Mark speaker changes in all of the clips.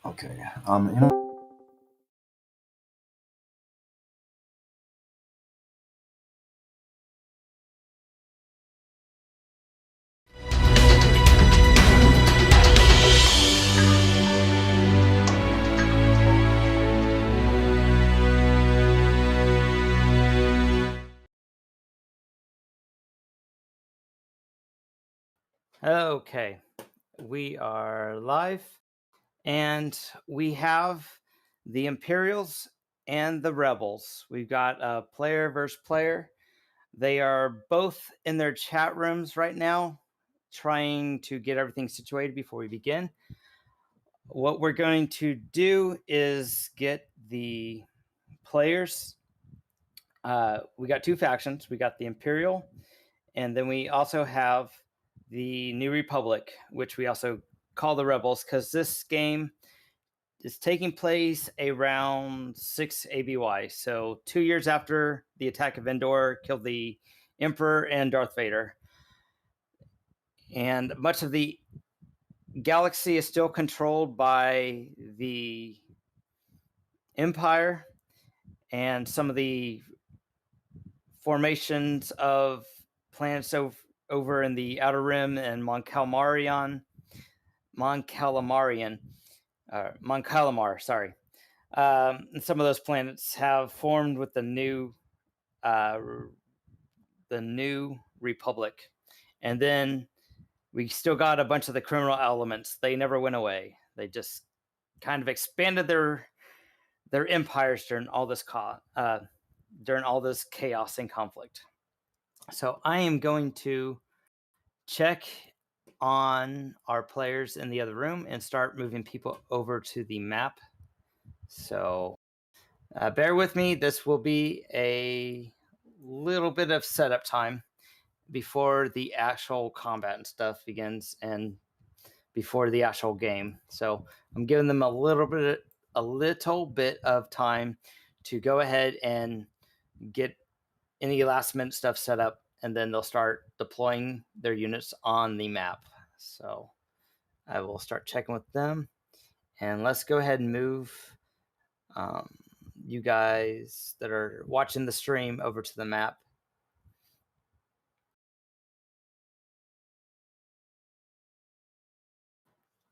Speaker 1: Okay. You know.
Speaker 2: Okay, we are live, and we have the Imperials and the Rebels. We've got a player versus player. They are both in their chat rooms right now, trying to get everything situated before we begin. What we're going to do is get the players. We got two factions. We got the Imperial, and then we also have the New Republic, which we also call the Rebels, because this game is taking place around 6 ABY. So 2 years after the attack of Endor killed the Emperor and Darth Vader. And much of the galaxy is still controlled by the Empire, and some of the formations of planets over in the Outer Rim and Mon Calamar, sorry. And some of those planets have formed with the new Republic. And then we still got a bunch of the criminal elements. They never went away. They just kind of expanded their empires during all this chaos and conflict. So I am going to check on our players in the other room and start moving people over to the map. So bear with me. This will be a little bit of setup time before the actual combat and stuff begins, and before the actual game. So I'm giving them a little bit of time to go ahead and get any last minute stuff set up, and then they'll start deploying their units on the map. So I will start checking with them, and let's go ahead and move you guys that are watching the stream over to the map.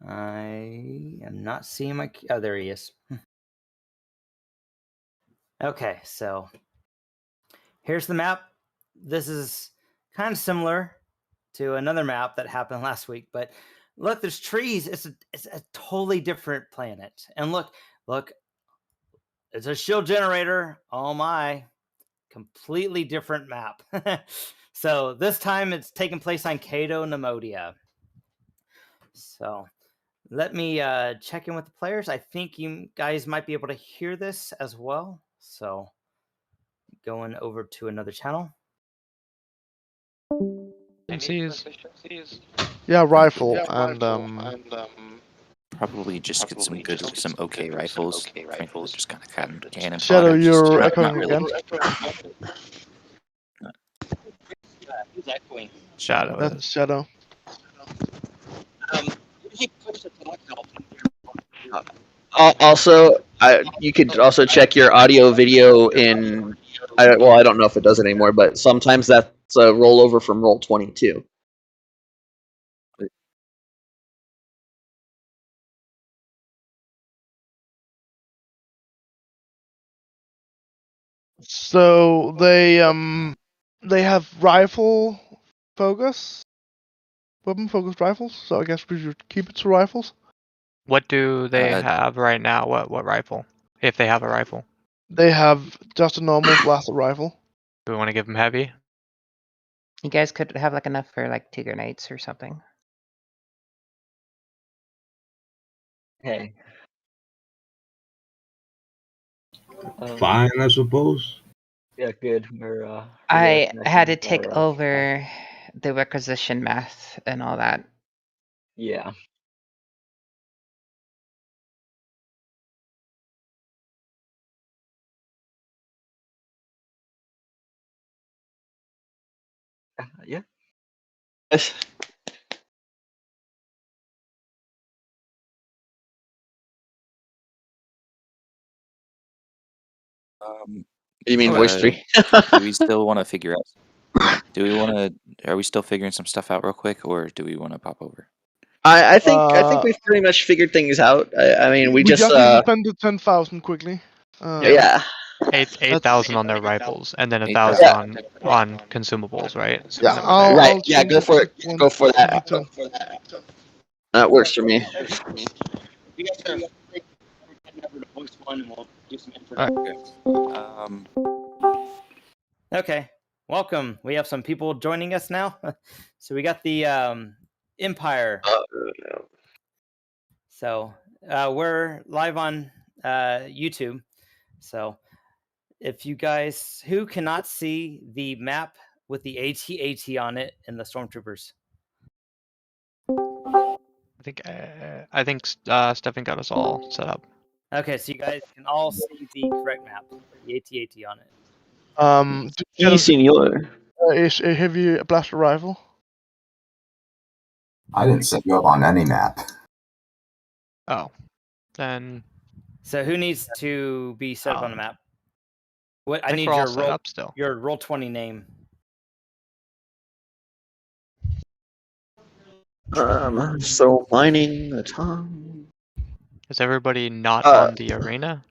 Speaker 2: I am not seeing my... Oh, there he is. Okay, so here's the map. This is kind of similar to another map that happened last week, but look, there's trees. It's a totally different planet. And look, it's a shield generator. Oh my, completely different map. So this time it's taking place on Cato Naimoidia. So let me check in with the players. I think you guys might be able to hear this as well. So going over to another channel.
Speaker 3: Yeah, rifle and
Speaker 4: probably just get some okay rifles. Frankly, just kind of cannon
Speaker 3: Shadow,
Speaker 4: fodder.
Speaker 3: you're
Speaker 4: Not
Speaker 3: echoing
Speaker 4: really.
Speaker 3: again.
Speaker 5: Who's echoing?
Speaker 4: Shadow.
Speaker 3: That's Shadow.
Speaker 5: Also, you could also check your audio video in. I don't know if it does it anymore, but sometimes that's a rollover from Roll20.
Speaker 3: So they have rifle focus, weapon focused rifles. So I guess we should keep it to rifles.
Speaker 6: What do they have right now? What rifle? If they have a rifle.
Speaker 3: They have just a normal blaster rifle.
Speaker 6: Do we want to give them heavy?
Speaker 7: You guys could have like enough for like 2 grenades or something.
Speaker 8: Hey.
Speaker 9: Fine, I suppose.
Speaker 8: Yeah, good. We're
Speaker 7: I had to take over the requisition math and all that.
Speaker 8: Yeah. Yeah.
Speaker 5: You mean voice 3?
Speaker 4: Do we still want to figure out? Are we still figuring some stuff out real quick, or do we want to pop over?
Speaker 5: I think we've pretty much figured things out. I mean, we just
Speaker 3: need to spend the 10,000 quickly.
Speaker 5: yeah.
Speaker 6: 8,000 on their rifles, and then
Speaker 4: 8,000.
Speaker 6: 1,000 on consumables, right? So
Speaker 3: Yeah,
Speaker 6: remember there.
Speaker 5: Right. Yeah. Go for it. Go for that. That works for me.
Speaker 2: Okay, welcome. We have some people joining us now. So we got the Empire. So we're live on YouTube. So if you guys who cannot see the map with the AT-AT on it and the stormtroopers.
Speaker 6: I think Stefan got us all set up.
Speaker 2: Okay, so you guys can all see the correct map, the AT-AT on it.
Speaker 5: Sí, señor.
Speaker 3: Is a heavy blaster rifle.
Speaker 1: I didn't set you up on any map.
Speaker 6: Oh, then.
Speaker 2: So who needs to be set up on the map? What I need
Speaker 6: we're all
Speaker 2: your
Speaker 6: set
Speaker 2: roll
Speaker 6: up still.
Speaker 2: Your roll 20 name.
Speaker 5: So mining the time.
Speaker 6: Is everybody not on the arena?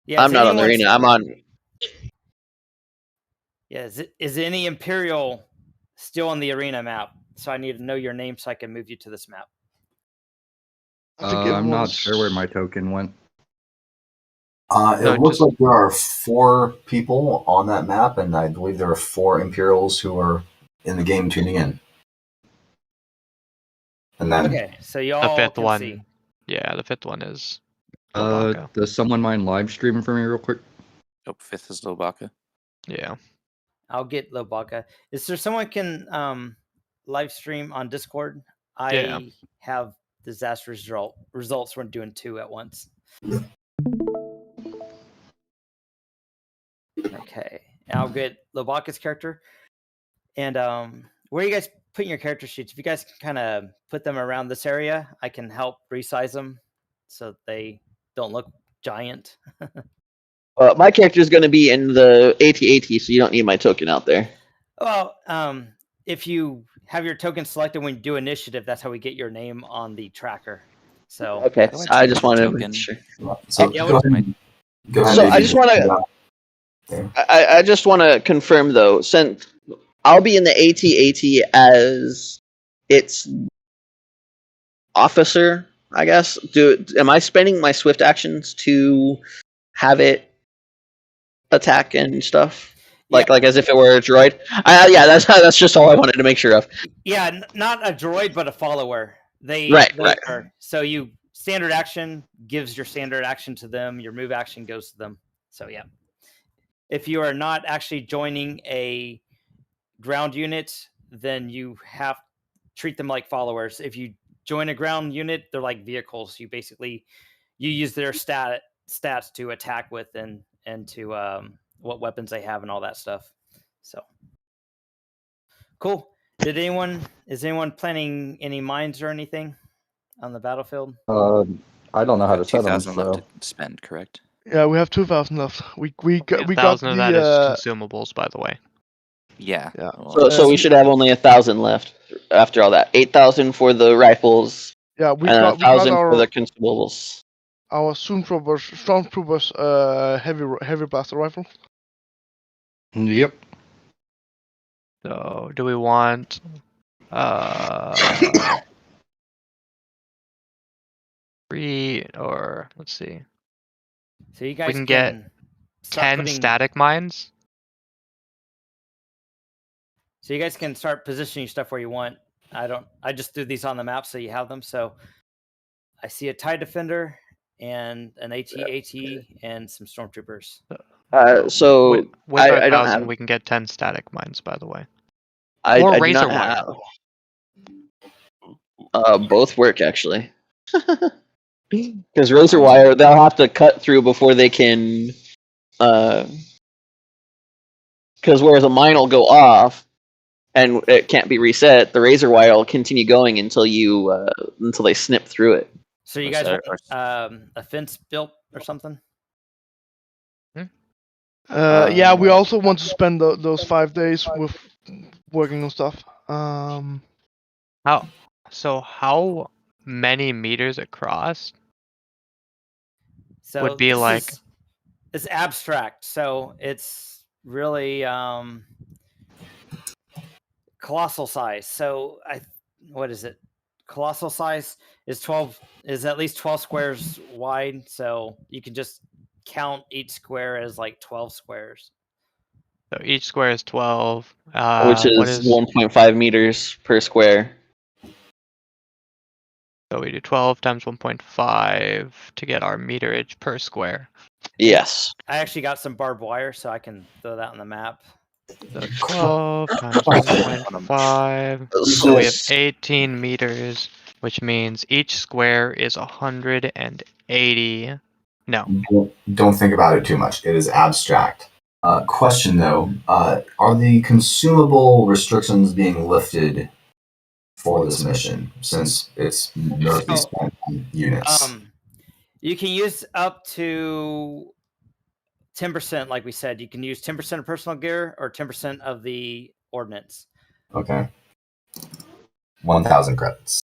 Speaker 2: Yeah,
Speaker 5: I'm not on the arena. I'm on.
Speaker 2: Yeah, is any Imperial still on the arena map? So I need to know your name so I can move you to this map.
Speaker 10: I'm not sure where my token went.
Speaker 1: It looks like there are 4 people on that map, and I believe there are 4 Imperials who are in the game tuning in. And then
Speaker 2: okay, so y'all
Speaker 6: the 5th
Speaker 2: can
Speaker 6: one.
Speaker 2: see.
Speaker 6: Yeah, the 5th one is.
Speaker 10: Does someone mind live streaming for me real quick?
Speaker 4: Nope, 5th is Lobaka.
Speaker 6: Yeah.
Speaker 2: I'll get Lobaka. Is there someone can live stream on Discord? I have disastrous results when doing 2 at once. Okay, I'll get Lobaka's character. And where are you guys putting your character sheets? If you guys can kind of put them around this area, I can help resize them so they don't look giant.
Speaker 5: My character is going to be in the AT-AT, so you don't need my token out there.
Speaker 2: Well, if you have your token selected when you do initiative, that's how we get your name on the tracker. So
Speaker 5: okay, I just wanted to make sure.
Speaker 1: So
Speaker 2: yeah,
Speaker 1: go ahead.
Speaker 5: So I just want to. I just want to confirm though, since I'll be in the AT-AT as its officer, I guess. Am I spending my swift actions to have it attack and stuff? Like as if it were a droid? Yeah, that's just all I wanted to make sure of.
Speaker 2: Yeah, not a droid, but a follower. They are. So you standard action gives your standard action to them. Your move action goes to them. So yeah, if you are not actually joining a ground unit, then you have to treat them like followers. If you join a ground unit, they're like vehicles. You basically use their stats to attack with and to what weapons they have and all that stuff. So cool. Is anyone planning any mines or anything on the battlefield?
Speaker 10: I don't know how to set them.
Speaker 4: 2,000 left to spend, correct?
Speaker 3: Yeah, we have 2,000 left. We got
Speaker 6: 1,000 of
Speaker 3: the
Speaker 6: that is consumables, by the way.
Speaker 4: Yeah.
Speaker 5: So we should have only 1,000 left after all that. 8,000 for the rifles.
Speaker 3: Yeah,
Speaker 5: and 1,000 for the consumables.
Speaker 3: Our stormtroopers, heavy blaster rifle.
Speaker 10: Yep.
Speaker 6: So, do we want 3 or let's see.
Speaker 2: So you guys
Speaker 6: we can get 10 static mines.
Speaker 2: So you guys can start positioning stuff where you want. I just threw these on the map so you have them. So I see a TIE Defender and an AT-AT and some stormtroopers.
Speaker 5: So
Speaker 6: with
Speaker 5: I don't have.
Speaker 6: We can get 10 static mines, by the way.
Speaker 5: I
Speaker 6: Razor
Speaker 5: do not
Speaker 6: wire.
Speaker 5: have. Both work actually. Because razor wire, they'll have to cut through before they can. Because whereas a mine will go off and it can't be reset, the razor wire will continue going until until they snip through it.
Speaker 2: So you guys want a fence built or something?
Speaker 3: Yeah, we also want to spend those 5 days with working on stuff.
Speaker 6: How many meters across
Speaker 2: So
Speaker 6: would be like?
Speaker 2: It's abstract, so it's really colossal size. So what is it? Colossal size is at least 12 squares wide. So you can just count each square as like 12 squares.
Speaker 6: So each square is 12.
Speaker 5: Which
Speaker 6: What
Speaker 5: is
Speaker 6: is
Speaker 5: 1.5 meters per square.
Speaker 6: So we do 12 times 1.5 to get our meterage per square.
Speaker 5: Yes.
Speaker 2: I actually got some barbed wire, so I can throw that on the map.
Speaker 6: So 12 times 1.5. So we have 18 meters, which means each square is 180. No.
Speaker 1: Don't think about it too much. It is abstract. Question though, are the consumable restrictions being lifted for this mission since it's mostly spent on units?
Speaker 2: You can use up to 10%, like we said. You can use 10% of personal gear or 10% of the ordnance.
Speaker 1: Okay. 1,000 credits.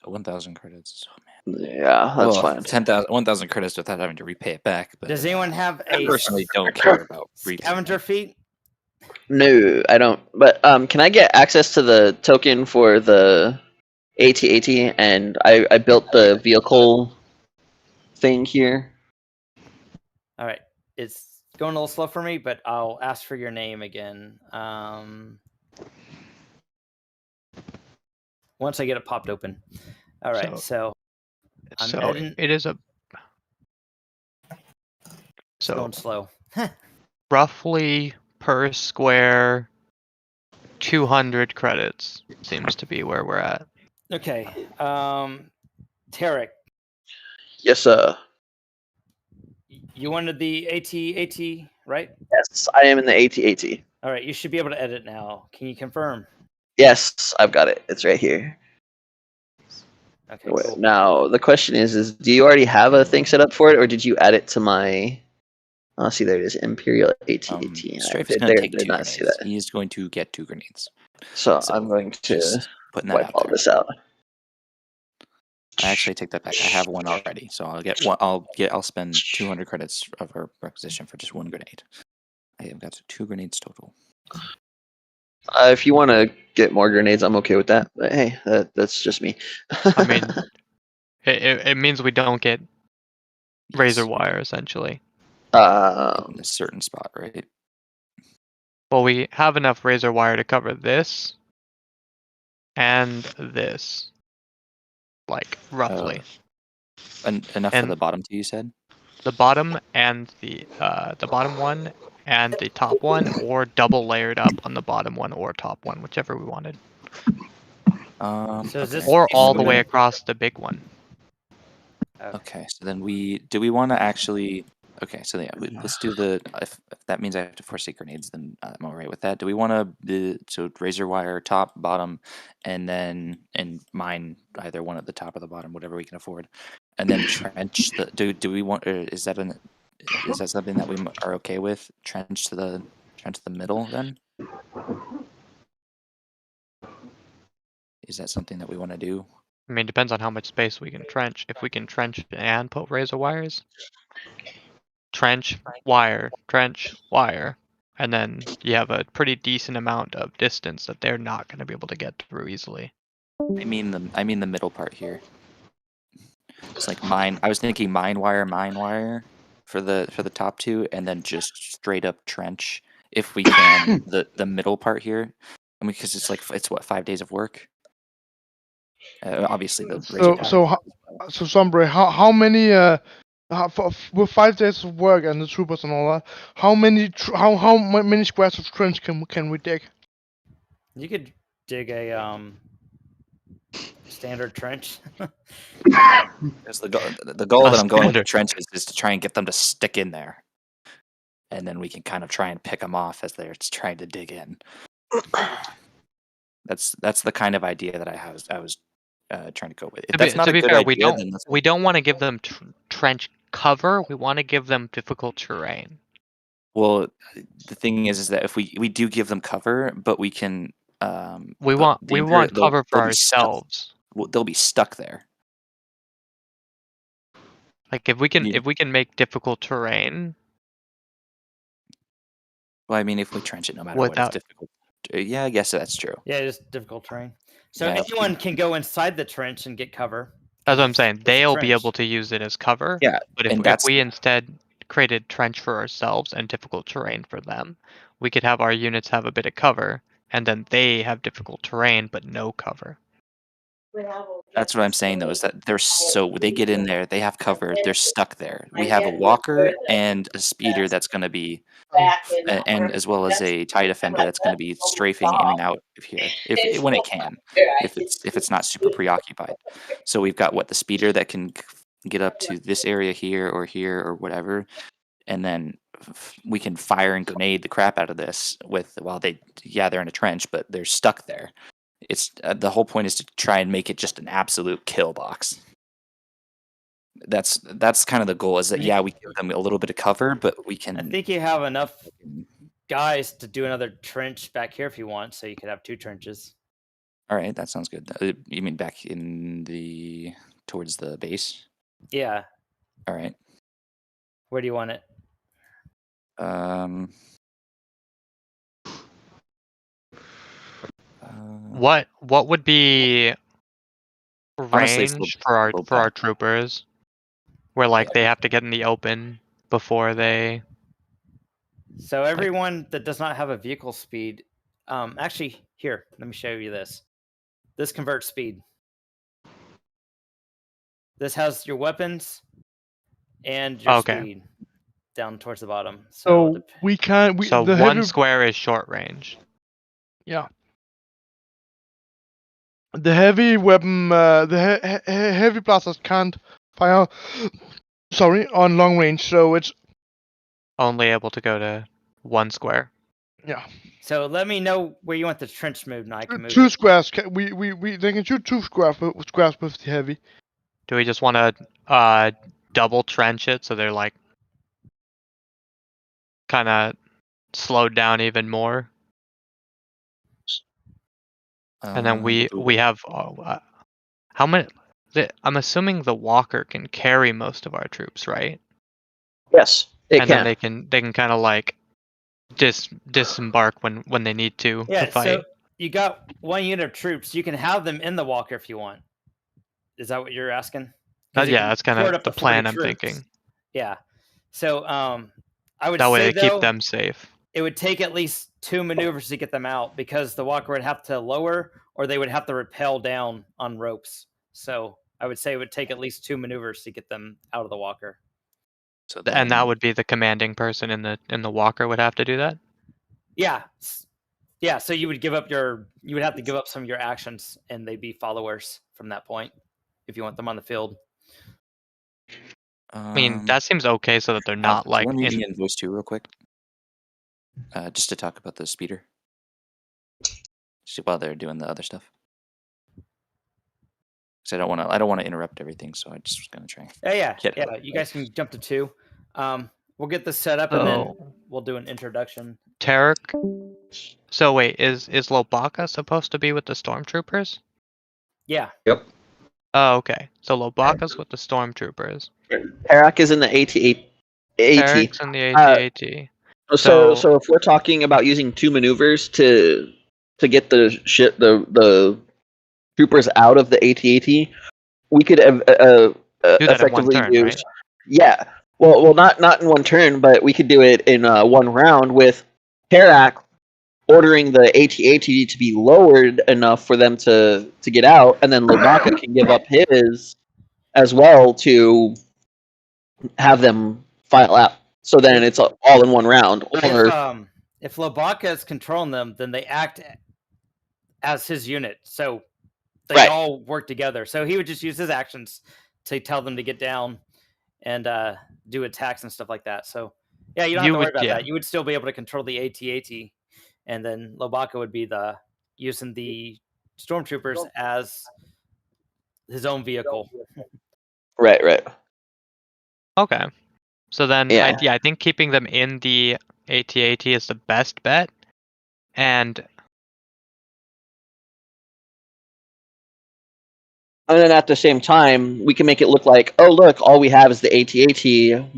Speaker 4: 1,000 credits. Oh, man.
Speaker 5: Yeah, that's fine.
Speaker 4: 1,000 credits without having to repay it back. But
Speaker 2: does anyone have
Speaker 4: I personally don't care about
Speaker 2: scavenger feet?
Speaker 5: No, I don't. But can I get access to the token for the AT-AT? And I built the vehicle thing here.
Speaker 2: All right. It's going a little slow for me, but I'll ask for your name again. Once I get it popped open. All right. So
Speaker 6: it is a.
Speaker 2: So going slow.
Speaker 6: Roughly per square, 200 credits seems to be where we're at.
Speaker 2: Okay. Tarik.
Speaker 5: Yes, sir.
Speaker 2: You wanted the AT-AT, right?
Speaker 5: Yes, I am in the AT-AT.
Speaker 2: All right. You should be able to edit now. Can you confirm?
Speaker 5: Yes, I've got it. It's right here.
Speaker 2: Okay.
Speaker 5: Cool. Now the question is do you already have a thing set up for it, or did you add it to my? Oh, see, there it is. Imperial AT-AT.
Speaker 4: Strafe is going to take 2 grenades. He's going to get 2 grenades.
Speaker 5: So I'm going to wipe all this out.
Speaker 4: I actually take that back. I have one already, so I'll get one. I'll spend 200 credits of her requisition for just 1 grenade. I have got 2 grenades total.
Speaker 5: If you want to get more grenades, I'm okay with that. But hey, that's just me.
Speaker 6: I mean, it means we don't get razor wire essentially.
Speaker 4: In a certain spot, right?
Speaker 6: Well, we have enough razor wire to cover this and this, like roughly.
Speaker 4: Enough for the bottom 2, you said?
Speaker 6: The bottom and the bottom one and the top one, or double layered up on the bottom one or top one, whichever we wanted. Or all the way across the big one.
Speaker 4: Okay, so then do we want to actually? Okay, so yeah, let's do the. If that means I have to forsake grenades, then I'm alright with that. Do we want to so razor wire top, bottom, and mine either one at the top or the bottom, whatever we can afford, and then trench the. Do we want? Is that something that we are okay with? Trench to the middle then. Is that something that we want to do?
Speaker 6: I mean, depends on how much space we can trench. If we can trench and put razor wires, trench, wire, and then you have a pretty decent amount of distance that they're not going to be able to get through easily.
Speaker 4: I mean the middle part here. It's like mine. I was thinking mine wire for the top 2, and then just straight up trench if we can the middle part here. I mean, because it's what 5 days of work. Obviously the
Speaker 3: so Sombre, how many with 5 days of work and the troopers and all that, how many squares of trench can we dig?
Speaker 2: You could dig a standard trench.
Speaker 4: Because the goal that I'm going with the trenches is to try and get them to stick in there, and then we can kind of try and pick them off as they're trying to dig in. That's the kind of idea that I was trying to go with. If that's not a good
Speaker 6: fair,
Speaker 4: idea,
Speaker 6: we don't want to give them trench cover. We want to give them difficult terrain.
Speaker 4: Well, the thing is that if we do give them cover, but we can.
Speaker 6: We
Speaker 4: but
Speaker 6: want
Speaker 4: the Imperial,
Speaker 6: cover for
Speaker 4: they'll be stuck.
Speaker 6: ourselves.
Speaker 4: Well, they'll be stuck there.
Speaker 6: Like if we can make difficult terrain.
Speaker 4: Well, I mean, if we trench it, no matter what, it's difficult. Yeah, I guess that's true.
Speaker 2: Yeah, it's difficult terrain. So
Speaker 4: Yeah,
Speaker 2: anyone can go inside the trench and get cover.
Speaker 6: That's what I'm saying.
Speaker 2: It's a
Speaker 6: They'll be
Speaker 2: trench.
Speaker 6: able to use it as cover.
Speaker 4: Yeah,
Speaker 6: But
Speaker 4: and
Speaker 6: if we instead created trench for ourselves and difficult terrain for them, we could have our units have a bit of cover, and then they have difficult terrain but no cover.
Speaker 4: That's what I'm saying though, is that they get in there, they have cover, they're stuck there. We have a walker and a speeder that's going to be, and as well as a TIE defender that's going to be strafing in and out of here when it can, if it's not super preoccupied. So we've got the speeder that can get up to this area here or whatever, and then we can fire and grenade the crap out of this they're in a trench, but they're stuck there. It's the whole point is to try and make it just an absolute kill box. That's kind of the goal. Is that we give them a little bit of cover, but we can.
Speaker 2: I think you have enough guys to do another trench back here if you want, so you could have 2 trenches.
Speaker 4: All right, that sounds good. You mean back in towards the base?
Speaker 2: Yeah.
Speaker 4: All right.
Speaker 2: Where do you want it?
Speaker 6: What would be
Speaker 4: Honestly,
Speaker 6: range for our troopers, where they have to get in the open before they?
Speaker 2: So everyone that does not have a vehicle speed, actually, here, let me show you this. This converts speed. This has your weapons and your speed down towards the bottom.
Speaker 3: So we can't.
Speaker 6: So one square is short range.
Speaker 3: Yeah. The heavy weapon, the heavy blasters can't fire. Sorry, on long range, so it's
Speaker 6: only able to go to 1 square.
Speaker 3: Yeah.
Speaker 2: So let me know where you want the trench moved, and I can move
Speaker 3: 2
Speaker 2: it.
Speaker 3: squares. They can shoot 2 squares with the heavy.
Speaker 6: Do we just want to double trench it so they're kind of slowed down even more? And then we have how many? I'm assuming the walker can carry most of our troops, right?
Speaker 5: Yes, it
Speaker 6: can. And then they can kind of disembark when they need to fight.
Speaker 2: So you got 1 unit of troops. You can have them in the walker if you want. Is that what you're asking?
Speaker 6: Yeah, that's kind of the plan I'm thinking.
Speaker 2: Yeah. So I would
Speaker 6: that way
Speaker 2: say
Speaker 6: they keep them safe.
Speaker 2: It would take at least 2 maneuvers to get them out, because the walker would have to lower, or they would have to rappel down on ropes. So I would say it would take at least 2 maneuvers to get them out of the walker.
Speaker 4: So
Speaker 6: and that would be the commanding person in the walker would have to do that?
Speaker 2: Yeah. Yeah, so you would have to give up some of your actions, and they'd be followers from that point if you want them on the field.
Speaker 6: I mean, that seems okay, so that they're not
Speaker 4: one meeting in voice 2 real quick. Just to talk about the speeder. While they're doing the other stuff. Because I don't want to interrupt everything, so I just was gonna try.
Speaker 2: Yeah. You guys can jump to 2. We'll get this set up, and then we'll do an introduction.
Speaker 6: Tarik. So wait, is Lobaka supposed to be with the stormtroopers?
Speaker 2: Yeah.
Speaker 10: Yep.
Speaker 6: Oh, okay. So Lobaka's with the stormtroopers.
Speaker 5: Tarik is in the AT-AT.
Speaker 6: Tarik's in the AT-AT.
Speaker 5: So if we're talking about using 2 maneuvers to get the troopers out of the AT-AT, we could effectively use. Right? Yeah. Well, not in 1 turn, but we could do it in 1 round with Tarik ordering the AT-AT to be lowered enough for them to get out, and then Lobaka can give up his as well to have them file out. So then it's all in 1 round. Or
Speaker 2: if Lobaka is controlling them, then they act as his unit. So they all work together. So he would just use his actions to tell them to get down and do attacks and stuff like that. So yeah, you don't have to worry about that. You would still be able to control the AT-AT, and then Lobaka would be using the stormtroopers as his own vehicle.
Speaker 5: Right.
Speaker 6: Okay. So then, I think keeping them in the AT-AT is the best bet, and
Speaker 5: then at the same time, we can make it look like, oh look, all we have is the AT-AT.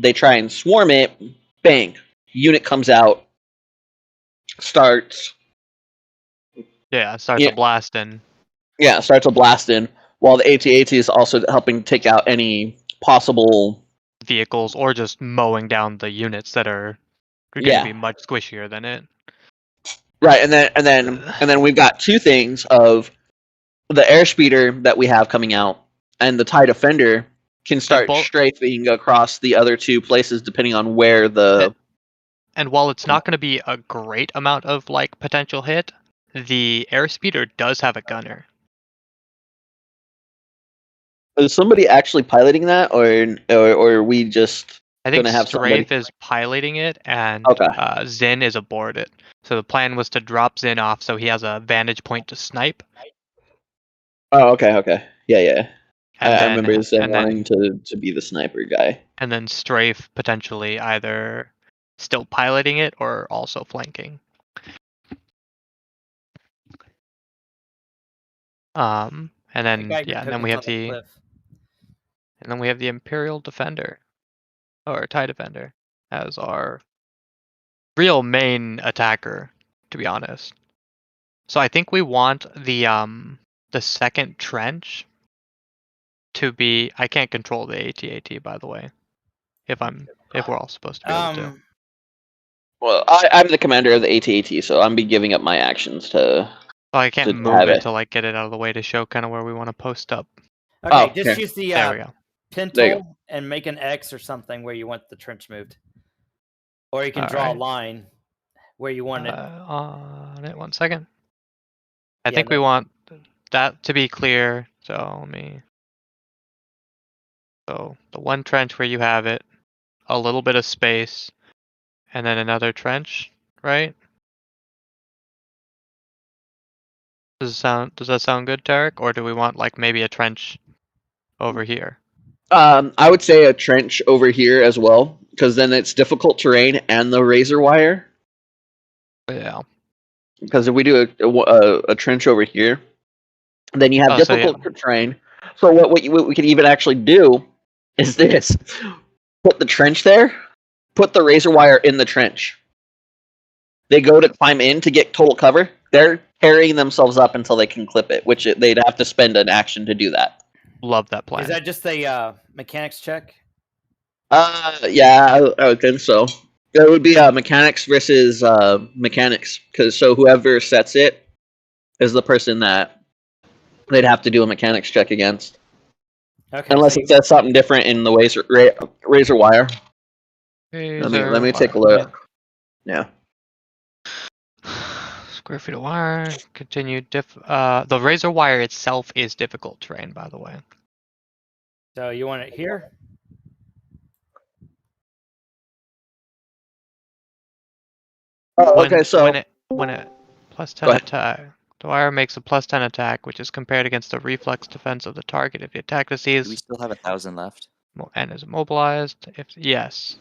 Speaker 5: They try and swarm it, bang, unit comes out, starts.
Speaker 6: Yeah, starts a blasting.
Speaker 5: Yeah, starts a blasting, while the AT-AT is also helping take out any possible
Speaker 6: vehicles or just mowing down the units that are going to be much squishier than it.
Speaker 5: Right, and then we've got two things of the airspeeder that we have coming out, and the TIE Defender can start strafing across the other two places depending on where the.
Speaker 6: And while it's not going to be a great amount of like potential hit, the airspeeder does have a gunner.
Speaker 5: Is somebody actually piloting that, or are we just?
Speaker 6: I think
Speaker 5: have
Speaker 6: Strafe is piloting it, and Zen is aboard it. So the plan was to drop Zen off so he has a vantage point to snipe.
Speaker 5: Oh, okay. Yeah. I remember Zen wanting to be the sniper guy.
Speaker 6: And then Strafe potentially either still piloting it or also flanking. And then then we have the Imperial Defender or TIE Defender as our real main attacker, to be honest. So I think we want the second trench to be. I can't control the AT-AT, by the way. If we're all supposed to be able to.
Speaker 5: Well, I'm the commander of the AT-AT, so I'm be giving up my actions to.
Speaker 6: Oh, I can't move it to like get it out of the way to show kind of where we want to post up.
Speaker 2: Okay, just use the
Speaker 6: there we go.
Speaker 2: pin tool and make an X or something where you want the trench moved. Or you can draw a line where you want it.
Speaker 6: On it, 1 second. I think we want that to be clear. So let me. So the one trench where you have it, a little bit of space, and then another trench, right? Does that sound good, Tarik? Or do we want like maybe a trench over here?
Speaker 5: I would say a trench over here as well, because then it's difficult terrain and the razor wire.
Speaker 6: Yeah.
Speaker 5: Because if we do a trench over here, then you have difficult terrain. So what we can even actually do is this: put the trench there, put the razor wire in the trench. They go to climb in to get total cover. They're carrying themselves up until they can clip it, which they'd have to spend an action to do that.
Speaker 6: Love that plan.
Speaker 2: Is that just a mechanics check?
Speaker 5: Yeah, I would think so. It would be mechanics versus mechanics, because whoever sets it is the person that they'd have to do a mechanics check against. Okay. Unless it says something different in the razor wire. Let me take a look. Yeah.
Speaker 6: Square feet of wire. Continue the razor wire itself is difficult terrain, by the way.
Speaker 2: So you want it here?
Speaker 5: Okay, so
Speaker 6: when it plus 10 attack, the wire makes a plus 10 attack, which is compared against the reflex defense of the target. If the attacker sees,
Speaker 4: do we still have 1,000 left?
Speaker 6: And is immobilized. If yes,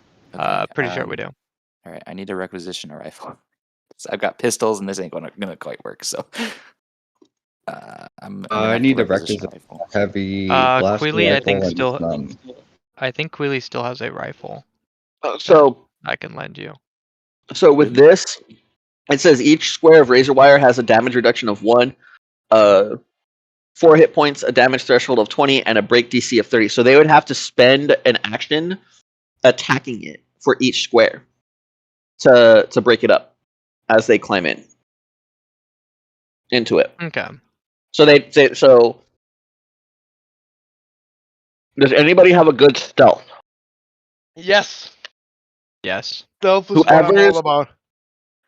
Speaker 6: pretty sure we do.
Speaker 4: All right, I need to requisition a rifle. So I've got pistols, and this ain't gonna quite work. So
Speaker 10: I need to requisition a heavy blaster
Speaker 6: Queely,
Speaker 10: rifle.
Speaker 6: I think Queely still has a rifle.
Speaker 5: So
Speaker 6: I can lend you.
Speaker 5: So with this, it says each square of razor wire has a damage reduction of 1, 4 hit points, a damage threshold of 20, and a break DC of 30. So they would have to spend an action attacking it for each square to break it up as they climb into it.
Speaker 6: Okay.
Speaker 5: So does anybody have a good stealth?
Speaker 3: Yes.
Speaker 6: Yes.
Speaker 3: Stealth is what I'm all about.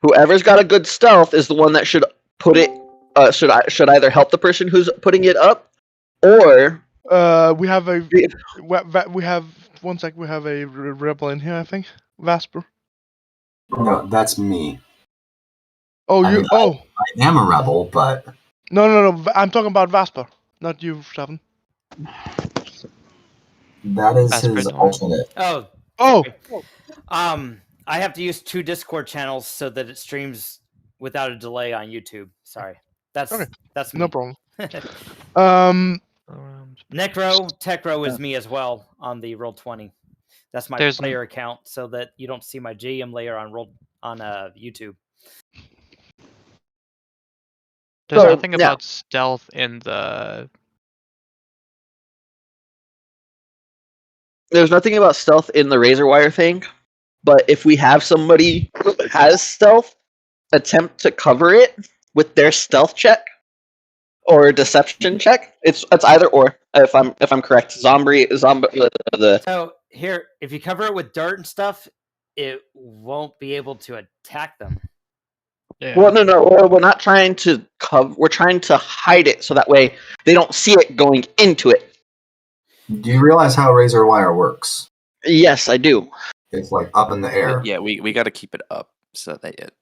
Speaker 5: Whoever's got a good stealth is the one that should put it. Should either help the person who's putting it up, or
Speaker 3: we have 1 sec. We have a rebel in here. I think Vasper.
Speaker 1: No, that's me.
Speaker 3: Oh, I
Speaker 1: am a rebel, but
Speaker 3: no. I'm talking about Vasper, not you, Seven.
Speaker 1: That is his alternate.
Speaker 2: Oh. I have to use 2 Discord channels so that it streams without a delay on YouTube. Sorry, that's
Speaker 3: Okay.
Speaker 2: that's me.
Speaker 3: No problem.
Speaker 2: Necro Techro is me as well on the Roll20. That's my player account, so that you don't see my GM layer on YouTube.
Speaker 6: There's nothing about stealth in the.
Speaker 5: There's nothing about stealth in the razor wire thing, but if we have somebody who has stealth attempt to cover it with their stealth check or deception check, it's either or. If I'm correct, zombie.
Speaker 2: So here, if you cover it with dirt and stuff, it won't be able to attack them.
Speaker 6: Yeah.
Speaker 5: Well, no, we're not trying to cover. We're trying to hide it so that way they don't see it going into it.
Speaker 1: Do you realize how razor wire works?
Speaker 5: Yes, I do.
Speaker 1: It's like up in the air.
Speaker 4: Yeah, we got to keep it up so that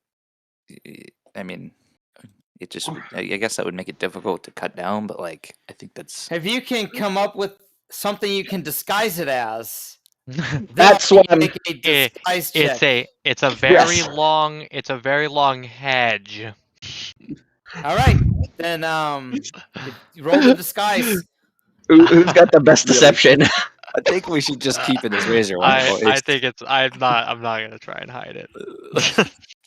Speaker 4: I mean, it just. I guess that would make it difficult to cut down, but like I think that's.
Speaker 2: If you can come up with something you can disguise it as,
Speaker 5: that's what I'm.
Speaker 6: It's a very long hedge.
Speaker 2: All right, then roll the disguise.
Speaker 5: Who's got the best deception?
Speaker 4: I think we should just keep it as razor wire.
Speaker 6: I think it's. I'm not gonna try and hide it.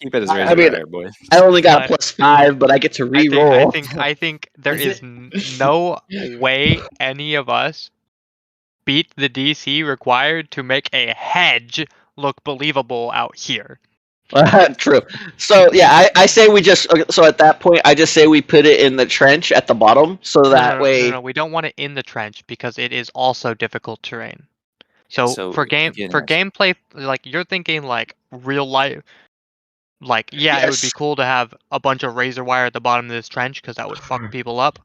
Speaker 4: Keep it as razor wire, boy.
Speaker 5: I only got +5, but I get to re-roll.
Speaker 6: I think there is no way any of us beat the DC required to make a hedge look believable out here.
Speaker 5: True. So yeah, I say we just. So at that point, I just say we put it in the trench at the bottom, so that way.
Speaker 6: No, we don't want it in the trench because it is also difficult terrain. So for gameplay, like you're thinking like real life. Like, yeah, It would be cool to have a bunch of razor wire at the bottom of this trench because that would fuck people up.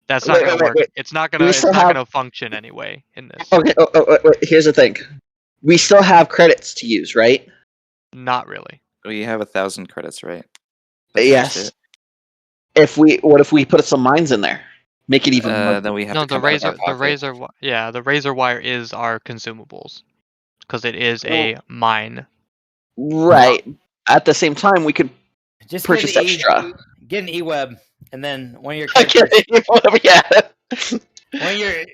Speaker 6: That's not gonna work. It's not gonna function anyway in this.
Speaker 5: Okay. Wait. Here's the thing. We still have credits to use, right?
Speaker 6: Not really.
Speaker 4: We have 1,000 credits, right?
Speaker 5: Yes. What if we put some mines in there? Make it even more.
Speaker 4: Then we have
Speaker 6: the razor wire is our consumables because it is a mine.
Speaker 5: Right. At the same time, we could
Speaker 2: just
Speaker 5: purchase extra.
Speaker 2: Get an e-web, and then one of your characters. One of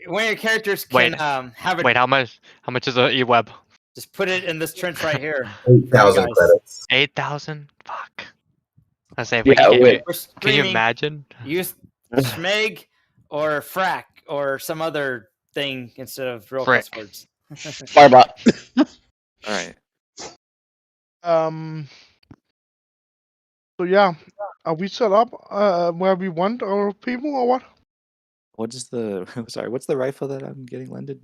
Speaker 2: your characters can have it.
Speaker 6: Wait, how much is an e-web?
Speaker 2: Just put it in this trench right here.
Speaker 1: 8,000 credits.
Speaker 6: 8,000? Fuck. I say can you imagine?
Speaker 2: Use schmeg or frack or some other thing instead of real cuss words.
Speaker 5: Firebot.
Speaker 4: All right.
Speaker 3: So yeah, are we set up where we want our people or what?
Speaker 4: What's the what's the rifle that I'm getting lended?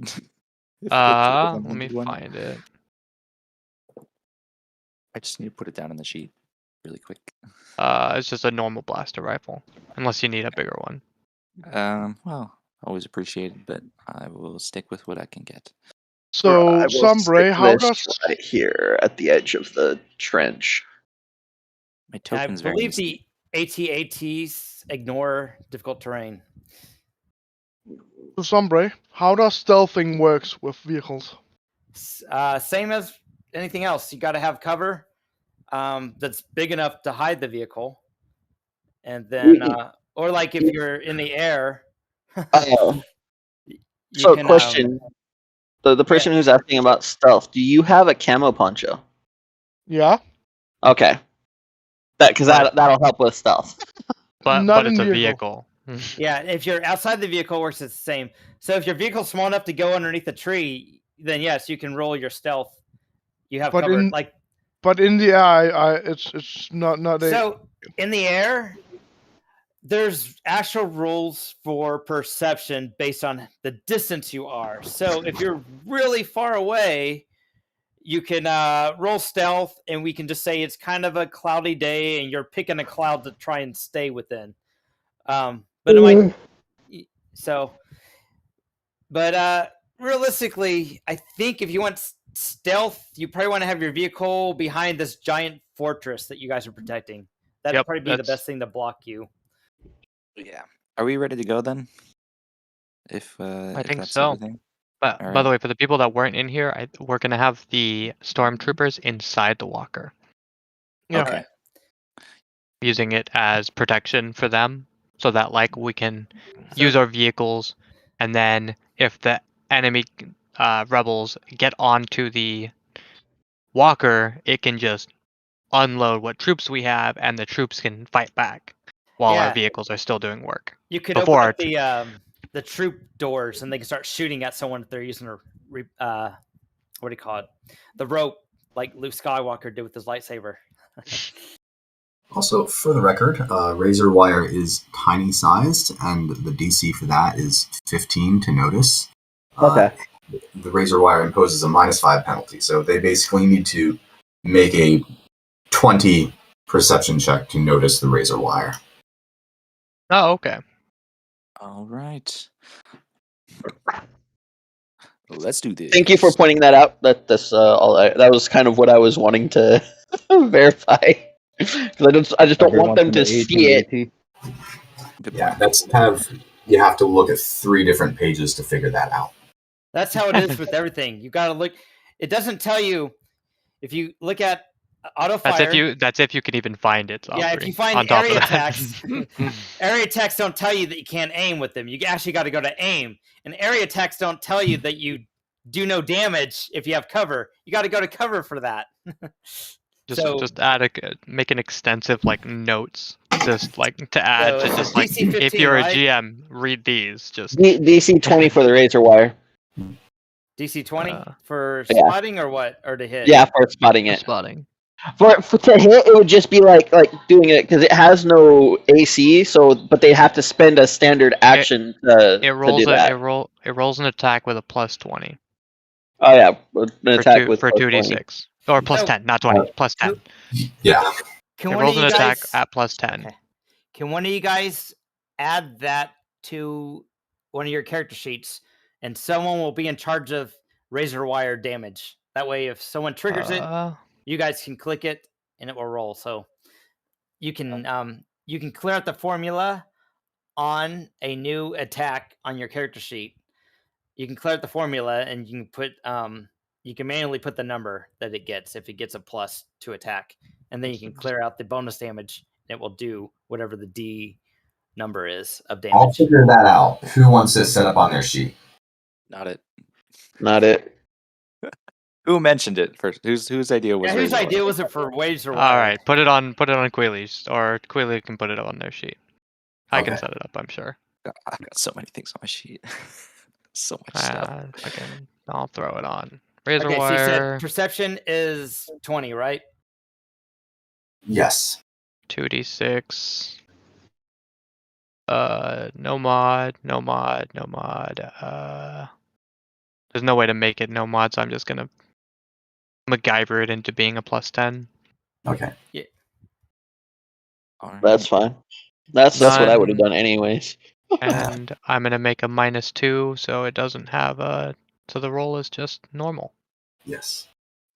Speaker 6: Let me find it.
Speaker 4: I just need to put it down on the sheet really quick.
Speaker 6: It's just a normal blaster rifle, unless you need a bigger one.
Speaker 4: Well, always appreciated, but I will stick with what I can get.
Speaker 3: So, Sombre, how does
Speaker 5: right here at the edge of the trench?
Speaker 4: My token's
Speaker 2: I believe the AT-ATs ignore difficult terrain.
Speaker 3: So, Sombre, how does stealthing works with vehicles?
Speaker 2: Same as anything else. You got to have cover that's big enough to hide the vehicle, and then, or like if you're in the air.
Speaker 5: Question. The person who's asking about stealth, do you have a camo poncho?
Speaker 3: Yeah.
Speaker 5: Okay. Because that'll help with stealth.
Speaker 6: But it's a vehicle.
Speaker 2: Yeah, if you're outside the vehicle, works the same. So if your vehicle's small enough to go underneath a tree, then yes, you can roll your stealth. You have cover.
Speaker 3: But in the air, it's not a.
Speaker 2: So in the air, there's actual rules for perception based on the distance you are. So if you're really far away, you can roll stealth, and we can just say it's kind of a cloudy day, and you're picking a cloud to try and stay within. But it might. So, but realistically, I think if you want stealth, you probably want to have your vehicle behind this giant fortress that you guys are protecting. That'd probably be the best thing to block you.
Speaker 4: Yeah. Are we ready to go then? I
Speaker 6: think so.
Speaker 4: Everything?
Speaker 6: But
Speaker 4: All
Speaker 6: by the
Speaker 4: right.
Speaker 6: way, for the people that weren't in here, we're gonna have the stormtroopers inside the walker,
Speaker 3: Yeah.
Speaker 4: Okay.
Speaker 6: using it as protection for them, so that like we can use our vehicles, and then if the enemy rebels get onto the walker, it can just unload what troops we have, and the troops can fight back while our
Speaker 2: Yeah.
Speaker 6: vehicles are still doing work.
Speaker 2: You could
Speaker 6: Before our
Speaker 2: open up the troop doors, and they can start shooting at someone if they're using a what do you call it? The rope, like Luke Skywalker did with his lightsaber.
Speaker 1: Also, for the record, razor wire is tiny sized, and the DC for that is 15 to notice.
Speaker 5: Okay.
Speaker 1: The razor wire imposes a -5 penalty, so they basically need to make a 20 perception check to notice the razor wire.
Speaker 6: Oh, okay.
Speaker 4: All right. Let's do this.
Speaker 5: Thank you for pointing that out. That was kind of what I was wanting to verify. Because I just don't want them to see it.
Speaker 4: Good
Speaker 1: Yeah,
Speaker 4: point.
Speaker 1: that's kind of, you have to look at 3 different pages to figure that out.
Speaker 2: That's how it is with everything. You got to look. It doesn't tell you if you look at auto fire.
Speaker 6: That's if you can even find it.
Speaker 2: Yeah, if you find area attacks, area attacks don't tell you that you can't aim with them. You actually got to go to aim, and area attacks don't tell you that you do no damage if you have cover. You got to go to cover for that.
Speaker 6: Just add make an extensive like notes, just like to add to just like
Speaker 2: DC 15,
Speaker 6: if you're
Speaker 2: right?
Speaker 6: a GM, read these. Just
Speaker 5: DC 20 for the razor wire.
Speaker 2: DC 20 for
Speaker 5: yeah.
Speaker 2: spotting or what, or to hit?
Speaker 5: Yeah, for spotting it.
Speaker 6: Spotting.
Speaker 5: For to hit, it would just be like doing it because it has no AC. So, but they have to spend a standard action to do that.
Speaker 6: It rolls an attack with a +20.
Speaker 5: Oh yeah, an attack with
Speaker 6: for 2d6 or +10, not 20, +10.
Speaker 1: Yeah.
Speaker 2: It
Speaker 6: rolls an attack at +10.
Speaker 2: Okay. Can one of you guys add that to one of your character sheets, and someone will be in charge of razor wire damage? That way, if someone triggers it, you guys can click it and it will roll. So you can clear out the formula on a new attack on your character sheet. You can clear out the formula, and you can put you can manually put the number that it gets if it gets a plus to attack, and then you can clear out the bonus damage. And it will do whatever the D number is of damage.
Speaker 1: I'll figure that out. Who wants it set up on their sheet?
Speaker 4: Not it.
Speaker 5: Not it.
Speaker 4: Who mentioned it first? Whose idea was?
Speaker 2: Yeah, whose idea was it for razor wire?
Speaker 6: All right, put it on Queely's, or Queely can put it on their sheet. I can set it up, I'm sure.
Speaker 4: I've got so many things on my sheet. So much stuff.
Speaker 6: I'll throw it on. Razor
Speaker 2: okay,
Speaker 6: wire.
Speaker 2: So you said perception is 20, right?
Speaker 1: Yes.
Speaker 6: 2d6. No mod. There's no way to make it no mod, so I'm just gonna MacGyver it into being a +10.
Speaker 1: Okay.
Speaker 2: Yeah.
Speaker 5: That's fine. That's what I would have done anyways.
Speaker 6: And I'm gonna make a -2, so it doesn't have a. So the roll is just normal.
Speaker 1: Yes.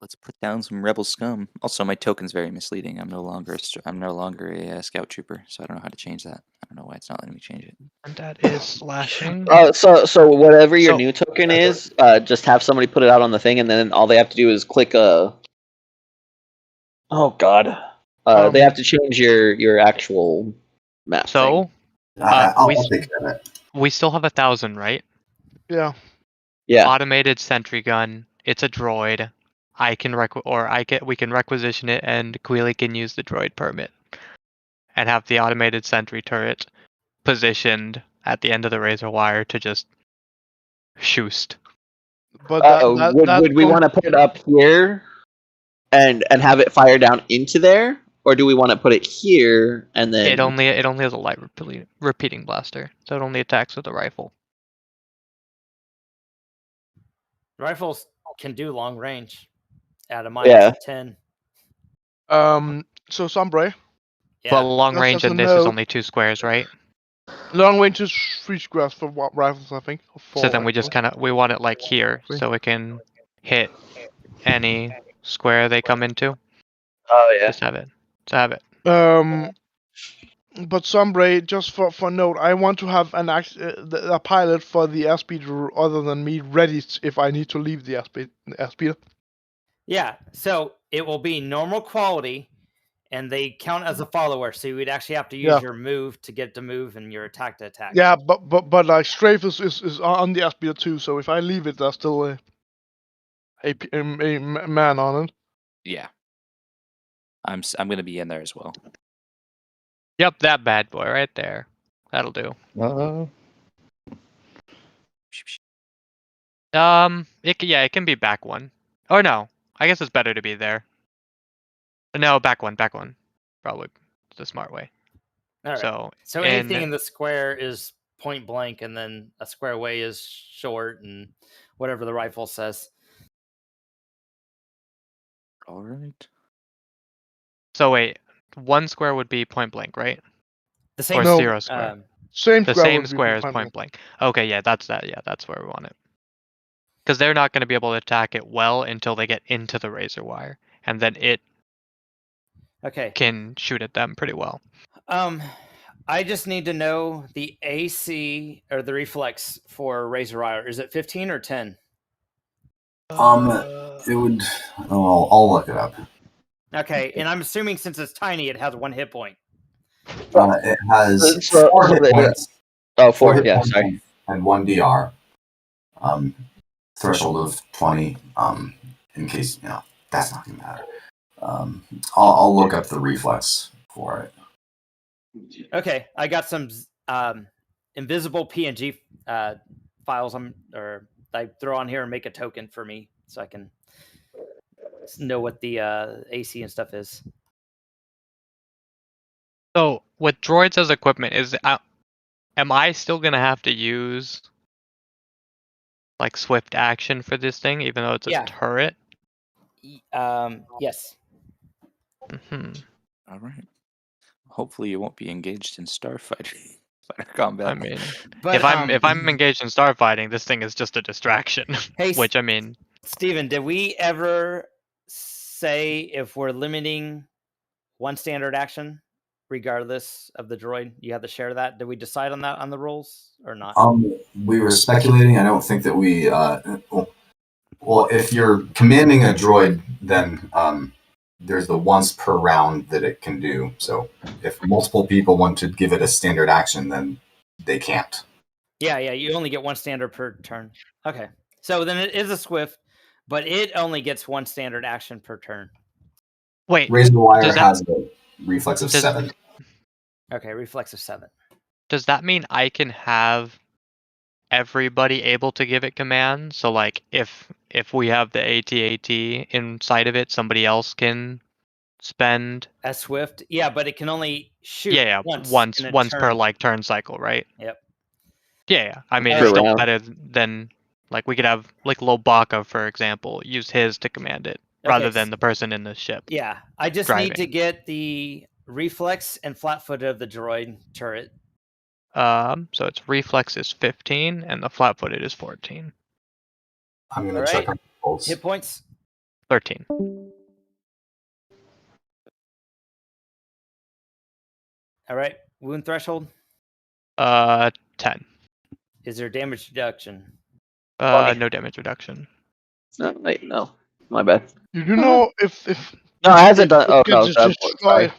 Speaker 4: Let's put down some rebel scum. Also, my token's very misleading. I'm no longer a scout trooper, so I don't know how to change that. I don't know why it's not letting me change it.
Speaker 6: And that is slashing.
Speaker 5: So whatever your new token is, just have somebody put it out on the thing, and then all they have to do is click a. Oh God. They have to change your actual map.
Speaker 6: So.
Speaker 1: I'll take care of it.
Speaker 6: We still have 1,000, right?
Speaker 3: Yeah.
Speaker 5: Yeah.
Speaker 6: Automated sentry gun. It's a droid. We can requisition it, and Queely can use the droid permit, and have the automated sentry turret positioned at the end of the razor wire to just shoost.
Speaker 3: But
Speaker 5: would we want to put it up here, and have it fire down into there? Or do we want to put it here and then?
Speaker 6: It only has a light repeating blaster, so it only attacks with a rifle.
Speaker 2: Rifles can do long range at a -10.
Speaker 3: So Sombre.
Speaker 2: Yeah.
Speaker 6: But long range in this is only 2 squares, right?
Speaker 3: Long range is 3 squares for rifles, I think.
Speaker 6: So then we just we want it like here, so it can hit any square they come into.
Speaker 5: Oh yeah.
Speaker 6: Just have it.
Speaker 3: But Sombre, just for note, I want to have a pilot for the airspeeder other than me ready if I need to leave the airspeeder.
Speaker 2: Yeah, so it will be normal quality, and they count as a follower. So you would actually have to use your move to get to move and your attack to attack.
Speaker 3: Yeah, but like strafe is on the airspeeder too. So if I leave it, there's still a man on it.
Speaker 4: Yeah. I'm gonna be in there as well.
Speaker 6: Yep, that bad boy right there. That'll do. It can be back one. Oh no, I guess it's better to be there. No, back one. Probably the smart way.
Speaker 2: All right. So anything in the square is point blank, and then a square away is short, and whatever the rifle says.
Speaker 4: All right.
Speaker 6: So wait, one square would be point blank, right?
Speaker 2: The same.
Speaker 6: Or
Speaker 3: No,
Speaker 6: 0 square.
Speaker 3: Same
Speaker 6: the
Speaker 3: square
Speaker 6: same
Speaker 3: would be
Speaker 6: square is point blank. Okay, yeah, that's that. Yeah, that's where we want it. Because they're not going to be able to attack it well until they get into the razor wire, and then it can shoot at them pretty well.
Speaker 2: I just need to know the AC or the reflex for razor wire. Is it 15 or 10?
Speaker 1: It would. Oh, I'll look it up.
Speaker 2: Okay, and I'm assuming since it's tiny, it has 1 hit point.
Speaker 1: It has 4 hit points.
Speaker 5: Oh, 4
Speaker 1: hit
Speaker 5: yeah,
Speaker 1: points
Speaker 5: sorry.
Speaker 1: And 1 DR. Threshold of 20. In case that's not gonna matter. I'll look up the reflex for it.
Speaker 2: Okay, I got some invisible PNG files. I throw on here and make a token for me so I can know what the AC and stuff is.
Speaker 6: So with droids as equipment, am I still gonna have to use like swift action for this thing, even though it's a turret?
Speaker 2: Yes.
Speaker 4: All right. Hopefully, you won't be engaged in starfighter combat.
Speaker 6: I mean, if I'm engaged in starfighting, this thing is just a distraction.
Speaker 2: Hey,
Speaker 6: which I mean,
Speaker 2: Steven, did we ever say if we're limiting 1 standard action, regardless of the droid? You have to share that. Did we decide on that on the rules or not?
Speaker 1: We were speculating. I don't think that we. Well, if you're commanding a droid, then there's the once per round that it can do. So if multiple people want to give it a standard action, then they can't.
Speaker 2: Yeah, you only get 1 standard per turn. Okay, so then it is a swift, but it only gets 1 standard action per turn.
Speaker 6: Wait,
Speaker 1: Razor wire has a reflex of 7.
Speaker 2: Okay, reflex of 7.
Speaker 6: Does that mean I can have everybody able to give it commands? So like if we have the AT-AT inside of it, somebody else can spend
Speaker 2: a swift. Yeah, but it can only shoot
Speaker 6: once per like turn cycle, right?
Speaker 2: Yep.
Speaker 6: Yeah. I mean, it's still better than like we could have like Lobaka, for example, use his to command it rather than the person in the ship.
Speaker 2: Yeah, I just need to get the reflex and flat-footed of the droid turret.
Speaker 6: So its reflex is 15 and the flat-footed is 14.
Speaker 1: I'm gonna check on bolts.
Speaker 2: Hit points.
Speaker 6: 13.
Speaker 2: All right, wound threshold.
Speaker 6: 10.
Speaker 2: Is there damage reduction?
Speaker 6: No damage reduction.
Speaker 5: No, wait, no, my bad.
Speaker 3: You do know if
Speaker 5: no, it hasn't done. Oh no,
Speaker 3: sorry.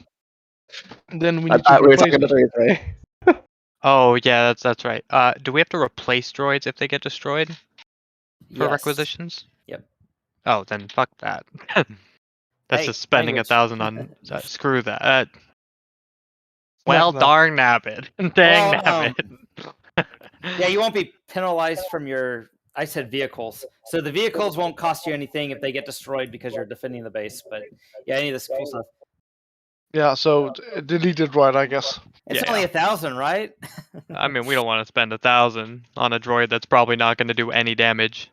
Speaker 3: Then we need
Speaker 5: to. We were
Speaker 3: replace
Speaker 5: talking about the right?
Speaker 6: Oh yeah, that's right. Do we have to replace droids if they get destroyed for requisitions?
Speaker 2: Yep.
Speaker 6: Oh, then fuck that. That's just spending 1,000 on. Screw that. Well, darn nabbit. Dang nabbit.
Speaker 2: Yeah, you won't be penalized from your. I said vehicles. So the vehicles won't cost you anything if they get destroyed because you're defending the base. But yeah, any of this cool stuff.
Speaker 3: Yeah, so delete it, right? I guess.
Speaker 2: It's only 1,000, right?
Speaker 6: I mean, we don't want to spend 1,000 on a droid that's probably not going to do any damage.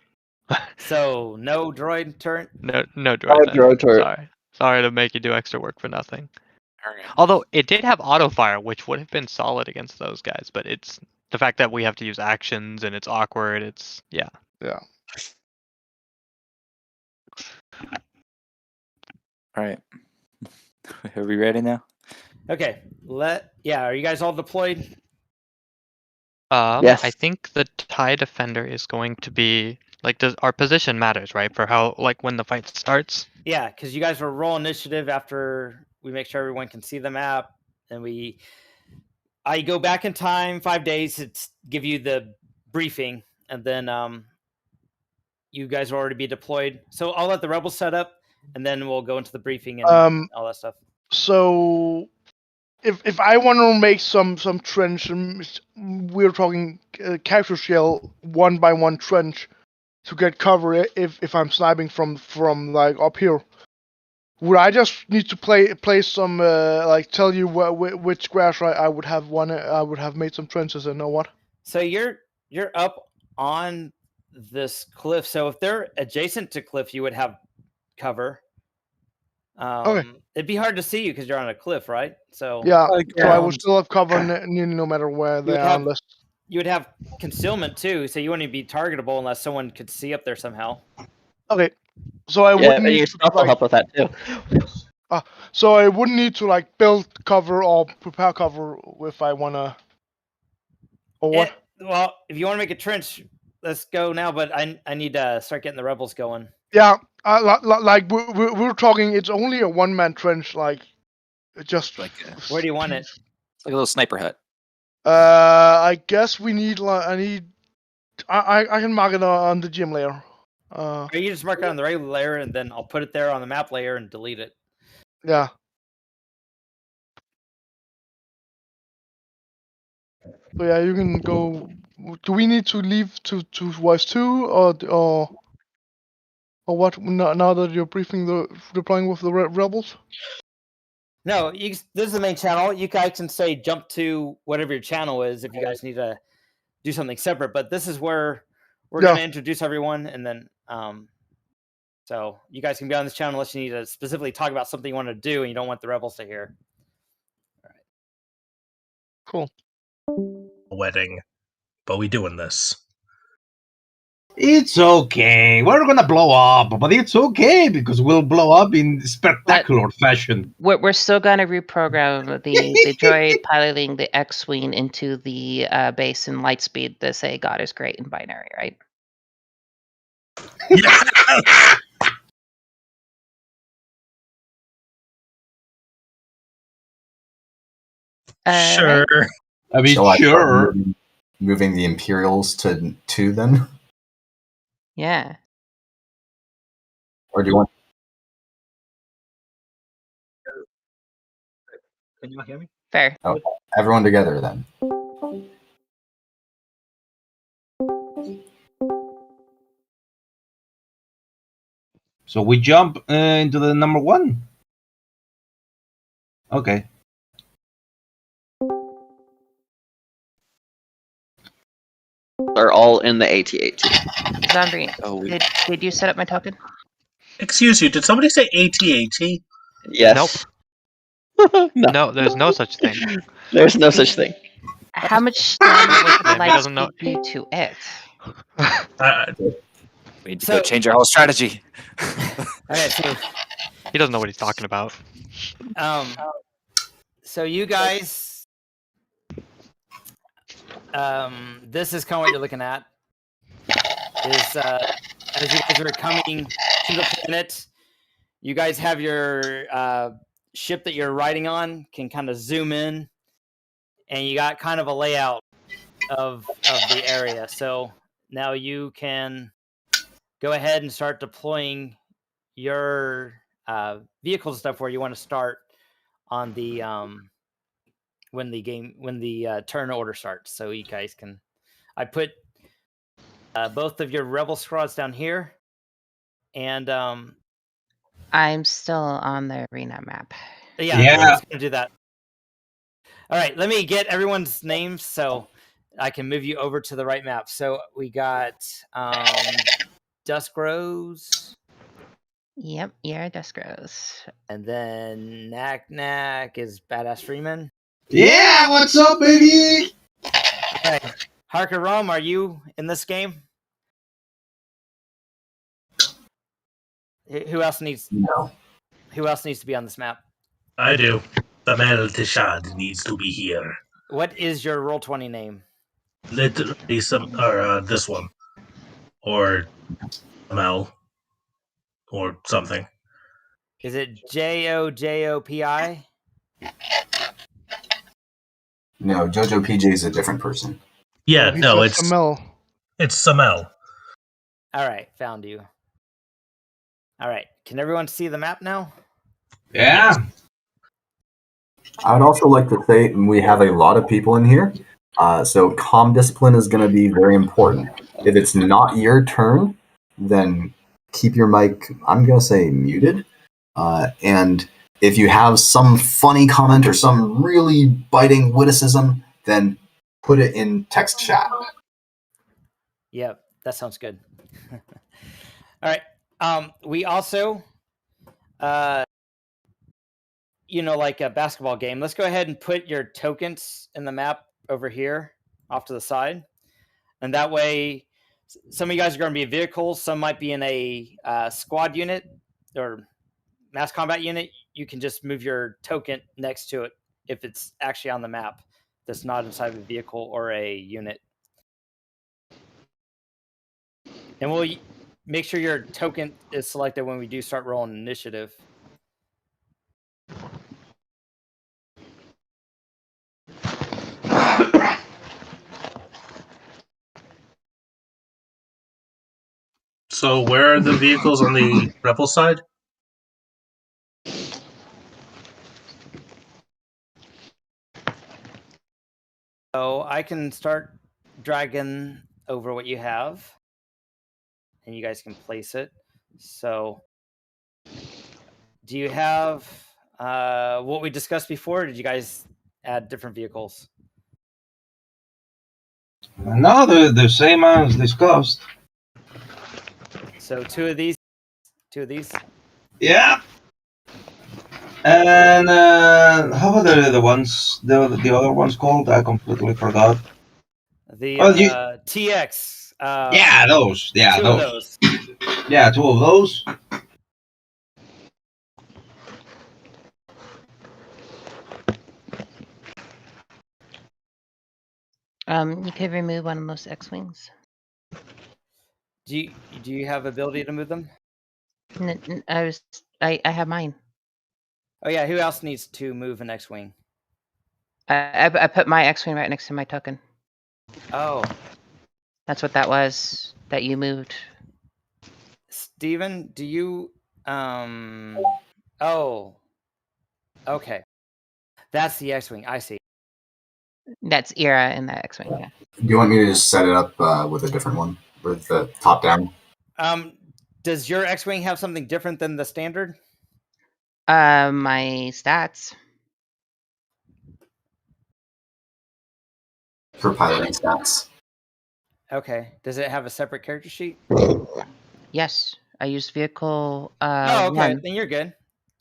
Speaker 2: So no droid turret.
Speaker 6: No droid. Sorry, sorry to make you do extra work for nothing. Although it did have auto fire, which would have been solid against those guys, but it's the fact that we have to use actions and it's awkward. It's yeah.
Speaker 4: All right. Are we ready now?
Speaker 2: Okay. Are you guys all deployed?
Speaker 5: Yes.
Speaker 6: I think the TIE Defender is going to be like our position matters, right? For how when the fight starts.
Speaker 2: Yeah, because you guys will roll initiative after we make sure everyone can see the map, and I go back in time 5 days to give you the briefing, and then you guys will already be deployed. So I'll let the rebels set up, and then we'll go into the briefing and all that stuff.
Speaker 3: So if I want to make some trench, we're talking capture shell 1-by-1 trench to get cover if I'm sniping from like up here. Would I just need to play some tell you which grass I would have made some trenches in or what?
Speaker 2: So you're up on this cliff. So if they're adjacent to cliff, you would have cover.
Speaker 3: Okay.
Speaker 2: It'd be hard to see you because you're on a cliff, right? So
Speaker 3: yeah, so I would still have cover no matter where they are, unless
Speaker 2: you would have concealment too. So you wouldn't be targetable unless someone could see up there somehow.
Speaker 3: Okay, so I wouldn't need
Speaker 5: your
Speaker 3: to
Speaker 5: stealth will help with that too.
Speaker 3: So I wouldn't need to like build cover or prepare cover if I wanna. Or what?
Speaker 2: Well, if you want to make a trench, let's go now. But I need to start getting the rebels going.
Speaker 3: Yeah, like we're talking. It's only a 1-man trench. Like, just
Speaker 4: Like
Speaker 2: where do you want it?
Speaker 4: It's like a little sniper hut.
Speaker 3: I guess we need. I can mark it on the gym layer.
Speaker 2: Or you just mark it on the regular layer, and then I'll put it there on the map layer and delete it.
Speaker 3: Yeah. So yeah, you can go. Do we need to leave to voice 2 or what? Now that you're deploying with the rebels.
Speaker 2: No, this is the main channel. You guys can say jump to whatever your channel is if you guys need to do something separate. But this is where we're going to introduce everyone, and then so you guys can be on this channel unless you need to specifically talk about something you want to do and you don't want the rebels to hear.
Speaker 3: All right. Cool.
Speaker 11: Wedding, but we doing this.
Speaker 9: It's okay. We're gonna blow up, but it's okay because we'll blow up in spectacular fashion.
Speaker 7: We're still gonna reprogram the droid piloting the X-wing into the base in lightspeed to say God is great in binary, right?
Speaker 11: Yes! Sure.
Speaker 7: Right?
Speaker 9: I mean,
Speaker 1: So
Speaker 9: sure.
Speaker 1: Moving the Imperials to 2 then?
Speaker 7: Yeah.
Speaker 1: Or do you want...
Speaker 8: Can you hear me?
Speaker 7: Fair.
Speaker 1: Oh, everyone together then.
Speaker 9: So we jump into the number 1? Okay.
Speaker 5: They're all in the AT-AT.
Speaker 7: Zombie, did you set up my token?
Speaker 11: Excuse you, did somebody say AT-AT?
Speaker 5: Yes.
Speaker 6: Nope. No, there's no such thing.
Speaker 5: There's no such thing.
Speaker 7: How much damage would
Speaker 6: He doesn't know.
Speaker 7: lightspeed do to it?
Speaker 4: We need to go change our whole strategy.
Speaker 2: Okay, so
Speaker 6: he doesn't know what he's talking about.
Speaker 2: So you guys, this is kind of what you're looking at. Is as you guys are coming to the planet, you guys have your ship that you're riding on can kind of zoom in, and you got kind of a layout of the area. So now you can go ahead and start deploying your vehicles and stuff where you want to start on the when the turn order starts. So you guys can, I put both of your rebel squads down here, and
Speaker 7: I'm still on the arena map.
Speaker 2: yeah. Let's go do that. All right, let me get everyone's names so I can move you over to the right map. So we got Dusk Rose.
Speaker 7: Yep, yeah, Dusk Rose.
Speaker 2: And then Knack is Badass Freeman.
Speaker 9: Yeah, what's up, baby?
Speaker 2: Okay. Harker Rom, are you in this game? Who else needs?
Speaker 1: No.
Speaker 2: Who else needs to be on this map?
Speaker 11: I do. Semele Tishad needs to be here.
Speaker 2: What is your Roll20 name?
Speaker 11: Literally this one. Or Semele. Or something.
Speaker 2: Is it Jojopi?
Speaker 1: No, Jojo PJ is a different person.
Speaker 11: Yeah, no, it's
Speaker 3: Semele.
Speaker 11: It's Semele.
Speaker 2: All right, found you. All right, can everyone see the map now?
Speaker 9: Yeah.
Speaker 1: I'd also like to say we have a lot of people in here, so calm discipline is going to be very important. If it's not your turn, then keep your mic, I'm going to say, muted. And if you have some funny comment or some really biting witticism, then put it in text chat.
Speaker 2: Yep, that sounds good. All right. We also, like a basketball game, let's go ahead and put your tokens in the map over here off to the side. And that way, some of you guys are going to be vehicles. Some might be in a squad unit or mass combat unit. You can just move your token next to it if it's actually on the map that's not inside of a vehicle or a unit. And we'll make sure your token is selected when we do start rolling initiative.
Speaker 11: So where are the vehicles on the rebel side?
Speaker 2: So I can start dragging over what you have, and you guys can place it. So do you have what we discussed before? Or did you guys add different vehicles?
Speaker 9: No, the same as discussed.
Speaker 2: So two of these.
Speaker 9: Yeah. And how about the ones, the other ones called? I completely forgot.
Speaker 2: The TX.
Speaker 9: Yeah, those. Yeah,
Speaker 2: two of those.
Speaker 9: Yeah, two of those.
Speaker 7: You could remove one of those X-wings.
Speaker 2: Do you have ability to move them?
Speaker 7: I have mine.
Speaker 2: Oh yeah, who else needs to move an X-wing?
Speaker 7: I put my X-wing right next to my token.
Speaker 2: Oh,
Speaker 7: that's what that was that you moved.
Speaker 2: Steven, do you oh, okay, that's the X-wing. I see.
Speaker 7: That's Era in that X-wing. Yeah.
Speaker 1: Do you want me to just set it up with a different one, with the top down?
Speaker 2: Does your X-wing have something different than the standard?
Speaker 7: My stats.
Speaker 1: For piloting stats.
Speaker 2: Okay. Does it have a separate character sheet?
Speaker 7: Yes, I used vehicle.
Speaker 2: Oh, okay.
Speaker 7: 1.
Speaker 2: Then you're good.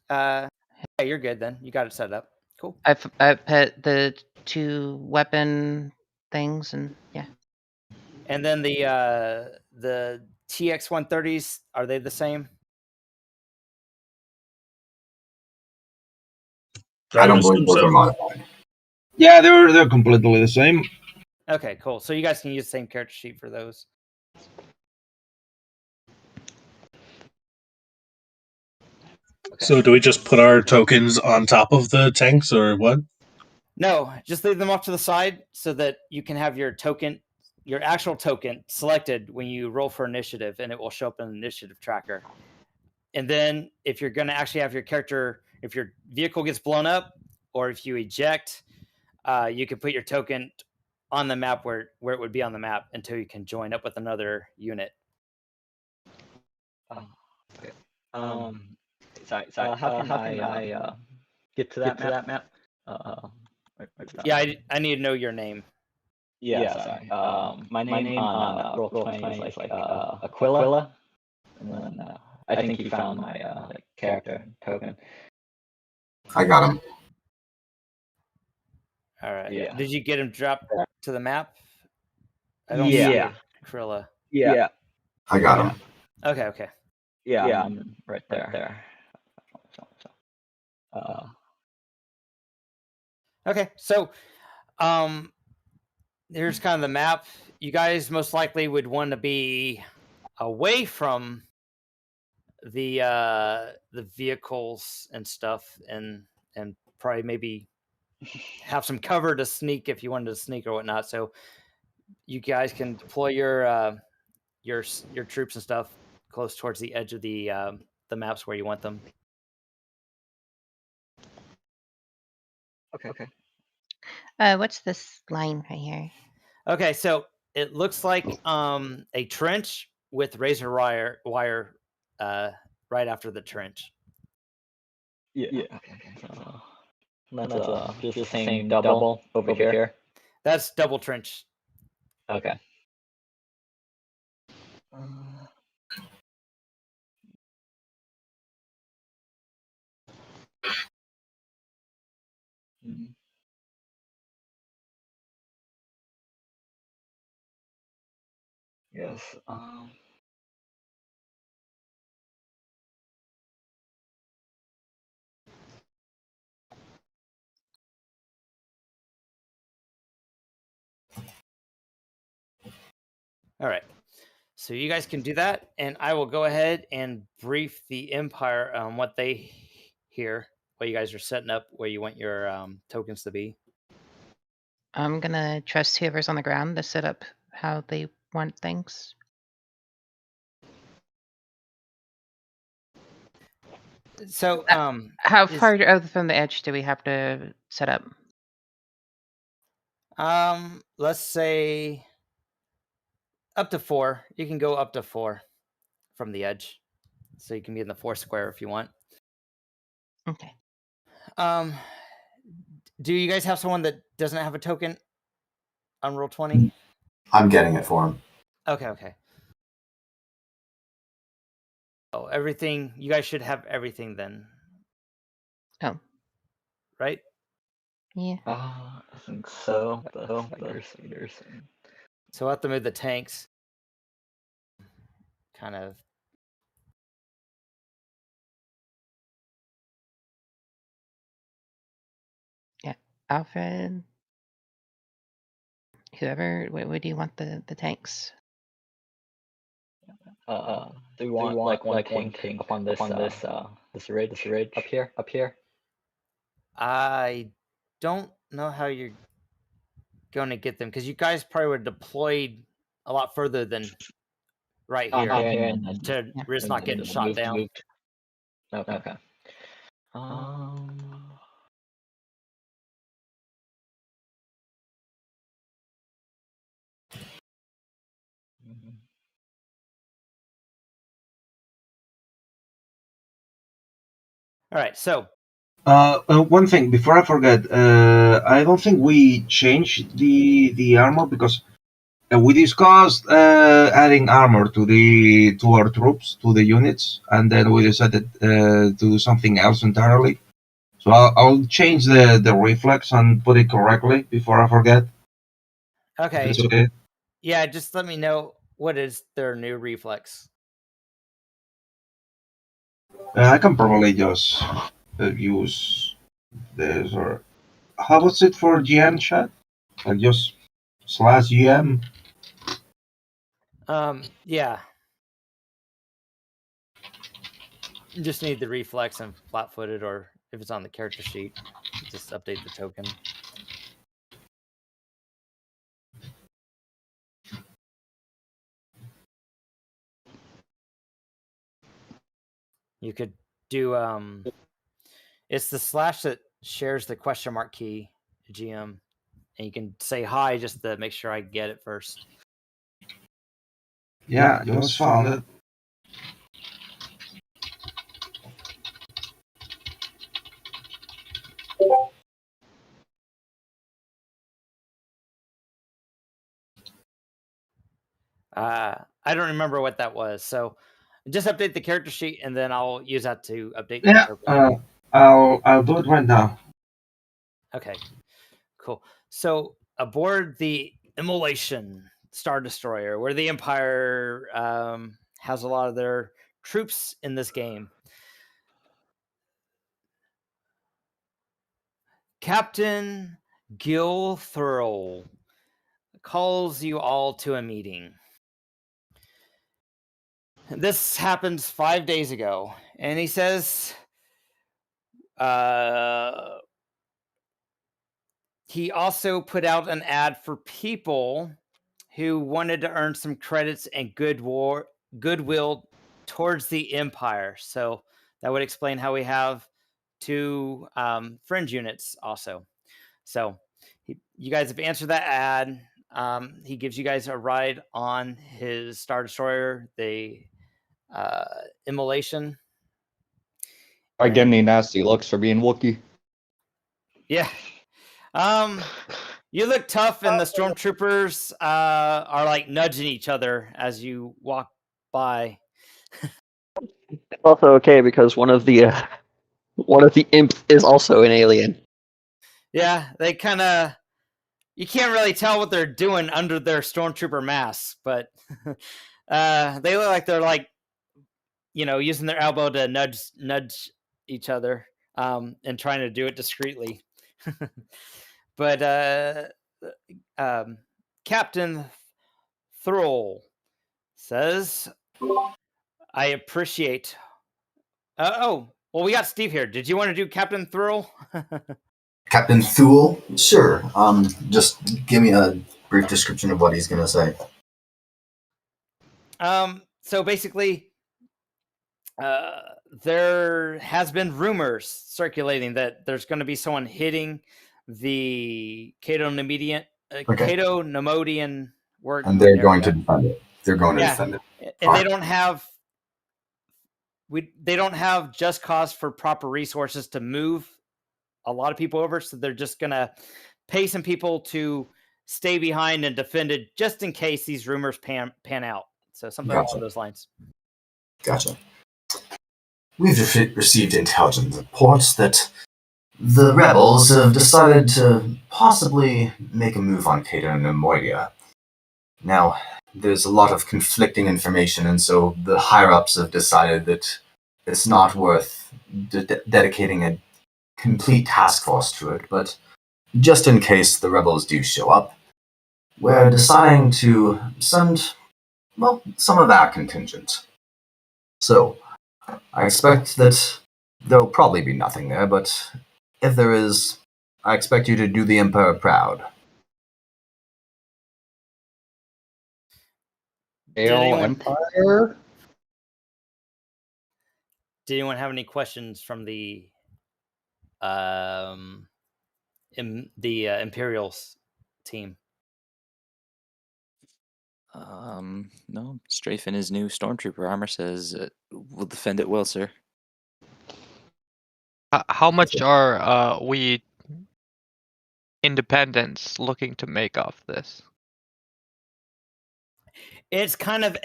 Speaker 2: Yeah, you're good then. You got it set up. Cool.
Speaker 7: I put the 2 weapon things and yeah.
Speaker 2: And then the TX 130s, are they the same?
Speaker 1: I don't believe those are modified.
Speaker 9: Yeah, they're completely the same.
Speaker 2: Okay, cool. So you guys can use the same character sheet for those.
Speaker 11: So do we just put our tokens on top of the tanks or what?
Speaker 2: No, just leave them off to the side so that you can have your token, your actual token selected when you roll for initiative, and it will show up in the initiative tracker. And then if you're going to actually have your character, if your vehicle gets blown up or if you eject, you can put your token on the map where it would be on the map until you can join up with another unit.
Speaker 8: Okay. Sorry. How can I get to that map?
Speaker 2: Yeah, I need to know your name.
Speaker 8: Yeah, sorry. My name on Roll20 is like Aquila, and then I think you found my character token.
Speaker 1: I got him.
Speaker 2: All right.
Speaker 8: Yeah.
Speaker 2: Did you get him dropped to the map? I
Speaker 8: don't see
Speaker 2: Correlia.
Speaker 8: Yeah.
Speaker 1: I got him.
Speaker 2: Okay.
Speaker 8: Yeah, I'm right there.
Speaker 2: Okay, so here's kind of the map. You guys most likely would want to be away from the vehicles and stuff, and probably maybe have some cover to sneak if you wanted to sneak or whatnot. So you guys can deploy your troops and stuff close towards the edge of the maps where you want them.
Speaker 8: Okay.
Speaker 7: What's this line right here?
Speaker 2: Okay, so it looks like a trench with razor wire right after the trench.
Speaker 8: Yeah. Okay. So that's just the same double over here.
Speaker 2: That's double trench.
Speaker 8: Okay. Yes.
Speaker 2: All right. So you guys can do that, and I will go ahead and brief the Empire on what they hear, what you guys are setting up, where you want your tokens to be.
Speaker 7: I'm gonna trust whoever's on the ground to set up how they want things.
Speaker 2: So,
Speaker 7: how far from the edge do we have to set up?
Speaker 2: Let's say up to 4. You can go up to 4 from the edge, so you can be in the 4 square if you want.
Speaker 7: Okay.
Speaker 2: Do you guys have someone that doesn't have a token on roll 20?
Speaker 1: I'm getting it for him.
Speaker 2: Okay. Oh, everything. You guys should have everything then.
Speaker 7: Oh.
Speaker 2: Right?
Speaker 7: Yeah.
Speaker 8: I think so. The fighters.
Speaker 2: So we'll have to move the tanks. Kind of.
Speaker 7: Yeah. Alfred. Whoever, where do you want the tanks?
Speaker 8: Do we want like one tank up on this ridge up here?
Speaker 2: I don't know how you're going to get them, because you guys probably were deployed a lot further than right here to risk not getting shot down.
Speaker 8: Okay.
Speaker 2: All right, so
Speaker 9: one thing before I forget, I don't think we changed the armor because we discussed adding armor to our troops, to the units, and then we decided to do something else entirely. So I'll change the reflex and put it correctly before I forget.
Speaker 2: okay.
Speaker 9: It's okay.
Speaker 2: Yeah, just let me know what is their new reflex.
Speaker 9: I can probably just use this, or how was it for GM chat? Like just /GM.
Speaker 2: Yeah. You just need the reflex and flat-footed, or if it's on the character sheet, just update the token. You could do it's the slash that shares the question mark key, GM, and you can say hi just to make sure I get it first.
Speaker 9: Yeah, just found it.
Speaker 2: I don't remember what that was, so just update the character sheet, and then I'll use that to update
Speaker 9: Yeah,
Speaker 2: the token.
Speaker 9: I'll do it right now.
Speaker 2: Okay, cool. So aboard the Immolation Star Destroyer, where the Empire has a lot of their troops in this game. Captain Gil Thurl calls you all to a meeting. This happened 5 days ago, and he says he also put out an ad for people who wanted to earn some credits and goodwill towards the Empire. So that would explain how we have 2 fringe units also. So you guys have answered that ad. He gives you guys a ride on his Star Destroyer, the Immolation.
Speaker 10: I get any nasty looks for being Wookiee?
Speaker 2: Yeah. You look tough, and the stormtroopers are like nudging each other as you walk by.
Speaker 5: It's also okay because one of the imps is also an alien.
Speaker 2: Yeah, they kind of. You can't really tell what they're doing under their stormtrooper masks, but they look like they're like, using their elbow to nudge each other, and trying to do it discreetly. But Captain Thrall says, I appreciate. Well, we got Steve here. Did you want to do Captain Thrall?
Speaker 1: Captain Thule? Sure. Just give me a brief description of what he's going to say.
Speaker 2: So basically, there has been rumors circulating that there's going to be someone hitting the Cato Naimoidian work,
Speaker 1: and they're going to defend it. They're going to defend it.
Speaker 2: And they don't have just cause for proper resources to move a lot of people over, so they're just gonna pay some people to stay behind and defend it just in case these rumors pan out. So something along those lines.
Speaker 1: Gotcha. We've received intelligence reports that the rebels have decided to possibly make a move on Cato Naimoidia. Now, there's a lot of conflicting information, and so the higher-ups have decided that it's not worth dedicating a complete task force to it, but just in case the rebels do show up, we're deciding to send, some of our contingent. So, I expect that there'll probably be nothing there, but if there is, I expect you to do the Emperor proud.
Speaker 10: Empire?
Speaker 2: Did anyone have any questions from the Imperials team?
Speaker 4: No. Strafe in his new stormtrooper armor says we'll defend it well, sir.
Speaker 6: How much are we independents looking to make off this?
Speaker 2: It's kind of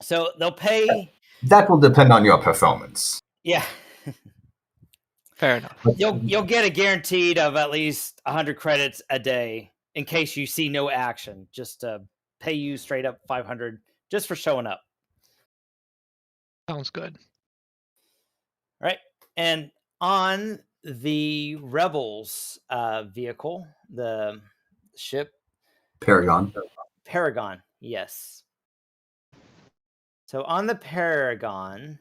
Speaker 2: so they'll pay.
Speaker 1: That will depend on your performance.
Speaker 2: Yeah.
Speaker 6: Fair enough.
Speaker 2: You'll get a guaranteed of at least 100 credits a day in case you see no action, just to pay you straight up 500 just for showing up.
Speaker 6: Sounds good.
Speaker 2: All right. And on the Rebels vehicle, the ship
Speaker 1: Paragon,
Speaker 2: yes. So on the Paragon,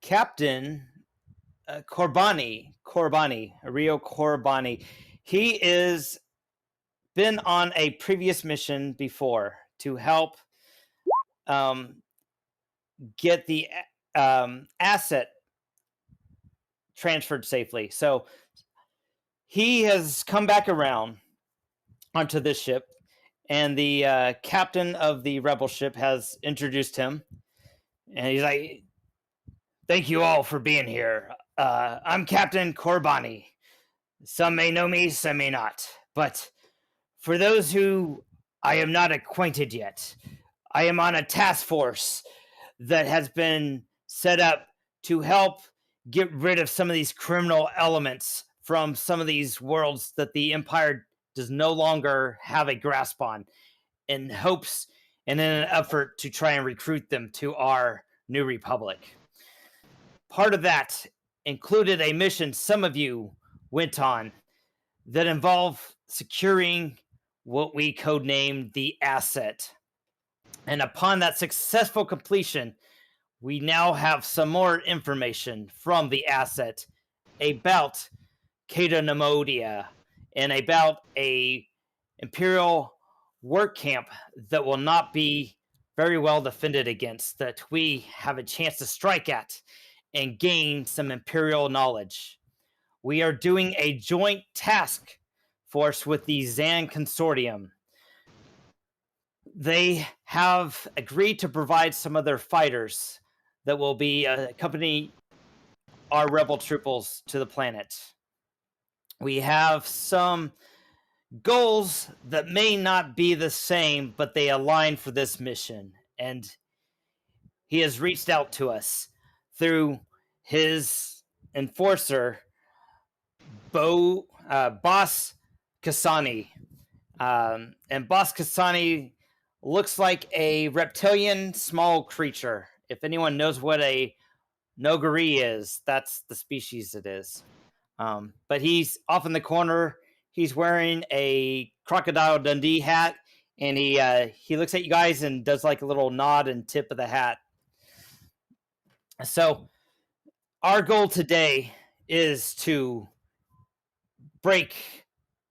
Speaker 2: Captain Corbani, Rio Corbani, he is been on a previous mission before to help get the asset transferred safely. So he has come back around onto this ship, and the captain of the rebel ship has introduced him, and he's like, thank you all for being here. I'm Captain Corbani. Some may know me, some may not. But for those who I am not acquainted yet, I am on a task force that has been set up to help get rid of some of these criminal elements from some of these worlds that the Empire does no longer have a grasp on, in hopes and in an effort to try and recruit them to our new republic. part of that included a mission some of you went on that involved securing what we codenamed the asset. And upon that successful completion, we now have some more information from the asset about Cato Naimoidia and about a Imperial Work Camp that will not be very well defended against, that we have a chance to strike at and gain some Imperial knowledge. We are doing a joint task force with the Zann Consortium. They have agreed to provide some of their fighters that will be accompany our rebel troopers to the planet. We have some goals that may not be the same, but they align for this mission. And he has reached out to us through his enforcer, Boss Kasani. And Boss Kasani looks like a reptilian small creature. If anyone knows what a Nogari is, that's the species it is. But he's off in the corner. He's wearing a Crocodile Dundee hat, and he looks at you guys and does like a little nod and tip of the hat. So our goal today is to break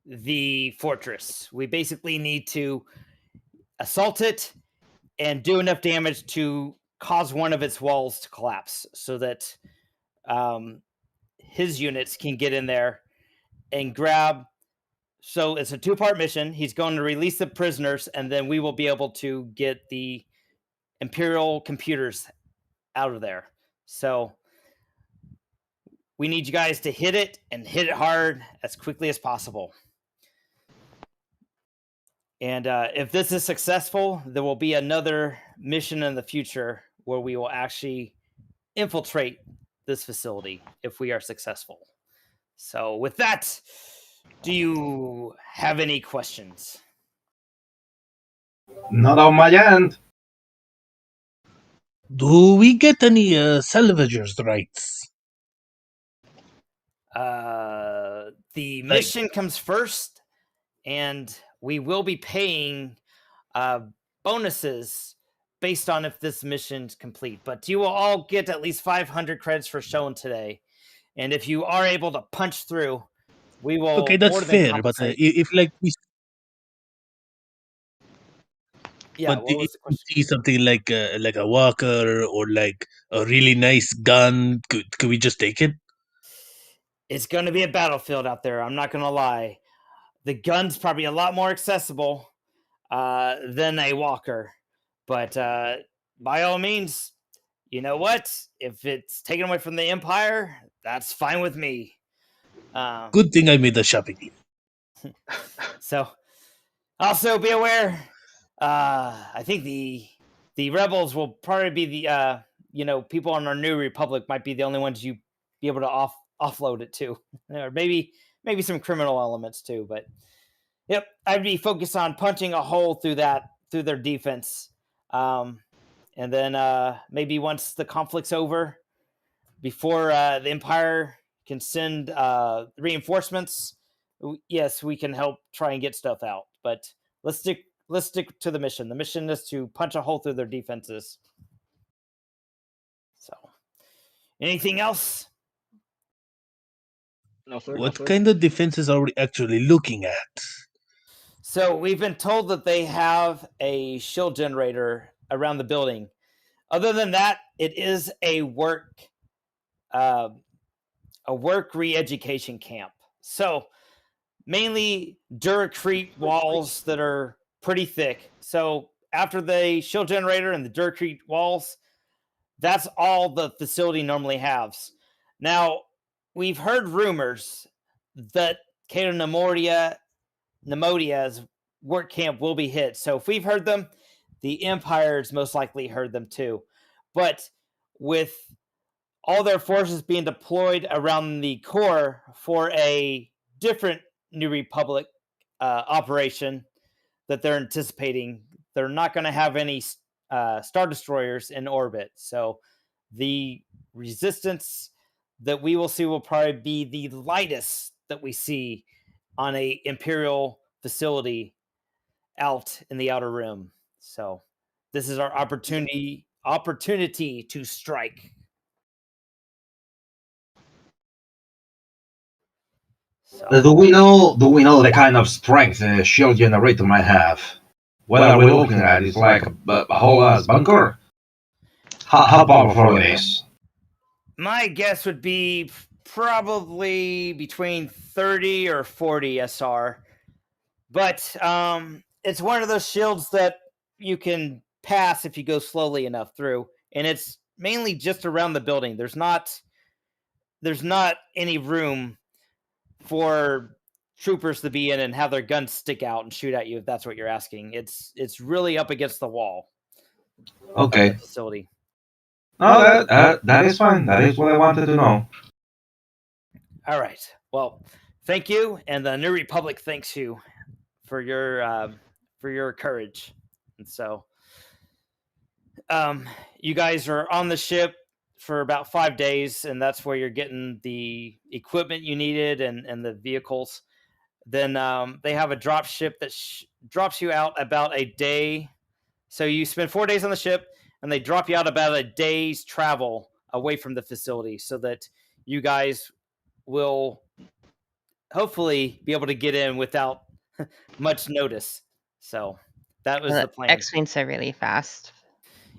Speaker 2: the fortress. We basically need to assault it and do enough damage to cause one of its walls to collapse so that his units can get in there and grab. So it's a two-part mission. He's going to release the prisoners, and then we will be able to get the Imperial Computers out of there. So we need you guys to hit it and hit it hard as quickly as possible. And if this is successful, there will be another mission in the future where we will actually infiltrate this facility if we are successful. So with that, do you have any questions?
Speaker 9: Not on my end.
Speaker 11: Do we get any salvagers rights?
Speaker 2: The mission comes first, and we will be paying bonuses based on if this mission's complete. But you will all get at least 500 credits for showing today. And if you are able to punch through, we will.
Speaker 11: Okay, that's
Speaker 2: more than
Speaker 11: fair. But
Speaker 2: compensate.
Speaker 11: if like we,
Speaker 2: Yeah,
Speaker 11: but
Speaker 2: what was
Speaker 11: if
Speaker 2: the
Speaker 11: we
Speaker 2: question?
Speaker 11: see something like a walker or like a really nice gun, could we just take it?
Speaker 2: It's going to be a battlefield out there. I'm not going to lie. The gun's probably a lot more accessible than a walker. But by all means, you know what? If it's taken away from the Empire, that's fine with me.
Speaker 11: Good thing I made the shopping list.
Speaker 2: So, also be aware. I think the rebels will probably be the people on our New Republic might be the only ones you be able to offload it to, or maybe some criminal elements too. But yep, I'd be focused on punching a hole through their defense, and then maybe once the conflict's over, before the Empire can send reinforcements, yes, we can help try and get stuff out. But let's stick to the mission. The mission is to punch a hole through their defenses. So, anything else?
Speaker 8: No, sir.
Speaker 11: What kind of defenses are we actually looking at?
Speaker 2: So we've been told that they have a shield generator around the building. Other than that, it is a work re-education camp. So mainly Duracrete walls that are pretty thick. So after the shield generator and the Duracrete walls, that's all the facility normally has. Now, we've heard rumors that Cato Naimoidia's work camp will be hit. So if we've heard them, the Empire's most likely heard them too. But with all their forces being deployed around the core for a different New Republic operation that they're anticipating, they're not going to have any Star Destroyers in orbit. So the resistance that we will see will probably be the lightest that we see on a Imperial facility out in the Outer Rim. So this is our opportunity to strike. So,
Speaker 9: Do we know the kind of strength the shield generator might have? What are we looking at? It's like a whole ass bunker. How powerful it is?
Speaker 2: my guess would be probably between 30 or 40 SR. But it's one of those shields that you can pass if you go slowly enough through, and it's mainly just around the building. There's not any room for troopers to be in and have their guns stick out and shoot at you if that's what you're asking. It's really up against the wall.
Speaker 9: Okay.
Speaker 2: Of the facility.
Speaker 9: No, that is fine. That is what I wanted to know.
Speaker 2: All right. Well, thank you, and the New Republic thanks you for your courage. And so, you guys are on the ship for about 5 days, and that's where you're getting the equipment you needed and the vehicles. Then they have a drop ship that drops you out about a day. So you spend 4 days on the ship, and they drop you out about a day's travel away from the facility so that you guys will hopefully be able to get in without much notice. So that was the plan.
Speaker 7: X-Wings are really fast.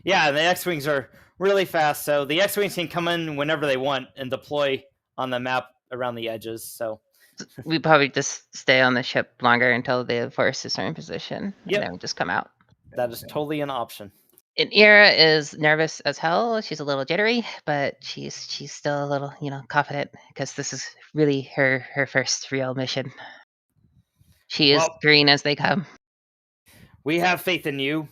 Speaker 2: Yeah, the X-Wings are really fast. So the X-Wings can come in whenever they want and deploy on the map around the edges. So
Speaker 7: we probably just stay on the ship longer until the forces are in position.
Speaker 2: Yep.
Speaker 7: And then we just come out.
Speaker 2: That is totally an option.
Speaker 7: And Ira is nervous as hell. She's a little jittery, but she's still a little, confident because this is really her first real mission. She is green as they come.
Speaker 2: We have faith in you,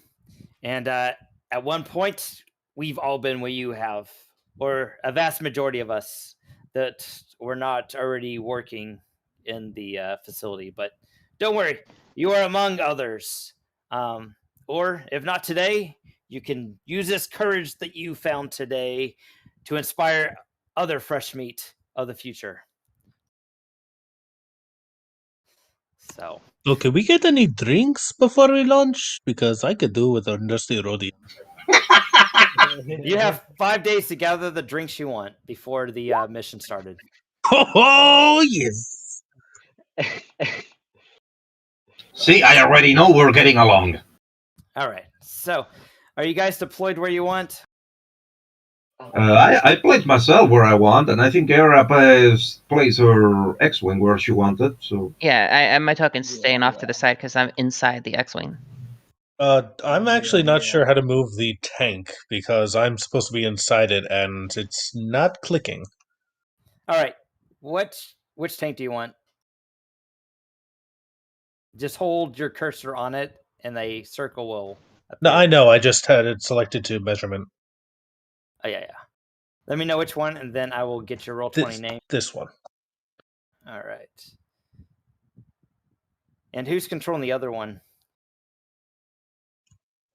Speaker 2: and at one point, we've all been where you have, or a vast majority of us that were not already working in the facility. But don't worry, you are among others. Or if not today, you can use this courage that you found today to inspire other fresh meat of the future. So
Speaker 11: can we get any drinks before we launch? Because I could do with a Dusty Rhodey.
Speaker 2: You have 5 days to gather the drinks you want before the mission started.
Speaker 11: Oh, yes.
Speaker 9: See, I already know we're getting along.
Speaker 2: All right. So, are you guys deployed where you want?
Speaker 9: I played myself where I want, and I think Era plays her X-Wing where she wanted. So
Speaker 7: yeah, my token's staying off to the side because I'm inside the X-Wing.
Speaker 11: I'm actually not sure how to move the tank because I'm supposed to be inside it, and it's not clicking.
Speaker 2: All right. Which tank do you want? Just hold your cursor on it, and a circle will appear.
Speaker 11: No, I know. I just had it selected to measurement.
Speaker 2: Oh, yeah. Let me know which one, and then I will get your Roll20 name.
Speaker 11: This one.
Speaker 2: All right. And who's controlling the other one?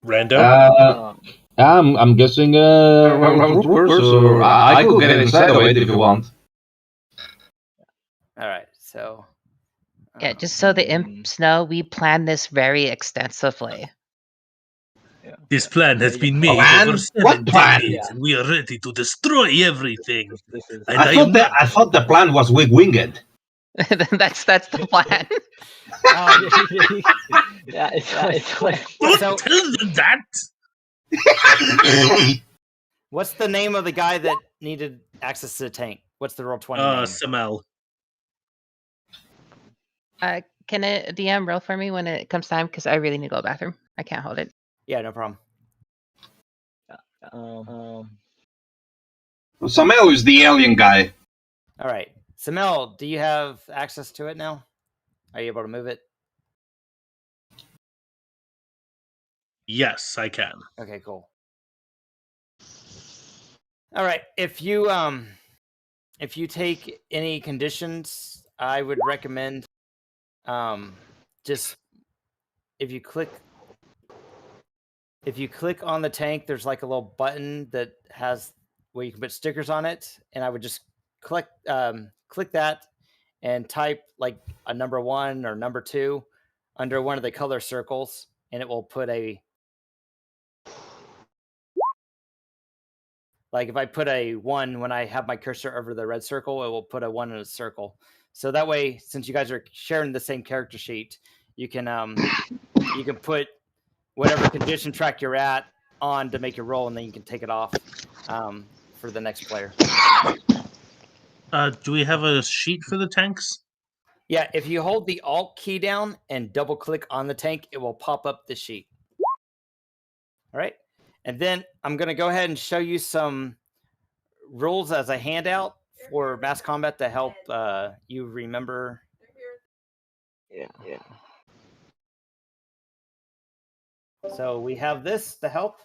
Speaker 11: Rando?
Speaker 9: I'm guessing troopers, or I could get inside of it if you want.
Speaker 2: All right, so...
Speaker 7: Yeah, just so the imps know, we planned this very extensively.
Speaker 11: This plan has been made over 7 decades, and we are ready to destroy everything.
Speaker 9: I thought the plan was weak-winged.
Speaker 7: That's the plan.
Speaker 8: Yeah, it's like...
Speaker 11: Don't tell them that!
Speaker 2: What's the name of the guy that needed access to the tank? What's the Roll20 name?
Speaker 11: Semele.
Speaker 7: Can a DM roll for me when it comes time? Because I really need to go to the bathroom. I can't hold it.
Speaker 2: Yeah, no problem.
Speaker 9: Semele is the alien guy.
Speaker 2: All right. Semele, do you have access to it now? Are you able to move it?
Speaker 11: Yes, I can.
Speaker 2: Okay, cool. All right. If you take any conditions, I would recommend just if you click on the tank, there's like a little button that has where you can put stickers on it, and I would just click that and type like a number 1 or number 2 under one of the color circles, and it will put a, like if I put a 1 when I have my cursor over the red circle, it will put a 1 in a circle. So that way, since you guys are sharing the same character sheet, you can put whatever condition track you're at on to make your roll, and then you can take it off for the next player.
Speaker 11: Do we have a sheet for the tanks?
Speaker 2: Yeah, if you hold the Alt key down and double click on the tank, it will pop up the sheet. All right. And then I'm going to go ahead and show you some rules as a handout for mass combat to help you remember.
Speaker 5: Yeah.
Speaker 2: So we have this to help.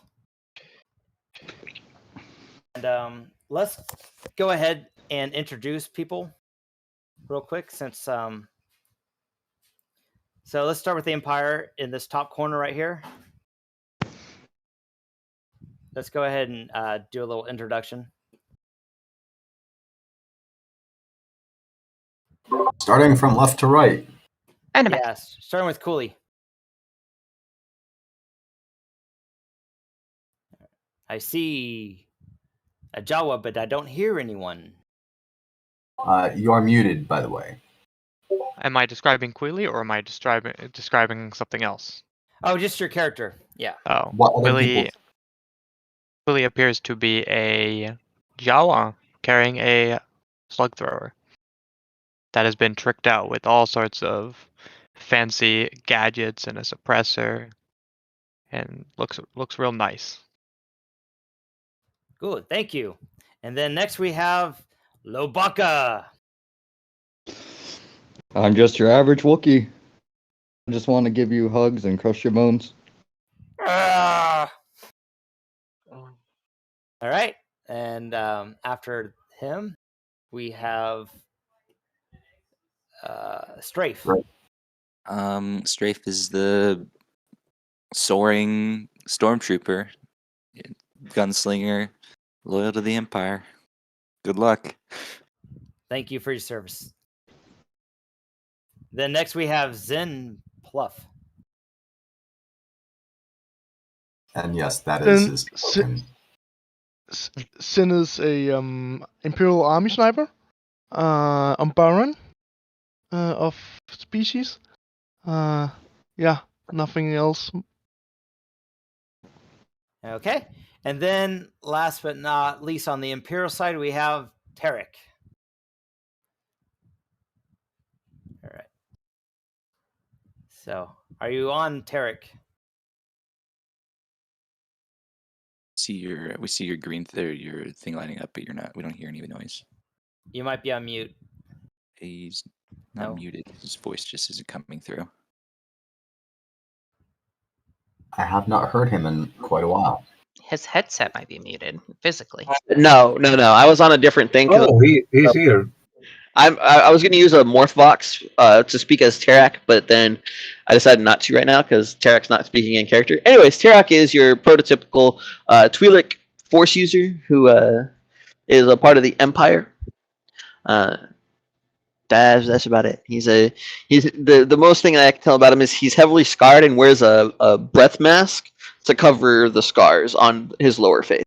Speaker 2: And let's go ahead and introduce people real quick, since so let's start with the Empire in this top corner right here. Let's go ahead and do a little introduction.
Speaker 1: Starting from left to right.
Speaker 7: And
Speaker 2: Yes, starting with Cooley. I see a Jawa, but I don't hear anyone.
Speaker 1: You are muted, by the way.
Speaker 6: Am I describing Queely or am I describing something else?
Speaker 2: Oh, just your character. Yeah.
Speaker 6: Oh,
Speaker 1: What other people?
Speaker 6: Queely appears to be a Jawa carrying a slug thrower that has been tricked out with all sorts of fancy gadgets and a suppressor, and looks real nice.
Speaker 2: Good, thank you. And then next we have Lobaka.
Speaker 10: I'm just your average Wookiee. I just want to give you hugs and crush your bones.
Speaker 2: Ah! All right. And after him, we have Strafe.
Speaker 1: Right.
Speaker 4: Strafe is the soaring stormtrooper, gunslinger, loyal to the Empire. Good luck.
Speaker 2: Thank you for your service. Then next we have Zen Pluff.
Speaker 1: And yes, that is
Speaker 3: Then
Speaker 1: his token.
Speaker 3: Sin is a Imperial Army sniper, on Baron of species. Yeah, nothing else.
Speaker 2: Okay. And then last but not least, on the Imperial side, we have Tarik. All right. So, are you on, Tarik?
Speaker 4: We see your green your thing lighting up, but you're not. We don't hear any noise.
Speaker 2: You might be on mute.
Speaker 4: He's not
Speaker 2: No.
Speaker 4: muted. His voice just isn't coming through.
Speaker 1: I have not heard him in quite a while.
Speaker 7: his headset might be muted physically.
Speaker 5: No. I was on a different thing.
Speaker 9: Oh, he's here.
Speaker 5: I was going to use a morph box to speak as Tarik, but then I decided not to right now because Tarik's not speaking in character. Anyways, Tarik is your prototypical Twi'lek Force user who is a part of the Empire. That's about it. He's the most thing I can tell about him is he's heavily scarred and wears a breath mask to cover the scars on his lower face.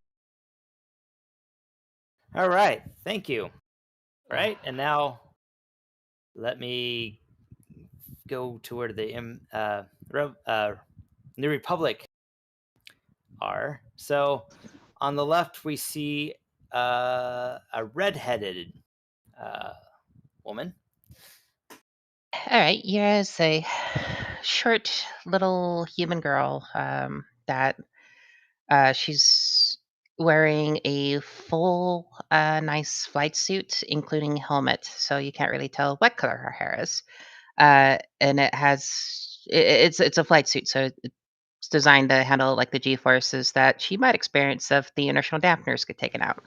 Speaker 2: All right. Thank you. Right. And now let me go to where the New Republic are. So on the left, we see a redheaded woman.
Speaker 7: All right, here's a short little human girl that she's wearing a full nice flight suit, including helmet, so you can't really tell what color her hair is. And it's a flight suit, so it's designed to handle like the G-forces that she might experience if the inertial dampeners get taken out.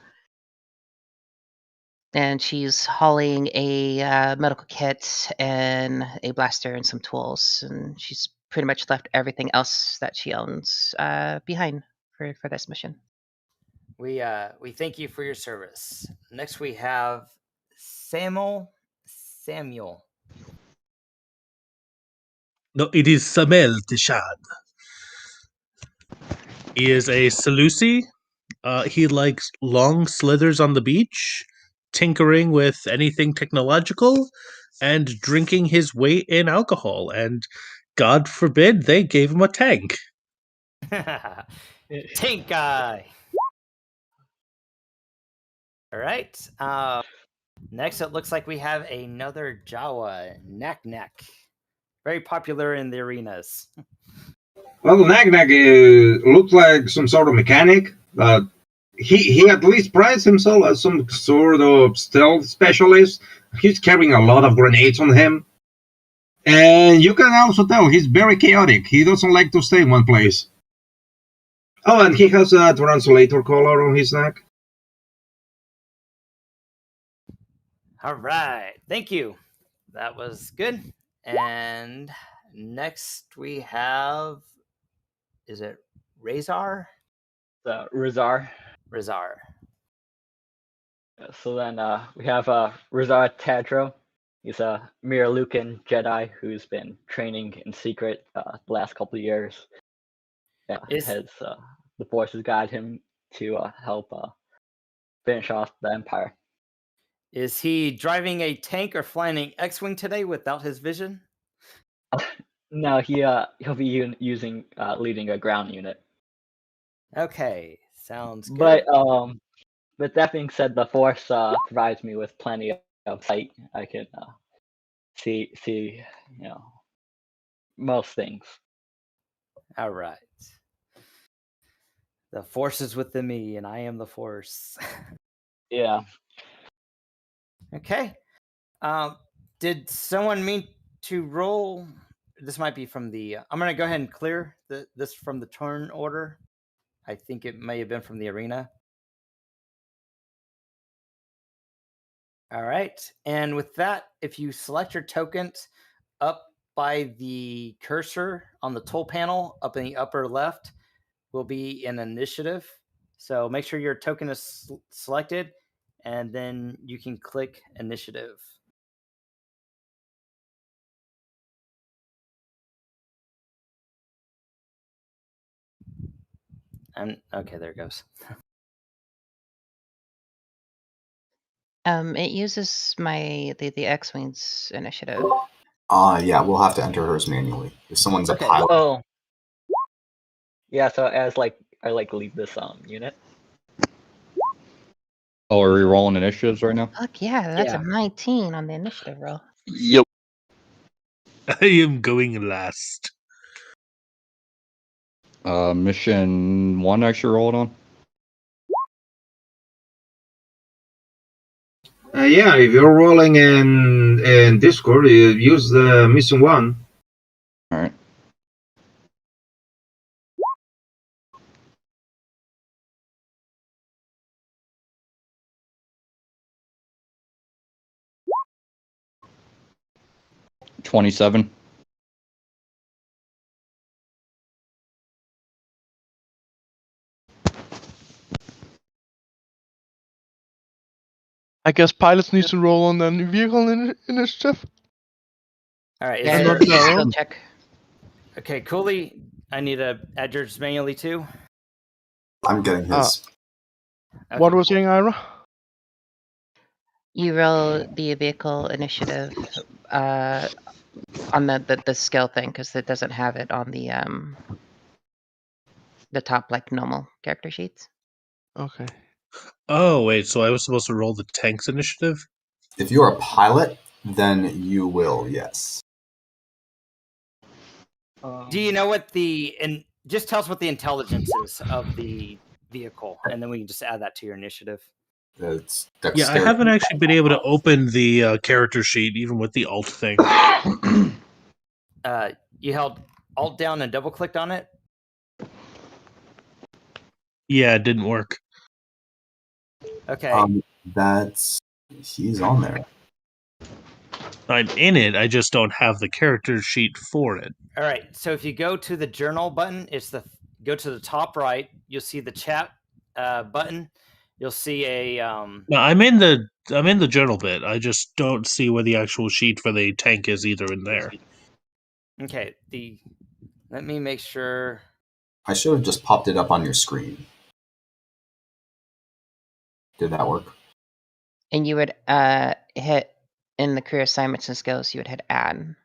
Speaker 7: And she's hauling a medical kit and a blaster and some tools, and she's pretty much left everything else that she owns behind for this mission.
Speaker 2: We thank you for your service. Next we have Samuel.
Speaker 11: No, it is Semele Tishad. He is a Selusi. He likes long slithers on the beach, tinkering with anything technological, and drinking his weight in alcohol. And God forbid they gave him a tank.
Speaker 2: Tank guy. All right. Next, it looks like we have another Jawa, Nak Nak. Very popular in the arenas.
Speaker 9: Well, Nag looked like some sort of mechanic, but he at least prides himself as some sort of stealth specialist. He's carrying a lot of grenades on him. And you can also tell he's very chaotic. He doesn't like to stay in one place. Oh, and he has a translator collar on his neck.
Speaker 2: All right. Thank you. That was good. And next we have, is it Razar?
Speaker 8: Razar.
Speaker 2: Razar.
Speaker 8: So then we have Razar Tadro. He's a Miralukan Jedi who's been training in secret the last couple of years. Has the Force has guided him to help finish off the Empire.
Speaker 2: Is he driving a tank or flying an X-wing today without his vision?
Speaker 8: No, he'll be leading a ground unit.
Speaker 2: Okay, sounds good.
Speaker 8: But that being said, the Force provides me with plenty of sight. I can see most things.
Speaker 2: All right. The Force is within me, and I am the Force.
Speaker 8: Yeah.
Speaker 2: Okay. Did someone mean to roll? This might be from the. I'm going to go ahead and clear this from the turn order. I think it may have been from the arena. All right. And with that, if you select your tokens up by the cursor on the tool panel up in the upper left, will be an initiative. So make sure your token is selected, and then you can click initiative. And okay, there it goes.
Speaker 7: It uses the X-Wing's initiative.
Speaker 1: Yeah, we'll have to enter hers manually. If someone's a pilot.
Speaker 8: Oh. Yeah, so as I lead this unit.
Speaker 10: Oh, are we rolling initiatives right now?
Speaker 7: Fuck yeah, that's a 19 on the initiative roll.
Speaker 5: Yep.
Speaker 11: I am going last.
Speaker 10: Mission 1 I should roll it on?
Speaker 9: Yeah, if you're rolling in Discord, you use the mission 1.
Speaker 10: All right. $27.
Speaker 3: I guess pilots need to roll on the vehicle initiative.
Speaker 2: All right.
Speaker 7: Yeah, check.
Speaker 2: Okay, Cooley, I need to add yours manually too.
Speaker 1: I'm getting his.
Speaker 3: Okay. What was saying, Ira?
Speaker 7: You roll the vehicle initiative on the skill thing because it doesn't have it on the top like normal character sheets.
Speaker 3: Okay.
Speaker 11: Oh, wait, so I was supposed to roll the tanks initiative?
Speaker 1: If you're a pilot, then you will, yes.
Speaker 2: Do you know what just tell us what the intelligence is of the vehicle, and then we can just add that to your initiative.
Speaker 1: It's
Speaker 11: yeah, I haven't actually been able to open the character sheet, even with the alt thing.
Speaker 2: You held alt down and double clicked on it?
Speaker 11: Yeah, it didn't work.
Speaker 2: Okay.
Speaker 1: He's on there.
Speaker 11: I'm in it, I just don't have the character sheet for it.
Speaker 2: All right, so if you go to the journal button, go to the top right, you'll see the chat button, you'll see a.
Speaker 11: No, I'm in the journal bit. I just don't see where the actual sheet for the tank is either in there.
Speaker 2: Okay. Let me make sure.
Speaker 1: I should have just popped it up on your screen. Did that work?
Speaker 7: And you would hit in the career assignments and skills. You would hit add,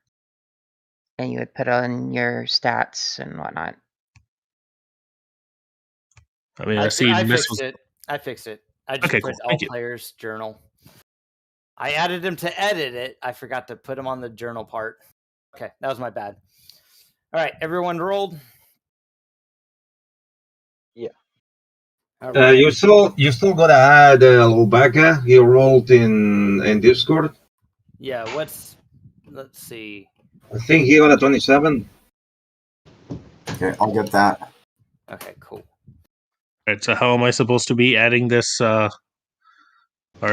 Speaker 7: and you would put on your stats and whatnot.
Speaker 11: I mean, I see
Speaker 2: I
Speaker 11: missiles.
Speaker 2: fixed it. I just
Speaker 11: Okay,
Speaker 2: put
Speaker 11: cool.
Speaker 2: all
Speaker 11: Thank you.
Speaker 2: players journal. I added him to edit it. I forgot to put him on the journal part. Okay, that was my bad. All right, everyone rolled.
Speaker 8: Yeah.
Speaker 2: All right.
Speaker 9: You still gotta add Lobaka. He rolled in Discord.
Speaker 2: Yeah. Let's see.
Speaker 9: I think he got a 27.
Speaker 1: Okay, I'll get that.
Speaker 2: Okay, cool.
Speaker 11: All right, so how am I supposed to be adding this our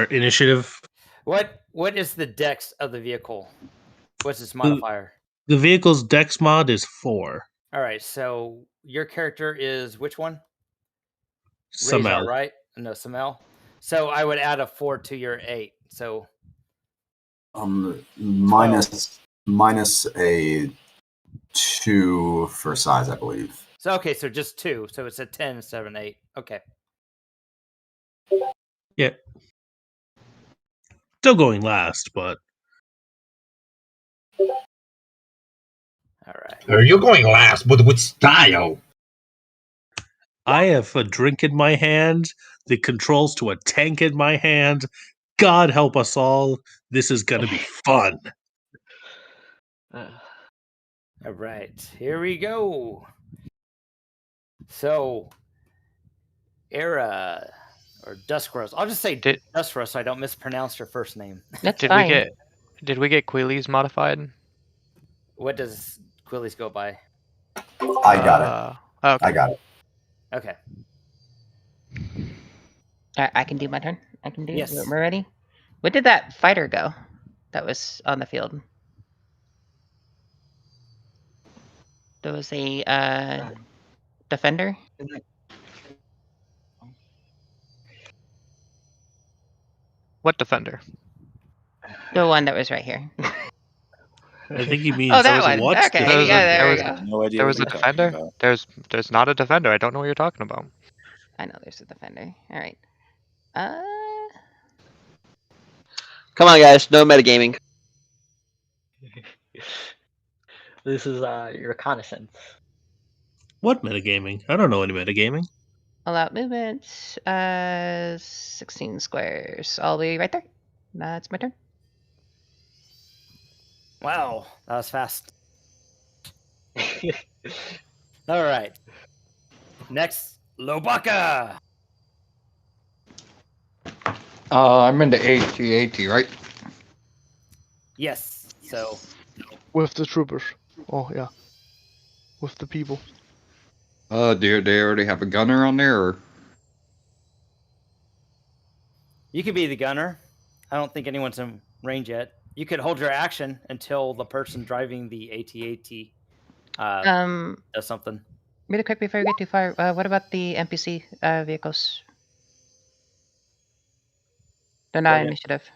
Speaker 11: initiative?
Speaker 2: What is the dex of the vehicle? What's its modifier?
Speaker 11: The vehicle's dex mod is 4.
Speaker 2: All right, so your character is which one?
Speaker 11: Semele.
Speaker 2: Razor, right? No, Semele. So I would add a 4 to your 8. So
Speaker 1: minus a 2 for size, I believe.
Speaker 2: So okay, so just 2. So it's a 10 instead of an 8. Okay.
Speaker 11: Yeah. Still going last, but
Speaker 2: all right.
Speaker 9: You're going last, but with style.
Speaker 11: I have a drink in my hand, the controls to a tank in my hand. God help us all. This is going to be fun.
Speaker 2: All right, here we go. So, Era or Dusk-Rose. I'll just say Dusk-Rose so I don't mispronounce her first name.
Speaker 7: That's fine.
Speaker 6: Did we get Quilly's modified?
Speaker 2: What does Quilly's go by?
Speaker 1: I got it.
Speaker 6: Okay.
Speaker 1: I got it.
Speaker 2: Okay.
Speaker 7: I can do my turn. I can do.
Speaker 2: Yes.
Speaker 7: We're ready. Where did that fighter go? That was on the field. There was a defender.
Speaker 6: What defender?
Speaker 7: The one that was right here.
Speaker 11: I think he means
Speaker 7: that one.
Speaker 11: what's
Speaker 7: Okay,
Speaker 11: the-
Speaker 7: yeah, there we go.
Speaker 4: No idea
Speaker 6: There
Speaker 4: what
Speaker 6: was a
Speaker 4: you're talking
Speaker 6: defender.
Speaker 4: about.
Speaker 6: There's not a defender. I don't know what you're talking about.
Speaker 7: I know there's a defender. All right.
Speaker 5: Come on, guys. No metagaming.
Speaker 8: This is your reconnaissance.
Speaker 11: What metagaming? I don't know any metagaming.
Speaker 7: Allow movement. 16 squares. I'll be right there. That's my turn.
Speaker 2: Wow, that was fast. All right. Next, Lobaka.
Speaker 10: I'm into AT, right?
Speaker 2: Yes. So
Speaker 3: With the troopers. Oh yeah. With the people.
Speaker 10: Do they already have a gunner on there? Or?
Speaker 2: you could be the gunner. I don't think anyone's in range yet. You could hold your action until the person driving the AT-AT does something.
Speaker 7: Really quick before we get too far, what about the NPC vehicles? They're not initiative.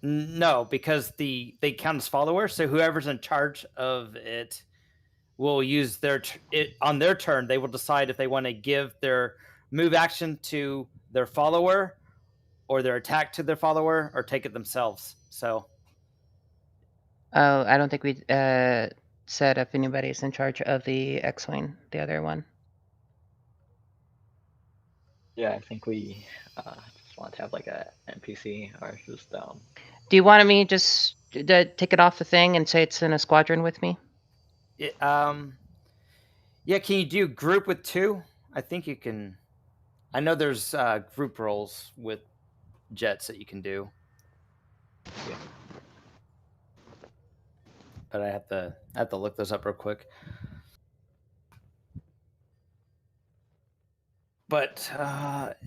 Speaker 2: No, because they count as followers. So whoever's in charge of it will use on their turn. They will decide if they want to give their move action to their follower, or their attack to their follower, or take it themselves. So.
Speaker 7: Oh, I don't think we said if anybody's in charge of the X-Wing, the other one.
Speaker 8: Yeah, I think we just want to have like a NPC or just
Speaker 7: Do you want me just to take it off the thing and say it's in a squadron with me?
Speaker 2: Yeah, can you do group with 2? I think you can. I know there's group roles with jets that you can do. Yeah. But I have to look those up real quick. But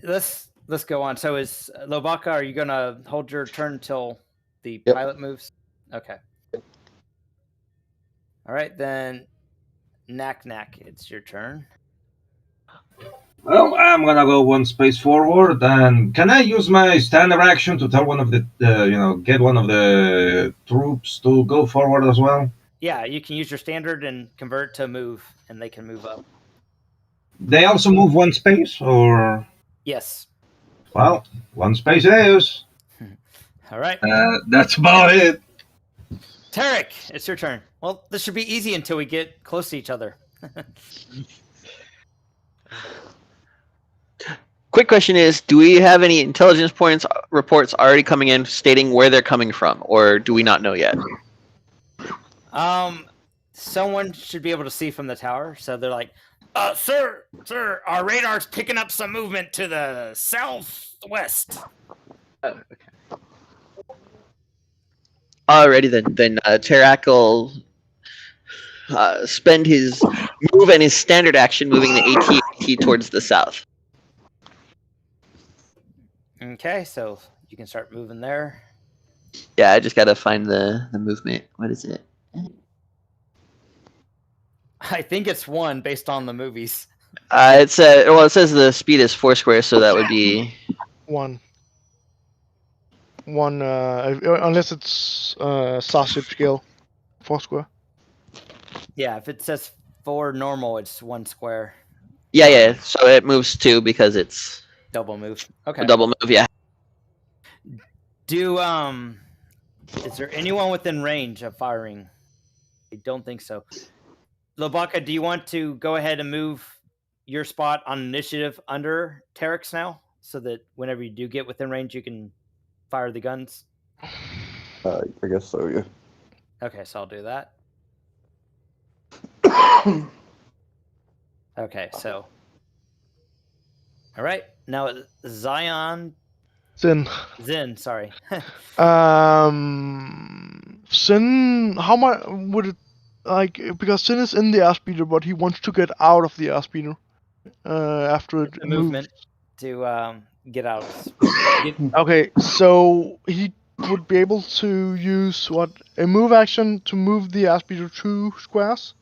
Speaker 2: let's go on. So is Lobaka, are you gonna hold your turn until the pilot moves? Okay. All right, then Knack, it's your turn.
Speaker 9: Well, I'm gonna go one space forward, and can I use my standard action to tell one of the, get one of the troops to go forward as well?
Speaker 2: Yeah, you can use your standard and convert to move, and they can move up.
Speaker 9: They also move one space, or?
Speaker 2: Yes.
Speaker 9: Well, one space it is.
Speaker 2: All right.
Speaker 9: That's about it.
Speaker 2: Tarik, it's your turn. Well, this should be easy until we get close to each other.
Speaker 5: Quick question is, do we have any intelligence points reports already coming in stating where they're coming from, or do we not know yet?
Speaker 2: Someone should be able to see from the tower, so they're like, sir, our radar's picking up some movement to the southwest.
Speaker 8: Oh, okay.
Speaker 5: Alrighty then Tarik will spend his move and his standard action moving the AT towards the south.
Speaker 2: Okay, so you can start moving there.
Speaker 5: Yeah, I just gotta find the movement. What is it?
Speaker 2: I think it's 1 based on the movies.
Speaker 5: It says the speed is 4 squares, so that would be
Speaker 3: 1. Unless it's Starship scale, 4 square.
Speaker 2: Yeah, if it says 4 normal, it's 1 square.
Speaker 5: Yeah. So it moves 2 because it's
Speaker 2: double move. Okay.
Speaker 5: A double move, yeah.
Speaker 2: Is there anyone within range of firing? I don't think so. Lobaka, do you want to go ahead and move your spot on initiative under Tarik's now, so that whenever you do get within range, you can fire the guns?
Speaker 10: I guess so, yeah.
Speaker 2: Okay, so I'll do that. Okay, so. All right, now Zen, sorry.
Speaker 3: Zen, how much would it, because Zen is in the airspeeder, but he wants to get out of the airspeeder after it
Speaker 2: movement to get out.
Speaker 3: Okay, so he would be able to use a move action to move the airspeeder 2 squares,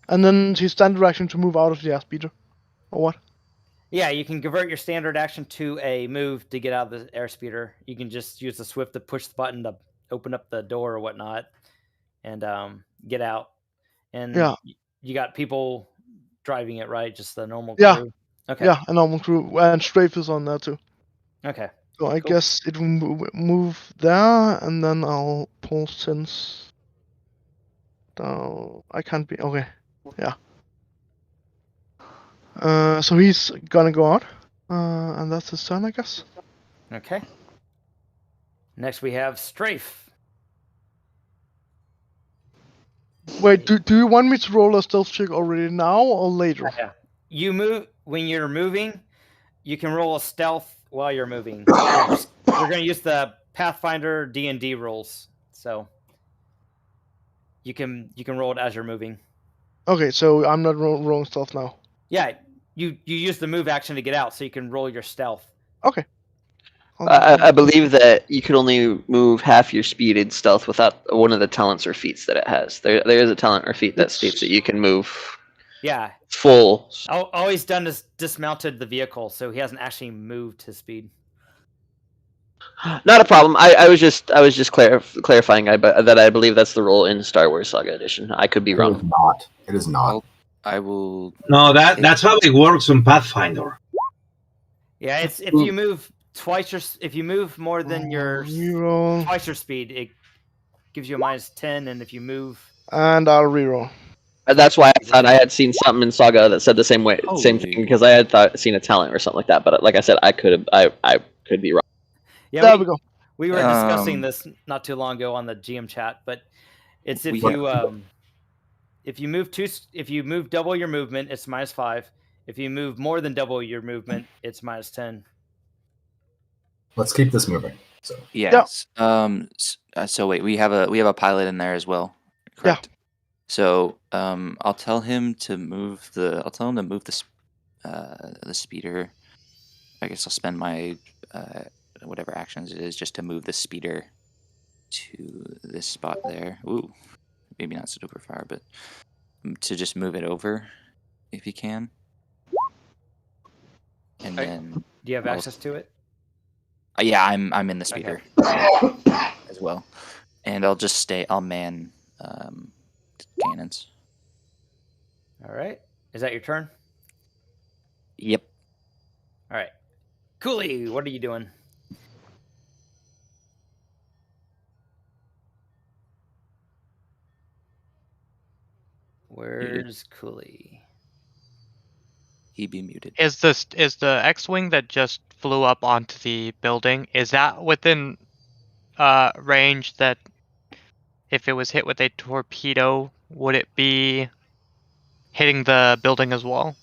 Speaker 3: and then his standard action to move out of the airspeeder, or what?
Speaker 2: Yeah, you can convert your standard action to a move to get out of the airspeeder. You can just use the swift to push the button to open up the door or whatnot, and get out. And you got people driving it, right? Just the normal crew? Okay.
Speaker 3: Yeah, a normal crew, and Strafe is on there too.
Speaker 2: Okay.
Speaker 3: So I guess it will move there, and then I'll pull Sin's down. I can't be, okay, yeah. So he's gonna go out, and that's his turn, I guess.
Speaker 2: Okay. Next we have Strafe.
Speaker 3: Wait, do you want me to roll a stealth check already now or later?
Speaker 2: Yeah. You move when you're moving. You can roll a stealth while you're moving. We're going to use the Pathfinder D&D rules, so you can roll it as you're moving.
Speaker 3: Okay, so I'm not rolling stealth now.
Speaker 2: Yeah, you use the move action to get out, so you can roll your stealth.
Speaker 3: Okay.
Speaker 5: I believe that you could only move half your speed in stealth without one of the talents or feats that it has. There is a talent or feat that states that you can move.
Speaker 2: Yeah.
Speaker 5: Full.
Speaker 2: All he's done is dismounted the vehicle, so he hasn't actually moved his speed.
Speaker 5: Not a problem. I was just clarifying that I believe that's the rule in Star Wars Saga Edition. I could be wrong.
Speaker 1: It is not.
Speaker 4: I will.
Speaker 9: No, that's how it works on Pathfinder.
Speaker 2: Yeah, it's if you move twice if you move more than your twice your speed, it gives you a -10, and if you move.
Speaker 3: And I'll reroll.
Speaker 5: That's why I thought I had seen something in Saga that said the same thing, because I had seen a talent or something like that. But like I said, I could be wrong.
Speaker 2: Yeah,
Speaker 3: there we go.
Speaker 2: We were discussing this not too long ago on the GM chat, but it's if you move double your movement, it's -5. If you move more than double your movement, it's -10.
Speaker 1: Let's keep this moving. So
Speaker 4: yes. So wait, we have a pilot in there as well, correct?
Speaker 3: Yeah.
Speaker 4: So I'll tell him to move the speeder. I guess I'll spend my whatever actions it is just to move the speeder to this spot there. Ooh, maybe not super far, but to just move it over if you can. then
Speaker 2: Do you have access to it?
Speaker 4: yeah, I'm in the speeder as well, and I'll man cannons.
Speaker 2: All right. Is that your turn?
Speaker 4: Yep.
Speaker 2: All right. Cooley, what are you doing? Where's Cooley?
Speaker 4: He be muted.
Speaker 6: Is the X-wing that just flew up onto the building, is that within range that if it was hit with a torpedo, would it be hitting the building as well?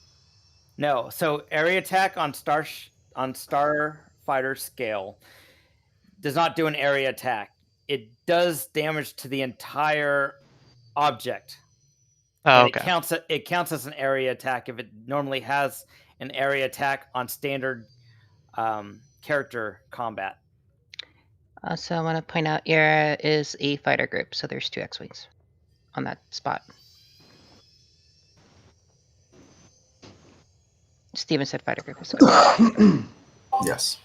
Speaker 2: No. So area attack on Starfighter scale does not do an area attack. It does damage to the entire object.
Speaker 6: Oh,
Speaker 2: And
Speaker 6: okay.
Speaker 2: it counts as an area attack if it normally has an area attack on standard character combat.
Speaker 7: So I want to point out Era is a fighter group, so there's 2 X-wings on that spot. Steven said fighter group.
Speaker 1: Yes.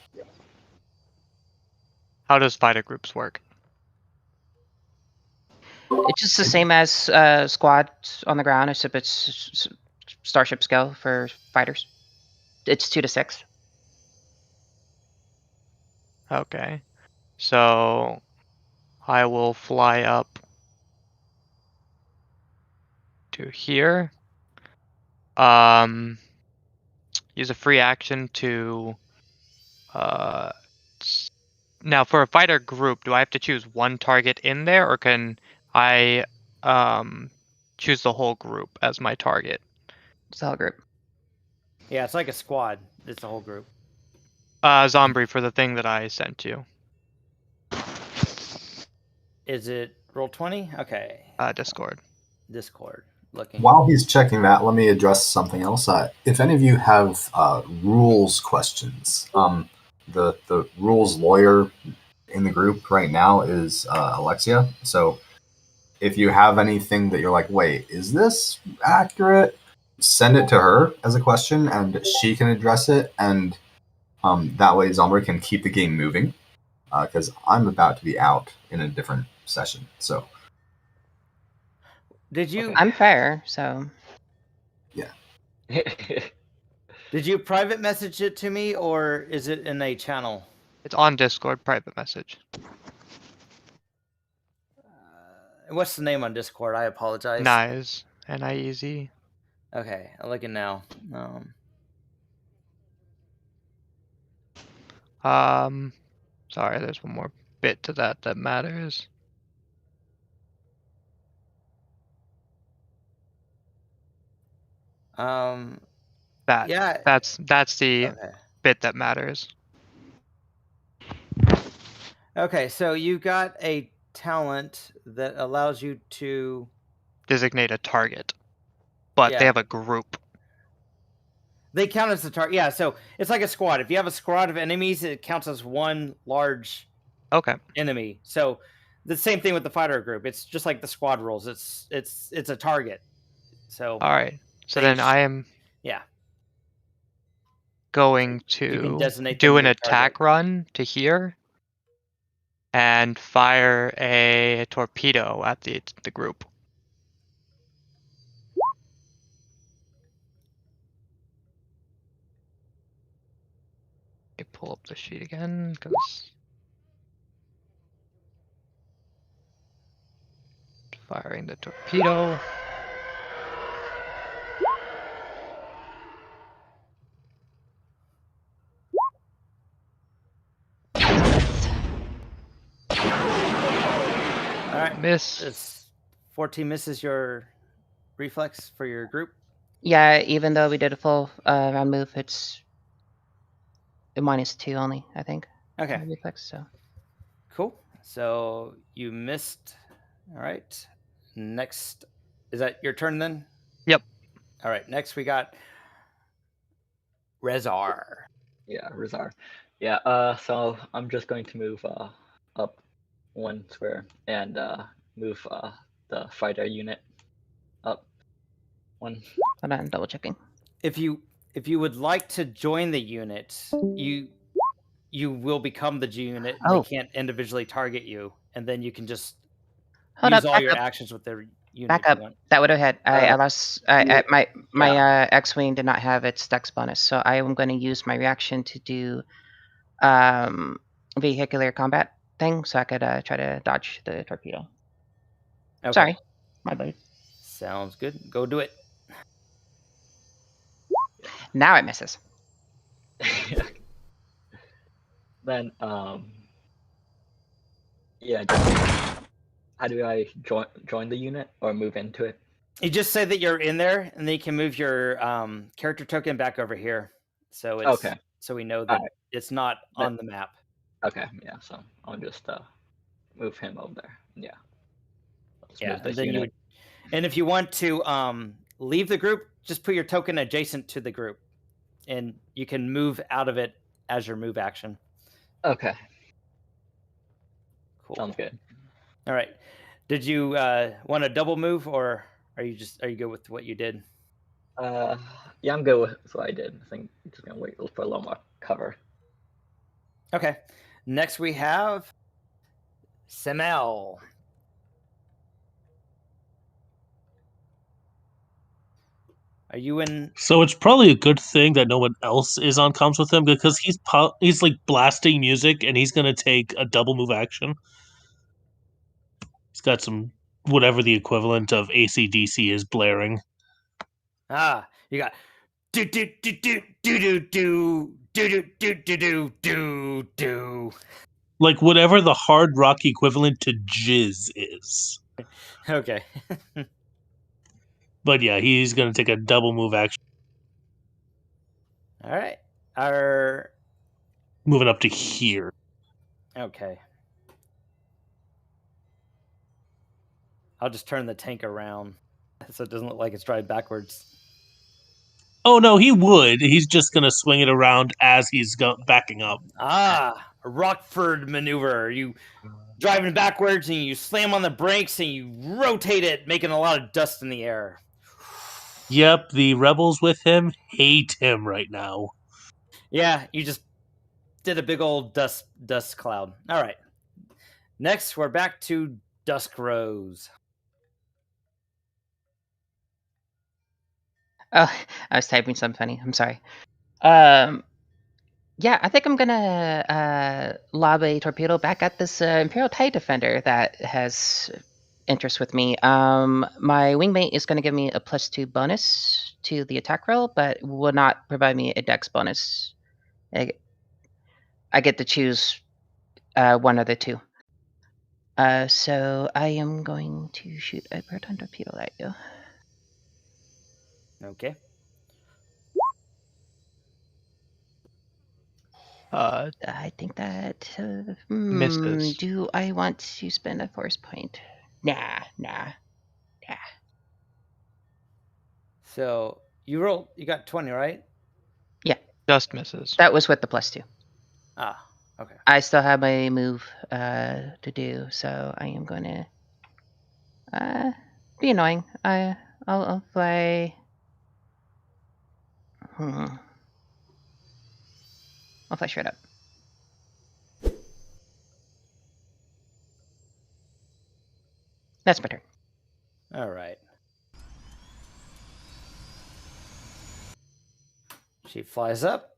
Speaker 6: How does fighter groups work?
Speaker 7: It's just the same as squad on the ground, except it's starship scale for fighters. It's 2 to 6.
Speaker 6: Okay. So I will fly up to here. Use a free action to now for a fighter group, do I have to choose one target in there, or can I choose the whole group as my target?
Speaker 7: It's the whole group.
Speaker 2: Yeah, it's like a squad. It's the whole group.
Speaker 6: Zombie for the thing that I sent you.
Speaker 2: Is it Roll20? Okay.
Speaker 6: Discord.
Speaker 2: Looking.
Speaker 1: While he's checking that, let me address something else. If any of you have rules questions, the rules lawyer in the group right now is Alexia. So if you have anything that you're like, wait, is this accurate? Send it to her as a question, and she can address it, and that way Zombie can keep the game moving. Because I'm about to be out in a different session. So
Speaker 2: did you?
Speaker 7: I'm fair, so
Speaker 1: yeah.
Speaker 2: Did you private message it to me, or is it in a channel?
Speaker 6: It's on Discord, private message.
Speaker 2: What's the name on Discord? I apologize.
Speaker 6: Nice. N-I-E-Z.
Speaker 2: Okay, I'm looking now.
Speaker 6: Sorry, there's one more bit to that matters. That's the bit that matters.
Speaker 2: Okay, so you got a talent that allows you to
Speaker 6: designate a target, but they have a group.
Speaker 2: They count as a target. Yeah, so it's like a squad. If you have a squad of enemies, it counts as one large enemy. So the same thing with the fighter group. It's just like the squad rules. It's a target. So
Speaker 6: all right. So then I am going to do an attack run to here and fire a torpedo at the group. Pull up the sheet again because firing the torpedo.
Speaker 2: All right,
Speaker 6: miss.
Speaker 2: It's 14 misses your reflex for your group.
Speaker 7: Yeah, even though we did a full round move, it's a -2 only, I think.
Speaker 2: Okay.
Speaker 7: Reflex, so.
Speaker 2: Cool. So you missed. All right. Next, is that your turn then?
Speaker 6: Yep.
Speaker 2: All right. Next, we got Rezar.
Speaker 8: Yeah, Rezar. Yeah. So I'm just going to move up 1 square and move the fighter unit up 1.
Speaker 7: Hold on, double checking.
Speaker 2: If you if you would like to join the unit, you will become the unit. And
Speaker 7: Oh.
Speaker 2: They can't individually target you, and then you can just
Speaker 7: Hold
Speaker 2: use
Speaker 7: up,
Speaker 2: all
Speaker 7: back
Speaker 2: your
Speaker 7: up.
Speaker 2: actions with their unit.
Speaker 7: Back
Speaker 2: if
Speaker 7: up.
Speaker 2: you want.
Speaker 7: That would have had. I lost. My
Speaker 5: yeah.
Speaker 7: X-wing did not have its dex bonus, so I am going to use my reaction to do vehicular combat thing, so I could try to dodge the torpedo.
Speaker 2: Okay.
Speaker 7: Sorry, my bad.
Speaker 2: Sounds good. Go do it.
Speaker 7: Now it misses.
Speaker 8: Then yeah. Just, how do I join the unit or move into it?
Speaker 2: You just say that you're in there, and then you can move your character token back over here. So it's
Speaker 8: Okay.
Speaker 2: so we know that
Speaker 8: Alright.
Speaker 2: it's not on the map.
Speaker 8: Okay, yeah. So I'll just move him over there. Yeah. Let's
Speaker 2: Yeah,
Speaker 8: move this
Speaker 2: and then
Speaker 8: unit.
Speaker 2: you would, and if you want to leave the group, just put your token adjacent to the group, and you can move out of it as your move action.
Speaker 8: Okay.
Speaker 2: Cool.
Speaker 8: Sounds good.
Speaker 2: All right. Did you want a double move, or are you good with what you did?
Speaker 8: Yeah, I'm good with what I did. I think I'm just gonna wait for a little more cover.
Speaker 2: Okay. Next we have Semele. Are you in?
Speaker 11: So it's probably a good thing that no one else is on comms with him, because he's like blasting music, and he's gonna take a double move action. He's got some whatever the equivalent of AC/DC is blaring.
Speaker 2: You got do do do do do do do do do do do do do.
Speaker 11: Like whatever the hard rock equivalent to jizz is.
Speaker 2: Okay.
Speaker 11: But yeah, he's gonna take a double move action.
Speaker 2: All right.
Speaker 11: Moving up to here.
Speaker 2: Okay. I'll just turn the tank around so it doesn't look like it's driving backwards.
Speaker 11: Oh no, he would. He's just gonna swing it around as he's backing up.
Speaker 2: A Rockford maneuver. You driving backwards and you slam on the brakes and you rotate it, making a lot of dust in the air.
Speaker 11: Yep, the rebels with him hate him right now.
Speaker 2: Yeah, you just did a big old dust cloud. All right. Next, we're back to Dusk Rose.
Speaker 7: Oh, I was typing something funny. I'm sorry. Yeah, I think I'm gonna lob a torpedo back at this Imperial TIE Defender that has interest with me. My wingmate is gonna give me a +2 bonus to the attack roll, but will not provide me a dex bonus. I get to choose one of the two. So I am going to shoot a proton torpedo at you.
Speaker 2: Okay.
Speaker 7: I think that
Speaker 6: misses.
Speaker 7: do I want to spend a force point? Nah.
Speaker 2: So you got 20, right?
Speaker 7: Yeah.
Speaker 6: Just misses.
Speaker 7: That was with the +2.
Speaker 2: Okay.
Speaker 7: I still have my move to do, so I am going to be annoying. I'll fly. I'll fly straight up. That's my turn.
Speaker 2: All right. She flies up,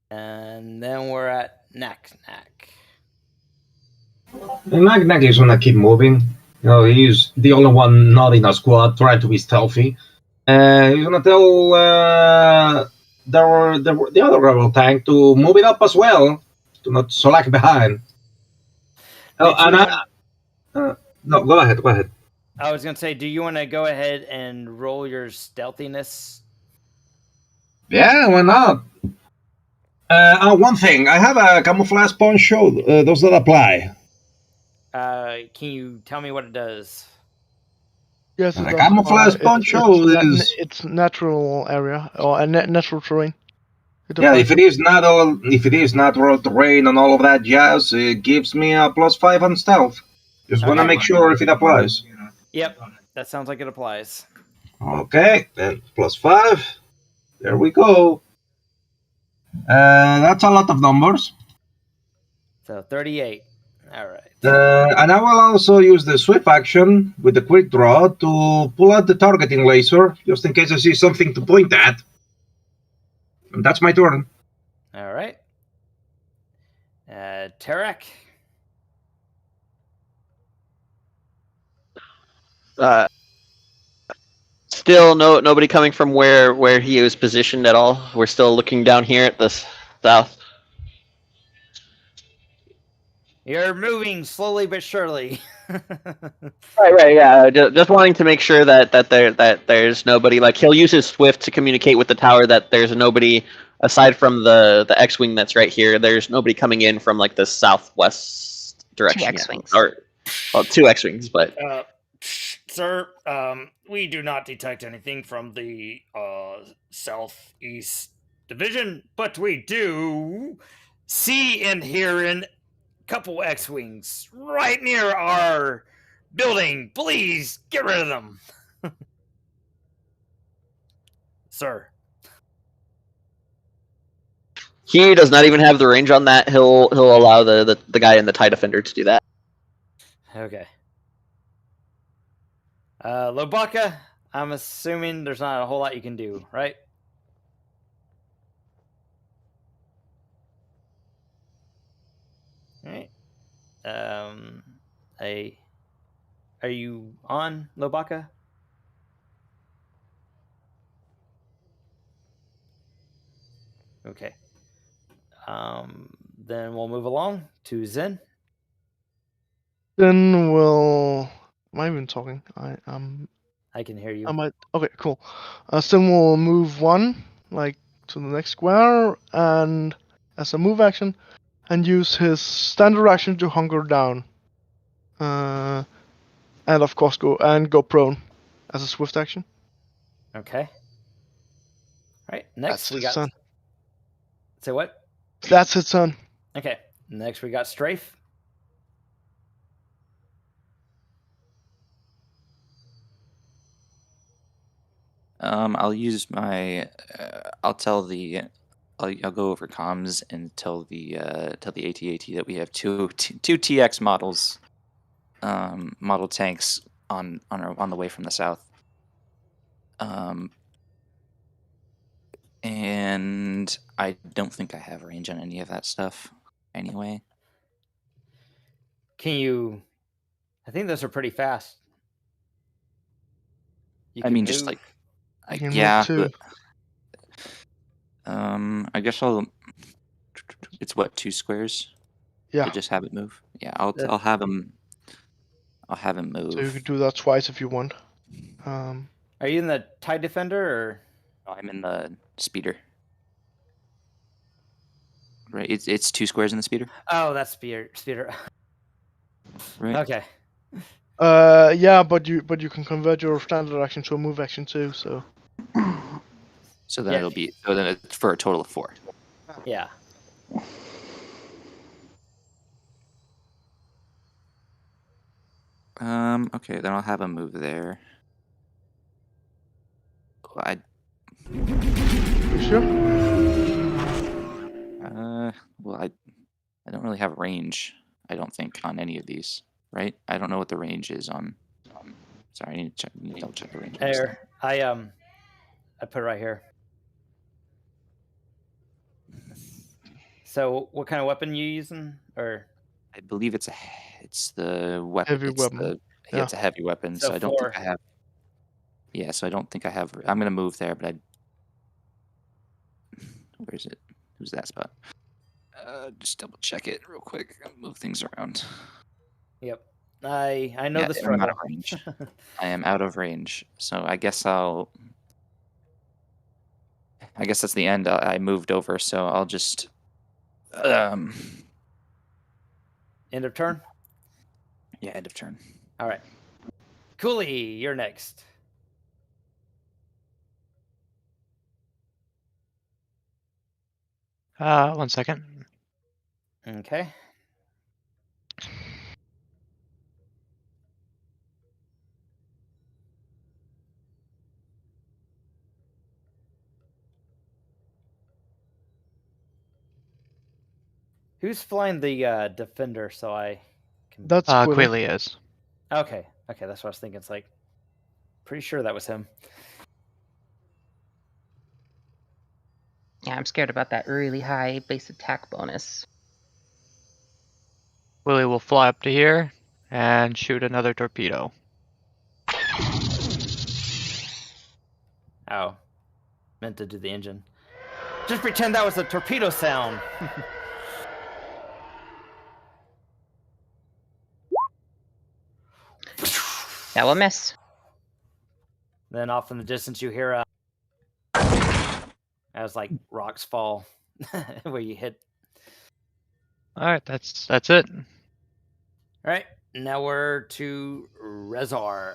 Speaker 2: and then we're at Knack.
Speaker 9: Knack is gonna keep moving. You know, he's the only one not in a squad, trying to be stealthy. He's gonna tell the other rebel tank to move it up as well, to not slack behind. No, go ahead.
Speaker 2: I was gonna say, do you want to go ahead and roll your stealthiness?
Speaker 9: Yeah, why not? One thing, I have a camouflage poncho. Does that apply?
Speaker 2: Can you tell me what it does?
Speaker 3: Yes,
Speaker 9: The camouflage poncho is
Speaker 3: it's natural area or a natural terrain.
Speaker 9: Yeah, if it is natural terrain and all of that jazz, it gives me a +5 on stealth. Just want to make sure if it applies.
Speaker 2: Yep, that sounds like it applies.
Speaker 9: Okay, then +5. There we go. That's a lot of numbers.
Speaker 2: So 38. All right.
Speaker 9: And I will also use the swift action with the quick draw to pull out the targeting laser, just in case I see something to point at. And that's my turn.
Speaker 2: All right. Tarik.
Speaker 5: Still nobody coming from where he was positioned at all. We're still looking down here at the south.
Speaker 2: You're moving slowly but surely.
Speaker 5: Right, yeah. Just wanting to make sure that there's nobody. Like, he'll use his swift to communicate with the tower that there's nobody aside from the X-wing that's right here. There's nobody coming in from like the southwest direction.
Speaker 7: 2 X-wings.
Speaker 5: Or, well, 2 X-wings, but
Speaker 2: Sir, we do not detect anything from the southeast division, but we do see and hear a couple X-wings right near our building. Please get rid of them. Sir.
Speaker 5: he does not even have the range on that. He'll allow the guy in the TIE Defender to do that.
Speaker 2: Okay. Lobaka, I'm assuming there's not a whole lot you can do, right? All right. Are you on, Lobaka? Okay. Then we'll move along to Zen.
Speaker 3: Then we'll. Am I even talking?
Speaker 2: I can hear you.
Speaker 3: I might. Okay, cool. Then we'll move 1, like, to the next square, and as a move action, and use his standard action to hunker down. And of course go prone as a swift action.
Speaker 2: Okay. All right. Next
Speaker 3: That's
Speaker 2: we
Speaker 3: his
Speaker 2: got.
Speaker 3: son.
Speaker 2: Say what?
Speaker 3: That's his son.
Speaker 2: Okay. Next we got Strafe.
Speaker 4: I'll use my. I'll tell the. I'll go over comms and tell the AT-AT that we have two TX models, model tanks on the way from the south. And I don't think I have range on any of that stuff. Anyway.
Speaker 2: Can you? I think those are pretty fast.
Speaker 4: I mean, just like,
Speaker 3: yeah,
Speaker 4: but I guess I'll. It's what, 2 squares?
Speaker 3: Yeah.
Speaker 4: To just have it move. Yeah, I'll have him. I'll have him move.
Speaker 3: So you could do that twice if you want.
Speaker 2: Are you in the TIE Defender or?
Speaker 4: No, I'm in the speeder. Right, it's 2 squares in the speeder.
Speaker 2: Oh, that's speeder.
Speaker 4: Right.
Speaker 2: Okay.
Speaker 3: Yeah, but you can convert your standard action to a move action too. So.
Speaker 4: So then it'll be it's for a total of 4.
Speaker 2: Yeah.
Speaker 4: Okay, then I'll have him move there.
Speaker 3: You sure?
Speaker 4: Well, I don't really have range. I don't think on any of these, right? I don't know what the range is on. Sorry, I need to double check the range.
Speaker 2: There, I put it right here. So, what kind of weapon you using, or?
Speaker 4: I believe it's the weapon.
Speaker 3: Heavy weapon.
Speaker 4: It's a heavy weapon, so I don't think I have. Yeah, so I don't think I have. I'm gonna move there, but where is it? Who's that spot? Just double check it real quick. Move things around.
Speaker 2: Yep, I know the struggle.
Speaker 4: I'm out of range. I am out of range, so I guess that's the end. I moved over, so I'll just.
Speaker 2: End of turn?
Speaker 4: Yeah, end of turn.
Speaker 2: All right. Cooley, you're next.
Speaker 6: One second.
Speaker 2: Okay. Who's flying the defender? So I can.
Speaker 3: That's Quilly.
Speaker 6: Quilly is.
Speaker 2: Okay, that's what I was thinking. It's like pretty sure that was him.
Speaker 7: Yeah, I'm scared about that really high base attack bonus.
Speaker 6: Quilly will fly up to here and shoot another torpedo.
Speaker 2: Oh, meant to do the engine. Just pretend that was a torpedo sound.
Speaker 7: That will miss.
Speaker 2: Then off in the distance you hear as like rocks fall where you hit.
Speaker 6: All right, that's it.
Speaker 2: All right, now we're to Rezar.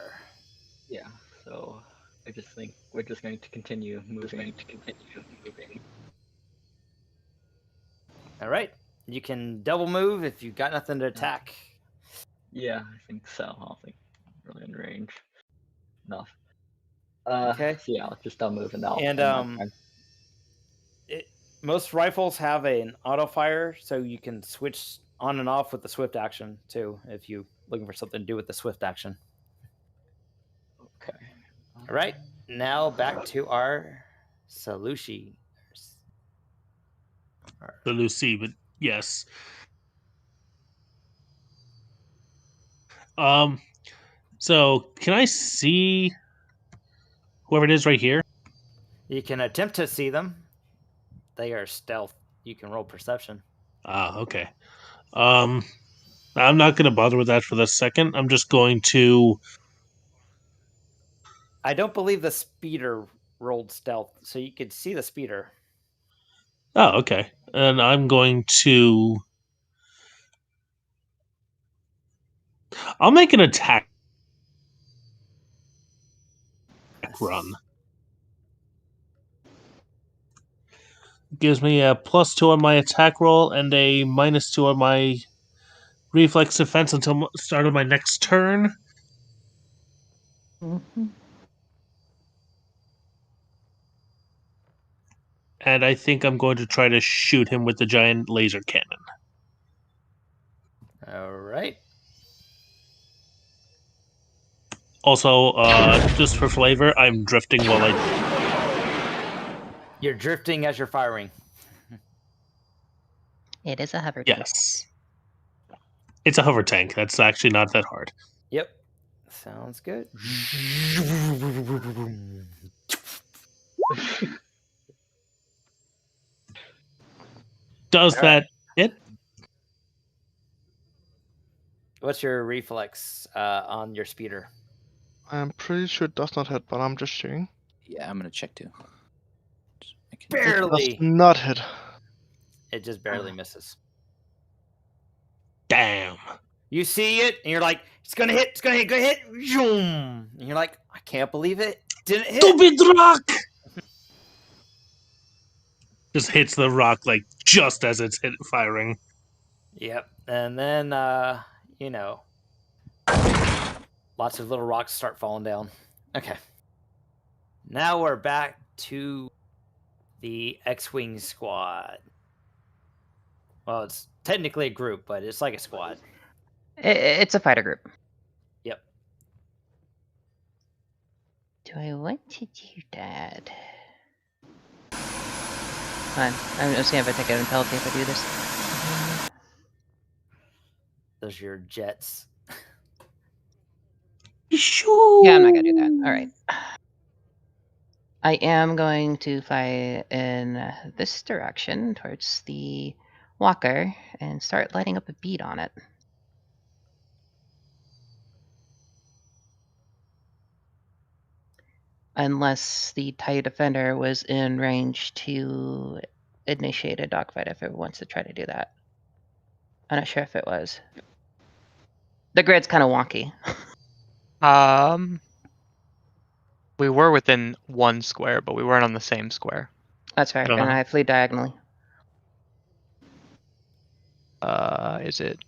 Speaker 8: Yeah. So I just think we're just going to continue moving.
Speaker 2: All right, you can double move if you've got nothing to attack.
Speaker 8: Yeah, I think so. I don't think I'm really in range enough.
Speaker 2: Okay.
Speaker 8: So yeah, I'll just double move and that'll
Speaker 2: And
Speaker 8: end my turn.
Speaker 2: most rifles have an auto fire, so you can switch on and off with the swift action too, if you're looking for something to do with the swift action.
Speaker 8: Okay.
Speaker 2: All right, now back to our Salushi.
Speaker 11: The Lucy, but yes. So can I see whoever it is right here?
Speaker 2: You can attempt to see them. They are stealth. You can roll perception.
Speaker 11: Ah, okay. I'm not going to bother with that for the second. I'm just going to.
Speaker 2: I don't believe the speeder rolled stealth, so you could see the speeder.
Speaker 11: Oh, okay. And I'm going to. I'll make an attack run. Gives me a +2 on my attack roll and a -2 on my reflex defense until start of my next turn.
Speaker 7: Mm-hmm.
Speaker 11: And I think I'm going to try to shoot him with the giant laser cannon.
Speaker 2: All right.
Speaker 11: Also, just for flavor, I'm drifting while I.
Speaker 2: You're drifting as you're firing.
Speaker 7: It is a hover tank.
Speaker 11: Yes. It's a hover tank. That's actually not that hard.
Speaker 2: Yep. Sounds good.
Speaker 11: Does that hit?
Speaker 2: What's your reflex on your speeder?
Speaker 3: I'm pretty sure it does not hit, but I'm just checking.
Speaker 4: Yeah, I'm gonna check too.
Speaker 2: Barely.
Speaker 3: It does not hit.
Speaker 2: It just barely misses.
Speaker 11: Damn.
Speaker 2: You see it, and you're like, it's gonna hit, it's gonna hit. Zoom. And you're like, I can't believe it didn't hit.
Speaker 11: Stupid rock! Just hits the rock like just as it's firing.
Speaker 2: Yep. And then lots of little rocks start falling down. Okay. Now we're back to the X-Wing squad. Well, it's technically a group, but it's like a squad.
Speaker 7: It's a fighter group.
Speaker 2: Yep.
Speaker 7: Do I want to do that? Fine. I'm just gonna have to take a penalty if I do this.
Speaker 2: Those are your jets.
Speaker 7: Yeah, I'm not gonna do that. All right. I am going to fly in this direction towards the walker and start lighting up a bead on it. Unless the TIE Defender was in range to initiate a dogfight if it wants to try to do that. I'm not sure if it was. The grid's kind of wonky.
Speaker 6: We were within one square, but we weren't on the same square.
Speaker 7: That's right, and I flew diagonally.
Speaker 6: Is it?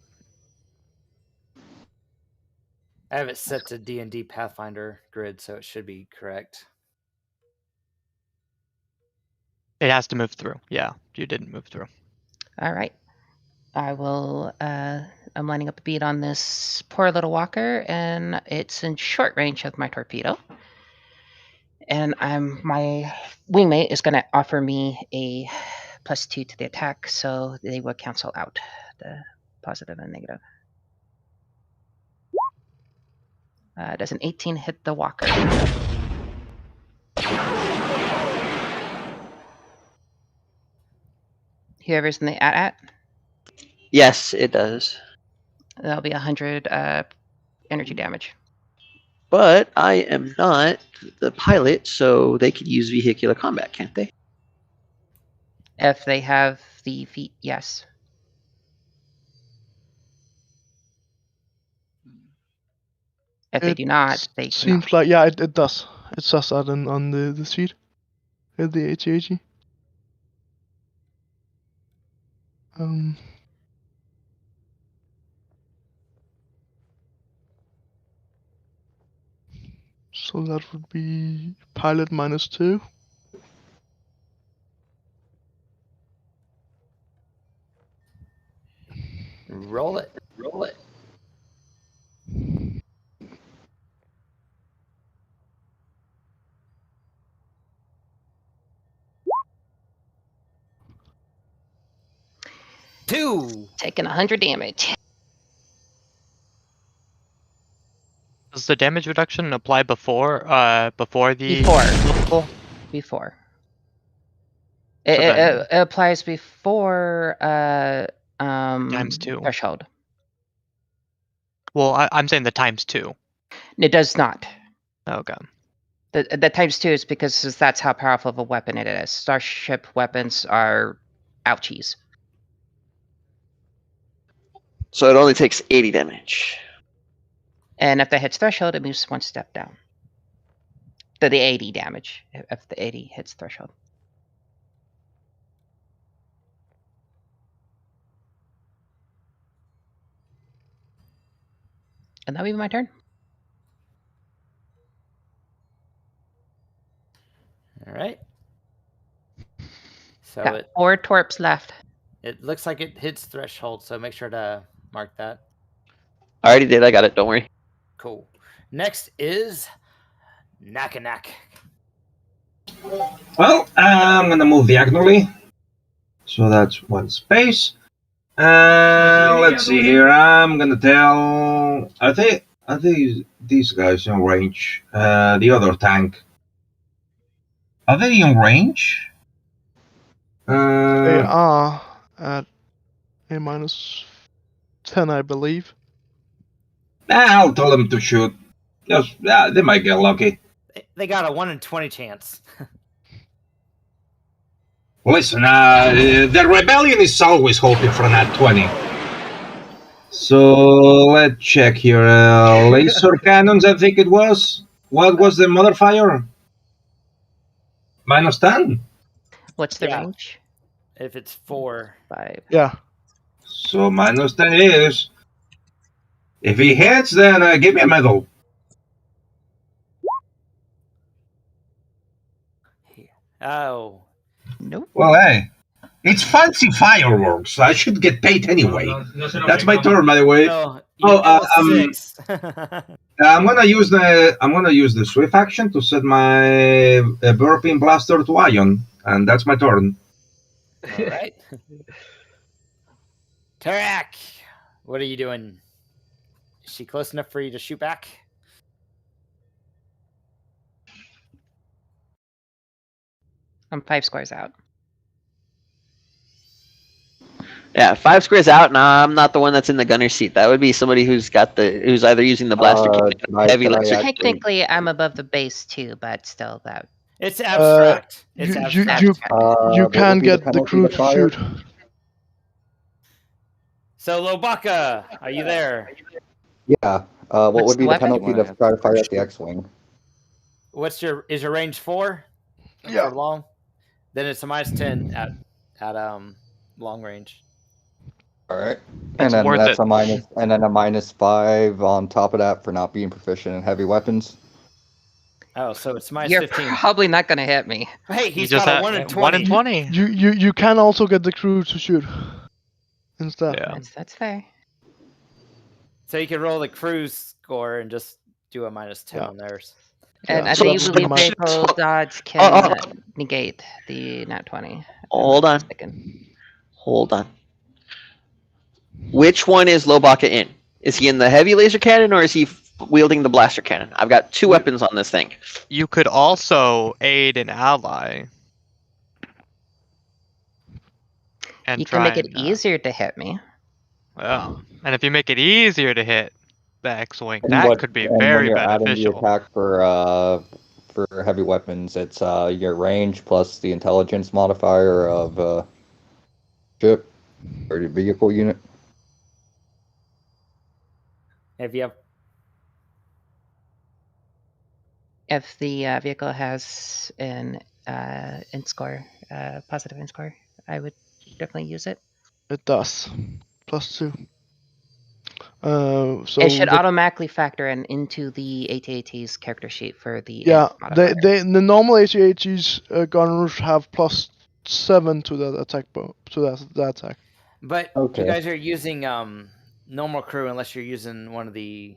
Speaker 2: I have it set to D&D Pathfinder grid, so it should be correct.
Speaker 6: It has to move through. Yeah, you didn't move through.
Speaker 7: All right. I will. I'm lining up a bead on this poor little walker, and it's in short range of my torpedo. And my wingmate is going to offer me a +2 to the attack, so they will cancel out the positive and negative. Does an 18 hit the walker? Whoever's in the at?
Speaker 5: Yes, it does.
Speaker 7: That'll be 100 energy damage.
Speaker 5: But I am not the pilot, so they could use vehicular combat, can't they?
Speaker 7: If they have the feat, yes. If they do not, they
Speaker 3: seems
Speaker 7: cannot.
Speaker 3: like it does. It says that on the sheet, at the ATAG. So that would be pilot -2.
Speaker 2: Roll it.
Speaker 5: Roll it.
Speaker 2: Two.
Speaker 7: Taking 100 damage.
Speaker 6: Does the damage reduction apply before the
Speaker 7: Before.
Speaker 6: So
Speaker 7: It applies before
Speaker 6: ×2
Speaker 7: threshold.
Speaker 6: Well, I'm saying the ×2.
Speaker 7: It does not.
Speaker 6: Okay.
Speaker 7: The ×2 is because that's how powerful of a weapon it is. Starship weapons are ouchies.
Speaker 5: So it only takes 80 damage.
Speaker 7: And if that hits threshold, it moves 1 step down. The 80 damage, if the 80 hits threshold. And that'll be my turn.
Speaker 2: All right. So
Speaker 7: Got 4 torps left.
Speaker 2: It looks like it hits threshold, so make sure to mark that.
Speaker 5: I already did. I got it. Don't worry.
Speaker 2: Cool. Next is Nakanak.
Speaker 9: Well, I'm gonna move diagonally. So that's 1 space. Let's see here. I'm gonna tell. Are these guys in range? The other tank. Are they in range?
Speaker 3: They are at a -10, I believe.
Speaker 9: I'll tell them to shoot. Just, they might get lucky.
Speaker 2: They got a 1 in 20 chance.
Speaker 9: Listen, the rebellion is always hoping for that 20. So let's check here. Laser cannons, I think it was. What was the modifier? -10.
Speaker 7: What's the range?
Speaker 2: If it's 4.
Speaker 7: 5.
Speaker 3: Yeah.
Speaker 9: So -10 is. If he hits, then give me a medal.
Speaker 2: Oh.
Speaker 7: Nope.
Speaker 9: Well, hey, it's fancy fireworks. I should get paid anyway. That's my turn, by the way.
Speaker 2: No,
Speaker 9: six. I'm gonna use the swift action to set my burping blaster to ion, and that's my turn.
Speaker 2: All right. Tarik, what are you doing? Is she close enough for you to shoot back?
Speaker 7: I'm 5 squares out.
Speaker 5: Yeah, 5 squares out, and I'm not the one that's in the gunner seat. That would be somebody who's either using the blaster cannon or heavy laser.
Speaker 7: Technically, I'm above the base too, but still that.
Speaker 2: It's abstract.
Speaker 3: You
Speaker 10: what
Speaker 3: can
Speaker 10: would be
Speaker 3: get the
Speaker 10: penalty
Speaker 3: crew
Speaker 10: to
Speaker 3: to
Speaker 10: fire?
Speaker 3: shoot.
Speaker 2: So Lobaka, are you there?
Speaker 10: Yeah. What
Speaker 7: What's
Speaker 10: would be
Speaker 7: the
Speaker 10: the penalty to try to fire at the X-wing?
Speaker 2: Is your range 4?
Speaker 3: Yeah.
Speaker 2: For long? Then it's a -10 at long range.
Speaker 10: All right.
Speaker 6: That's
Speaker 10: And then
Speaker 6: worth
Speaker 10: that's
Speaker 6: it.
Speaker 10: a minus, and then a -5 on top of that for not being proficient in heavy weapons.
Speaker 2: Oh, so it's
Speaker 7: You're
Speaker 2: -15.
Speaker 7: probably not going to hit me.
Speaker 2: Hey, he's
Speaker 6: just
Speaker 2: got a
Speaker 6: had
Speaker 2: 1 in 20.
Speaker 6: 1 in 20.
Speaker 3: You can also get the crew to shoot instead.
Speaker 6: Yeah.
Speaker 7: That's fair.
Speaker 2: So you can roll the cruise score and just do a -10 on theirs.
Speaker 7: And
Speaker 3: Yeah,
Speaker 7: I
Speaker 3: so
Speaker 7: do
Speaker 3: that would
Speaker 7: believe
Speaker 3: be my-
Speaker 7: vehicle dodge
Speaker 5: Oh,
Speaker 7: can negate the nat 20. if I'm
Speaker 5: Hold
Speaker 7: not
Speaker 5: on.
Speaker 7: mistaken.
Speaker 5: Hold on. Which one is Lobaka in? Is he in the heavy laser cannon or is he wielding the blaster cannon? I've got two weapons on this thing.
Speaker 6: You could also aid an ally. And
Speaker 7: You can make it
Speaker 6: and,
Speaker 7: easier to hit me.
Speaker 6: Well, and if you make it easier to hit the X-wing,
Speaker 10: And
Speaker 6: that could be
Speaker 10: when
Speaker 6: very
Speaker 10: you're adding the
Speaker 6: beneficial.
Speaker 10: attack for heavy weapons, it's your range plus the intelligence modifier of ship or your vehicle unit.
Speaker 2: If you have
Speaker 7: If the vehicle has an in-score, positive in-score, I would definitely use it.
Speaker 3: It does. +2. So
Speaker 7: It should
Speaker 3: the-
Speaker 7: automatically factor into the AT-AT's character sheet for the
Speaker 3: yeah,
Speaker 7: modifier.
Speaker 3: the normal AT-AT's gunners have +7 to that attack to that attack.
Speaker 2: But
Speaker 10: Okay.
Speaker 2: you guys are using normal crew unless you're using one of the.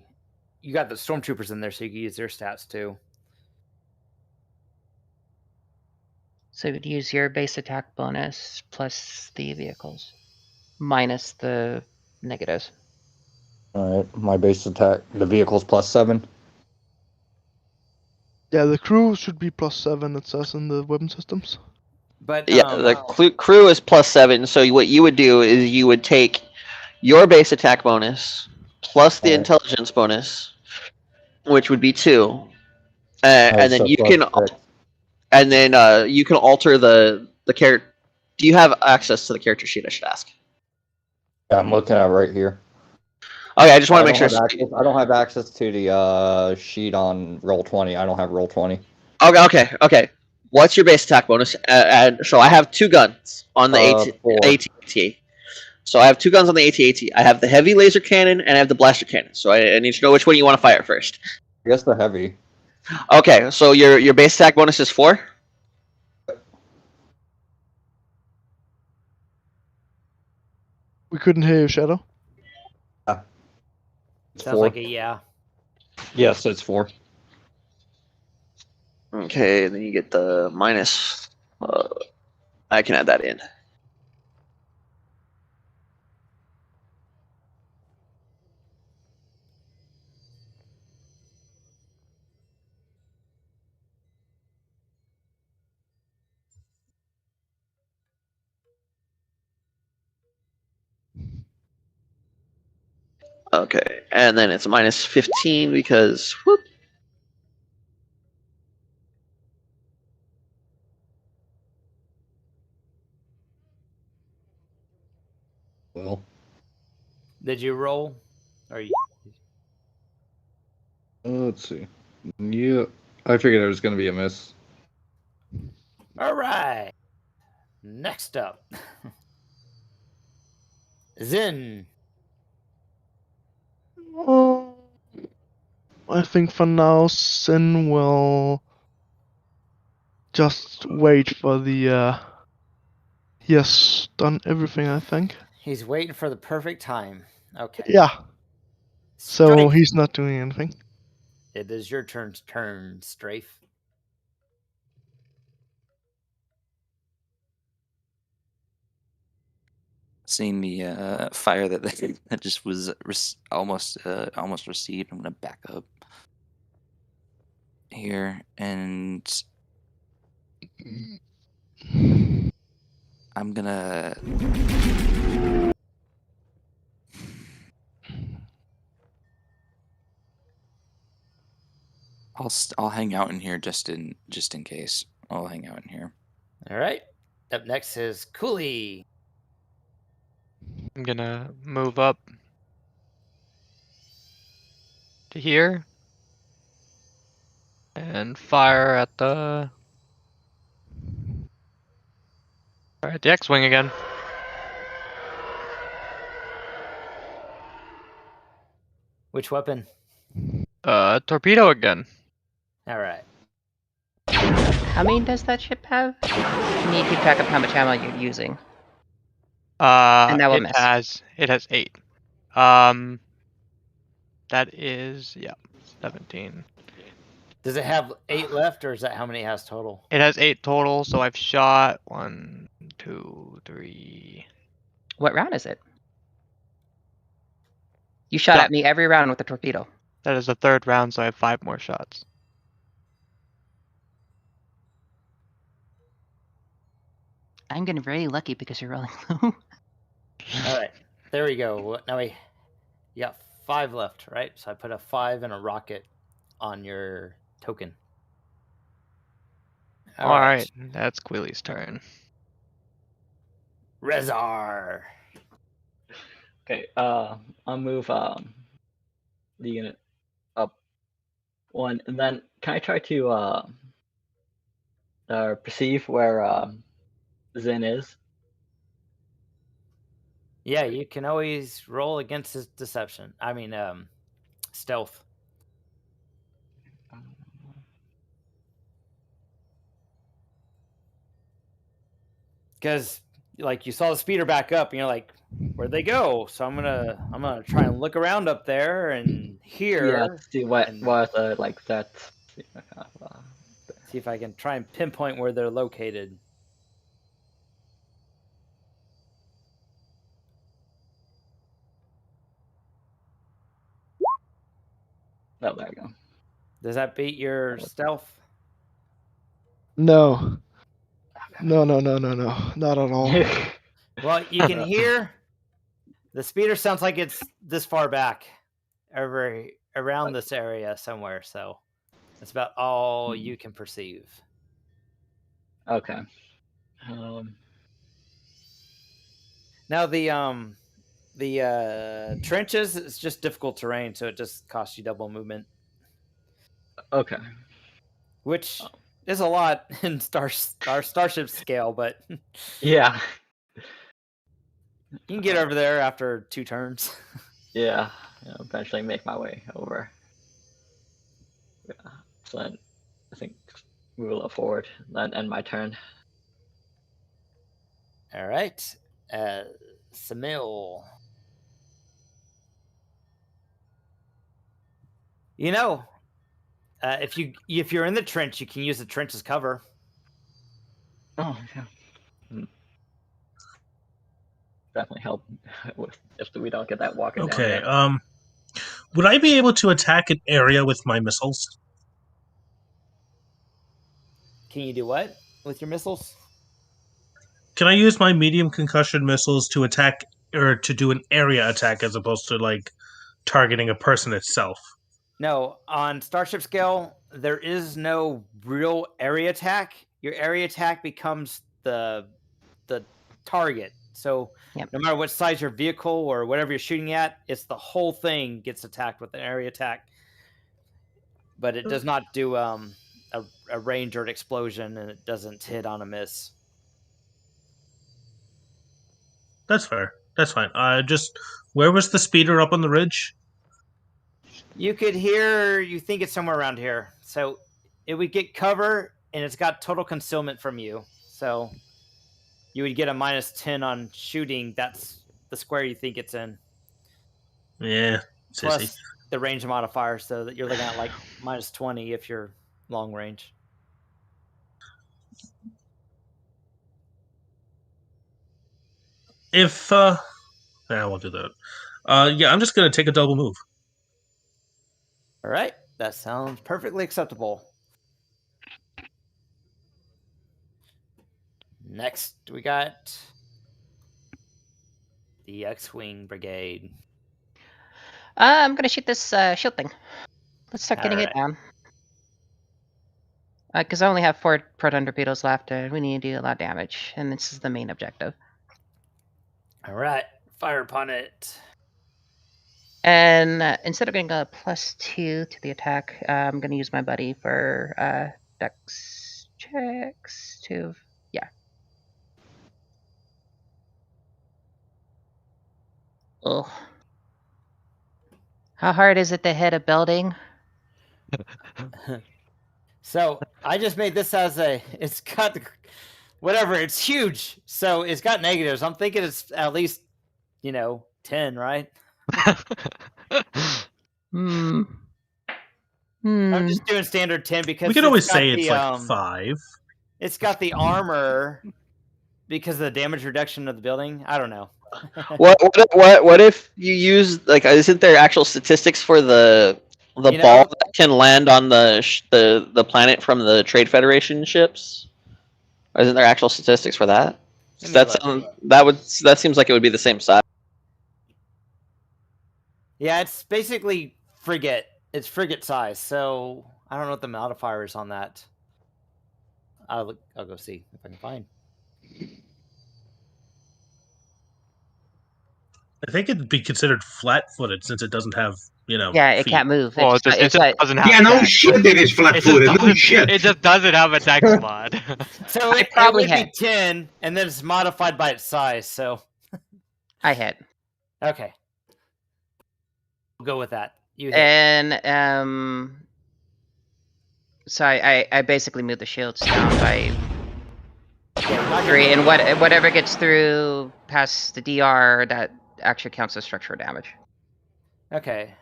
Speaker 2: You got the stormtroopers in there, so you can use their stats too.
Speaker 7: So you'd use your base attack bonus plus the vehicles, minus the negatives.
Speaker 10: All right, my base attack, the vehicle's +7.
Speaker 3: Yeah, the crew should be +7. It says in the weapon systems.
Speaker 2: But
Speaker 5: Yeah, the crew is +7. So what you would do is you would take your base attack bonus plus the intelligence bonus, which would be 2, and then
Speaker 10: so
Speaker 5: you
Speaker 10: +6.
Speaker 5: you can alter the character. Do you have access to the character sheet? I should ask.
Speaker 10: Yeah, I'm looking at it right here.
Speaker 5: Okay, I just want to make sure.
Speaker 10: I don't have access to the sheet on Roll20. I don't have Roll20.
Speaker 5: Okay. What's your base attack bonus? And so I have 2 guns on the AT-AT. So I have 2 guns on the AT-AT. I have the heavy laser cannon and I have the blaster cannon. So I need to know which one you want to fire first.
Speaker 10: I guess the heavy.
Speaker 5: Okay, so your base attack bonus is 4?
Speaker 3: We couldn't hear you, Shadow.
Speaker 2: sounds like a yeah.
Speaker 10: Yes, it's 4.
Speaker 5: Okay, then you get the minus. I can add that in. Okay, and then it's minus 15 because whoop.
Speaker 10: Well,
Speaker 2: Did you roll? Or you?
Speaker 10: let's see. Yeah, I figured it was going to be a miss.
Speaker 2: All right. Next up, Zen.
Speaker 3: I think for now, Sin will just wait for the. He has done everything, I think.
Speaker 2: He's waiting for the perfect time. Okay.
Speaker 3: Yeah. So
Speaker 2: Strike.
Speaker 3: he's not doing anything.
Speaker 2: It is your turn to turn, Strafe.
Speaker 4: Seeing the fire that just was almost received, I'm gonna back up here, and I'm gonna. I'll hang out in here just in case. I'll hang out in here.
Speaker 2: All right. Up next is Cooley.
Speaker 6: I'm gonna move up to here and fire at the X-wing again.
Speaker 2: Which weapon?
Speaker 6: Torpedo again.
Speaker 2: All right.
Speaker 7: How many does that ship have? You need to keep track of how much ammo you're using. And that will miss.
Speaker 6: It has 8. That is 17.
Speaker 2: Does it have 8 left, or is that how many it has total?
Speaker 6: It has 8 total, so I've shot 1, 2, 3.
Speaker 7: What round is it? You shot at me every round with the torpedo.
Speaker 6: That is the 3rd round, so I have 5 more shots.
Speaker 7: I'm getting very lucky because you're rolling low.
Speaker 2: All right, there we go. Now you got 5 left, right? So I put a 5 and a rocket on your token.
Speaker 6: All right, that's Quilly's turn.
Speaker 2: Rezar.
Speaker 8: Okay, I'll move the unit up 1, and then can I try to perceive where Zen is?
Speaker 2: Yeah, you can always roll against his deception. I mean, stealth. Because like you saw the speeder back up, and you're like, "Where'd they go?" So I'm gonna try and look around up there and hear.
Speaker 8: Yeah, see what like that.
Speaker 2: See if I can try and pinpoint where they're located.
Speaker 8: Oh, there we go.
Speaker 2: Does that beat your stealth?
Speaker 3: No. No, not at all.
Speaker 2: Well, you can hear the speeder sounds like it's this far back, around this area somewhere. So that's about all you can perceive.
Speaker 8: Okay.
Speaker 2: Now the trenches is just difficult terrain, so it just costs you double movement.
Speaker 8: Okay.
Speaker 2: Which is a lot in our starship scale, but
Speaker 8: yeah,
Speaker 2: you can get over there after 2 turns.
Speaker 8: yeah, eventually make my way over. Yeah. So then I think we will go forward. Then end my turn.
Speaker 2: All right, Semele. You know, if you're in the trench, you can use the trench as cover.
Speaker 8: Oh yeah. Definitely help if we don't get that walker down
Speaker 11: Okay.
Speaker 8: there.
Speaker 11: Would I be able to attack an area with my missiles?
Speaker 2: Can you do what with your missiles?
Speaker 11: Can I use my medium concussion missiles to attack or to do an area attack as opposed to like targeting a person itself?
Speaker 2: No, on starship scale, there is no real area attack. Your area attack becomes the target. So no matter what size your vehicle or whatever you're shooting at, it's the whole thing gets attacked with an area attack. But it does not do a range or an explosion, and it doesn't hit on a miss.
Speaker 11: That's fair. That's fine. Where was the speeder up on the ridge?
Speaker 2: You could hear, you think it's somewhere around here. So it would get cover, and it's got total concealment from you. So you would get a -10 on shooting. That's the square you think it's in.
Speaker 11: Yeah.
Speaker 2: Plus
Speaker 11: Sissy.
Speaker 2: the range modifier, so that you're looking at like -20 if you're long range.
Speaker 11: If we'll do that. Yeah, I'm just gonna take a double move.
Speaker 2: All right, that sounds perfectly acceptable. Next, we got the X-Wing Brigade.
Speaker 7: I'm gonna shoot this shield thing. Let's start getting it down. Because I only have 4 proton torpedoes left, and we need to do a lot of damage, and this is the main objective.
Speaker 2: All right, fire upon it.
Speaker 7: And instead of getting a +2 to the attack, I'm going to use my buddy for dex checks to, yeah. Oh. How hard is it to hit a building?
Speaker 2: So I just made this as it's got whatever. It's huge, so it's got negatives. I'm thinking it's at least 10, right? I'm just doing standard 10 because
Speaker 11: we can always say it's
Speaker 2: the,
Speaker 11: like 5.
Speaker 2: It's got the armor because of the damage reduction of the building. I don't know.
Speaker 5: What if you use like? Isn't there actual statistics for the ball that can land on the planet from the Trade Federation ships? Or isn't there actual statistics for that? That seems like it would be the same size.
Speaker 2: Yeah, it's basically frigate. It's frigate size. So I don't know what the modifier is on that. I'll go see if I can find.
Speaker 11: I think it'd be considered flat-footed since it doesn't have,
Speaker 7: Yeah, it
Speaker 11: feet.
Speaker 7: can't move.
Speaker 6: Well, it just doesn't have.
Speaker 9: Yeah, no shit, it is flat-footed. No shit.
Speaker 6: It just doesn't have a dex mod.
Speaker 2: So it would be 10, and then it's modified by its size. So
Speaker 7: I hit.
Speaker 2: Okay, we'll go with that. You hit.
Speaker 7: And so I basically moved the shields down by 3, and whatever gets through past the DR, that actually counts as structural damage.
Speaker 2: Okay,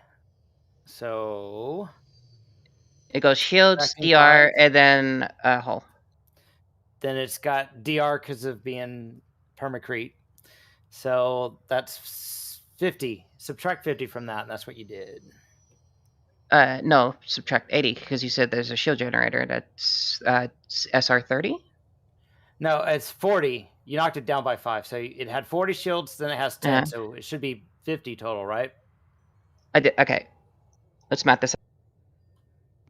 Speaker 2: so
Speaker 7: it goes shields, DR, and then hull.
Speaker 2: Then it's got DR because of being permacrete. So that's 50. Subtract 50 from that, and that's what you did.
Speaker 7: No, subtract 80 because you said there's a shield generator. That's SR 30.
Speaker 2: No, it's 40. You knocked it down by 5, so it had 40 shields. Then it has 10, so it should be 50 total, right?
Speaker 7: I did. Okay, let's map this.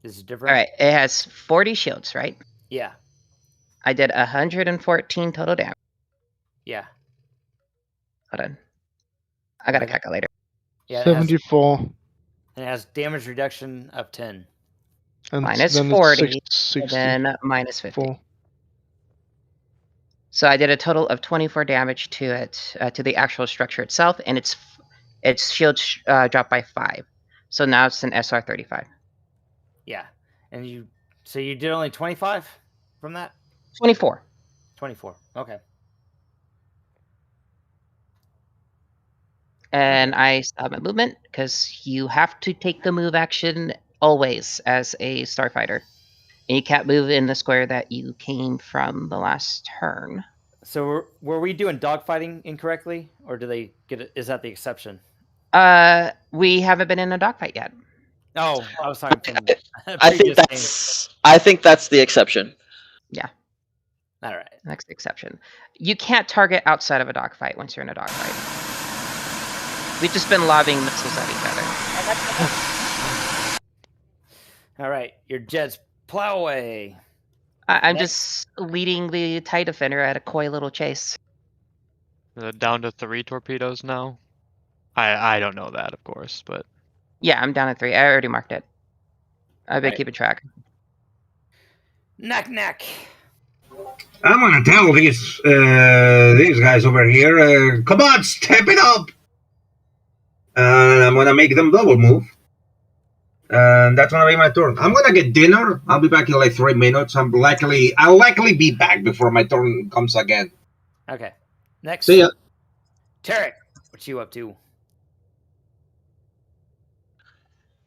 Speaker 2: This is different.
Speaker 7: All right, it has 40 shields, right?
Speaker 2: Yeah.
Speaker 7: I did 114 total damage.
Speaker 2: Yeah.
Speaker 7: Hold on. I got a calculator.
Speaker 2: Yeah.
Speaker 3: 74.
Speaker 2: And it has damage reduction of 10.
Speaker 3: And
Speaker 7: minus
Speaker 3: then
Speaker 7: 40,
Speaker 3: 60.
Speaker 7: and then minus 50. So I did a total of 24 damage to it, to the actual structure itself, and its shield dropped by 5. So now it's an SR 35.
Speaker 2: Yeah. And so you did only 25 from that?
Speaker 7: 24.
Speaker 2: 24. Okay.
Speaker 7: And I stop my movement because you have to take the move action always as a starfighter. And you can't move in the square that you came from the last turn.
Speaker 2: So were we doing dogfighting incorrectly, or do they get it? Is that the exception?
Speaker 7: We haven't been in a dogfight yet.
Speaker 2: Oh, I was talking from
Speaker 5: I think that's the exception.
Speaker 7: Yeah.
Speaker 2: All right.
Speaker 7: Next exception. You can't target outside of a dogfight once you're in a dogfight. We've just been lobbing missiles at each other.
Speaker 2: All right, your jets plow away.
Speaker 7: I'm just leading the TIE Defender at a coy little chase.
Speaker 6: Down to 3 torpedoes now? I don't know that, of course, but...
Speaker 7: Yeah, I'm down at 3. I already marked it. I've been keeping track.
Speaker 2: Knack.
Speaker 9: I'm gonna tell these guys over here, come on, step it up! I'm gonna make them double move. And that's gonna be my turn. I'm gonna get dinner. I'll be back in like 3 minutes. I'll likely be back before my turn comes again.
Speaker 2: Okay. Next.
Speaker 9: See ya.
Speaker 2: Tarik, what you up to?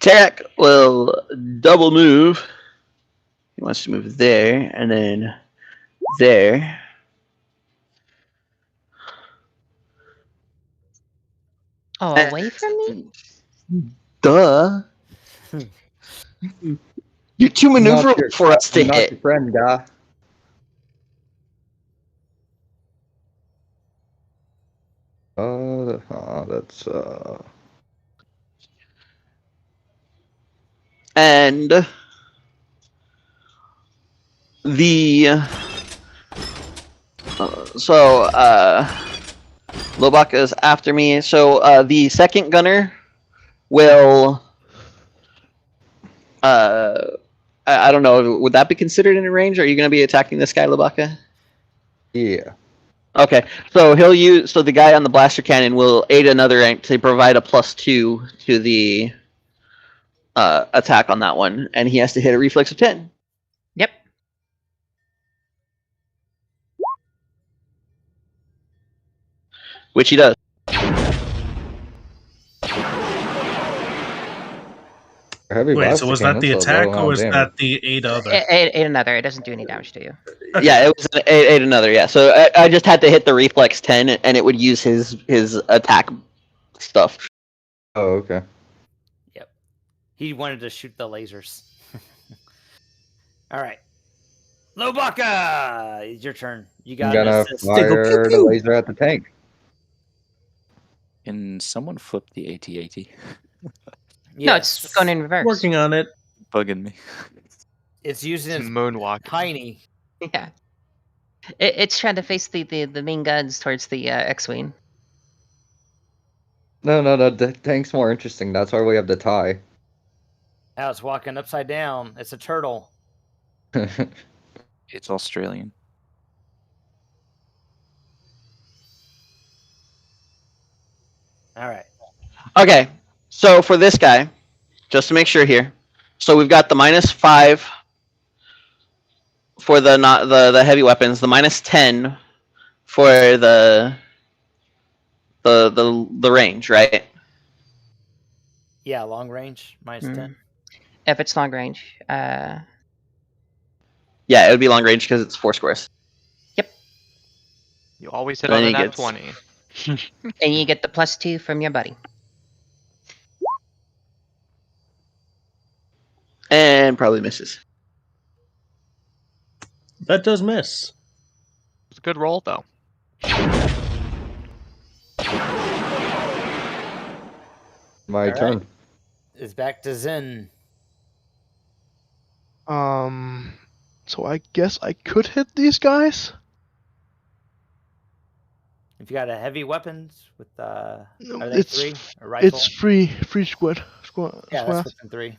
Speaker 5: Tarik will double move. He wants to move there and then there.
Speaker 7: Oh, away from me?
Speaker 5: Duh. You're too maneuverable for us to
Speaker 10: I'm not
Speaker 5: hit.
Speaker 10: your friend, guy. That's
Speaker 5: And the Lobak is after me. So the second gunner will I don't know, would that be considered in a range? Or are you going to be attacking this guy, Lobaka?
Speaker 10: yeah.
Speaker 5: Okay, so the guy on the blaster cannon will aid another rank to provide a +2 to the attack on that one, and he has to hit a reflex of 10.
Speaker 7: Yep.
Speaker 5: which he does.
Speaker 10: Heavy
Speaker 11: Wait, so
Speaker 10: blaster
Speaker 11: was that the
Speaker 10: cannons, so low
Speaker 11: attack or
Speaker 10: amount of
Speaker 11: was
Speaker 10: damage.
Speaker 11: that the 8 other?
Speaker 7: Eight another. It doesn't do any damage to you.
Speaker 11: Okay.
Speaker 5: Yeah, it was an 8 another. Yeah, so I just had to hit the reflex 10, and it would use his attack stuff.
Speaker 10: Oh, okay.
Speaker 2: Yep. He wanted to shoot the lasers. All right. Lobaka, it's your turn. You got
Speaker 10: I'm gonna
Speaker 2: an assist.
Speaker 10: fire the laser at the tank.
Speaker 4: Can someone flip the AT-AT?
Speaker 7: No, it's going in reverse.
Speaker 11: Working on it.
Speaker 4: Bugging me.
Speaker 2: It's using
Speaker 6: It's
Speaker 2: its
Speaker 6: moonwalk.
Speaker 2: tiny.
Speaker 7: Yeah. It's trying to face the main guns towards the X-wing.
Speaker 10: No, the tank's more interesting. That's why we have the tie.
Speaker 2: Now it's walking upside down. It's a turtle.
Speaker 4: It's Australian.
Speaker 2: All right.
Speaker 5: Okay, so for this guy, just to make sure here, so we've got the -5 for the heavy weapons, the -10 for the range, right?
Speaker 2: Yeah, long range, -10.
Speaker 7: If it's long range.
Speaker 5: Yeah, it would be long range because it's 4 squares.
Speaker 6: You always hit
Speaker 5: Then
Speaker 6: on
Speaker 5: he
Speaker 6: a nat
Speaker 5: gets-
Speaker 6: 20.
Speaker 7: And you get the +2 from your buddy.
Speaker 5: And probably misses.
Speaker 11: That does miss.
Speaker 6: It's a good roll, though.
Speaker 10: My
Speaker 2: All
Speaker 10: turn.
Speaker 2: right. It's back to Zen.
Speaker 3: So I guess I could hit these guys.
Speaker 2: If you got a heavy weapons with are they
Speaker 3: It's
Speaker 2: 3? A rifle?
Speaker 3: It's free squad.
Speaker 2: Yeah, that's within 3.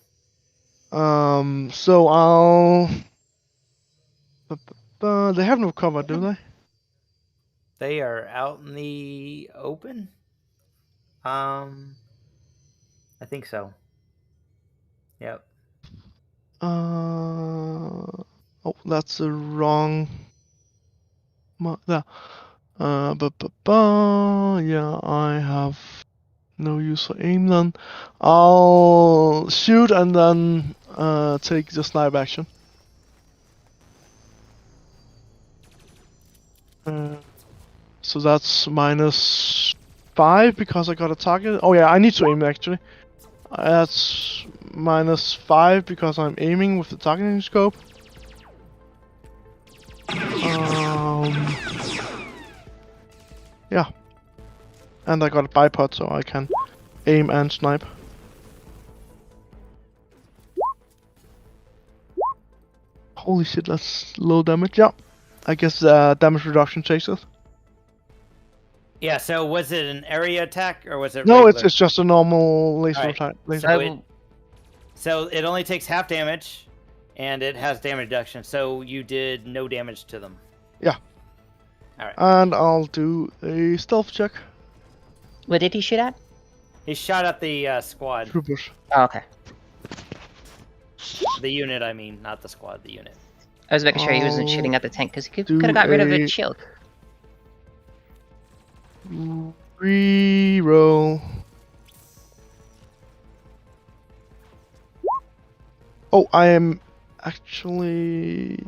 Speaker 3: So I'll. They have no cover, do they?
Speaker 2: They are out in the open. I think so. Yep.
Speaker 3: Oh, that's the wrong. Yeah. Yeah, I have no use for aim then. I'll shoot and then take the snipe action. So that's -5 because I got a target. Oh yeah, I need to aim actually. That's -5 because I'm aiming with the targeting scope. Yeah. And I got a bipod so I can aim and snipe. Holy shit, that's low damage. Yeah. I guess damage reduction takes it.
Speaker 2: Yeah, so was it an area attack or was it
Speaker 3: No,
Speaker 2: regular?
Speaker 3: it's just a normal laser
Speaker 2: Alright,
Speaker 3: attack.
Speaker 2: So it only takes half damage and it has damage reduction, so you did no damage to them.
Speaker 3: Yeah.
Speaker 2: Alright.
Speaker 3: And I'll do a stealth check.
Speaker 7: What did he shoot at?
Speaker 2: He shot at the squad.
Speaker 3: Troopers.
Speaker 7: Oh, okay.
Speaker 2: The unit, I mean, not the squad, the unit.
Speaker 7: I was making sure he wasn't shooting at the tank because he could have got rid of its shield.
Speaker 3: Reroll. Oh, I am actually.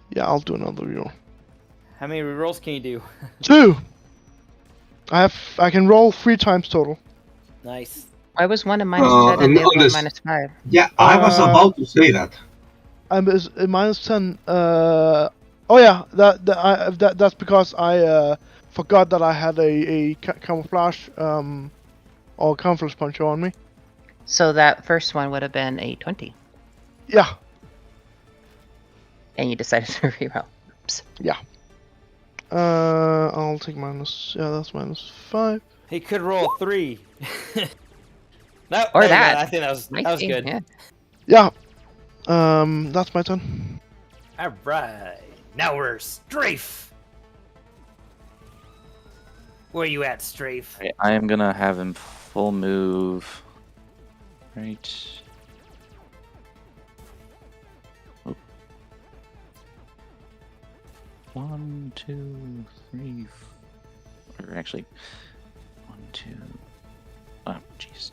Speaker 3: Yeah, I'll do another reroll.
Speaker 2: How many rerolls can you do?
Speaker 3: 2. I can roll 3 times total.
Speaker 2: Nice.
Speaker 7: Why was one a -10 and the other one -5?
Speaker 9: Yeah, I was about to say that.
Speaker 3: I'm -10. Oh yeah, that's because I forgot that I had a camouflage or camouflage puncher on me.
Speaker 7: So that first one would have been a 20.
Speaker 3: Yeah.
Speaker 7: And you decided to reroll. Oops.
Speaker 3: Yeah. I'll take minus. Yeah, that's -5.
Speaker 2: He could roll 3.
Speaker 7: Or that.
Speaker 2: I think that was good.
Speaker 7: Yeah.
Speaker 3: Yeah. That's my turn.
Speaker 2: All right. Now we're Strafe. Where you at, Strafe?
Speaker 4: Okay, I am gonna have him full move. Right. Oh. 1, 2, 3, 4. Or actually, 1, 2. Oh, jeez.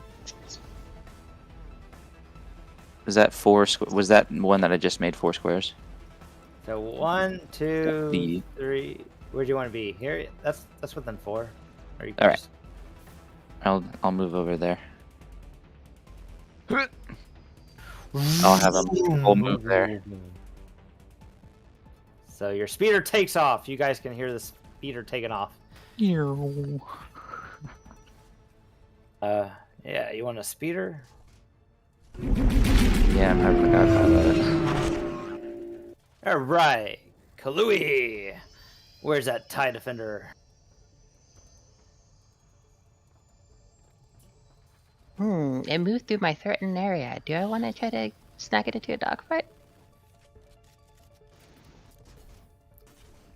Speaker 4: Was that 4? Was that one that I just made 4 squares?
Speaker 2: So 1, 2,
Speaker 4: B.
Speaker 2: 3. Where do you want to be? Here. That's within 4. Or you
Speaker 4: All right. I'll move over there. I'll have a full move there.
Speaker 2: So your speeder takes off. You guys can hear the speeder taking off. Yeah, you want a speeder?
Speaker 4: Yeah, I forgot about that.
Speaker 2: All right, Kalui. Where's that TIE defender?
Speaker 7: It moved through my threatened area. Do I want to try to snag it into a dogfight?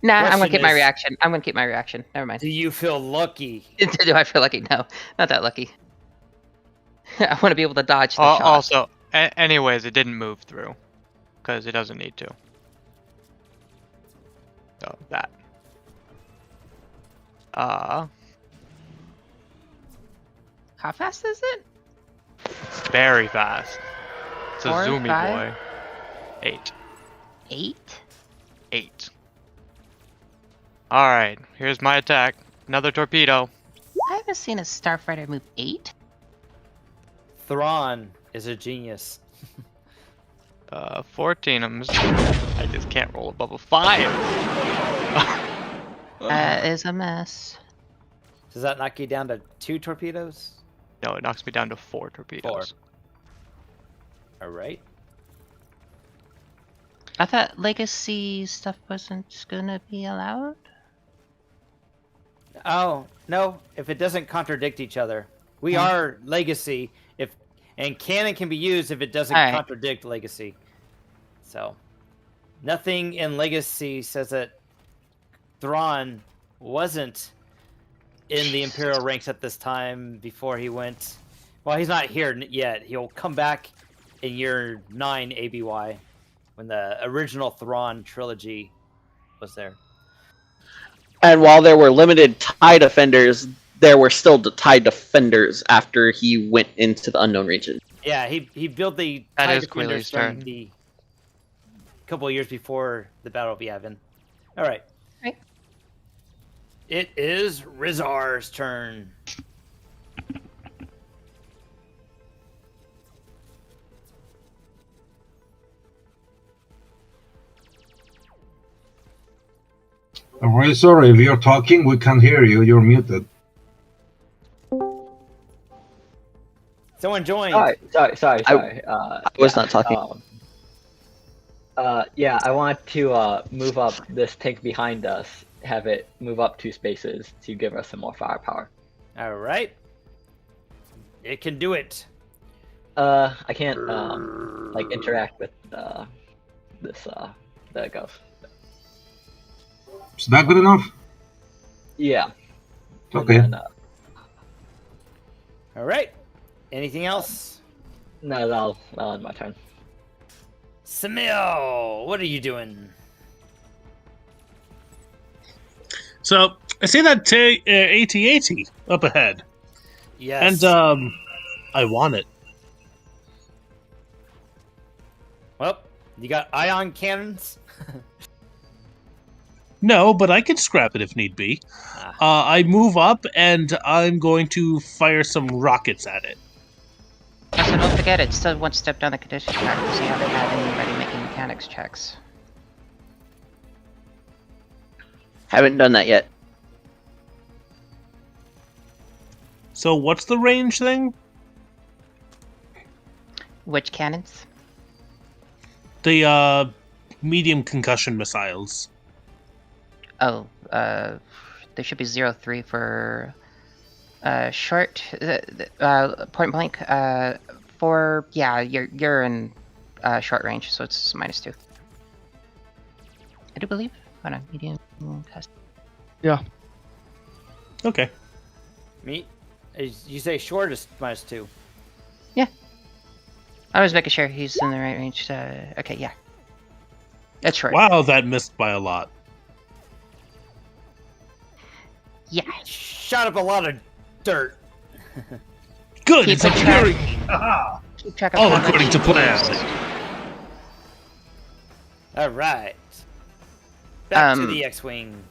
Speaker 7: Nah, I'm gonna keep my reaction. I'm gonna keep my reaction. Never mind.
Speaker 2: Do you feel lucky?
Speaker 7: Do I feel lucky? No, not that lucky. I want to be able to dodge the shot.
Speaker 6: Also, anyways, it didn't move through because it doesn't need to. So that.
Speaker 7: How fast is it?
Speaker 6: Very fast. It's a
Speaker 7: 4,
Speaker 6: zoomy
Speaker 7: 5?
Speaker 6: boy. 8.
Speaker 7: 8?
Speaker 6: 8. Alright, here's my attack. Another torpedo.
Speaker 7: I haven't seen a starfighter move 8.
Speaker 2: Thrawn is a genius.
Speaker 6: 14. I just can't roll above a 5.
Speaker 7: Is a mess.
Speaker 2: Does that knock you down to 2 torpedoes?
Speaker 6: No, it knocks me down to 4 torpedoes.
Speaker 2: 4. All right.
Speaker 7: I thought legacy stuff wasn't gonna be allowed.
Speaker 2: Oh no! If it doesn't contradict each other, we are legacy. And canon can be used if it doesn't contradict legacy. So, nothing in legacy says that Thrawn wasn't in the Imperial ranks at this time before he went. Well, he's not here yet. He'll come back in year 9 ABY when the original Thrawn trilogy was there.
Speaker 5: And while there were limited TIE defenders, there were still TIE defenders after he went into the unknown region.
Speaker 2: Yeah, he built the TIE defenders from the couple of years before the Battle of Yavin. All right. It is Rizar's turn.
Speaker 9: I'm really sorry, if you're talking, we can't hear you. You're muted.
Speaker 2: Someone joined.
Speaker 8: Sorry.
Speaker 5: I was not talking.
Speaker 8: Yeah, I want to move up this tank behind us, have it move up 2 spaces to give us some more firepower.
Speaker 2: All right. It can do it.
Speaker 8: I can't like interact with this. There it goes.
Speaker 9: Is that good enough?
Speaker 8: Yeah.
Speaker 9: Okay.
Speaker 8: Then,
Speaker 2: All right. Anything else?
Speaker 8: No, that'll end my turn.
Speaker 2: Semele, what are you doing?
Speaker 11: So I see that AT-AT up ahead.
Speaker 2: Yes.
Speaker 11: And I want it.
Speaker 2: Well, you got ion cannons?
Speaker 11: No, but I can scrap it if need be. I move up and I'm going to fire some rockets at it.
Speaker 7: Also, don't forget, it's still 1 step down the condition track because you haven't had anybody making mechanics checks.
Speaker 5: Haven't done that yet.
Speaker 11: So what's the range thing?
Speaker 7: Which cannons?
Speaker 11: The medium concussion missiles.
Speaker 7: Oh, there should be 0.3 for short point blank. For you're in short range, so it's -2. I do believe. Hold on, medium test.
Speaker 3: Yeah.
Speaker 11: Okay.
Speaker 2: You say short is -2.
Speaker 7: Yeah. I was making sure he's in the right range. Okay, yeah. That's short.
Speaker 11: Wow, that missed by a lot.
Speaker 7: Yeah.
Speaker 2: Shot up a lot of dirt.
Speaker 11: Good,
Speaker 7: Keep
Speaker 11: it's
Speaker 7: track-
Speaker 11: securing. Aha!
Speaker 7: Keep track of
Speaker 11: All
Speaker 7: how much
Speaker 11: according to
Speaker 7: you
Speaker 11: plan.
Speaker 7: used.
Speaker 2: All right. Back to
Speaker 7: Um,
Speaker 2: the X-wing.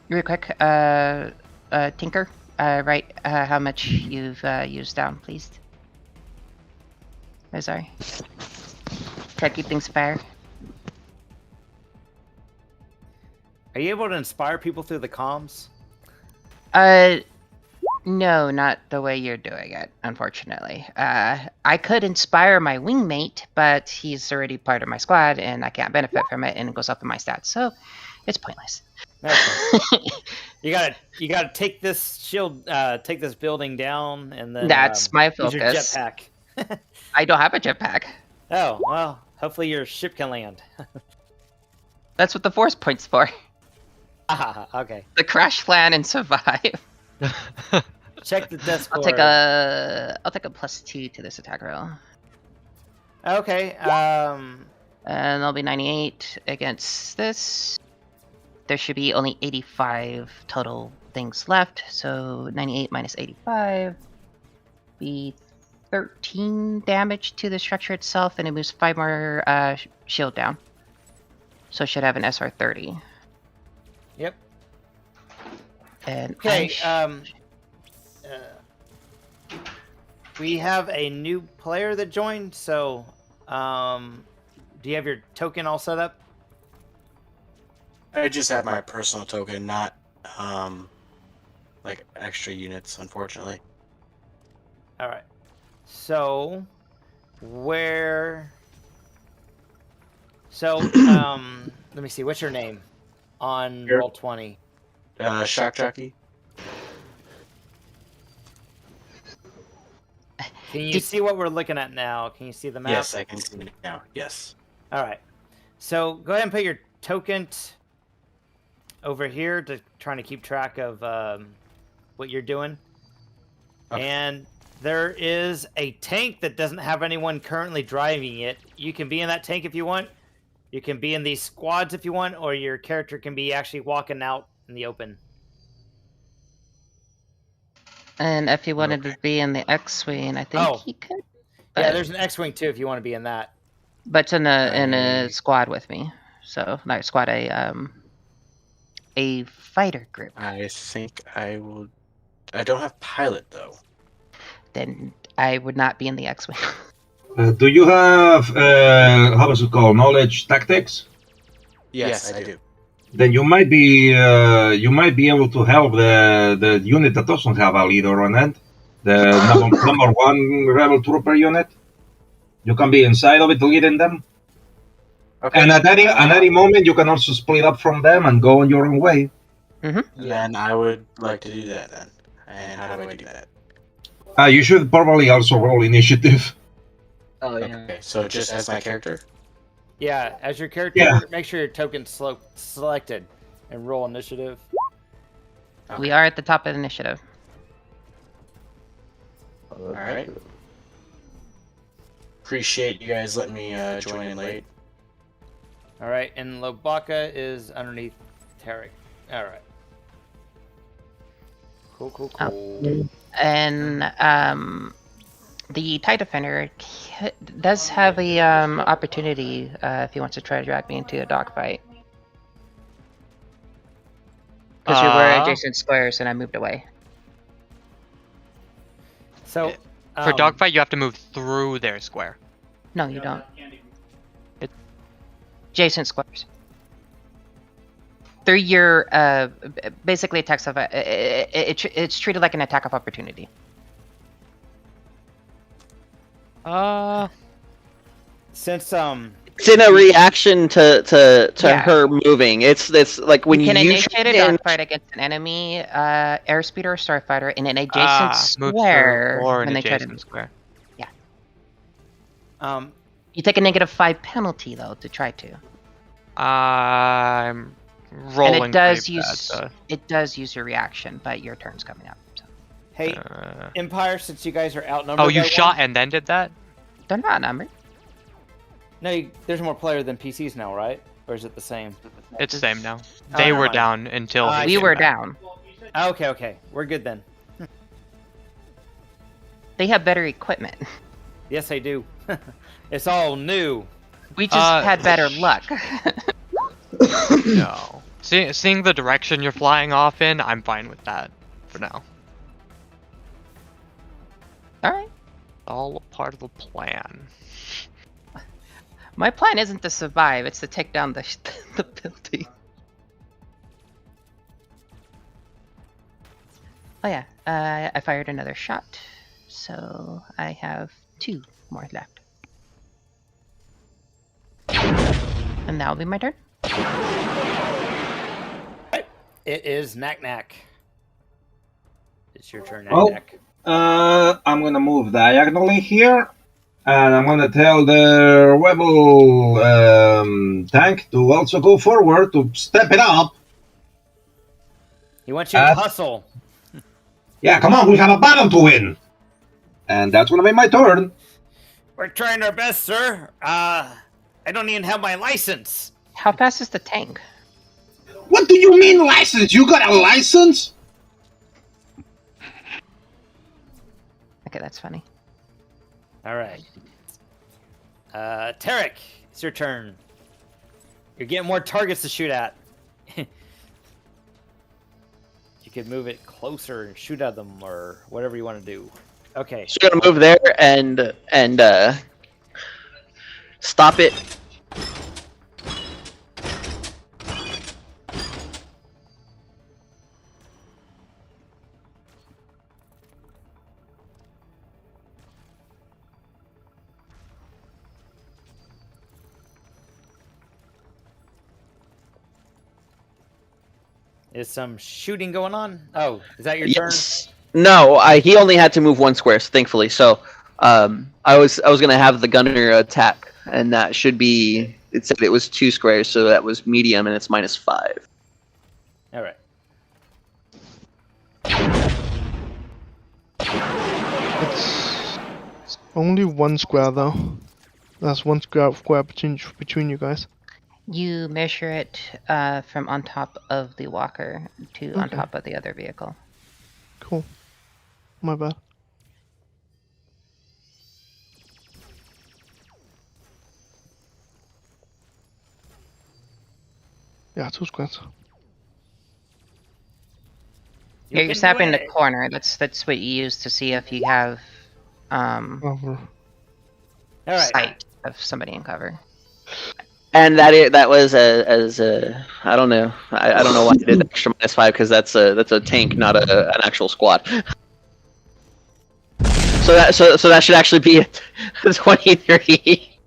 Speaker 7: Real quick, Tinker, write how much you've used down, please. Oh, sorry. Try to keep things fair.
Speaker 2: Are you able to inspire people through the comms?
Speaker 7: No, not the way you're doing it, unfortunately. I could inspire my wingmate, but he's already part of my squad, and I can't benefit from it, and it goes up in my stats, so it's pointless.
Speaker 2: Okay. you gotta take this shield, take this building down, and then
Speaker 7: That's my
Speaker 2: use your
Speaker 7: focus.
Speaker 2: jetpack.
Speaker 7: I don't have a jetpack.
Speaker 2: Oh well, hopefully your ship can land.
Speaker 7: That's what the force point's for.
Speaker 2: Ah, okay.
Speaker 7: The crash land and survive.
Speaker 2: Check the death score.
Speaker 7: I'll take a +2 to this attack roll.
Speaker 2: Okay.
Speaker 7: And that'll be 98 against this. There should be only 85 total things left, so 98 minus 85 be 13 damage to the structure itself, and it moves 5 more shield down. So it should have an SR 30.
Speaker 2: Yep.
Speaker 7: And
Speaker 2: okay. We have a new player that joined, so do you have your token all set up?
Speaker 12: I just have my personal token, not like extra units, unfortunately.
Speaker 2: All right. So let me see. What's your name on
Speaker 12: Here.
Speaker 2: Roll20?
Speaker 12: Shock Jockey.
Speaker 2: Can you see what we're looking at now? Can you see the map?
Speaker 12: Yes, I can see it now. Yes.
Speaker 2: All right. So go ahead and put your token over here to trying to keep track of what you're doing. Okay. And there is a tank that doesn't have anyone currently driving it. You can be in that tank if you want. You can be in these squads if you want, or your character can be actually walking out in the open.
Speaker 7: And if he wanted to be in the X-Wing, I think he could. But,
Speaker 2: yeah, there's an X-Wing too if you want to be in that.
Speaker 7: But it's in a squad with me. So not a squad, a fighter group.
Speaker 12: I think I will. I don't have pilot though.
Speaker 7: Then I would not be in the X-Wing.
Speaker 9: Do you have how was it called? Knowledge tactics?
Speaker 12: Yes, I do.
Speaker 9: Then you might be able to help the unit that doesn't have a leader on it. The number 1 rebel trooper unit. You can be inside of it leading them.
Speaker 12: Okay.
Speaker 9: And at any moment you can also split up from them and go on your own way.
Speaker 7: Mm-hmm.
Speaker 12: Then I would like to do that then. And how do I do that?
Speaker 9: You should probably also roll initiative.
Speaker 8: Oh yeah.
Speaker 12: Okay, so just as my character?
Speaker 2: Yeah, as your character, make sure your token's selected and roll initiative.
Speaker 7: Okay. We are at the top of the initiative.
Speaker 12: Alright. Appreciate you guys letting me join in late.
Speaker 2: Alright, and Lobaka is underneath Tarik. Alright. Cool.
Speaker 7: And the TIE Defender does have a opportunity if he wants to try to drag me into a dogfight. Because we were adjacent squares and I moved away.
Speaker 2: So
Speaker 6: for dogfight, you have to move through their square.
Speaker 7: No, you don't. Adjacent squares. Through your basically attacks of it's treated like an attack of opportunity.
Speaker 2: Since
Speaker 5: it's in a reaction to her moving. It's like when
Speaker 7: you can
Speaker 5: you
Speaker 7: initiate a dogfight against an enemy airspeeder or starfighter in an adjacent square
Speaker 6: or an
Speaker 7: when they try
Speaker 6: adjacent
Speaker 7: to
Speaker 6: square.
Speaker 7: Yeah. You take a -5 penalty though to try to.
Speaker 6: I'm rolling.
Speaker 7: And it does
Speaker 6: pretty
Speaker 7: use
Speaker 6: bad,
Speaker 7: it does use your reaction, but your turn's coming up. So.
Speaker 2: Hey, Empire, since you guys are outnumbered.
Speaker 6: Oh, you shot and then did that?
Speaker 7: They're not outnumbered.
Speaker 2: No, there's more player than PCs now, right? Or is it the same?
Speaker 6: It's the same now. They were down until
Speaker 7: we were down.
Speaker 2: Okay. We're good then.
Speaker 7: They have better equipment.
Speaker 2: Yes, I do. It's all new.
Speaker 7: We just had better luck.
Speaker 6: No. Seeing the direction you're flying off in, I'm fine with that for now.
Speaker 7: Alright.
Speaker 6: All part of the plan.
Speaker 7: My plan isn't to survive, it's to take down the building. Oh yeah, I fired another shot, so I have 2 more left. And that'll be my turn.
Speaker 2: It is Knack Knack. It's your turn, Knack
Speaker 9: Oh.
Speaker 2: Knack.
Speaker 9: I'm gonna move diagonally here, and I'm gonna tell the rebel tank to also go forward to step it up.
Speaker 2: He wants you to hustle.
Speaker 9: Yeah, come on, we have a battle to win, and that's gonna be my turn.
Speaker 2: We're trying our best, sir. I don't even have my license.
Speaker 7: How fast is the tank?
Speaker 9: What do you mean license? You got a license?
Speaker 7: Okay, that's funny.
Speaker 2: All right. Tarik, it's your turn. You're getting more targets to shoot at. You could move it closer and shoot at them, or whatever you want to do. Okay.
Speaker 5: So you're gonna move there and stop it.
Speaker 2: Is some shooting going on? Oh, is that your
Speaker 5: Yes. No, he only had to move 1 square, thankfully. So I was gonna have the gunner attack, and that should be. It said it was 2 squares, so that was medium, and it's -5.
Speaker 2: turn? All right.
Speaker 3: It's only 1 square though. That's 1 square between you guys.
Speaker 7: You measure it from on top of the walker to on top of the other vehicle.
Speaker 3: Cool. My bad. Yeah, 2 squares.
Speaker 7: Yeah, you're snapping the corner. That's what you use to see if you have
Speaker 3: Over.
Speaker 2: All right.
Speaker 7: sight of somebody in cover.
Speaker 5: And that was as I don't know. I don't know why I did extra -5 because that's a tank, not an actual squad. So that should actually be 23.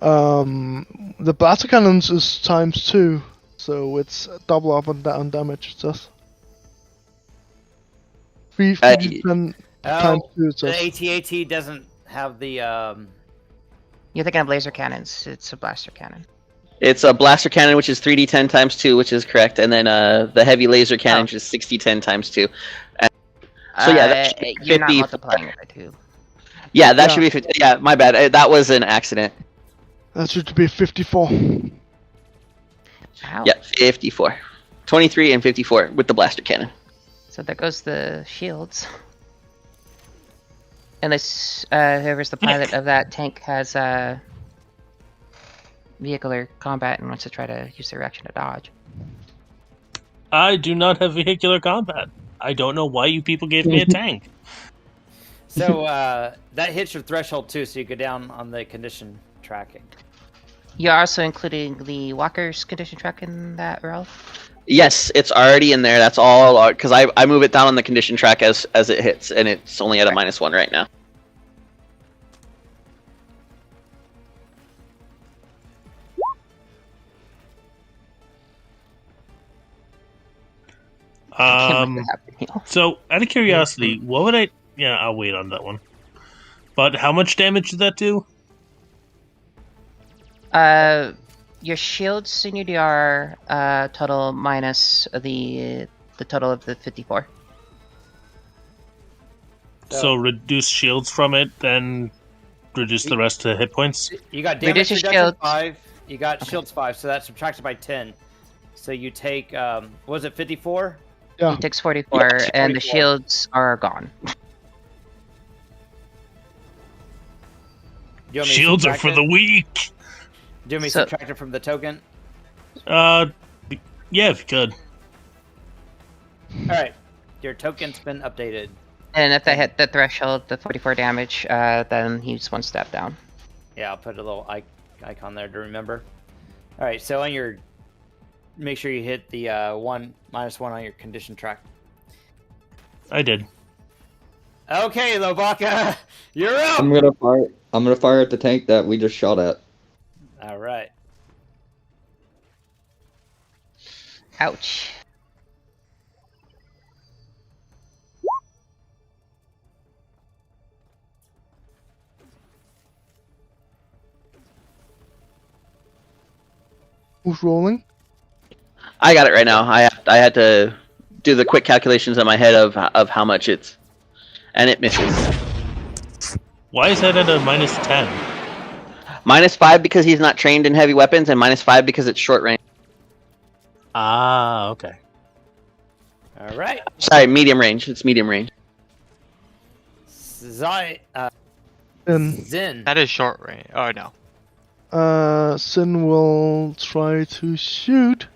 Speaker 3: The blaster cannons is ×2, so it's double up on damage. It says 3d10 ×2. It
Speaker 2: The
Speaker 3: says.
Speaker 2: AT-AT doesn't have the
Speaker 7: You're thinking of laser cannons. It's a blaster cannon.
Speaker 5: It's a blaster cannon, which is 3d10 ×2, which is correct, and then the heavy laser cannon, which is 6010 ×2. So yeah, that should be
Speaker 7: you're not
Speaker 5: 50.
Speaker 7: multiplying it by 2.
Speaker 5: Yeah, that should be 50. Yeah, my bad. That was an accident.
Speaker 3: That should be 54.
Speaker 7: Ow.
Speaker 5: Yeah, 54. 23 and 54 with the blaster cannon.
Speaker 7: So there goes the shields. Unless whoever's the pilot of that tank has vehicular combat and wants to try to use their reaction to dodge.
Speaker 11: I do not have vehicular combat. I don't know why you people gave me a tank.
Speaker 2: So that hits your threshold too, so you go down on the condition tracking.
Speaker 7: You're also including the walker's condition track in that, Ralph?
Speaker 5: Yes, it's already in there. That's all because I move it down on the condition track as it hits, and it's only at a -1 right now.
Speaker 11: So, out of curiosity, what would I... Yeah, I'll wait on that one. But how much damage did that do?
Speaker 7: Your shields in your DR total minus the total of the 54.
Speaker 11: So reduce shields from it, then reduce the rest to hit points?
Speaker 2: You got damage
Speaker 7: Reduce your
Speaker 2: reduction
Speaker 7: shields.
Speaker 2: 5. You got shields 5, so that's subtracted by 10. So you take, was it 54?
Speaker 3: Yeah.
Speaker 7: He takes 44, and the
Speaker 2: 44.
Speaker 7: shields are gone.
Speaker 2: me to
Speaker 11: Shields are
Speaker 2: subtract
Speaker 11: for
Speaker 2: it?
Speaker 11: the weak.
Speaker 2: Do you want me to
Speaker 7: So-
Speaker 2: subtract it from the token?
Speaker 11: Yeah, if you could.
Speaker 2: All right, your token's been updated.
Speaker 7: And if they hit the threshold, the 44 damage, then he's one step down.
Speaker 2: Yeah, I'll put a little icon there to remember. All right, so on your, make sure you hit the -1 on your condition track.
Speaker 11: I did.
Speaker 2: Okay, Lobaka, you're up.
Speaker 10: I'm gonna fire at the tank that we just shot at.
Speaker 2: All right.
Speaker 7: Ouch.
Speaker 3: Who's rolling?
Speaker 5: I got it right now. I had to do the quick calculations in my head of how much it's, and it misses.
Speaker 11: Why is that at a -10?
Speaker 5: -5 because he's not trained in heavy weapons, and -5 because it's short range.
Speaker 11: Ah, okay.
Speaker 2: All right.
Speaker 5: Sorry, medium range. It's medium range.
Speaker 2: Zen.
Speaker 6: That is short range. Oh no.
Speaker 3: Sin will try to shoot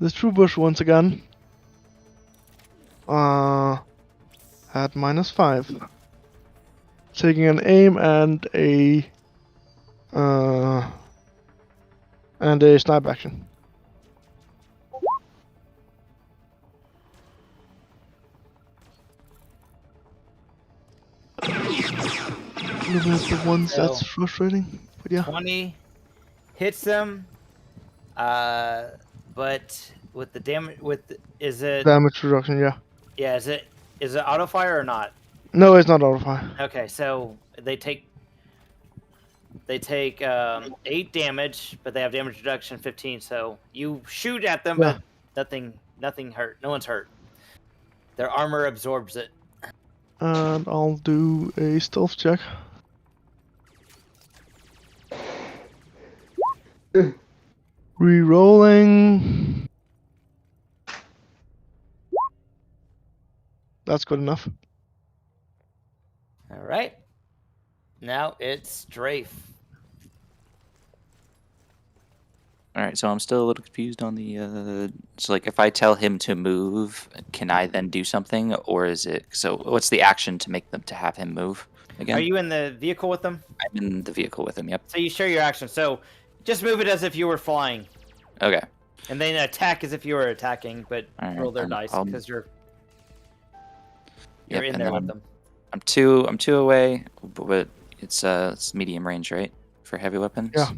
Speaker 3: the troopers once again. At -5. Taking an aim and a snipe action. Looking at the ones that's frustrating. But yeah.
Speaker 2: 20 hits them, but with the damage, is it
Speaker 3: Damage reduction, yeah.
Speaker 2: Yeah, is it auto fire or not?
Speaker 3: No, it's not auto fire.
Speaker 2: Okay, so they take 8 damage, but they have damage reduction 15. So you shoot at them,
Speaker 3: Yeah.
Speaker 2: but nothing hurt. No one's hurt. Their armor absorbs it.
Speaker 3: And I'll do a stealth check. Rerolling. That's good enough.
Speaker 2: All right. Now it's Strafe.
Speaker 4: All right, so I'm still a little confused on the. So, like, if I tell him to move, can I then do something, or is it? So, what's the action to make them to have him move again?
Speaker 2: Are you in the vehicle with them?
Speaker 4: I'm in the vehicle with him. Yep.
Speaker 2: So you share your action. So just move it as if you were flying,
Speaker 4: Okay.
Speaker 2: and then attack as if you were attacking, but
Speaker 4: All right,
Speaker 2: roll their
Speaker 4: then
Speaker 2: dice
Speaker 4: I'll-
Speaker 2: because you're
Speaker 4: Yep,
Speaker 2: in
Speaker 4: and
Speaker 2: there
Speaker 4: then
Speaker 2: with them.
Speaker 4: I'm two away, but it's medium range, right, for heavy weapons?
Speaker 3: Yeah.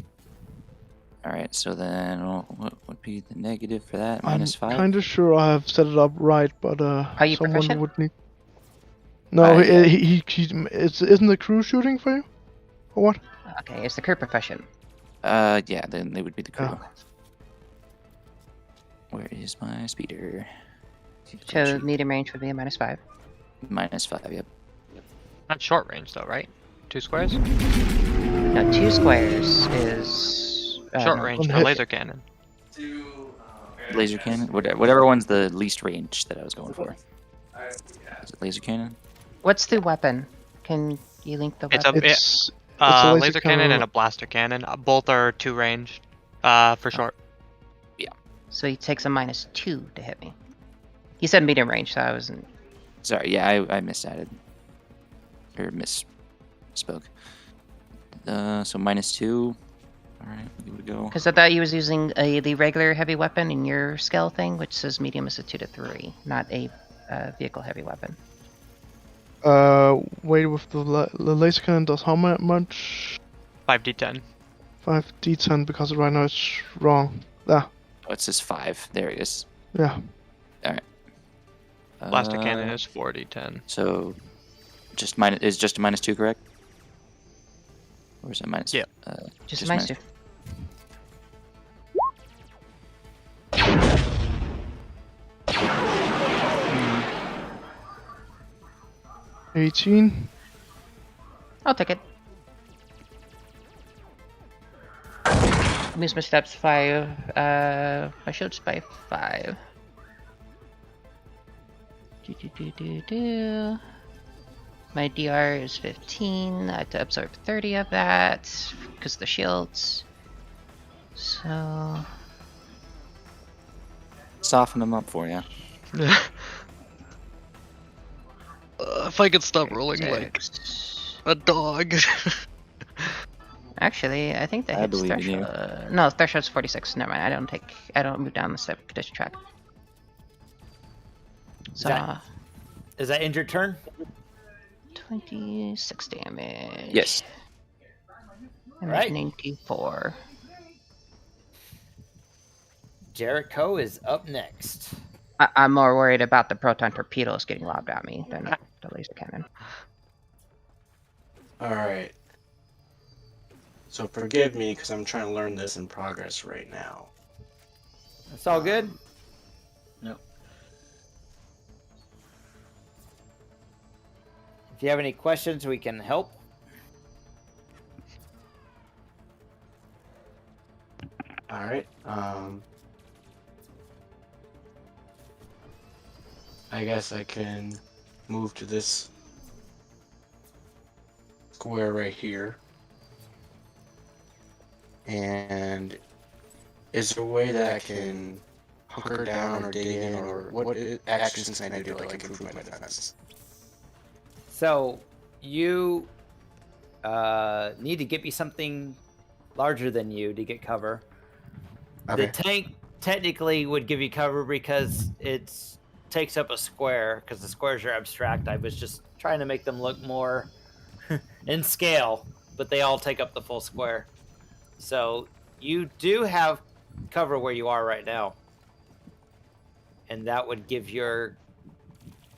Speaker 4: All right, so then what would be the negative for that?
Speaker 3: I'm
Speaker 4: -5.
Speaker 3: kind of sure I have set it up right, but
Speaker 7: Are you
Speaker 3: someone
Speaker 7: proficient?
Speaker 3: would need. No,
Speaker 4: Yeah.
Speaker 3: isn't the crew shooting for you, or what?
Speaker 7: Okay, is the crew proficient?
Speaker 4: Yeah, then they would be the crew.
Speaker 3: Yeah.
Speaker 4: Where is my speeder?
Speaker 7: So medium range would be a -5.
Speaker 4: -5. Yep.
Speaker 6: Not short range though, right? 2 squares?
Speaker 7: No, 2 squares is
Speaker 6: Short
Speaker 7: no,
Speaker 6: range
Speaker 3: one
Speaker 6: for
Speaker 3: hit.
Speaker 6: laser cannon.
Speaker 4: Laser cannon. Whatever one's the least range that I was going for. Is it laser cannon?
Speaker 7: What's the weapon? Can you link the
Speaker 6: It's a
Speaker 7: weapon?
Speaker 3: It's a
Speaker 6: laser cannon and a blaster cannon. Both are 2 range. For short.
Speaker 7: So he takes a -2 to hit me. He said medium range, so I wasn't.
Speaker 4: Sorry, yeah, I misadded. Or misspoke. So -2. Alright, we'll give it a go.
Speaker 7: Because I thought he was using the regular heavy weapon in your skill thing, which says medium is a 2 to 3, not a vehicle heavy weapon.
Speaker 3: Wait, with the laser cannon does how much?
Speaker 6: 5d10.
Speaker 3: 5d10, because right now it's wrong. There.
Speaker 4: Oh, it says 5. There it is.
Speaker 3: Yeah.
Speaker 6: Blaster cannon is 4d10.
Speaker 4: So, just a -2 correct? Or is it minus?
Speaker 6: Yeah.
Speaker 7: Just a -2.
Speaker 3: Hmm. 18.
Speaker 7: I'll take it. Moves my steps 5. My shield's by 5. My DR is 15. I have to absorb 30 of that because of the shields. So
Speaker 4: Soften them up for you.
Speaker 6: If I could stop rolling like a dog.
Speaker 7: Actually, I think that
Speaker 4: I
Speaker 7: hits
Speaker 4: believe in you.
Speaker 7: threshold. No, threshold's 46. Never mind. I don't move down the step condition track. So
Speaker 2: Is that end your turn?
Speaker 7: 26 damage.
Speaker 4: Yes.
Speaker 7: I'm
Speaker 2: Right.
Speaker 7: at 94.
Speaker 2: Jericho is up next.
Speaker 7: I'm more worried about the proton torpedoes getting lobbed at me than the laser cannon.
Speaker 12: Alright. So forgive me because I'm trying to learn this in progress right now.
Speaker 2: It's all good.
Speaker 8: No.
Speaker 2: If you have any questions, we can help.
Speaker 12: Alright. I guess I can move to this square right here. And is there a way that I can hunker down or dig in, or what actions can I do to like improve my defense?
Speaker 2: So you need to get me something larger than you to get cover.
Speaker 12: Okay.
Speaker 2: The tank technically would give you cover because it takes up a square, because the squares are abstract. I was just trying to make them look more in scale, but they all take up the full square. So you do have cover where you are right now. And that would give your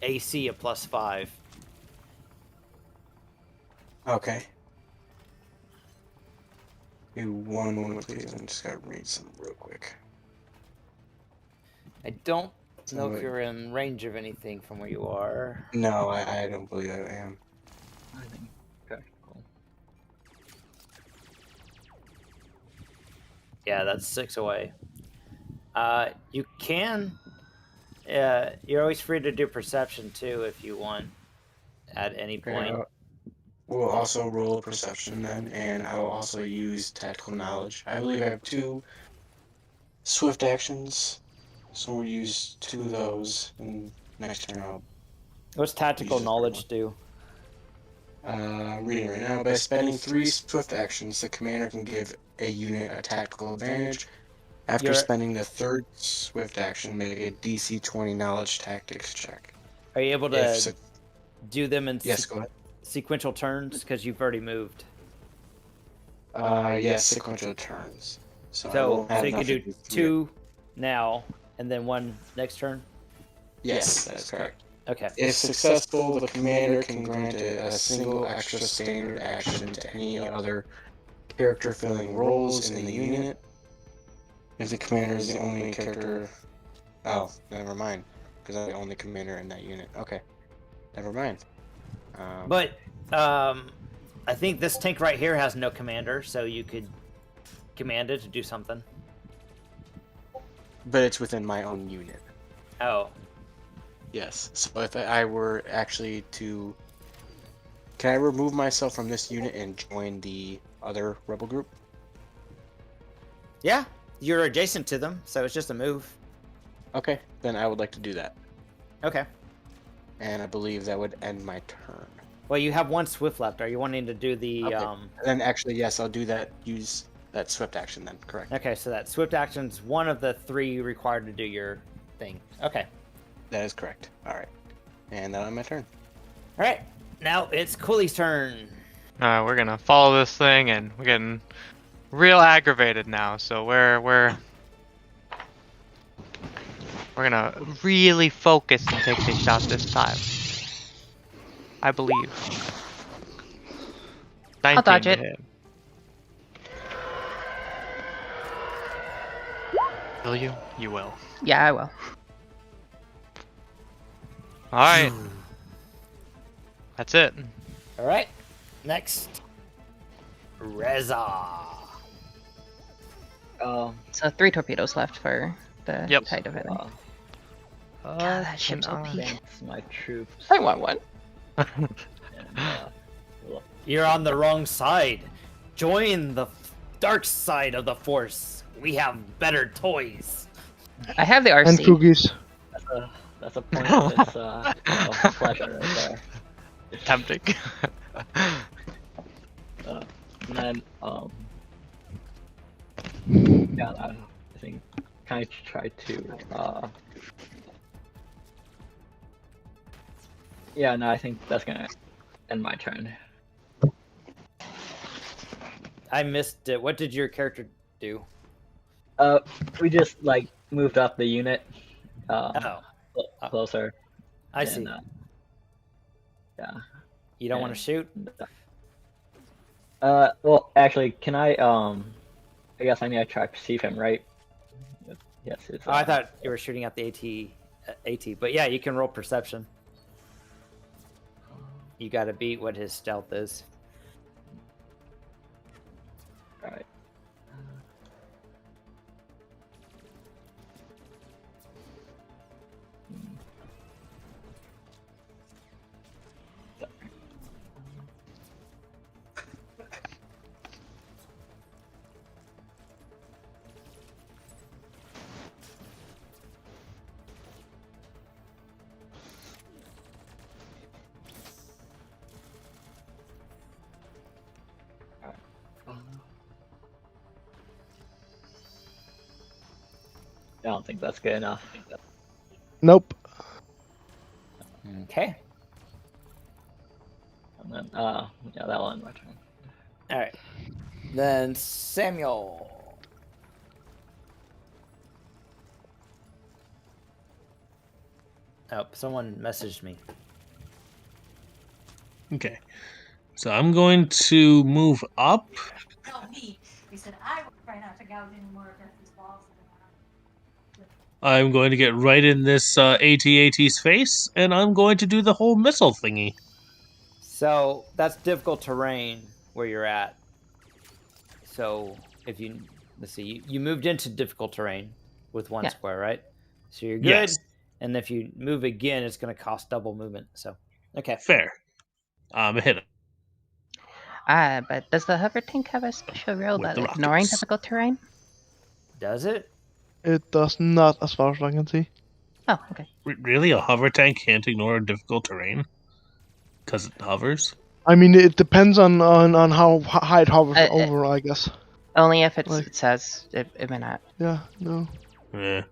Speaker 2: AC a +5.
Speaker 12: Okay. Give me one moment, please. I'm just gotta read some real quick.
Speaker 2: I don't know if you're in range of anything from where you are.
Speaker 12: No, I don't believe I am.
Speaker 8: I think practical.
Speaker 2: Yeah, that's 6 away. You can. You're always free to do perception too if you want. At any point.
Speaker 12: We'll also roll a perception then, and I will also use tactical knowledge. I believe I have 2 swift actions, so we'll use 2 of those. And next turn I'll.
Speaker 2: What's tactical knowledge do?
Speaker 12: I'm reading right now. By spending 3 swift actions, the commander can give a unit a tactical advantage. After spending the 3rd swift action, make a DC 20 knowledge tactics check.
Speaker 2: Are you able to do them in
Speaker 12: yes, go ahead.
Speaker 2: Sequential turns? Because you've already moved.
Speaker 12: Yes, sequential turns.
Speaker 2: So you can do 2 now, and then 1 next turn?
Speaker 12: Yes, that's correct.
Speaker 2: Okay.
Speaker 12: If successful, the commander can grant a single extra standard action to any other character-filling roles in the unit. If the commander is the only character... Oh, never mind. Because I'm the only commander in that unit. Okay. Never mind.
Speaker 2: But I think this tank right here has no commander, so you could command it to do something.
Speaker 12: But it's within my own unit.
Speaker 2: Oh.
Speaker 12: Yes. So if I were actually to... Can I remove myself from this unit and join the other rebel group?
Speaker 2: Yeah. You're adjacent to them, so it's just a move.
Speaker 12: Okay. Then I would like to do that.
Speaker 2: Okay.
Speaker 12: And I believe that would end my turn.
Speaker 2: Well, you have 1 swift left. Are you wanting to do the...
Speaker 12: Okay. Then actually, yes, I'll do that. Use that swift action then. Correct.
Speaker 2: Okay, so that swift action's 1 of the 3 required to do your thing. Okay.
Speaker 12: That is correct. All right. And then on my turn.
Speaker 2: All right. Now it's Cooley's turn.
Speaker 6: We're gonna follow this thing, and we're getting real aggravated now. So we're gonna really focus and take this shot this time. I believe. 19
Speaker 7: I'll dodge
Speaker 6: to
Speaker 7: it.
Speaker 6: hit. Will you? You will.
Speaker 7: Yeah, I will.
Speaker 6: Alright. That's it.
Speaker 2: All right. Next. Reza.
Speaker 7: So 3 torpedoes left for the
Speaker 6: Yep.
Speaker 7: height of it. God, that ship's OP.
Speaker 8: Advance my troops.
Speaker 7: I want one.
Speaker 2: You're on the wrong side. Join the dark side of the Force. We have better toys.
Speaker 7: I have the RC.
Speaker 3: And cookies.
Speaker 8: That's a pointless pleasure right there.
Speaker 6: Tempting.
Speaker 8: And then, yeah, I think kind of try to, yeah, no, I think that's gonna end my turn.
Speaker 2: I missed it. What did your character do?
Speaker 8: We just like moved up the unit, closer.
Speaker 2: I see.
Speaker 8: Yeah.
Speaker 2: You don't want to shoot?
Speaker 8: Well, actually, can I guess I need to try to perceive him, right? Yes. It's,
Speaker 2: I thought you were shooting at the AT, but yeah, you can roll perception. You got to beat what his stealth is.
Speaker 8: All right. I don't think that's good enough.
Speaker 3: Nope.
Speaker 2: Okay.
Speaker 8: And then, yeah, that'll end my turn.
Speaker 2: All right. Then Samuel. Oh, someone messaged me.
Speaker 11: Okay. So I'm going to move up.
Speaker 13: No, me. He said I will try not to gouge any more of these balls.
Speaker 11: I'm going to get right in this AT-AT's face, and I'm going to do the whole missile thingy.
Speaker 2: So that's difficult terrain where you're at. So if you, let's see, you moved into difficult terrain with one square, right? So you're good.
Speaker 11: Yes.
Speaker 2: And if you move again, it's going to cost double movement. So, okay.
Speaker 11: Fair. Hit him.
Speaker 7: But does the hover tank have a special rule
Speaker 11: With
Speaker 7: about
Speaker 11: the
Speaker 7: ignoring
Speaker 11: rockets.
Speaker 7: difficult terrain?
Speaker 2: Does it?
Speaker 3: It does not, as far as I can see.
Speaker 7: Oh, okay.
Speaker 11: Really? A hover tank can't ignore difficult terrain? Because it hovers?
Speaker 3: I mean, it depends on how high it hovers over, I guess.
Speaker 7: Only if it's,
Speaker 3: Like-
Speaker 7: it says it may not.
Speaker 3: Yeah, no.
Speaker 11: Yeah.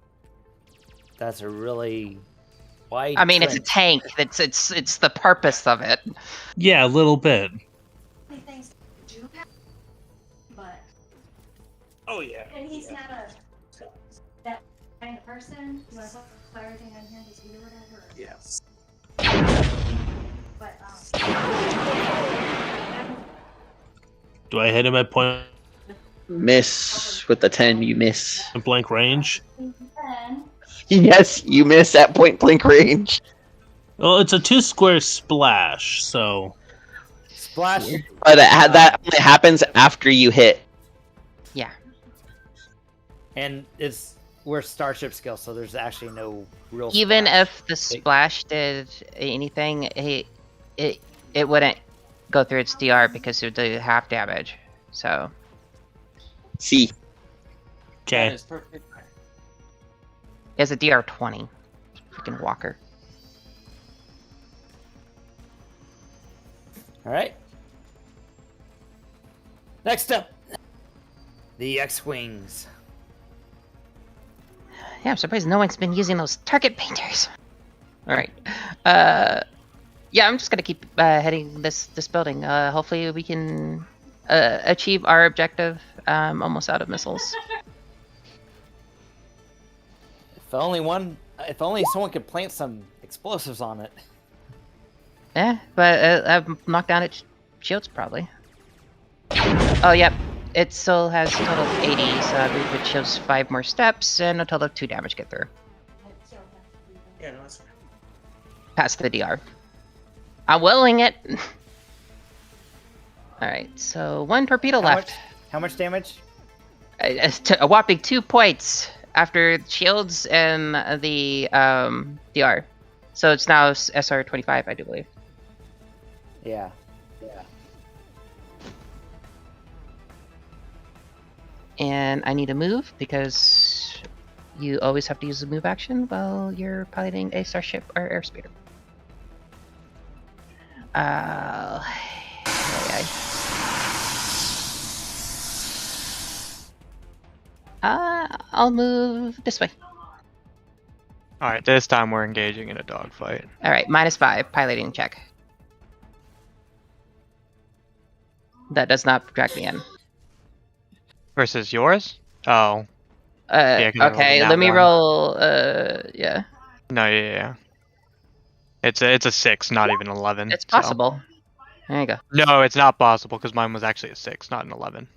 Speaker 2: That's a really wide
Speaker 7: I mean, it's a
Speaker 2: trench.
Speaker 7: tank. It's the purpose of it.
Speaker 11: Yeah, a little bit.
Speaker 13: Things do have, but
Speaker 11: Oh, yeah.
Speaker 13: and he's not that kind of person. You want to put everything on him, he's either whatever.
Speaker 11: Yes.
Speaker 13: But
Speaker 11: Do I hit him at point
Speaker 5: Miss with the 10, you miss.
Speaker 11: blank range?
Speaker 13: then
Speaker 5: Yes, you miss at point blank range.
Speaker 11: Well, it's a 2-square splash, so...
Speaker 2: Splash.
Speaker 5: But that only happens after you hit.
Speaker 7: Yeah.
Speaker 2: And we're starship scale, so there's actually no real
Speaker 7: Even
Speaker 2: splash.
Speaker 7: if the splash did anything, it wouldn't go through its DR because it would do half damage. So
Speaker 5: See.
Speaker 11: Okay.
Speaker 7: it has a DR 20. Freaking walker.
Speaker 2: All right. Next up, the X-Wings.
Speaker 7: Yeah, I'm surprised no one's been using those target painters. All right. Yeah, I'm just gonna keep heading this building. Hopefully we can achieve our objective. Almost out of missiles.
Speaker 2: If only someone could plant some explosives on it.
Speaker 7: Yeah, but I've knocked down its shields probably. Oh, yep. It still has a total of 80, so I believe it shows 5 more steps and a total of 2 damage get through.
Speaker 11: Yeah, no, that's
Speaker 7: Past the DR. I'm willing it. Alright, so 1 torpedo left.
Speaker 2: How much damage?
Speaker 7: A whopping 2 points after shields and the DR. So it's now SR 25, I do believe.
Speaker 2: Yeah.
Speaker 7: And I need to move because you always have to use the move action while you're piloting a starship or airspeeder. I'll move this way.
Speaker 6: Alright, this time we're engaging in a dogfight.
Speaker 7: Alright, -5 piloting check. That does not drag me in.
Speaker 6: Versus yours? Oh. Yeah, 'cause I rolled a
Speaker 7: Okay,
Speaker 6: nat
Speaker 7: let me
Speaker 6: 1.
Speaker 7: roll, yeah.
Speaker 6: No, yeah. It's a 6, not even 11.
Speaker 7: It's possible. There you go.
Speaker 6: No, it's not possible, because mine was actually a 6, not an 11.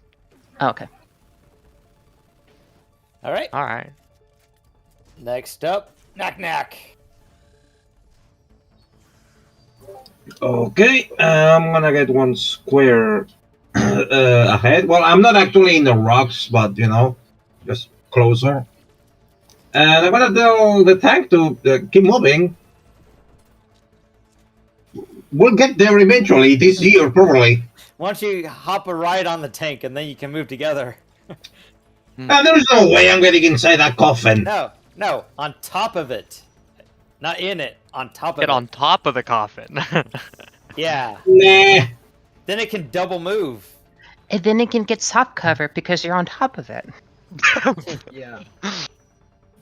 Speaker 7: Oh, okay.
Speaker 2: Alright. Next up, Knack.
Speaker 9: Okay, I'm gonna get one square ahead. Well, I'm not actually in the rocks, but just closer. And I'm gonna tell the tank to keep moving. We'll get there eventually this year, probably.
Speaker 2: Why don't you hop a ride on the tank and then you can move together?
Speaker 9: There's no way I'm getting inside that coffin.
Speaker 2: No, on top of it. Not in it, on top of it.
Speaker 6: Get on top of the coffin.
Speaker 2: Yeah.
Speaker 9: Nah.
Speaker 2: Then it can double move.
Speaker 7: And then it can get top cover because you're on top of it.
Speaker 8: Yeah.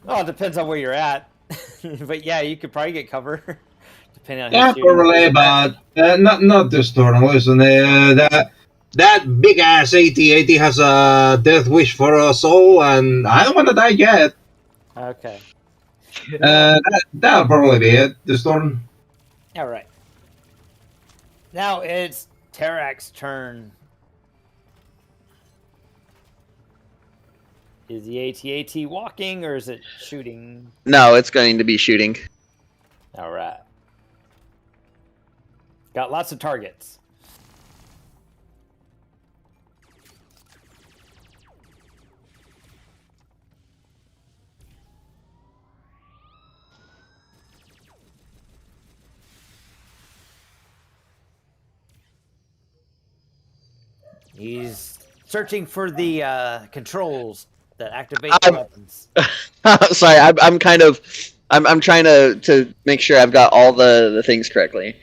Speaker 2: Well, it depends on where you're at. But yeah, you could probably get cover. Depending on
Speaker 9: Yeah,
Speaker 2: who's shooting.
Speaker 9: probably, but not this turn. Listen, that big ass AT-AT has a death wish for us all, and I don't want to die yet.
Speaker 2: Okay.
Speaker 9: That'll probably be it this turn.
Speaker 2: All right. Now it's Tarak's turn. Is the AT-AT walking or is it shooting?
Speaker 5: No, it's going to be shooting.
Speaker 2: All right. Got lots of targets. He's searching for the controls that activate the weapons.
Speaker 5: Sorry, I'm kind of I'm trying to make sure I've got all the things correctly.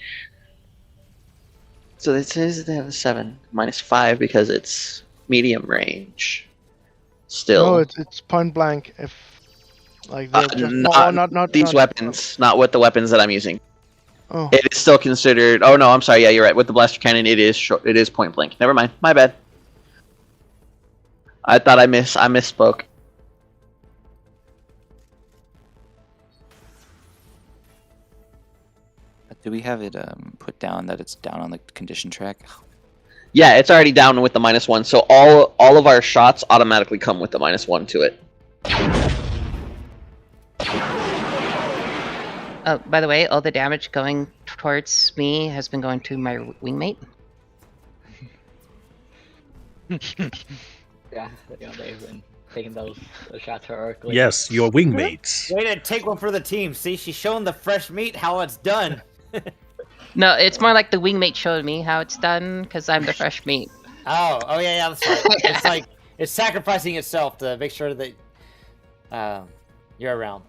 Speaker 5: So it says they have a 7 -5 because it's medium range. Still.
Speaker 3: No, it's point blank. If like they're just
Speaker 5: not these weapons, not with the weapons that I'm using.
Speaker 3: Oh.
Speaker 5: It is still considered. Oh no, I'm sorry. Yeah, you're right. With the blaster cannon, it is short. It is point blank. Never mind. My bad. I thought I misspoke.
Speaker 4: Do we have it put down that it's down on the condition track?
Speaker 5: Yeah, it's already down with the -1, so all of our shots automatically come with the -1 to it.
Speaker 7: Oh, by the way, all the damage going towards me has been going to my wingmate.
Speaker 8: Yeah, they've been taking those shots heroically.
Speaker 11: Yes, your wingmates.
Speaker 2: Way to take one for the team. See, she's showing the fresh meat how it's done.
Speaker 7: No, it's more like the wingmate showed me how it's done because I'm the fresh meat.
Speaker 2: Oh yeah, that's right. It's like it's sacrificing itself to make sure that you're around.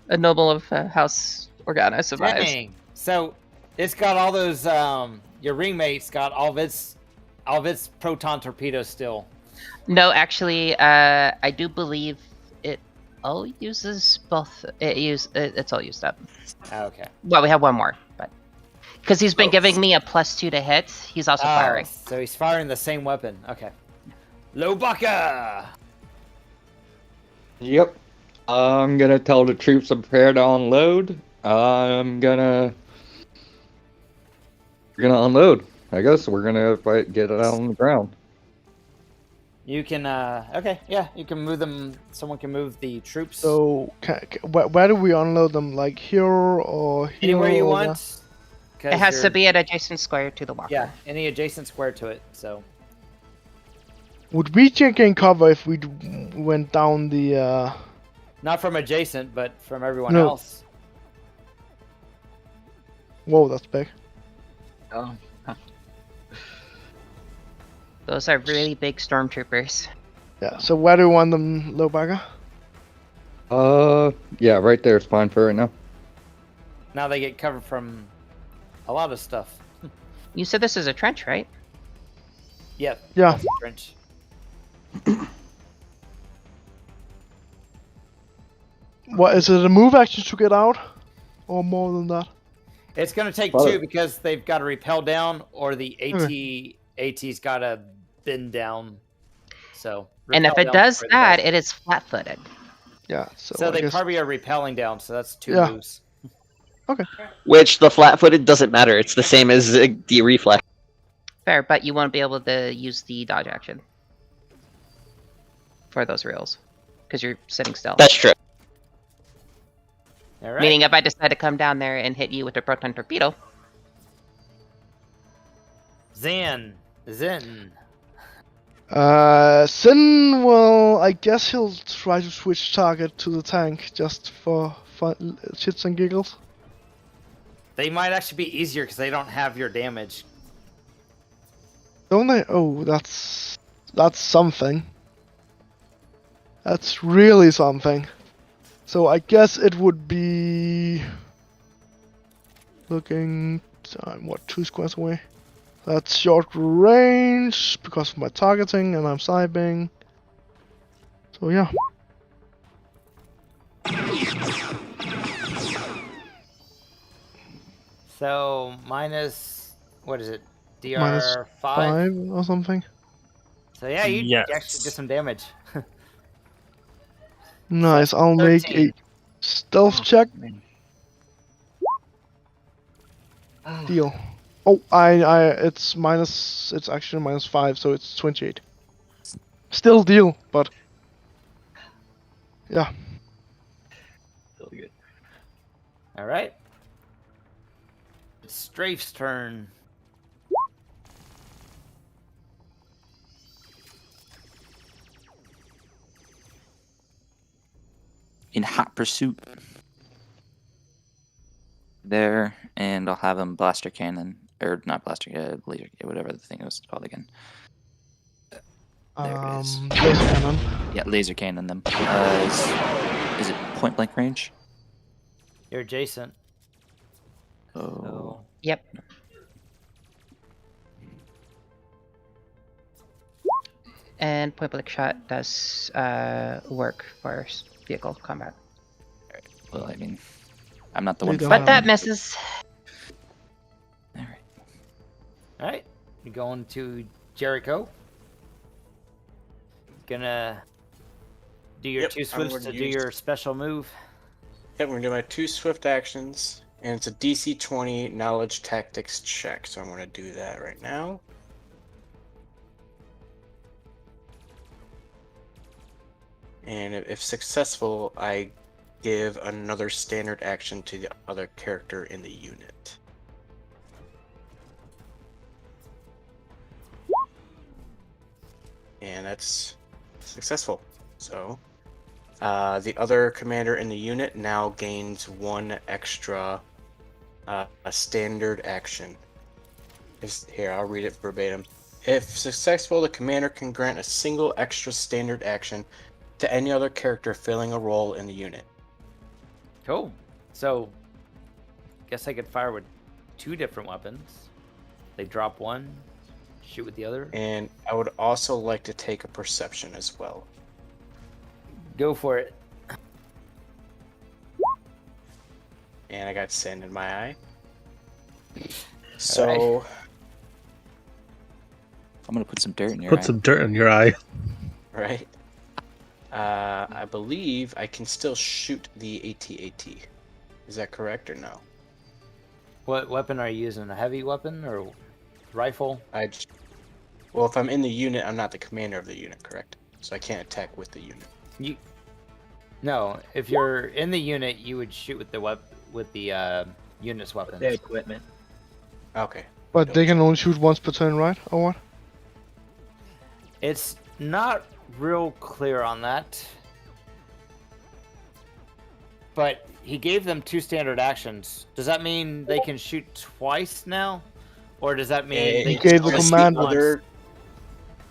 Speaker 7: A noble of House Organa survives.
Speaker 2: Dang. So it's got all those. Your ringmate's got all of its proton torpedoes still.
Speaker 7: No, actually, I do believe it all uses both. It's all used up.
Speaker 2: Okay.
Speaker 7: Well, we have one more, but because he's been giving me a +2 to hit, he's also firing.
Speaker 2: So he's firing the same weapon. Okay. Lobaka!
Speaker 10: Yep. I'm gonna tell the troops to prepare to unload. We're gonna unload. I guess we're gonna get it out on the ground.
Speaker 2: You can, okay, yeah, you can move them. Someone can move the troops.
Speaker 3: So, where do we unload them? Like here or here?
Speaker 2: Anywhere you
Speaker 3: or
Speaker 2: want.
Speaker 7: It has to be an adjacent square to the walker.
Speaker 2: Yeah, any adjacent square to it, so.
Speaker 3: Would we gain cover if we went down the,
Speaker 2: Not from adjacent, but from everyone
Speaker 3: No.
Speaker 2: else.
Speaker 3: Whoa, that's big.
Speaker 8: Oh.
Speaker 7: Those are really big stormtroopers.
Speaker 3: Yeah. So where do you want them, Lowbagger?
Speaker 10: Yeah, right there is fine for right now.
Speaker 2: Now they get covered from a lot of stuff.
Speaker 7: You said this is a trench, right?
Speaker 2: Yep.
Speaker 3: Yeah.
Speaker 2: that's a trench.
Speaker 3: What is it? A move action to get out, or more than that?
Speaker 2: It's going to take
Speaker 10: Well,
Speaker 2: 2 because they've got to repel down, or the AT's got to bend down. So.
Speaker 7: And if
Speaker 2: repel
Speaker 7: it
Speaker 2: down
Speaker 7: does
Speaker 2: for the
Speaker 7: that,
Speaker 2: best.
Speaker 7: it is flat-footed.
Speaker 3: Yeah.
Speaker 2: So
Speaker 3: I
Speaker 2: they
Speaker 3: guess...
Speaker 2: probably are repelling down. So that's 2
Speaker 3: Yeah.
Speaker 2: moves.
Speaker 3: Okay.
Speaker 5: Which the flat-footed doesn't matter. It's the same as the reflex.
Speaker 7: Fair, but you won't be able to use the dodge action for those reels because you're sitting still.
Speaker 5: That's true.
Speaker 2: All right.
Speaker 7: Meaning, if I decide to come down there and hit you with a proton torpedo,
Speaker 2: Zen.
Speaker 3: Zen, well, I guess he'll try to switch target to the tank just for fun, shits and giggles.
Speaker 2: They might actually be easier because they don't have your damage.
Speaker 3: Don't they? Oh, that's something. That's really something. So I guess it would be looking. I'm what, 2 squares away? That's short range because of my targeting, and I'm sniping. So yeah.
Speaker 2: So minus, what is it? DR
Speaker 3: Minus
Speaker 2: 5
Speaker 3: or something.
Speaker 2: So yeah, you
Speaker 11: Yes.
Speaker 2: actually did some damage.
Speaker 3: Nice. I'll make a
Speaker 2: 13.
Speaker 3: stealth check. Deal. Oh, it's minus. It's actually -5, so it's 28. Still deal, but yeah.
Speaker 8: Still good.
Speaker 2: All right. It's Strafe's turn.
Speaker 4: In hot pursuit. There, and I'll have him blaster cannon, or not blaster, laser, whatever the thing was called again. There it is.
Speaker 3: Laser cannon.
Speaker 4: Yeah, laser cannon them. Is it point blank range?
Speaker 2: You're adjacent.
Speaker 4: Oh.
Speaker 7: yep. And point blank shot does work for vehicle combat.
Speaker 4: Well, I mean, I'm not the one.
Speaker 7: But that misses.
Speaker 4: All right.
Speaker 2: All right. You're going to Jericho. Gonna do your
Speaker 12: Yep,
Speaker 2: 2
Speaker 12: I'm
Speaker 2: swifts
Speaker 12: going
Speaker 2: to
Speaker 12: to
Speaker 2: do
Speaker 12: use-
Speaker 2: your special move.
Speaker 12: Yep, we're gonna do my 2 swift actions, and it's a DC 20 knowledge tactics check. So I'm gonna do that right now. And if successful, I give another standard action to the other character in the unit. And that's successful. So the other commander in the unit now gains 1 extra a standard action. Here, I'll read it verbatim. If successful, the commander can grant a single extra standard action to any other character filling a role in the unit.
Speaker 2: Cool. So, guess I could fire with 2 different weapons. They drop 1, shoot with the other.
Speaker 12: And I would also like to take a perception as well.
Speaker 2: Go for it.
Speaker 12: And I got sand in my eye. So
Speaker 4: I'm gonna put some dirt in your
Speaker 11: Put
Speaker 4: eye.
Speaker 11: some dirt in your eye.
Speaker 12: right. I believe I can still shoot the AT-AT. Is that correct or no?
Speaker 2: What weapon are you using? A heavy weapon or rifle?
Speaker 12: Well, if I'm in the unit, I'm not the commander of the unit, correct? So I can't attack with the unit.
Speaker 2: No, if you're in the unit, you would shoot with the unit's weapons.
Speaker 8: The equipment.
Speaker 12: Okay.
Speaker 3: But they can only shoot once per turn, right? Or what?
Speaker 2: It's not real clear on that. But he gave them 2 standard actions. Does that mean they can shoot twice now? Or does that mean
Speaker 3: He gave the command.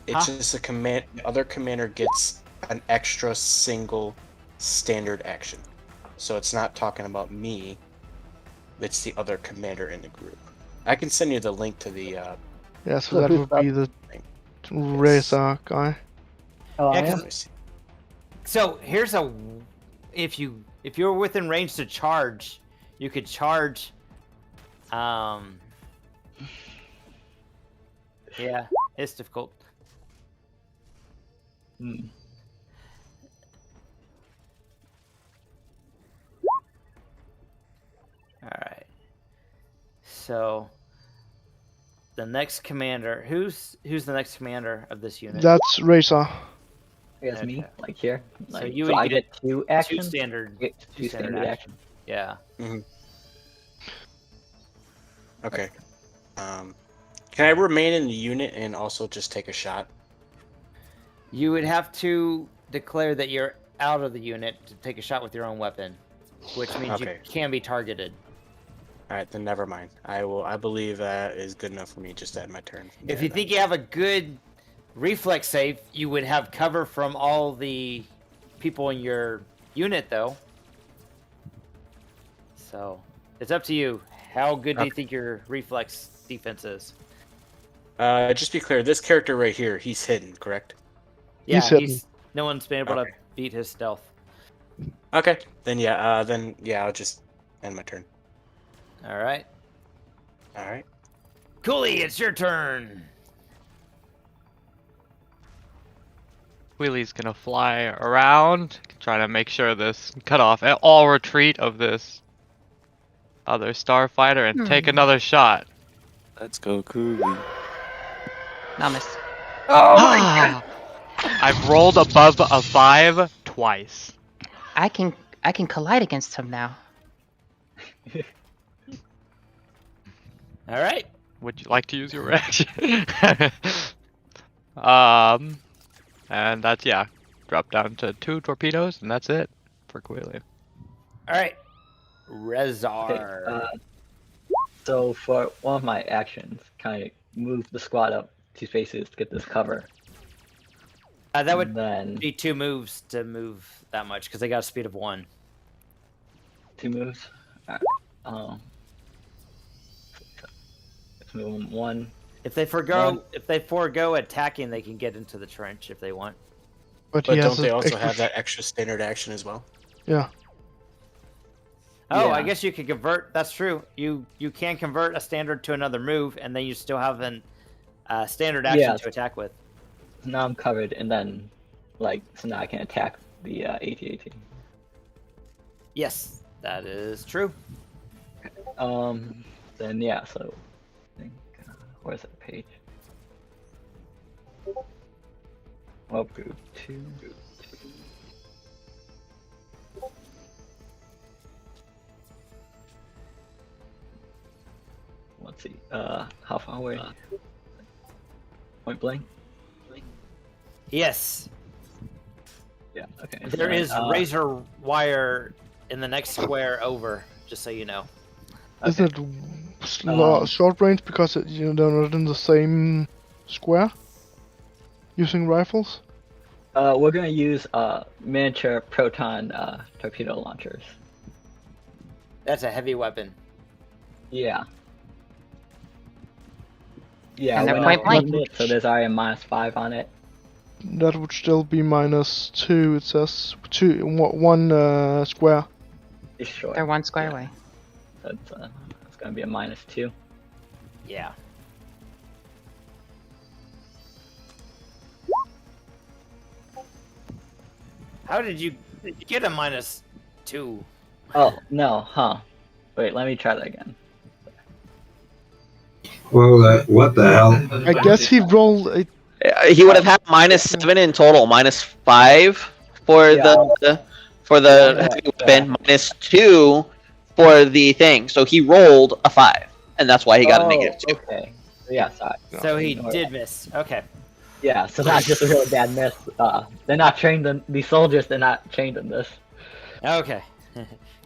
Speaker 12: It's just a command. The other commander gets an extra single standard action. So it's not talking about me. It's the other commander in the group. I can send you the link to the.
Speaker 3: Yeah, so that would be the Razor guy.
Speaker 8: Oh, I
Speaker 2: Yeah,
Speaker 8: am?
Speaker 2: so here's a if you're within range to charge, you could charge. Yeah, it's difficult.
Speaker 8: Hmm.
Speaker 2: All right. So the next commander, who's the next commander of this unit?
Speaker 3: That's Razor.
Speaker 8: It's me, like here. Like,
Speaker 2: So you
Speaker 8: so
Speaker 2: would
Speaker 8: I get two actions.
Speaker 2: standard,
Speaker 8: Get two standard actions.
Speaker 2: Yeah.
Speaker 12: Mm-hmm. Okay. Can I remain in the unit and also just take a shot?
Speaker 2: You would have to declare that you're out of the unit to take a shot with your own weapon, which means you can be targeted.
Speaker 12: All right, then never mind. I believe that is good enough for me just to end my turn.
Speaker 2: If you think you have a good reflex save, you would have cover from all the people in your unit, though. So it's up to you. How good do you think your reflex defense is?
Speaker 12: Just be clear. This character right here, he's hidden, correct?
Speaker 2: Yeah,
Speaker 3: hidden.
Speaker 2: No one's been able to beat his stealth.
Speaker 12: Okay, then yeah, I'll just end my turn.
Speaker 2: All right.
Speaker 12: All right.
Speaker 2: Cooley, it's your turn.
Speaker 6: Wheelie's gonna fly around, trying to make sure this cut off all retreat of this other starfighter and take another shot.
Speaker 4: Let's go, Cooley.
Speaker 7: Namus.
Speaker 6: Oh my god! I've rolled above a 5 twice.
Speaker 7: I can collide against him now.
Speaker 2: All right.
Speaker 6: Would you like to use your reaction? And that's, yeah, drop down to 2 torpedoes, and that's it for Quilly.
Speaker 2: All right. Rezar.
Speaker 8: Okay, so for one of my actions, kind of move the squad up 2 spaces to get this cover.
Speaker 2: That would
Speaker 8: then
Speaker 2: be 2 moves to move that much because they got a speed of 1.
Speaker 8: 2 moves. Alright. Let's move them 1.
Speaker 2: If they forego attacking, they can get into the trench if they want.
Speaker 3: But
Speaker 12: don't they also have that extra standard action as well?
Speaker 3: Yeah.
Speaker 2: Oh,
Speaker 8: Yeah.
Speaker 2: I guess you could convert. That's true. You can convert a standard to another move, and then you still have an standard action to attack with.
Speaker 8: Now I'm covered, and then, so now I can attack the AT-AT.
Speaker 2: Yes, that is true.
Speaker 8: Then yeah, so I think where's that page? Oh, group 2. Let's see. How far away? Point blank.
Speaker 2: Yes.
Speaker 8: Yeah. Okay.
Speaker 2: There is razor wire in the next square over, just so you know.
Speaker 3: Is it short range because they're not in the same square? Using rifles?
Speaker 8: We're gonna use miniature proton torpedo launchers.
Speaker 2: That's a heavy weapon.
Speaker 8: Yeah. Yeah,
Speaker 7: And they're
Speaker 8: we're
Speaker 7: point
Speaker 8: not aimed
Speaker 7: blank.
Speaker 8: it, so there's already a -5 on it.
Speaker 3: That would still be -2. It says 1 square.
Speaker 8: It's short.
Speaker 7: They're 1 square away.
Speaker 8: That's it's gonna be a -2.
Speaker 2: Yeah. How did you get a -2?
Speaker 8: Oh no, huh? Wait, let me try that again.
Speaker 9: Well, what the hell?
Speaker 3: I guess he rolled a.
Speaker 5: He would have had -7 in total, -5 for the heavy weapon, -2 for the thing. So he rolled a 5, and that's why he got a -2.
Speaker 8: Okay. Yeah, sorry.
Speaker 2: So he did miss. Okay.
Speaker 8: Yeah, so that's just a really bad miss. They're not trained in these soldiers. They're not trained in this.
Speaker 2: Okay.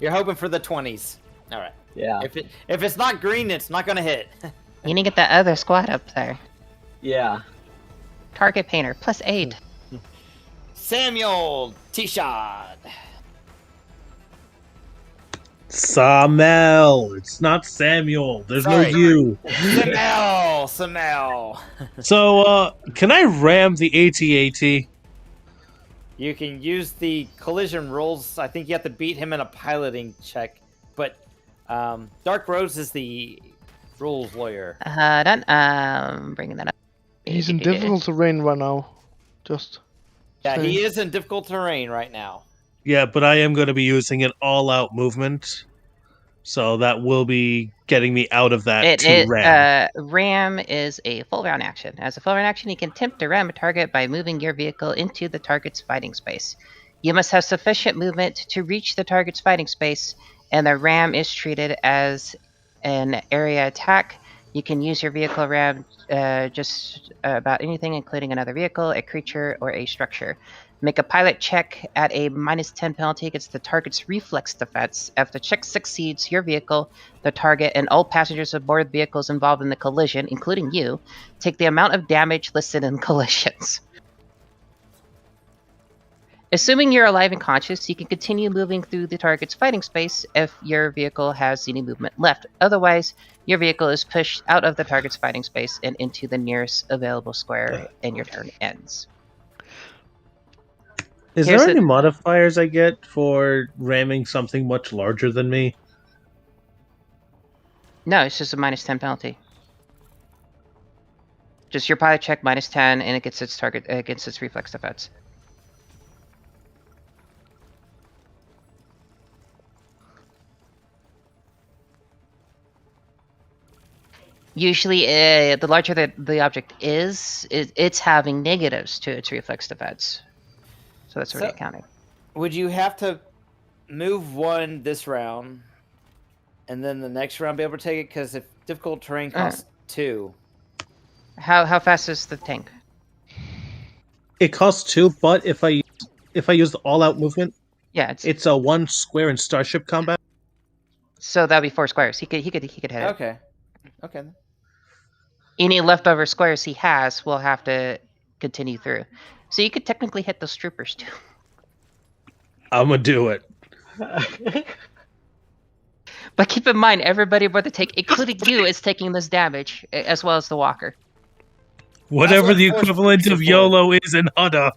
Speaker 2: You're hoping for the 20s. All right.
Speaker 8: Yeah.
Speaker 2: If it's not green, it's not gonna hit.
Speaker 7: You need to get that other squad up there.
Speaker 8: Yeah.
Speaker 7: Target painter, +8.
Speaker 2: Samuel T-Shot.
Speaker 11: Samel. It's not Samuel. There's
Speaker 2: Sorry.
Speaker 11: no you.
Speaker 2: Samel.
Speaker 11: So, can I ram the AT-AT?
Speaker 2: You can use the collision rules. I think you have to beat him in a piloting check. But Dark Rose is the rules lawyer.
Speaker 7: Done. Bringing that up.
Speaker 3: He's in difficult terrain right now. Just.
Speaker 2: Yeah,
Speaker 3: saying.
Speaker 2: he is in difficult terrain right now.
Speaker 11: Yeah, but I am going to be using an all-out movement. So that will be getting me out of that ram.
Speaker 7: Ram is a full round action. As a full round action, you can attempt to ram a target by moving your vehicle into the target's fighting space. You must have sufficient movement to reach the target's fighting space, and the ram is treated as an area attack. You can use your vehicle ram just about anything, including another vehicle, a creature, or a structure. Make a pilot check at a -10 penalty against the target's reflex defense. If the check succeeds, your vehicle, the target, and all passengers aboard vehicles involved in the collision, including you, take the amount of damage listed in collisions. Assuming you're alive and conscious, you can continue moving through the target's fighting space if your vehicle has any movement left. Otherwise, your vehicle is pushed out of the target's fighting space and into the nearest available square, and your turn ends.
Speaker 11: Is there any modifiers I get for ramming something much larger than me?
Speaker 7: No, it's just a -10 penalty. Just your pilot check -10, and it gets its target against its reflex defense. Usually, the larger the object is, it's having negatives to its reflex defense. So that's already counting.
Speaker 2: Would you have to move one this round, and then the next round be able to take it? Because if difficult terrain costs 2.
Speaker 7: How fast is the tank?
Speaker 11: It costs 2, but if I use the all-out movement,
Speaker 7: yeah,
Speaker 11: it's a 1 square in Starship combat.
Speaker 7: So that'd be 4 squares. He could hit it.
Speaker 2: Okay.
Speaker 7: Any leftover squares he has will have to continue through. So you could technically hit those troopers too.
Speaker 11: I'm gonna do it.
Speaker 7: But keep in mind, everybody aboard the tank, including you, is taking this damage, as well as the walker.
Speaker 11: Whatever the equivalent of YOLO is in HUDA.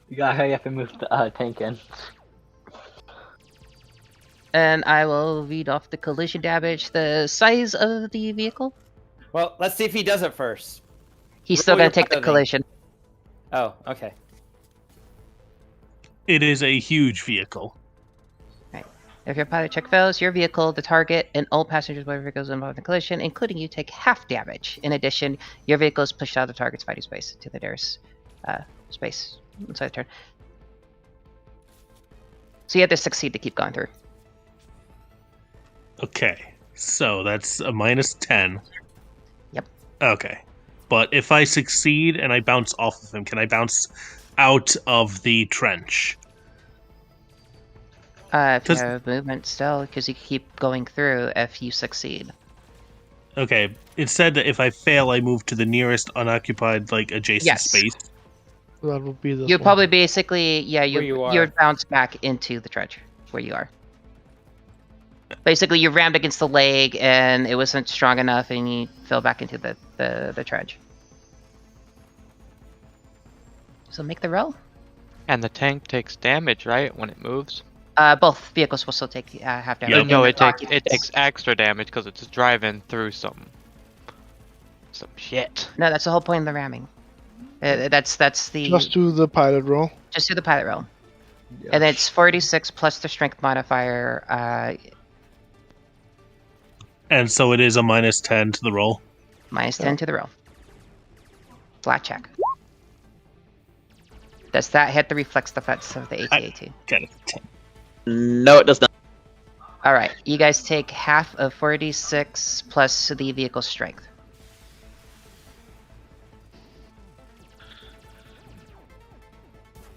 Speaker 8: You gotta hurry up and move the tank in.
Speaker 7: And I will read off the collision damage. The size of the vehicle?
Speaker 2: Well, let's see if he does it first.
Speaker 7: He's still going to take the collision.
Speaker 2: Oh, okay.
Speaker 11: It is a huge vehicle.
Speaker 7: Right. If your pilot check fails, your vehicle, the target, and all passengers aboard vehicles involved in the collision, including you, take half damage. In addition, your vehicle is pushed out of the target's fighting space to the nearest space inside the turn. So you have to succeed to keep going through.
Speaker 11: Okay, so that's a -10.
Speaker 7: Yep.
Speaker 11: Okay. But if I succeed and I bounce off of him, can I bounce out of the trench?
Speaker 7: If you have movement still, because you keep going through if you succeed.
Speaker 11: Okay, it said that if I fail, I move to the nearest unoccupied, adjacent space.
Speaker 3: That would be the.
Speaker 7: You'd probably basically, you would bounce back into the trench where you are. Basically, you rammed against the leg, and it wasn't strong enough, and you fell back into the trench. So make the roll.
Speaker 6: And the tank takes damage, right, when it moves?
Speaker 7: Both vehicles will still take half damage.
Speaker 6: Yep. No, it takes extra damage because it's driving through some shit.
Speaker 7: No, that's the whole point of the ramming. That's the.
Speaker 3: Just do the pilot roll.
Speaker 7: Just do the pilot roll. Yes. And it's 46 plus the strength modifier.
Speaker 11: And so it is a -10 to the roll.
Speaker 7: -10 to the roll. Flat check. Does that hit the reflex defense of the AT-AT?
Speaker 11: Got it.
Speaker 5: No, it does not.
Speaker 7: All right, you guys take half of 46 plus the vehicle strength.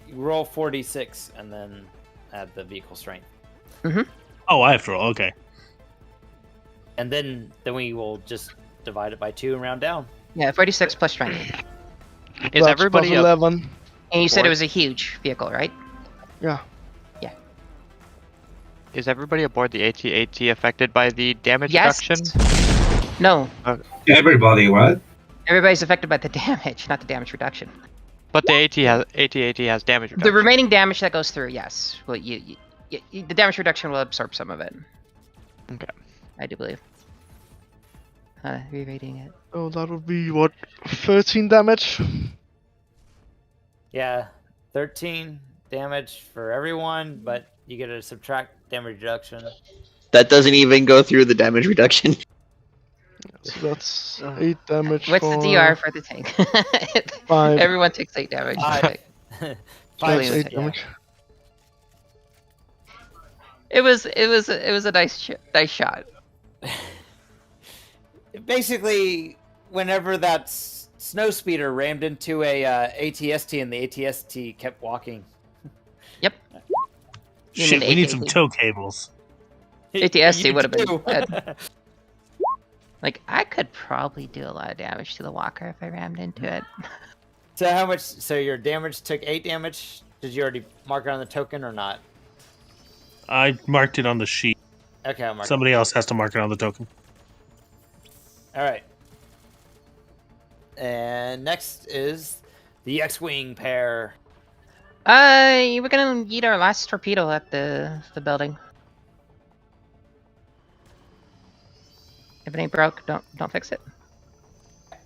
Speaker 2: You roll 46 and then add the vehicle strength.
Speaker 7: Mm-hmm.
Speaker 11: Oh, I have to roll. Okay.
Speaker 2: And then we will just divide it by 2 and round down.
Speaker 7: Yeah, 46 plus 20.
Speaker 6: Is
Speaker 3: That's
Speaker 6: everybody
Speaker 3: plus 11.
Speaker 7: And you said
Speaker 6: Four.
Speaker 7: it was a huge vehicle, right?
Speaker 3: Yeah.
Speaker 6: Is everybody aboard the AT-AT affected by the damage
Speaker 7: Yes.
Speaker 6: reduction?
Speaker 7: No.
Speaker 9: Everybody, what?
Speaker 7: Everybody's affected by the damage, not the damage reduction.
Speaker 6: But the AT-AT has damage reduction.
Speaker 7: The remaining damage that goes through, yes. Well, the damage reduction will absorb some of it.
Speaker 6: Okay.
Speaker 7: I do believe. Re-rating it.
Speaker 3: Oh, that would be what? 13 damage?
Speaker 2: Yeah, 13 damage for everyone, but you get to subtract damage reduction.
Speaker 5: That doesn't even go through the damage reduction.
Speaker 3: So that's 8 damage.
Speaker 7: What's the DR for the tank?
Speaker 3: 5.
Speaker 7: Everyone takes 8 damage.
Speaker 2: 5.
Speaker 3: That's
Speaker 7: Julian
Speaker 3: 8
Speaker 7: takes-
Speaker 3: damage.
Speaker 7: It was a nice shot.
Speaker 2: Basically, whenever that snow speeder rammed into a ATST and the ATST kept walking.
Speaker 7: Yep.
Speaker 11: Shit, we need some tow cables.
Speaker 7: ATST
Speaker 2: You
Speaker 7: would have been
Speaker 2: do.
Speaker 7: good. Like, I could probably do a lot of damage to the walker if I rammed into it.
Speaker 2: So how much? So your damage took 8 damage. Did you already mark it on the token or not?
Speaker 11: I marked it on the sheet.
Speaker 2: Okay, I'll mark
Speaker 11: Somebody else has to mark it on the token.
Speaker 2: it. All right. And next is the X-wing pair.
Speaker 7: We're gonna eat our last torpedo at the building. If it ain't broke, don't fix it.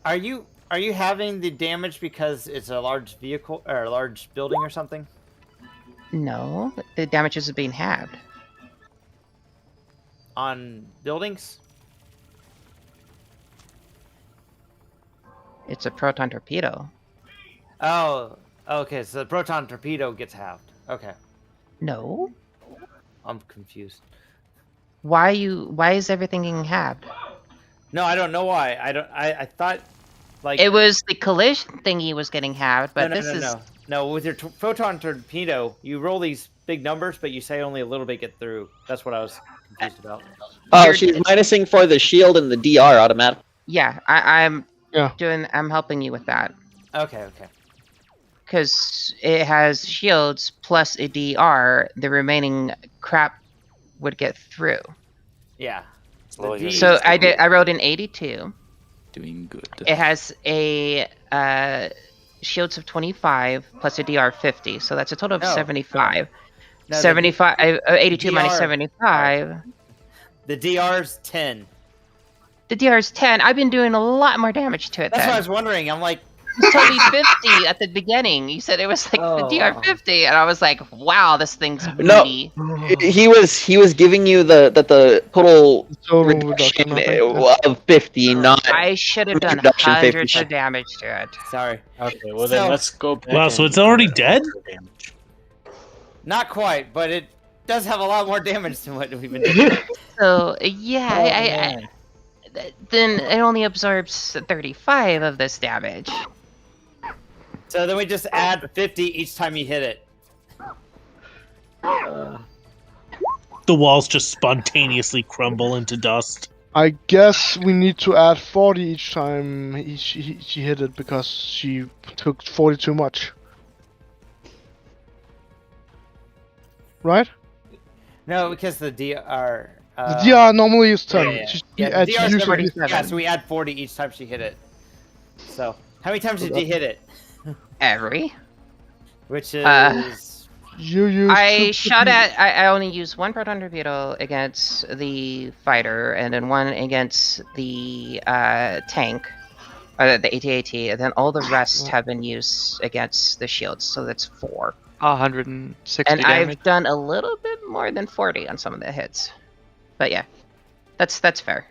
Speaker 2: Are you having the damage because it's a large vehicle or a large building or something?
Speaker 7: No, the damage is being halved.
Speaker 2: On buildings?
Speaker 7: It's a proton torpedo.
Speaker 2: Oh, okay. So the proton torpedo gets halved. Okay,
Speaker 7: No.
Speaker 2: I'm confused.
Speaker 7: Why is everything getting halved?
Speaker 2: No, I don't know why. I thought like
Speaker 7: It was the collision thingy was getting halved, but
Speaker 2: no. With your proton torpedo, you roll these big numbers, but you say only a little bit get through. That's what I was confused about.
Speaker 5: Oh, she's minusing for the shield and the DR automatic.
Speaker 7: Yeah, I'm
Speaker 3: Yeah.
Speaker 7: I'm helping you with that.
Speaker 2: Okay.
Speaker 7: Because it has shields plus a DR, the remaining crap would get through.
Speaker 2: Yeah.
Speaker 7: So I wrote an 82.
Speaker 4: Doing good.
Speaker 7: It has a shields of 25 plus a DR 50, so that's a total of 75.
Speaker 2: No,
Speaker 7: 75, 82 minus
Speaker 2: DR
Speaker 7: 75.
Speaker 2: The DR's 10.
Speaker 7: The DR is 10. I've been doing a lot more damage to it.
Speaker 2: That's
Speaker 7: then.
Speaker 2: what I was wondering. I'm like,
Speaker 7: You told me 50 at the beginning. You said it was like the DR 50, and I was like, "Wow, this thing's meaty."
Speaker 5: No, he was giving you the total reduction of 50, not.
Speaker 7: I should have done
Speaker 5: reduction
Speaker 7: hundreds
Speaker 5: 50.
Speaker 7: of damage to it.
Speaker 2: Sorry.
Speaker 12: Okay, well then let's go back.
Speaker 11: Wow, so
Speaker 12: and
Speaker 11: it's already
Speaker 12: do
Speaker 11: dead?
Speaker 12: damage.
Speaker 2: Not quite, but it does have a lot more damage than what we've been doing.
Speaker 7: So yeah, then it only absorbs 35 of this damage.
Speaker 2: So then we just add 50 each time you hit it.
Speaker 11: The walls just spontaneously crumble into dust.
Speaker 3: I guess we need to add 40 each time she hit it because she took 40 too much. Right?
Speaker 2: No, because the DR.
Speaker 3: The DR normally is 10.
Speaker 2: Yeah,
Speaker 3: She
Speaker 2: the DR's
Speaker 3: usually-
Speaker 2: 47. Yeah, so we add 40 each time she hit it. So, how many times did you hit it?
Speaker 7: Every.
Speaker 2: Which is.
Speaker 3: You use.
Speaker 7: I only used one proton torpedo against the fighter, and then one against the tank, the AT-AT, and then all the rest have been used against the shields. So that's 4.
Speaker 6: 160
Speaker 7: and
Speaker 6: damage.
Speaker 7: I've done a little bit more than 40 on some of the hits. But yeah, that's fair.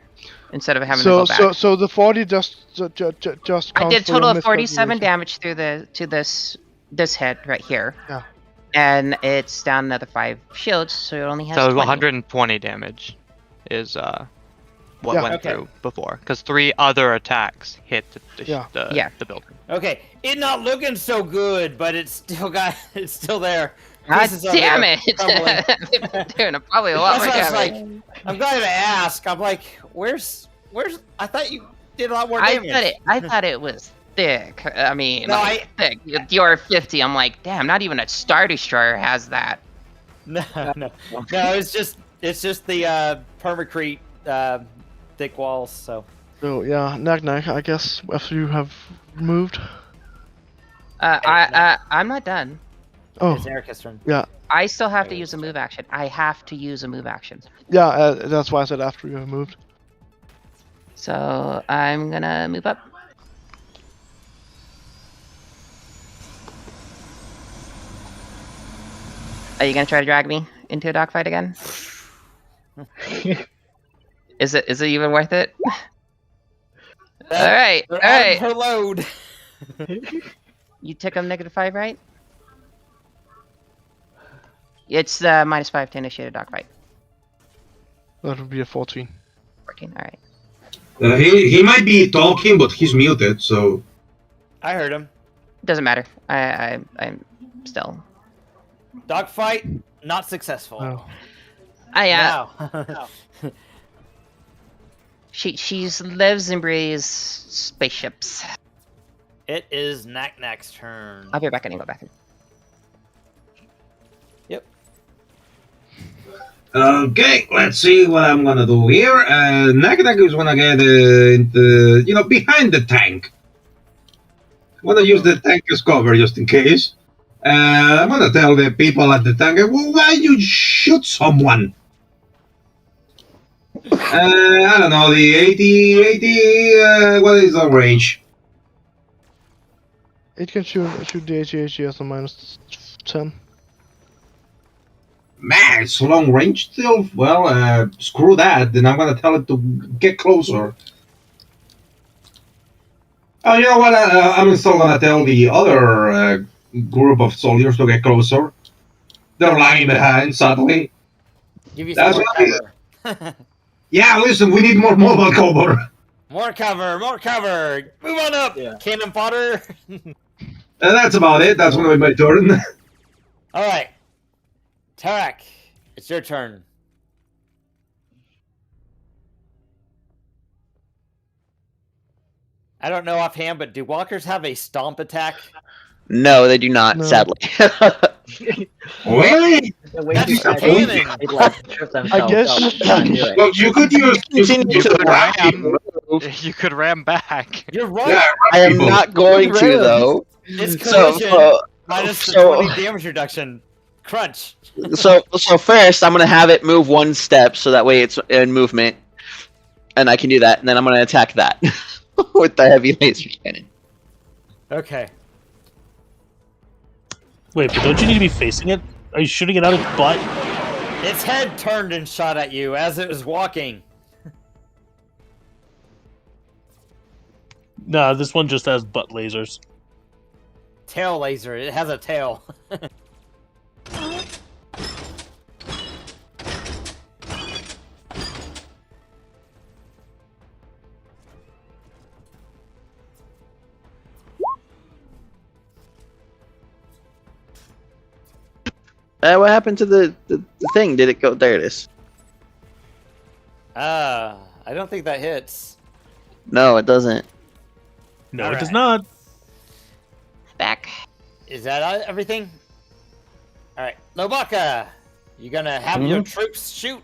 Speaker 7: Instead of having to go back.
Speaker 3: So the 40 just
Speaker 7: I
Speaker 3: counts
Speaker 7: did
Speaker 3: for
Speaker 7: a
Speaker 3: your
Speaker 7: total of
Speaker 3: missed
Speaker 7: 47
Speaker 3: calculation.
Speaker 7: damage through this hit right here.
Speaker 3: Yeah.
Speaker 7: And it's down another 5 shields, so it only has
Speaker 6: So
Speaker 7: 20.
Speaker 6: 120 damage is what
Speaker 3: Yeah.
Speaker 6: went
Speaker 2: Okay.
Speaker 6: through before, because 3 other attacks hit the building.
Speaker 2: Okay, it not looking so good, but it's still there.
Speaker 7: God
Speaker 2: pieces of
Speaker 7: damn
Speaker 2: are
Speaker 7: it!
Speaker 2: crumbling.
Speaker 7: Doing probably a lot
Speaker 2: That's
Speaker 7: more
Speaker 2: why I was
Speaker 7: damage.
Speaker 2: like, I'm glad I asked. I'm like, where's? I thought you did a lot more
Speaker 7: I
Speaker 2: damage.
Speaker 7: thought it was thick. I mean,
Speaker 2: No,
Speaker 7: like, thick. You're 50. I'm like, damn. Not even a Star Destroyer has that.
Speaker 2: No. It's just the permacrete thick walls. So.
Speaker 3: So yeah, Knack, I guess after you have moved.
Speaker 7: I'm not done.
Speaker 3: Oh.
Speaker 2: It's Erica's turn.
Speaker 3: Yeah.
Speaker 7: I still have to use a move action. I have to use a move action.
Speaker 3: Yeah, that's why I said after you have moved.
Speaker 7: So I'm gonna move up. Are you gonna try to drag me into a dogfight again? Is it even worth it? All right.
Speaker 2: Her load.
Speaker 7: You took him -5, right? It's the -5 to initiate a dogfight.
Speaker 3: That would be a 14.
Speaker 7: 14. All right.
Speaker 9: He might be talking, but he's muted, so.
Speaker 2: I heard him.
Speaker 7: Doesn't matter. I'm still.
Speaker 2: Dogfight, not successful.
Speaker 3: Oh.
Speaker 2: No.
Speaker 7: She lives and breathes spaceships.
Speaker 2: It is Knack's turn.
Speaker 7: I'll be back and go back.
Speaker 2: Yep.
Speaker 9: Okay, let's see what I'm gonna do here. Knack is gonna get behind the tank. I'm gonna use the tank as cover just in case. I'm gonna tell the people at the tank, well, why you shoot someone? I don't know, the 80, what is the range?
Speaker 3: It can shoot the HE as a -10.
Speaker 9: Man, it's long range still? Well, screw that, then I'm gonna tell it to get closer. Oh, you know what, I'm still gonna tell the other group of soldiers to get closer. They're lying behind, subtly.
Speaker 2: Give you some more cover.
Speaker 9: Yeah, listen, we need more mobile cover.
Speaker 2: More cover. Move on up, cannon fodder.
Speaker 9: That's about it. That's gonna be my turn.
Speaker 2: All right, Tarik, it's your turn. I don't know offhand, but do walkers have a stomp attack?
Speaker 5: No, they do not, sadly.
Speaker 9: Really?
Speaker 2: That's canon.
Speaker 3: I guess.
Speaker 9: Well, you could use.
Speaker 6: You could ram back.
Speaker 2: You're right.
Speaker 9: Yeah,
Speaker 5: I am not going to, though.
Speaker 2: It's collision minus the 20 damage reduction. Crunch.
Speaker 5: So first, I'm going to have it move one step, so that way it's in movement. And I can do that, and then I'm going to attack that with the heavy laser cannon.
Speaker 2: Okay.
Speaker 11: Wait, but don't you need to be facing it? Are you shooting it out its butt?
Speaker 2: Its head turned and shot at you as it was walking.
Speaker 11: Nah, this one just has butt lasers.
Speaker 2: Tail laser. It has a tail.
Speaker 5: What happened to the thing? Did it go? There it is.
Speaker 2: I don't think that hits.
Speaker 5: No, it doesn't.
Speaker 11: No,
Speaker 2: All
Speaker 11: it does
Speaker 2: right.
Speaker 11: not.
Speaker 7: Back.
Speaker 2: Is that everything? All right, Lobaka, you gonna have your troops shoot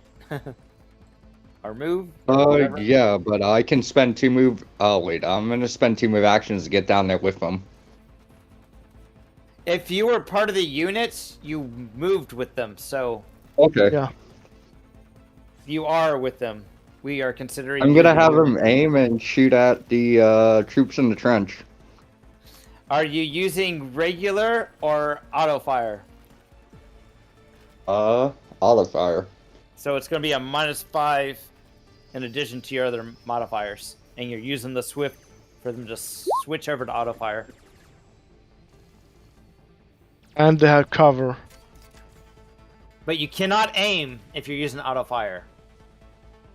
Speaker 2: or move? Whatever?
Speaker 10: Yeah, but I can spend 2 move. Oh wait, I'm gonna spend 2 move actions to get down there with them.
Speaker 2: If you were part of the units, you moved with them, so
Speaker 10: Okay.
Speaker 3: Yeah.
Speaker 2: you are with them. We are considering.
Speaker 10: I'm gonna
Speaker 2: you-
Speaker 10: have them aim and shoot at the troops in the trench.
Speaker 2: Are you using regular or auto fire?
Speaker 10: Auto fire.
Speaker 2: So it's going to be a -5 in addition to your other modifiers, and you're using the swift for them to switch over to auto fire.
Speaker 3: And they have cover.
Speaker 2: But you cannot aim if you're using auto fire.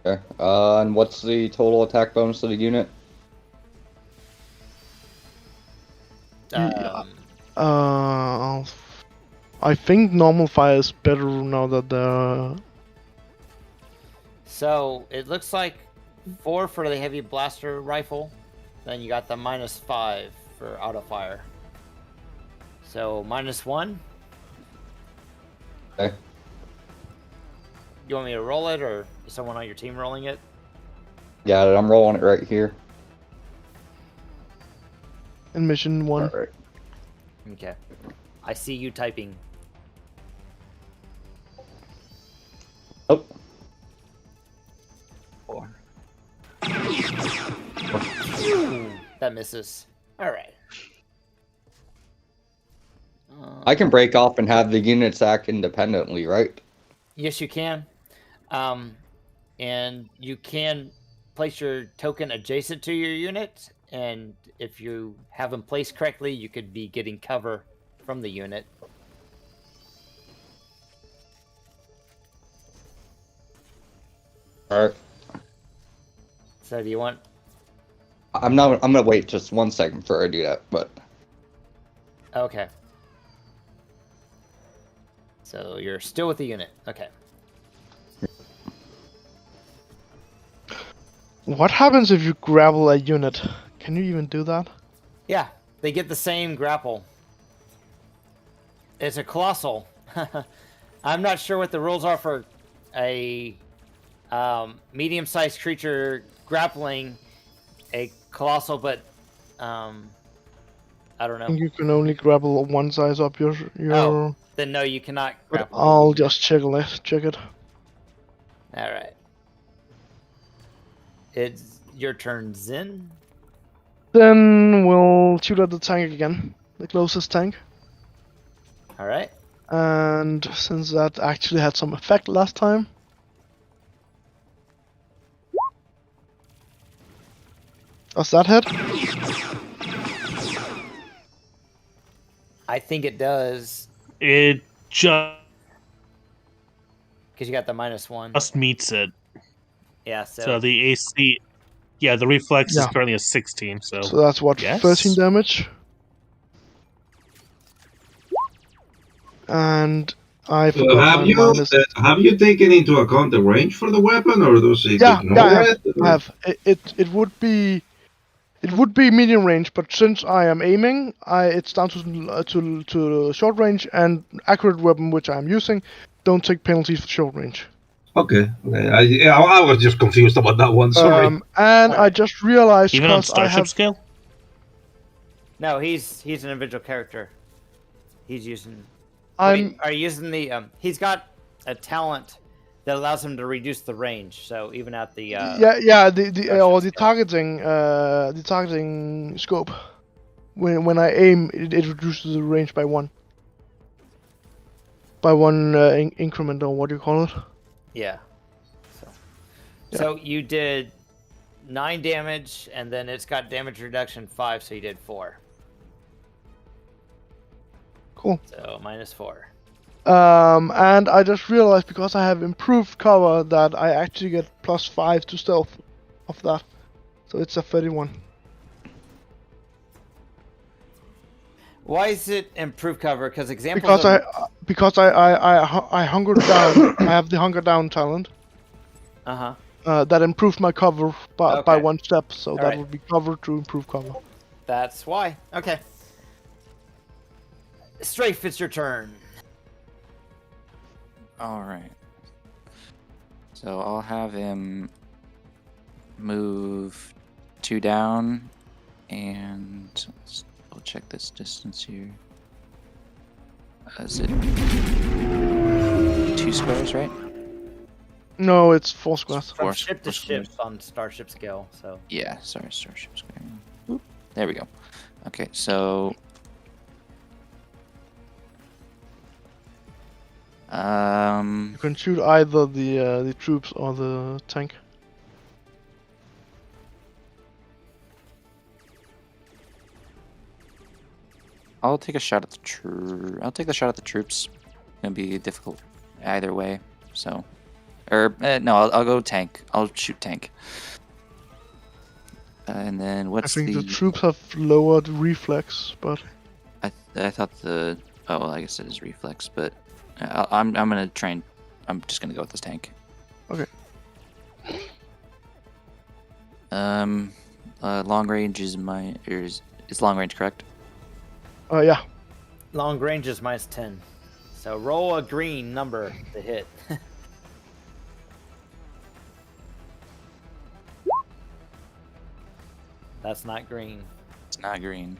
Speaker 10: Okay. And what's the total attack bonus to the unit?
Speaker 3: I'll I think normal fire is better now that they're...
Speaker 2: So it looks like 4 for the heavy blaster rifle. Then you got the -5 for auto fire. So -1.
Speaker 10: Okay.
Speaker 2: You want me to roll it, or is someone on your team rolling it?
Speaker 10: Got it. I'm rolling it right here.
Speaker 3: in mission 1.
Speaker 10: All right.
Speaker 2: Okay. I see you typing.
Speaker 10: Oh.
Speaker 8: 4.
Speaker 2: That misses. All right.
Speaker 10: I can break off and have the units act independently, right?
Speaker 2: Yes, you can. And you can place your token adjacent to your unit, and if you have them placed correctly, you could be getting cover from the unit.
Speaker 10: All right.
Speaker 2: So do you want...
Speaker 10: I'm gonna wait just 1 second before I do that, but
Speaker 2: Okay. So you're still with the unit. Okay.
Speaker 3: What happens if you grapple a unit? Can you even do that?
Speaker 2: Yeah, they get the same grapple. It's a colossal. I'm not sure what the rules are for a medium-sized creature grappling a colossal, but I don't know.
Speaker 3: You can only grapple one size up your...
Speaker 2: Oh, then no, you cannot
Speaker 3: But
Speaker 2: grapple.
Speaker 3: I'll just check it.
Speaker 2: All right. It's your turn, Zen.
Speaker 3: Then we'll shoot at the tank again. The closest tank.
Speaker 2: All right.
Speaker 3: And since that actually had some effect last time... Does that hit?
Speaker 2: I think it does.
Speaker 11: It just
Speaker 2: Because you got the -1.
Speaker 11: meets it.
Speaker 2: Yeah,
Speaker 11: So the AC, yeah, the reflex is
Speaker 3: Yeah.
Speaker 11: currently a 16. So
Speaker 3: that's what,
Speaker 11: yes?
Speaker 3: 13 damage. And I forgot my minus...
Speaker 9: have you taken into account the range for the weapon, or does it
Speaker 3: Yeah,
Speaker 9: ignore
Speaker 3: I
Speaker 9: it?
Speaker 3: have. It would be... It would be medium range, but since I am aiming, it's down to short range, and accurate weapon, which I'm using, don't take penalties for short range.
Speaker 9: Okay. I was just confused about that one. Sorry.
Speaker 3: And I just realized
Speaker 11: even on
Speaker 3: because I
Speaker 11: Starship
Speaker 3: have...
Speaker 11: scale.
Speaker 2: No, he's an individual character. He's using...
Speaker 3: I'm...
Speaker 2: Wait, are you using the... He's got a talent that allows him to reduce the range, so even at the...
Speaker 3: the targeting scope. When I aim, it reduces the range by 1. By 1 increment, or what do you call it?
Speaker 2: Yeah. So you did 9 damage, and then it's got damage reduction 5, so you did 4.
Speaker 3: Cool.
Speaker 2: So -4.
Speaker 3: And I just realized because I have improved cover that I actually get +5 to stealth of that. So it's a 31.
Speaker 2: Why is it improved cover? Because examples
Speaker 3: Because I hungered down. I have the hunger down talent. That improved my cover by 1 step, so that would be cover to improve cover.
Speaker 2: That's why. Okay. Strafe, it's your turn.
Speaker 4: All right. So I'll have him move 2 down, and let's double check this distance here. Is it 2 squares, right?
Speaker 3: No, it's 4 squares.
Speaker 2: From ship to ship on Starship scale, so...
Speaker 4: Yeah, sorry, Starship square. Oop, there we go. Okay, so...
Speaker 3: You can shoot either the troops or the tank.
Speaker 4: I'll take a shot at the I'll take the shot at the troops. It's gonna be difficult either way. So, no, I'll go tank. I'll shoot tank. And then what's
Speaker 3: I think the troops have lowered reflex, but
Speaker 4: I thought the Oh, well, I guess it is reflex, but I'm gonna try and I'm just gonna go with this tank.
Speaker 3: Okay.
Speaker 4: Long range is is long range correct?
Speaker 3: Yeah.
Speaker 2: Long range is -10. So roll a green number to hit. That's not green.
Speaker 4: It's not green.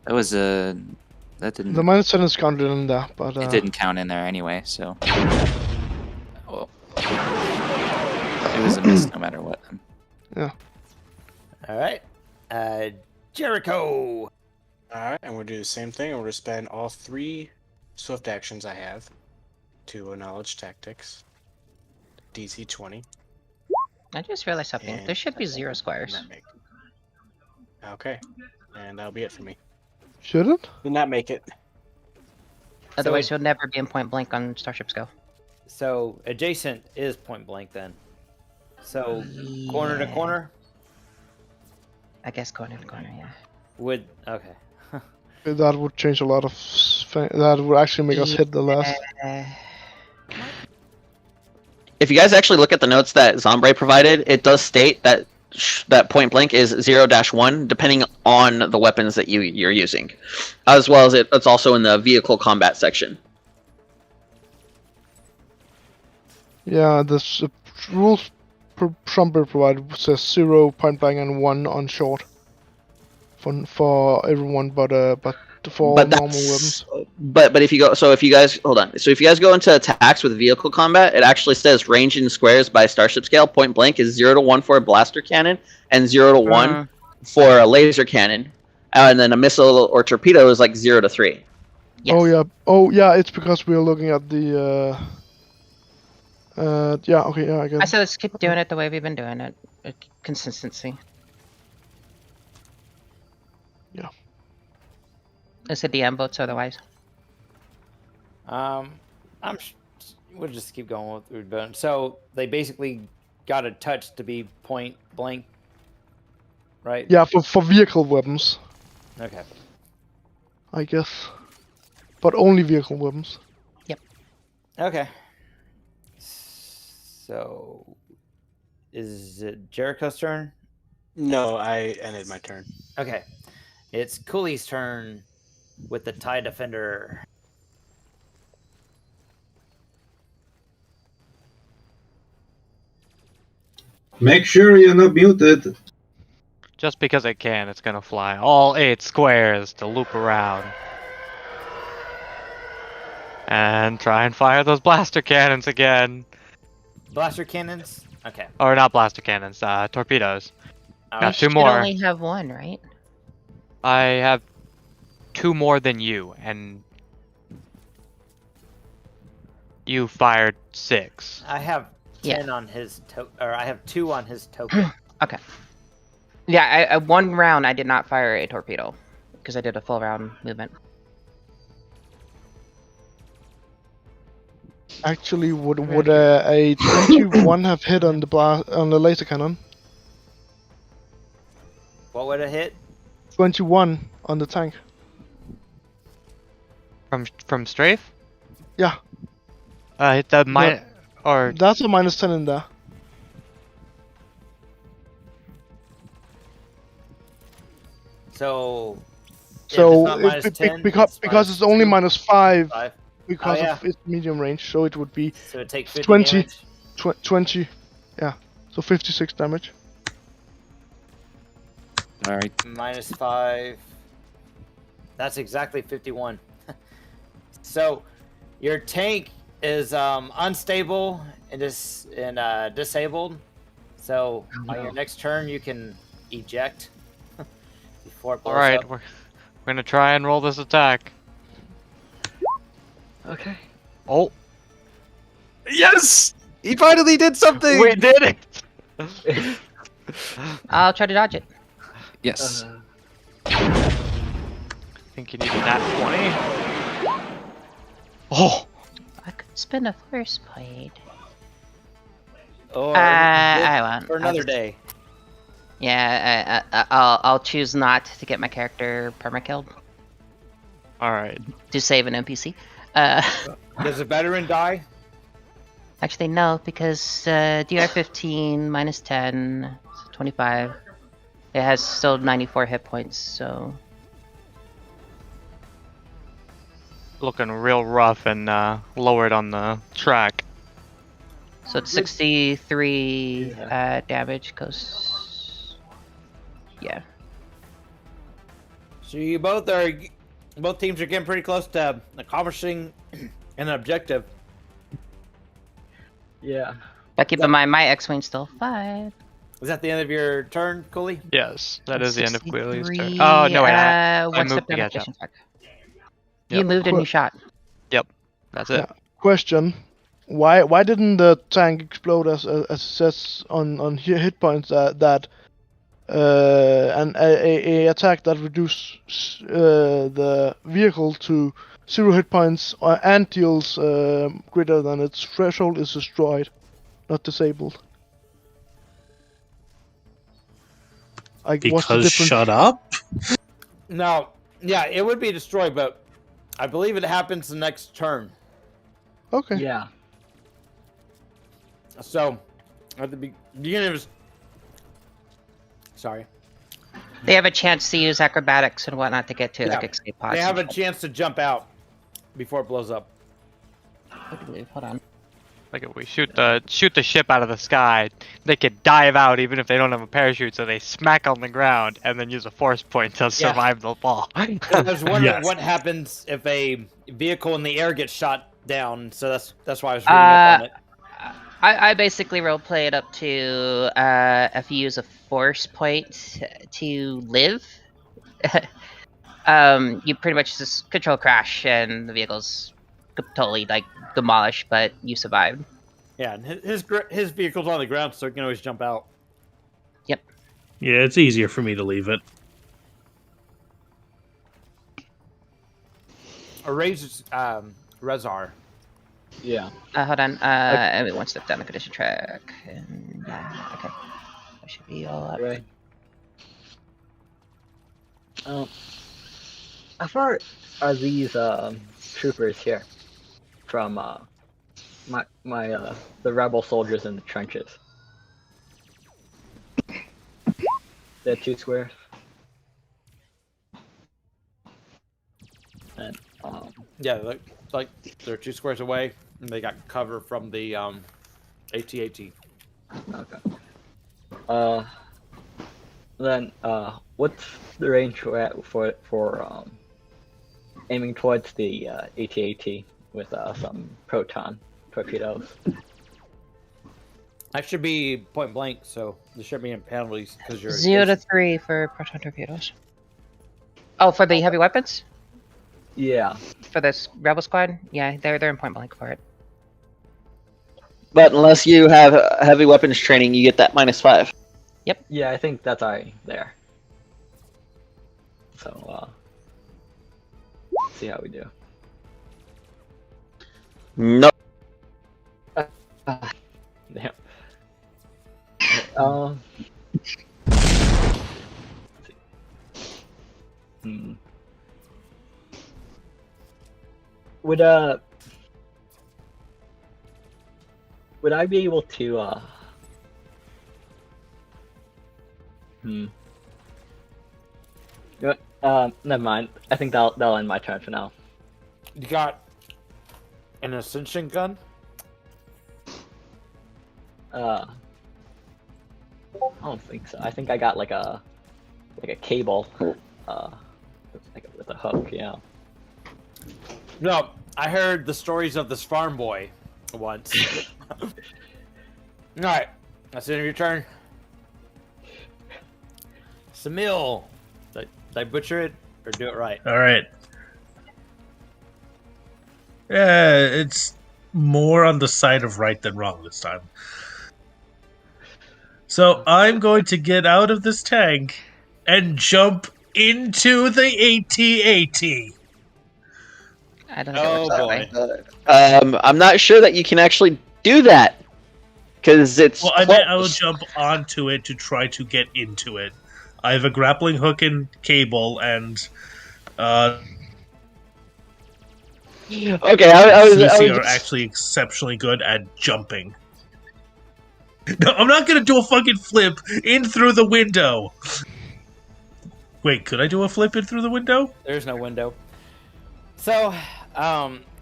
Speaker 4: That was that didn't.
Speaker 3: The -10 is counted in there, but
Speaker 4: It didn't count in there anyway, so. Well, it was a miss no matter what.
Speaker 3: Yeah.
Speaker 2: All right. Jericho.
Speaker 12: Alright, and we'll do the same thing. We're going to spend all 3 swift actions I have to acknowledge tactics. DC 20.
Speaker 7: I just realized something.
Speaker 12: And
Speaker 7: There should be 0 squares.
Speaker 12: not make. Okay, and that'll be it for me.
Speaker 3: should it?
Speaker 12: Did not make it.
Speaker 7: Otherwise, you'll never be in point blank on Starship Go.
Speaker 2: So adjacent is point blank then. So corner to corner
Speaker 7: I guess corner to corner, yeah.
Speaker 2: would okay.
Speaker 3: That would change a lot of. That would actually make us hit the last.
Speaker 5: If you guys actually look at the notes that Zombre provided, it does state that that point blank is 0-1, depending on the weapons that you're using, as well as it's also in the vehicle combat section.
Speaker 3: Yeah, this rules Trumper provided says 0 point blank and 1 on short. For everyone, but for normal weapons.
Speaker 5: But if you go, so if you guys hold on, so if you guys go into attacks with vehicle combat, it actually says range in squares by starship scale. Point blank is 0-1 for a blaster cannon and 0-1 for a laser cannon, and then a missile or torpedo is like 0-3.
Speaker 7: Yes.
Speaker 3: Oh yeah, it's because we're looking at the. Yeah. Okay. Yeah. I get
Speaker 7: I
Speaker 3: it.
Speaker 7: said let's keep doing it the way we've been doing it. Consistency.
Speaker 3: Yeah.
Speaker 7: It's a DM votes otherwise.
Speaker 2: We'll just keep going with what we're doing. So they basically got a touch to be point blank, right?
Speaker 3: Yeah, for vehicle weapons,
Speaker 2: Okay.
Speaker 3: I guess, but only vehicle weapons.
Speaker 2: Okay. So is it Jericho's turn?
Speaker 12: No, I ended my turn.
Speaker 2: Okay. It's Cooley's turn with the TIE Defender.
Speaker 9: Make sure you're not muted.
Speaker 6: Just because it can, it's gonna fly all 8 squares to loop around. And try and fire those blaster cannons again.
Speaker 2: Blaster cannons? Okay.
Speaker 6: Or not blaster cannons, torpedoes. Got
Speaker 7: You
Speaker 6: 2
Speaker 7: should
Speaker 6: more.
Speaker 7: only have 1, right?
Speaker 6: I have 2 more than you, and you fired 6.
Speaker 2: I have 10 on his or I have 2 on his token.
Speaker 7: Okay. Yeah, I 1 round I did not fire a torpedo because I did a full round movement.
Speaker 3: Actually, would a 21 have hit on the laser cannon?
Speaker 2: What would it hit?
Speaker 3: 21 on the tank.
Speaker 6: From strafe?
Speaker 3: Yeah.
Speaker 6: Hit the or
Speaker 3: That's a -10 in there.
Speaker 2: So
Speaker 3: because it's only -5
Speaker 2: 5.
Speaker 3: because of its medium range, so it would be
Speaker 2: So it takes 50
Speaker 3: 20.
Speaker 2: damage.
Speaker 3: 20. Yeah. So 56 damage.
Speaker 4: All right.
Speaker 2: -5. That's exactly 51. So your tank is unstable and disabled. So on your next turn, you can eject before it blows
Speaker 6: all right,
Speaker 2: up.
Speaker 6: we're gonna try and roll this attack.
Speaker 8: Okay.
Speaker 6: Oh,
Speaker 4: Yes! He finally did something!
Speaker 6: we did it!
Speaker 7: I'll try to dodge it.
Speaker 4: Yes.
Speaker 6: I think you need a nat 20. Oh!
Speaker 7: I could spin a force blade.
Speaker 2: Or
Speaker 7: I won't.
Speaker 2: for another day.
Speaker 7: Yeah, I'll choose not to get my character perma-killed.
Speaker 6: All right.
Speaker 7: To save an NPC.
Speaker 2: Does a veteran die?
Speaker 7: Actually, no, because DR 15 minus 10, 25. It has still 94 hit points, so.
Speaker 6: Looking real rough and lowered on the track.
Speaker 7: So it's 63 damage, cause. Yeah.
Speaker 2: So you both teams are getting pretty close to accomplishing an objective.
Speaker 8: Yeah.
Speaker 7: But keep in mind, my X-Wing's still 5.
Speaker 2: Is that the end of your turn, Cooley?
Speaker 6: Yes, that is the end of Cooley's turn.
Speaker 7: 63,
Speaker 6: Oh, no, wait, I
Speaker 7: one
Speaker 6: moved
Speaker 7: step
Speaker 6: to
Speaker 7: down
Speaker 6: catch up.
Speaker 7: mission track. You moved and you shot.
Speaker 6: Yep, that's it.
Speaker 3: Question: Why didn't the tank explode as it says on hit points that a attack that reduces the vehicle to 0 hit points and deals greater than its threshold is destroyed, not disabled? Like, what's the
Speaker 11: Because
Speaker 3: difference?
Speaker 11: shut up?
Speaker 2: No, yeah, it would be destroyed, but I believe it happens the next turn.
Speaker 3: Okay.
Speaker 8: Yeah.
Speaker 2: So, at the beginning of his... Sorry.
Speaker 7: They have a chance to use acrobatics and whatnot to get to like escape pods.
Speaker 2: They have a chance to jump out before it blows up.
Speaker 7: Hold on.
Speaker 6: Like if we shoot the ship out of the sky, they could dive out even if they don't have a parachute, so they smack on the ground and then use a force point to survive the fall.
Speaker 2: I was wondering what happens if a vehicle in the air gets shot down, so that's why I was reading up on it.
Speaker 7: I basically roleplay it up to if you use a force point to live, you pretty much just control crash and the vehicle's totally like demolished, but you survived.
Speaker 2: Yeah, and his vehicle's on the ground, so he can always jump out.
Speaker 7: Yep.
Speaker 11: Yeah, it's easier for me to leave it.
Speaker 2: A raise Rezar.
Speaker 8: Yeah.
Speaker 7: Hold on. Let me one step down the condition track. And, yeah, okay. That should be all up.
Speaker 8: Right. How far are these troopers here from the rebel soldiers in the trenches? They're 2 squares. And
Speaker 2: yeah, like they're 2 squares away, and they got cover from the AT-AT.
Speaker 8: Okay. Then what's the range we're at for aiming towards the AT-AT with some proton torpedoes?
Speaker 2: That should be point blank, so there should be penalties because you're
Speaker 7: 0 to 3 for proton torpedoes. Oh, for the heavy weapons?
Speaker 8: Yeah.
Speaker 7: For this rebel squad? Yeah, they're in point blank for it.
Speaker 5: But unless you have heavy weapons training, you get that -5.
Speaker 7: Yep.
Speaker 8: Yeah, I think that's already there. So, see how we do.
Speaker 5: No.
Speaker 8: Damn. Would I be able to never mind. I think that'll end my turn for now.
Speaker 2: You got an ascension gun?
Speaker 8: I don't think so. I think I got like a cable, with a hook. Yeah.
Speaker 2: No, I heard the stories of this farm boy once. Alright, that's the end of your turn. Semele, did I butcher it or do it right?
Speaker 11: Alright. Yeah, it's more on the side of right than wrong this time. So I'm going to get out of this tank and jump into the AT-AT.
Speaker 7: I don't know.
Speaker 2: Oh boy.
Speaker 5: I'm not sure that you can actually do that because it's.
Speaker 11: Well, I meant I will jump onto it to try to get into it. I have a grappling hook and cable, and
Speaker 5: Okay, I was
Speaker 11: Lucy are
Speaker 5: just...
Speaker 11: actually exceptionally good at jumping. No, I'm not gonna do a fucking flip in through the window. Wait, could I do a flip in through the window?
Speaker 2: There's no window. So,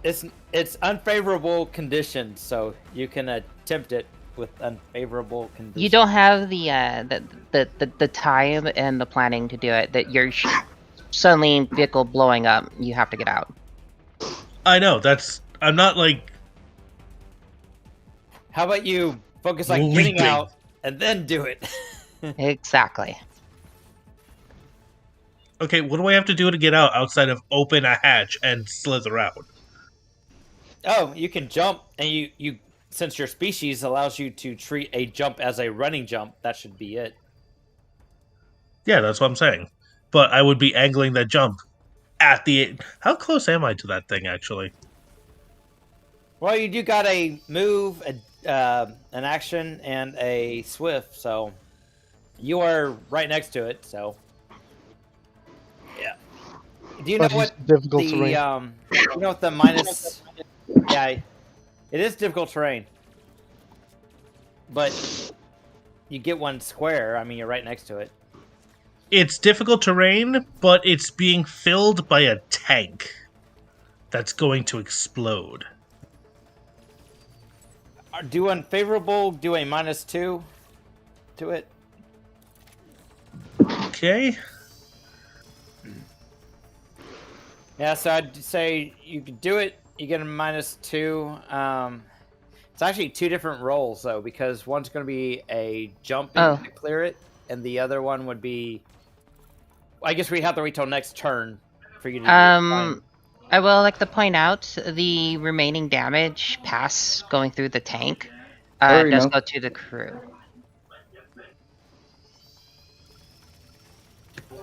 Speaker 2: it's unfavorable conditions, so you can attempt it with unfavorable conditions.
Speaker 7: You don't have the time and the planning to do it. That you're suddenly vehicle blowing up. You have to get out.
Speaker 11: I know. I'm not like.
Speaker 2: How about you focus on getting out and then do it?
Speaker 7: Exactly.
Speaker 11: Okay, what do I have to do to get out outside of open a hatch and slither out?
Speaker 2: Oh, you can jump, and you since your species allows you to treat a jump as a running jump, that should be it.
Speaker 11: Yeah, that's what I'm saying. But I would be angling that jump at the... How close am I to that thing, actually?
Speaker 2: Well, you do got a move, an action, and a swift, so you are right next to it, so... Yeah. Do you know what
Speaker 3: difficult
Speaker 2: the,
Speaker 3: terrain.
Speaker 2: you know what the minus... Yeah, it is difficult terrain. But you get one square, I mean, you're right next to it.
Speaker 11: It's difficult terrain, but it's being filled by a tank that's going to explode.
Speaker 2: Do unfavorable, do a -2 to it.
Speaker 11: Okay.
Speaker 2: Yeah, so I'd say you could do it, you get a -2. It's actually 2 different rolls, though, because one's going to be a jumping to clear it, and the other one would be... I guess we have to wait till next turn for you to do it.
Speaker 7: I will like to point out the remaining damage past going through the tank does go to the crew.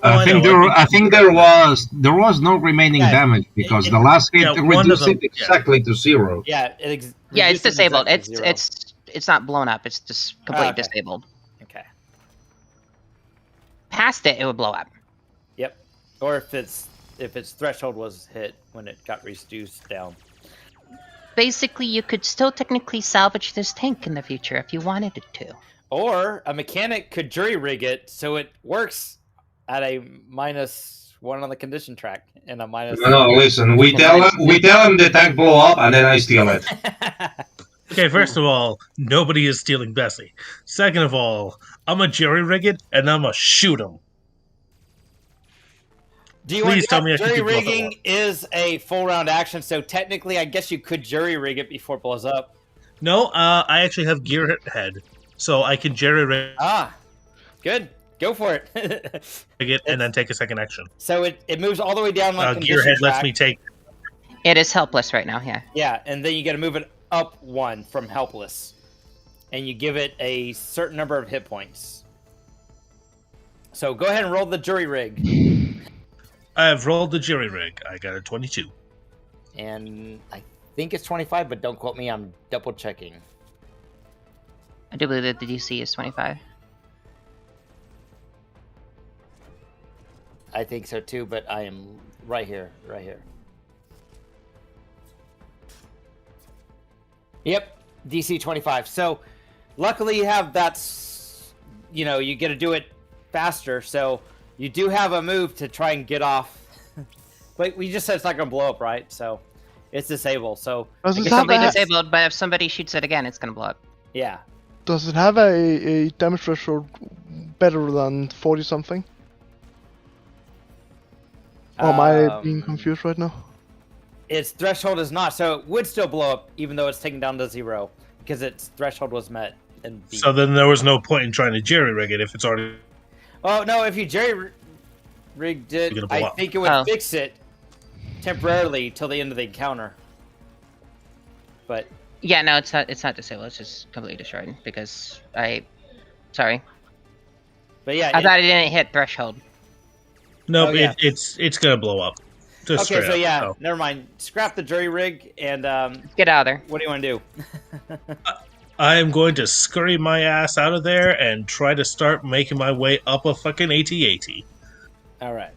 Speaker 9: I think there was no remaining damage because the last hit reduced it exactly to 0.
Speaker 2: Yeah,
Speaker 7: it's disabled. It's not blown up. It's just completely disabled.
Speaker 2: Okay.
Speaker 7: Past it would blow up.
Speaker 2: Yep. Or if its threshold was hit when it got reduced down.
Speaker 7: Basically, you could still technically salvage this tank in the future if you wanted it to.
Speaker 2: Or a mechanic could jury rig it so it works at a -1 on the condition track and a minus.
Speaker 9: No, listen. We tell him the tank blow up, and then I steal it.
Speaker 11: Okay, first of all, nobody is stealing Bessie. Second of all, I'm a jury rig it, and I'm a shoot him.
Speaker 2: Do you Please tell me jury rigging is a full round action, so technically, I guess you could jury rig it before it blows up.
Speaker 11: No, I actually have gearhead, so I can jury rig.
Speaker 2: Good. Go for it.
Speaker 11: Rig it and then take a second action.
Speaker 2: So it moves all the way down like
Speaker 11: gearhead lets me take.
Speaker 7: It is helpless right now. Yeah.
Speaker 2: Yeah, and then you got to move it up 1 from helpless, and you give it a certain number of hit points. So go ahead and roll the jury rig.
Speaker 11: I have rolled the jury rig. I got a 22.
Speaker 2: And I think it's 25, but don't quote me. I'm double checking.
Speaker 7: I do believe that the DC is 25.
Speaker 2: I think so too, but I am right here. Yep, DC 25. So luckily you have you get to do it faster, so you do have a move to try and get off. But we just said it's not going to blow up, right? So it's disabled. So
Speaker 7: it's completely disabled, but if somebody shoots it again, it's going to blow up.
Speaker 2: Yeah.
Speaker 3: Does it have a damage threshold better than 40 something? Or am I being confused right now?
Speaker 2: Its threshold is not, so it would still blow up even though it's taken down to 0 because its threshold was met.
Speaker 11: So then there was no point in trying to jerry rig it if it's already.
Speaker 2: Oh no! If you jerry rigged it, I think it would fix it temporarily till the end of the encounter. But
Speaker 7: yeah, no, it's not disabled. It's just completely destroyed because sorry.
Speaker 2: But yeah,
Speaker 7: I thought it didn't hit threshold.
Speaker 11: No, it's gonna blow up. Just
Speaker 2: okay, so never mind. Scrap the jury rig and
Speaker 7: get out of there.
Speaker 2: What do you want to do?
Speaker 11: I am going to scurry my ass out of there and try to start making my way up a fucking AT-AT.
Speaker 2: All right.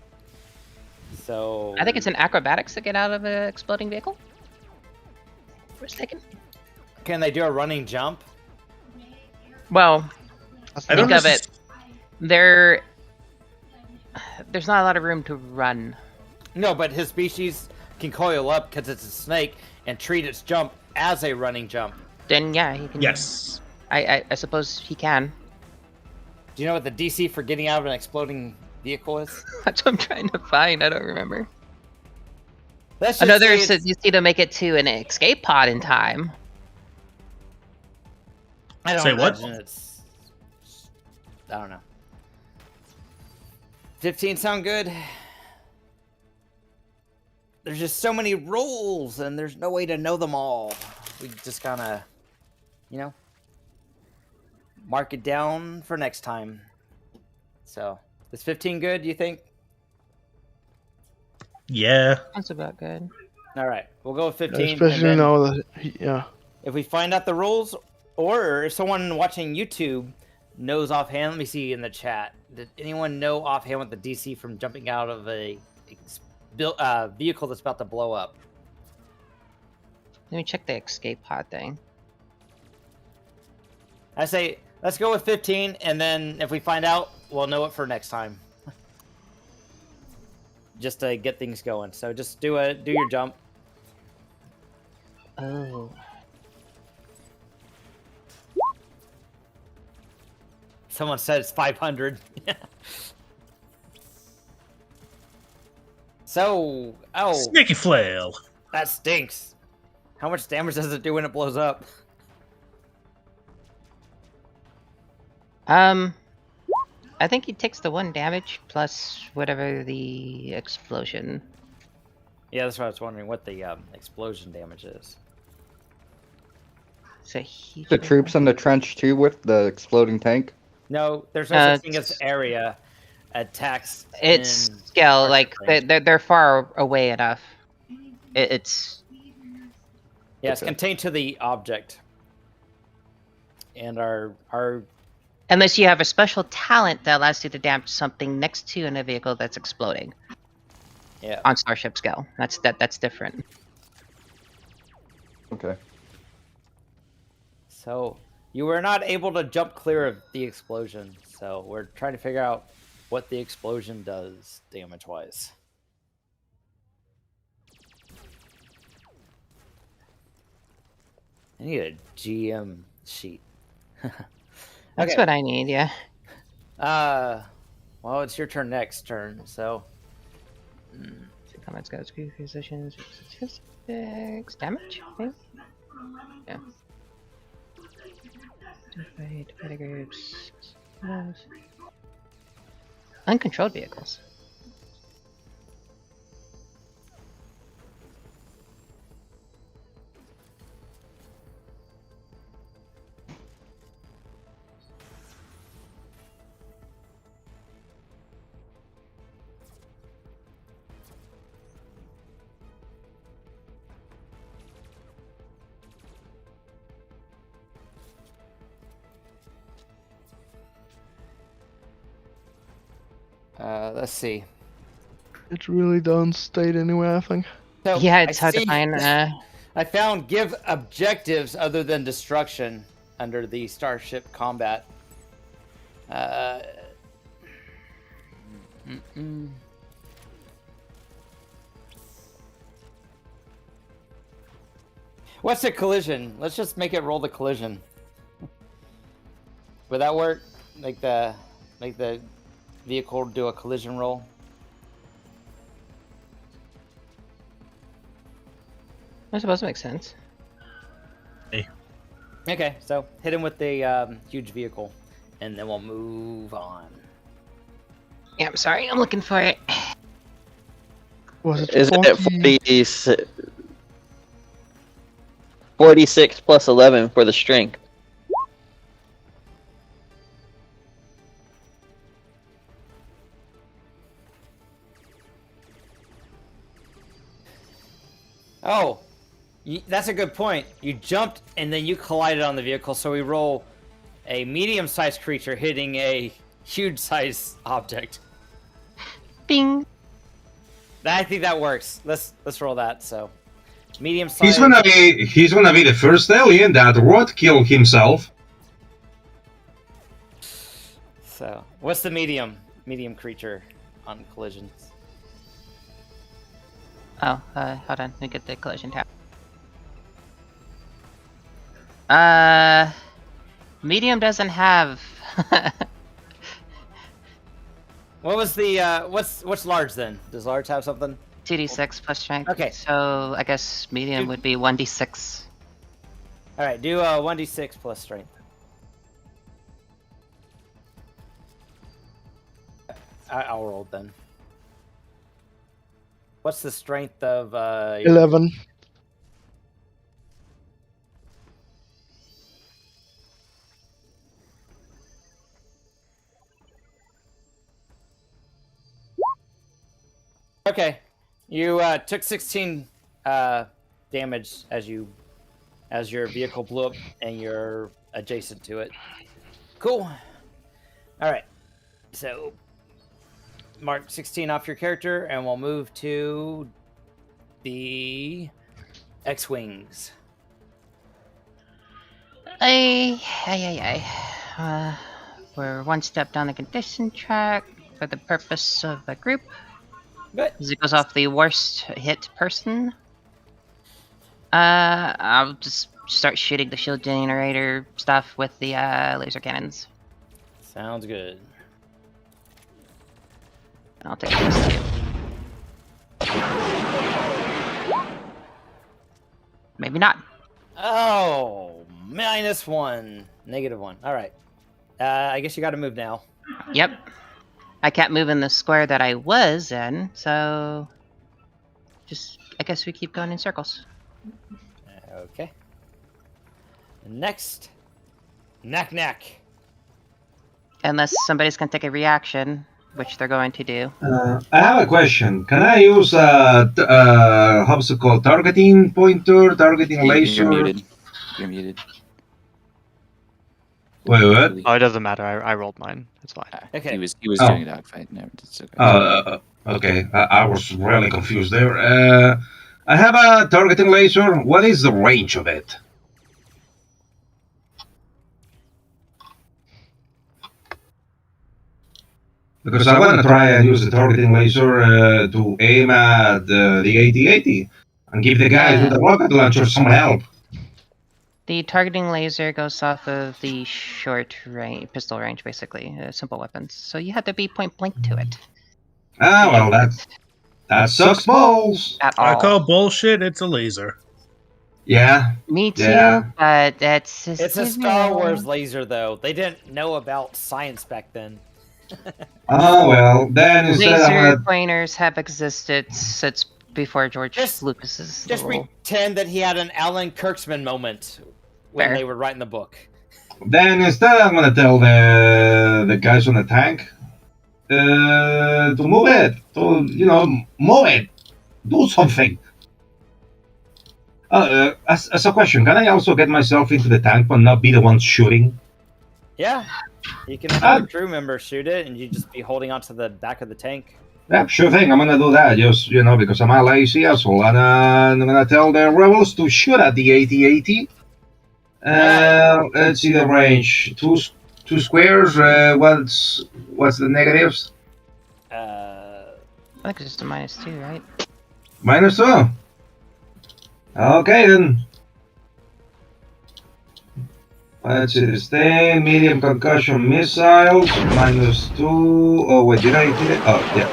Speaker 2: So
Speaker 7: I think it's an acrobatics to get out of an exploding vehicle. for a second.
Speaker 2: Can they do a running jump?
Speaker 7: Well,
Speaker 11: I don't
Speaker 7: think of
Speaker 11: know.
Speaker 7: it. There's not a lot of room to run.
Speaker 2: No, but his species can coil up because it's a snake and treat its jump as a running jump.
Speaker 7: Then yeah, he can.
Speaker 11: Yes.
Speaker 7: I suppose he can.
Speaker 2: Do you know what the DC for getting out of an exploding vehicle is?
Speaker 7: That's what I'm trying to find. I don't remember.
Speaker 2: Let's just
Speaker 7: Another
Speaker 2: say
Speaker 7: is you see to make it to an escape pod in time.
Speaker 2: I don't
Speaker 11: Say what?
Speaker 2: imagine it's. I don't know. 15 sound good? There's just so many rules, and there's no way to know them all. We just gotta, mark it down for next time. So, is 15 good, do you think?
Speaker 11: Yeah.
Speaker 7: That's about good.
Speaker 2: All right, we'll go with 15.
Speaker 3: Especially
Speaker 2: and then
Speaker 3: now that yeah.
Speaker 2: if we find out the rules, or if someone watching YouTube knows offhand, let me see in the chat. Did anyone know offhand what the DC from jumping out of a vehicle that's about to blow up?
Speaker 7: Let me check the escape pod thing.
Speaker 2: I say let's go with 15, and then if we find out, we'll know it for next time. Just to get things going. So just do your jump.
Speaker 7: Oh.
Speaker 2: Someone said it's 500. So,
Speaker 11: Snaky flail.
Speaker 2: that stinks. How much damage does it do when it blows up?
Speaker 7: I think he takes the 1 damage plus whatever the explosion.
Speaker 2: Yeah, that's what I was wondering, what the explosion damage is.
Speaker 7: So he.
Speaker 10: The troops in the trench too with the exploding tank.
Speaker 2: No, there's no such thing as area attacks.
Speaker 7: It's
Speaker 2: in
Speaker 7: scale, like
Speaker 2: Starship.
Speaker 7: they're far away enough. It's
Speaker 2: Yeah, it's
Speaker 10: Okay.
Speaker 2: contained to the object. And our
Speaker 7: unless you have a special talent that allows you to damage something next to in a vehicle that's exploding.
Speaker 2: Yeah.
Speaker 7: On Starship scale, that's different.
Speaker 10: Okay.
Speaker 2: So you were not able to jump clear of the explosion. So we're trying to figure out what the explosion does damage-wise. I need a GM sheet.
Speaker 7: That's
Speaker 2: Okay.
Speaker 7: what I need. Yeah.
Speaker 2: Well, it's your turn next turn. So
Speaker 7: Comments, guys, positions, statistics, damage. Maybe? Yeah. Divide groups. Uncontrolled vehicles.
Speaker 2: let's see.
Speaker 3: It really doesn't state anywhere, I think.
Speaker 2: So
Speaker 7: Yeah, it's
Speaker 2: I
Speaker 7: hard to
Speaker 2: see-
Speaker 7: find.
Speaker 2: I found give objectives other than destruction under the Starship combat. What's a collision? Let's just make it roll the collision. Would that work? Make the vehicle do a collision roll?
Speaker 7: I suppose it makes sense.
Speaker 2: Okay, so hit him with the huge vehicle, and then we'll move on.
Speaker 7: Yeah, I'm sorry. I'm looking for it.
Speaker 3: Was it
Speaker 5: Is
Speaker 3: 40?
Speaker 5: it 46 plus 11 for the strength?
Speaker 2: Oh, that's a good point. You jumped and then you collided on the vehicle, so we roll a medium-sized creature hitting a huge-sized object.
Speaker 7: Bing.
Speaker 2: I think that works. Let's roll that. So medium size.
Speaker 9: He's gonna be the first alien that would kill himself.
Speaker 2: So, what's the medium creature on collisions?
Speaker 7: Oh, hold on. Let me get the collision tab. Medium doesn't have.
Speaker 2: What was the what's large then? Does large have something?
Speaker 7: 2d6 plus strength.
Speaker 2: Okay.
Speaker 7: So I guess medium would be 1d6.
Speaker 2: All right, do 1d6 plus strength. I'll roll then. What's the strength of
Speaker 3: 11.
Speaker 2: Okay, you took 16 damage as your vehicle blew up and you're adjacent to it. Cool. All right, so mark 16 off your character, and we'll move to the X-wings.
Speaker 7: We're one step down the condition track for the purpose of a group.
Speaker 2: Good.
Speaker 7: As it goes off the worst hit person. I'll just start shooting the shield generator stuff with the laser cannons.
Speaker 2: Sounds good.
Speaker 7: I'll take this. Maybe not.
Speaker 2: Oh, -1, -1. All right. I guess you got to move now.
Speaker 7: Yep. I can't move in the square that I was in, so I guess we keep going in circles.
Speaker 2: Okay. Next, Knack.
Speaker 7: Unless somebody's gonna take a reaction, which they're going to do.
Speaker 9: I have a question. Can I use how's it called? Targeting pointer, targeting laser?
Speaker 4: You're muted.
Speaker 9: Wait, what?
Speaker 6: Oh, it doesn't matter. I rolled mine. It's fine.
Speaker 2: Okay.
Speaker 4: He was doing a dogfight. No, it's okay.
Speaker 9: Okay. I was really confused there. I have a targeting laser. What is the range of it? Because I want to try and use the targeting laser to aim at the AT-80 and give the guys with the rocket launcher some help.
Speaker 7: The targeting laser goes off of the short range, pistol range, basically, simple weapons. So you have to be point blank to it.
Speaker 9: Ah, well, that sucks balls.
Speaker 7: At
Speaker 11: I
Speaker 7: all.
Speaker 11: call bullshit. It's a laser.
Speaker 9: Yeah.
Speaker 7: Me too,
Speaker 9: Yeah.
Speaker 7: but it's just,
Speaker 2: It's a Star Wars laser, though. They didn't know about science back then.
Speaker 9: Oh, well, then instead
Speaker 7: laser
Speaker 9: of...
Speaker 7: pointers have existed since before George Lucas's.
Speaker 2: Just pretend that he had an Alan Kurtzman moment when they were writing the book.
Speaker 9: Then instead I'm going to tell the guys on the tank to move it. To, move it. Do something. As a question, can I also get myself into the tank but not be the one shooting?
Speaker 2: Yeah. You can have a crew member shoot it, and you just be holding onto the back of the tank.
Speaker 9: Yeah, sure thing. I'm gonna do that. Just because I'm a lazy asshole, and I'm gonna tell the rebels to shoot at the AT-80. Let's see the range. Two squares. What's the negatives?
Speaker 7: I think it's just a -2, right?
Speaker 9: -2. Okay then. Let's see this thing. Medium concussion missiles. -2. Oh wait, did I hit it? Oh yeah.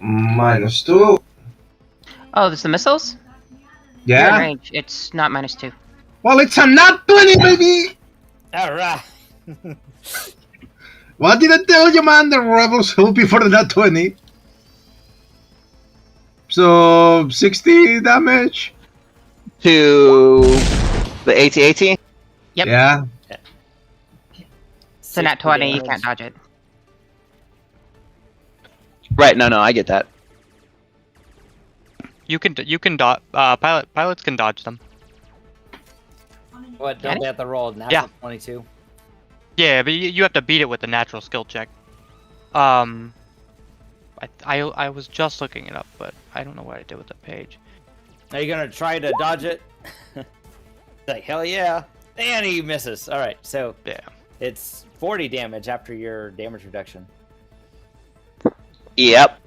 Speaker 9: -2.
Speaker 7: Oh, there's the missiles?
Speaker 9: Yeah.
Speaker 7: You're in range. It's not -2.
Speaker 9: Well, it's a nat 20, baby!
Speaker 2: Alright.
Speaker 9: What did I tell you, man? The rebels will be for the nat 20. So, 60 damage?
Speaker 5: To the AT-AT?
Speaker 7: Yep.
Speaker 9: Yeah.
Speaker 7: It's a nat 20, you can't dodge it.
Speaker 5: Right, no, I get that.
Speaker 6: You can dodge. Pilots can dodge them.
Speaker 2: What? Don't they have to roll a natural 22?
Speaker 6: Yeah, but you have to beat it with a natural skill check. I was just looking it up, but I don't know what I did with the page.
Speaker 2: Are you gonna try to dodge it? Like, hell yeah. And he misses. Alright, so
Speaker 6: Yeah.
Speaker 2: it's 40 damage after your damage reduction.
Speaker 5: Yep.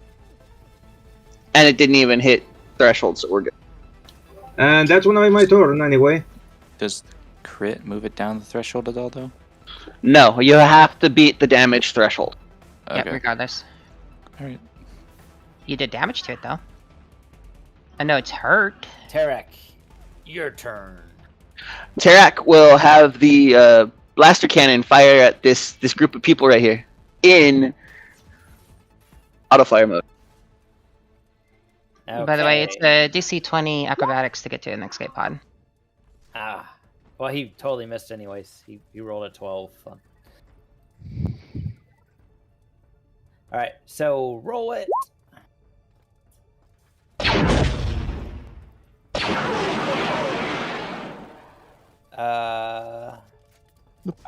Speaker 5: And it didn't even hit threshold, so we're good.
Speaker 9: And that's when I my turn anyway.
Speaker 4: Does crit move it down the threshold at all, though?
Speaker 5: No, you have to beat the damage threshold.
Speaker 7: Yeah,
Speaker 4: Okay.
Speaker 7: regardless.
Speaker 4: All right.
Speaker 7: You did damage to it though. I know it's hurt.
Speaker 2: Tarik, your turn.
Speaker 5: Tarik will have the blaster cannon fire at this group of people right here in auto fire mode.
Speaker 2: Okay.
Speaker 7: By the way, it's a DC 20 acrobatics to get to an escape pod.
Speaker 2: Ah. Well, he totally missed anyways. He rolled a 12. Fun. Alright, so roll it.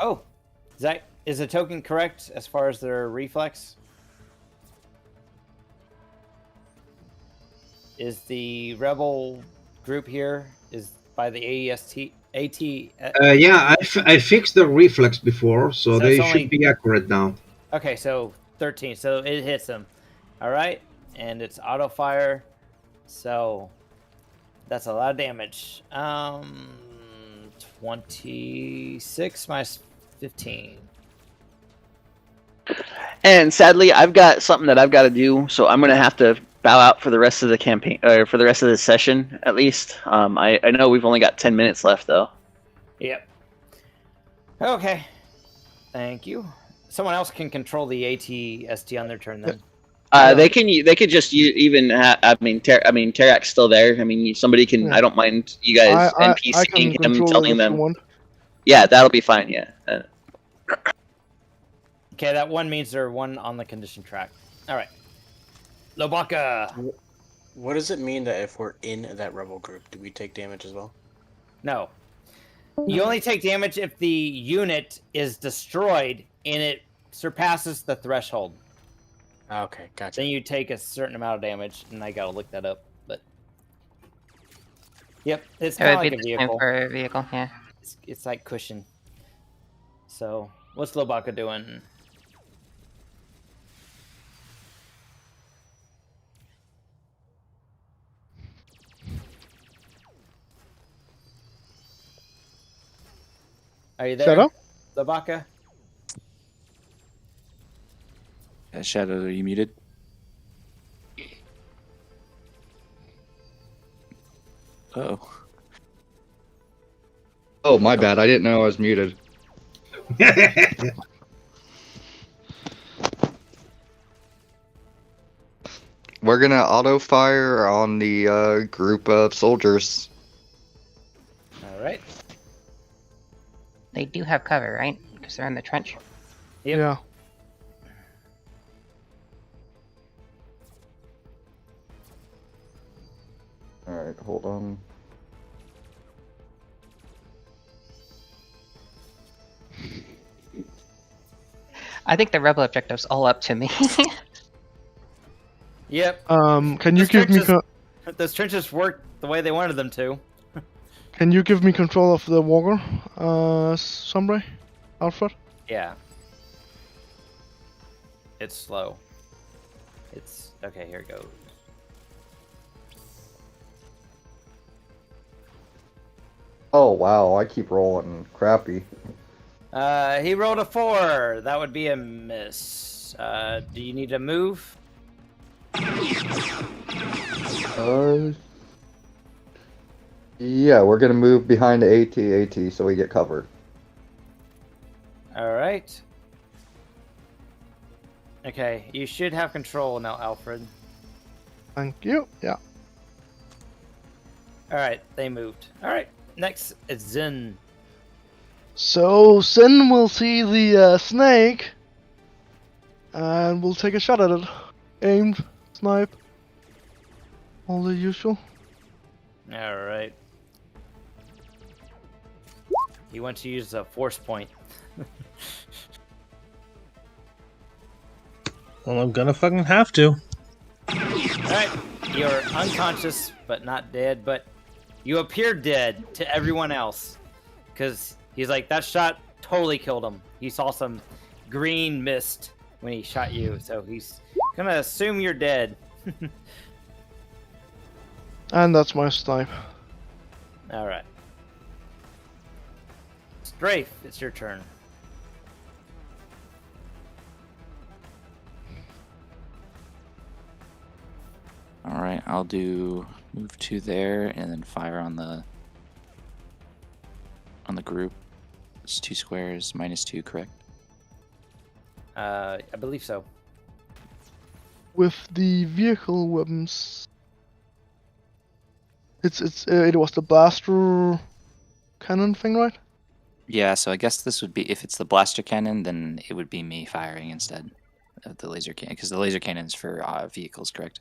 Speaker 2: Oh, is the token correct as far as their reflex? Is the rebel group here is by the AT?
Speaker 9: Yeah, I fixed the reflex before, so they should be accurate now.
Speaker 2: Okay, so 13. So it hits them. All right, and it's auto fire. So that's a lot of damage. 26 minus 15.
Speaker 5: And sadly, I've got something that I've got to do, so I'm gonna have to bow out for the rest of the campaign, or for the rest of the session at least. I know we've only got 10 minutes left though.
Speaker 2: Yep. Okay. Thank you. Someone else can control the AT-ST on their turn then.
Speaker 5: They could just even. Tarak's still there. I mean, somebody can. Yeah. I don't mind you guys NPCing him, telling them. Yeah, that'll be fine. Yeah.
Speaker 2: Okay, that one means they're one on the condition track. All right. Lobaka.
Speaker 12: What does it mean that if we're in that rebel group, do we take damage as well?
Speaker 2: No. You only take damage if the unit is destroyed and it surpasses the threshold.
Speaker 12: Okay, gotcha.
Speaker 2: Then you take a certain amount of damage, and I gotta look that up. But yep, it's kind of like a vehicle.
Speaker 7: For a vehicle, yeah.
Speaker 2: It's like cushion. So what's Lobaka doing? Are you there,
Speaker 3: Shadow?
Speaker 2: Lobaka?
Speaker 4: Shadow, are you muted? Uh-oh.
Speaker 10: Oh, my bad. I didn't know I was muted. We're gonna auto fire on the group of soldiers.
Speaker 2: All right.
Speaker 7: They do have cover, right? Because they're in the trench.
Speaker 2: Yep.
Speaker 3: Yeah.
Speaker 10: Alright, hold on.
Speaker 7: I think the rebel objective's all up to me.
Speaker 2: Yep.
Speaker 3: Can you give me
Speaker 2: those trenches worked the way they wanted them to.
Speaker 3: Can you give me control of the walker, Sombre, Alfred?
Speaker 2: Yeah. It's slow. It's okay. Here it goes.
Speaker 10: Oh wow, I keep rolling crappy.
Speaker 2: He rolled a 4. That would be a miss. Do you need to move?
Speaker 10: Yeah, we're gonna move behind the AT so we get cover.
Speaker 2: All right. Okay, you should have control now, Alfred.
Speaker 3: Thank you. Yeah.
Speaker 2: All right, they moved. All right, next it's Zen.
Speaker 3: So Zen will see the snake, and we'll take a shot at it. Aimed, snipe, all the usual.
Speaker 2: All right. You want to use a force point.
Speaker 11: Well, I'm gonna fucking have to.
Speaker 2: All right, you're unconscious, but not dead, but you appear dead to everyone else. Because he's like, that shot totally killed him. He saw some green mist when he shot you, so he's gonna assume you're dead.
Speaker 3: And that's my snipe.
Speaker 2: Alright. Strafe, it's your turn.
Speaker 4: Alright, I'll do move 2 there and then fire on the group. It's 2 squares, -2, correct?
Speaker 2: I believe so.
Speaker 3: With the vehicle weapons, it was the blaster cannon thing, right?
Speaker 4: Yeah, so I guess this would be, if it's the blaster cannon, then it would be me firing instead of the laser cannon, because the laser cannon's for vehicles, correct?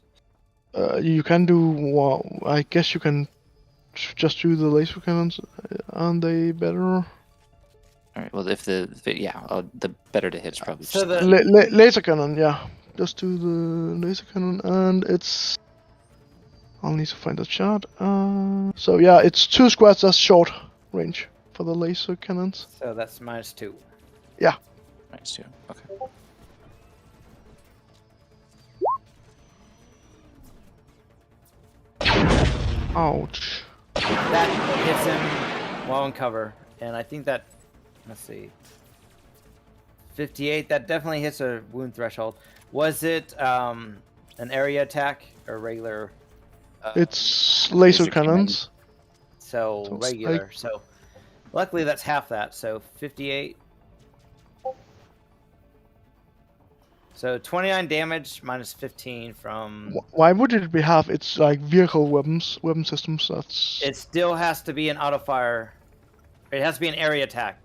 Speaker 3: You can do. Well, I guess you can just do the laser cannons. Aren't they better?
Speaker 4: Alright, well, if the better to hit is probably
Speaker 2: So
Speaker 4: just
Speaker 2: the
Speaker 3: Laser cannon, yeah. Just do the laser cannon, and it's. I'll need to find the chart. So yeah, it's 2 squares. That's short range for the laser cannons.
Speaker 2: So that's -2.
Speaker 3: Yeah.
Speaker 4: -2. Okay.
Speaker 3: Ouch.
Speaker 2: That hits him while in cover, and I think that, let's see, 58, that definitely hits a wound threshold. Was it an area attack or regular?
Speaker 3: It's laser cannons.
Speaker 2: So
Speaker 3: So it's
Speaker 2: regular. So luckily that's half that. So 58. So 29 damage minus 15 from.
Speaker 3: Why would it be half? It's like vehicle weapon systems. That's.
Speaker 2: It still has to be an auto fire. It has to be an area attack.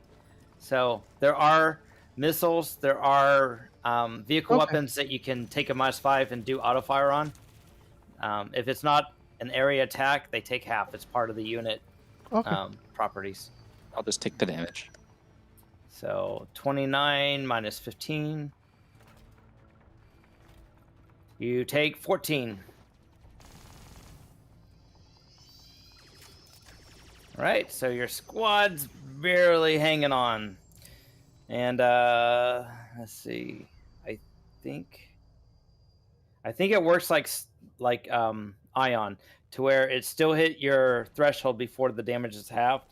Speaker 2: So there are missiles. There are vehicle weapons that you can take a -5 and do auto fire on. If it's not an area attack, they take half. It's part of the unit properties.
Speaker 4: I'll just take the damage.
Speaker 2: So 29 minus 15. You take 14. All right, so your squad's barely hanging on. And let's see. I think it works like Ion, to where it still hit your threshold before the damage is halved.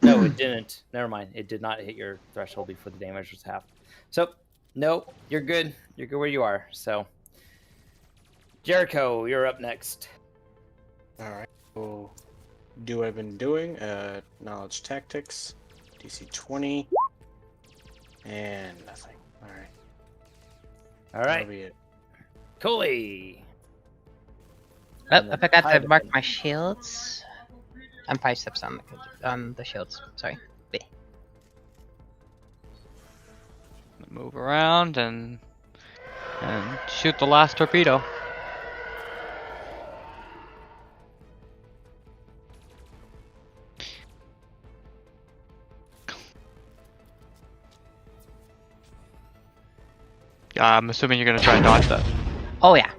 Speaker 2: No, it didn't. Never mind. It did not hit your threshold before the damage was halved. So, no, you're good. You're good where you are. So, Jericho, you're up next.
Speaker 12: All right. We'll do what I've been doing. Knowledge tactics, DC 20, and nothing. All right.
Speaker 2: All right.
Speaker 12: That'll be it.
Speaker 2: Cooley.
Speaker 7: Oh, I forgot to mark my shields. I'm 5 steps on the shields. Sorry. B.
Speaker 6: Move around and shoot the last torpedo. Yeah, I'm assuming you're gonna try and dodge that.
Speaker 7: Oh yeah.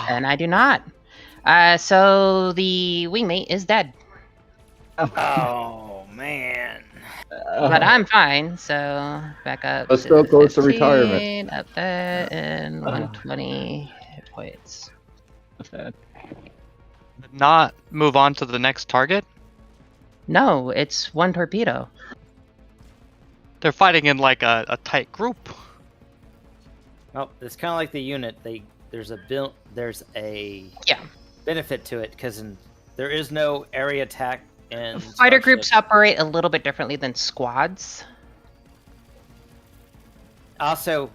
Speaker 7: And I do not. So the wingmate is dead.
Speaker 2: Oh man.
Speaker 7: But I'm fine, so back up.
Speaker 10: Let's go close to
Speaker 7: 15,
Speaker 10: retirement.
Speaker 7: Up that and 120 hit points.
Speaker 6: Not move on to the next target?
Speaker 7: No, it's 1 torpedo.
Speaker 6: They're fighting in like a tight group.
Speaker 2: Well, it's kind of like the unit. There's a benefit to it because there is no area attack. And
Speaker 7: Fighter groups operate a little bit differently than squads.
Speaker 2: Also,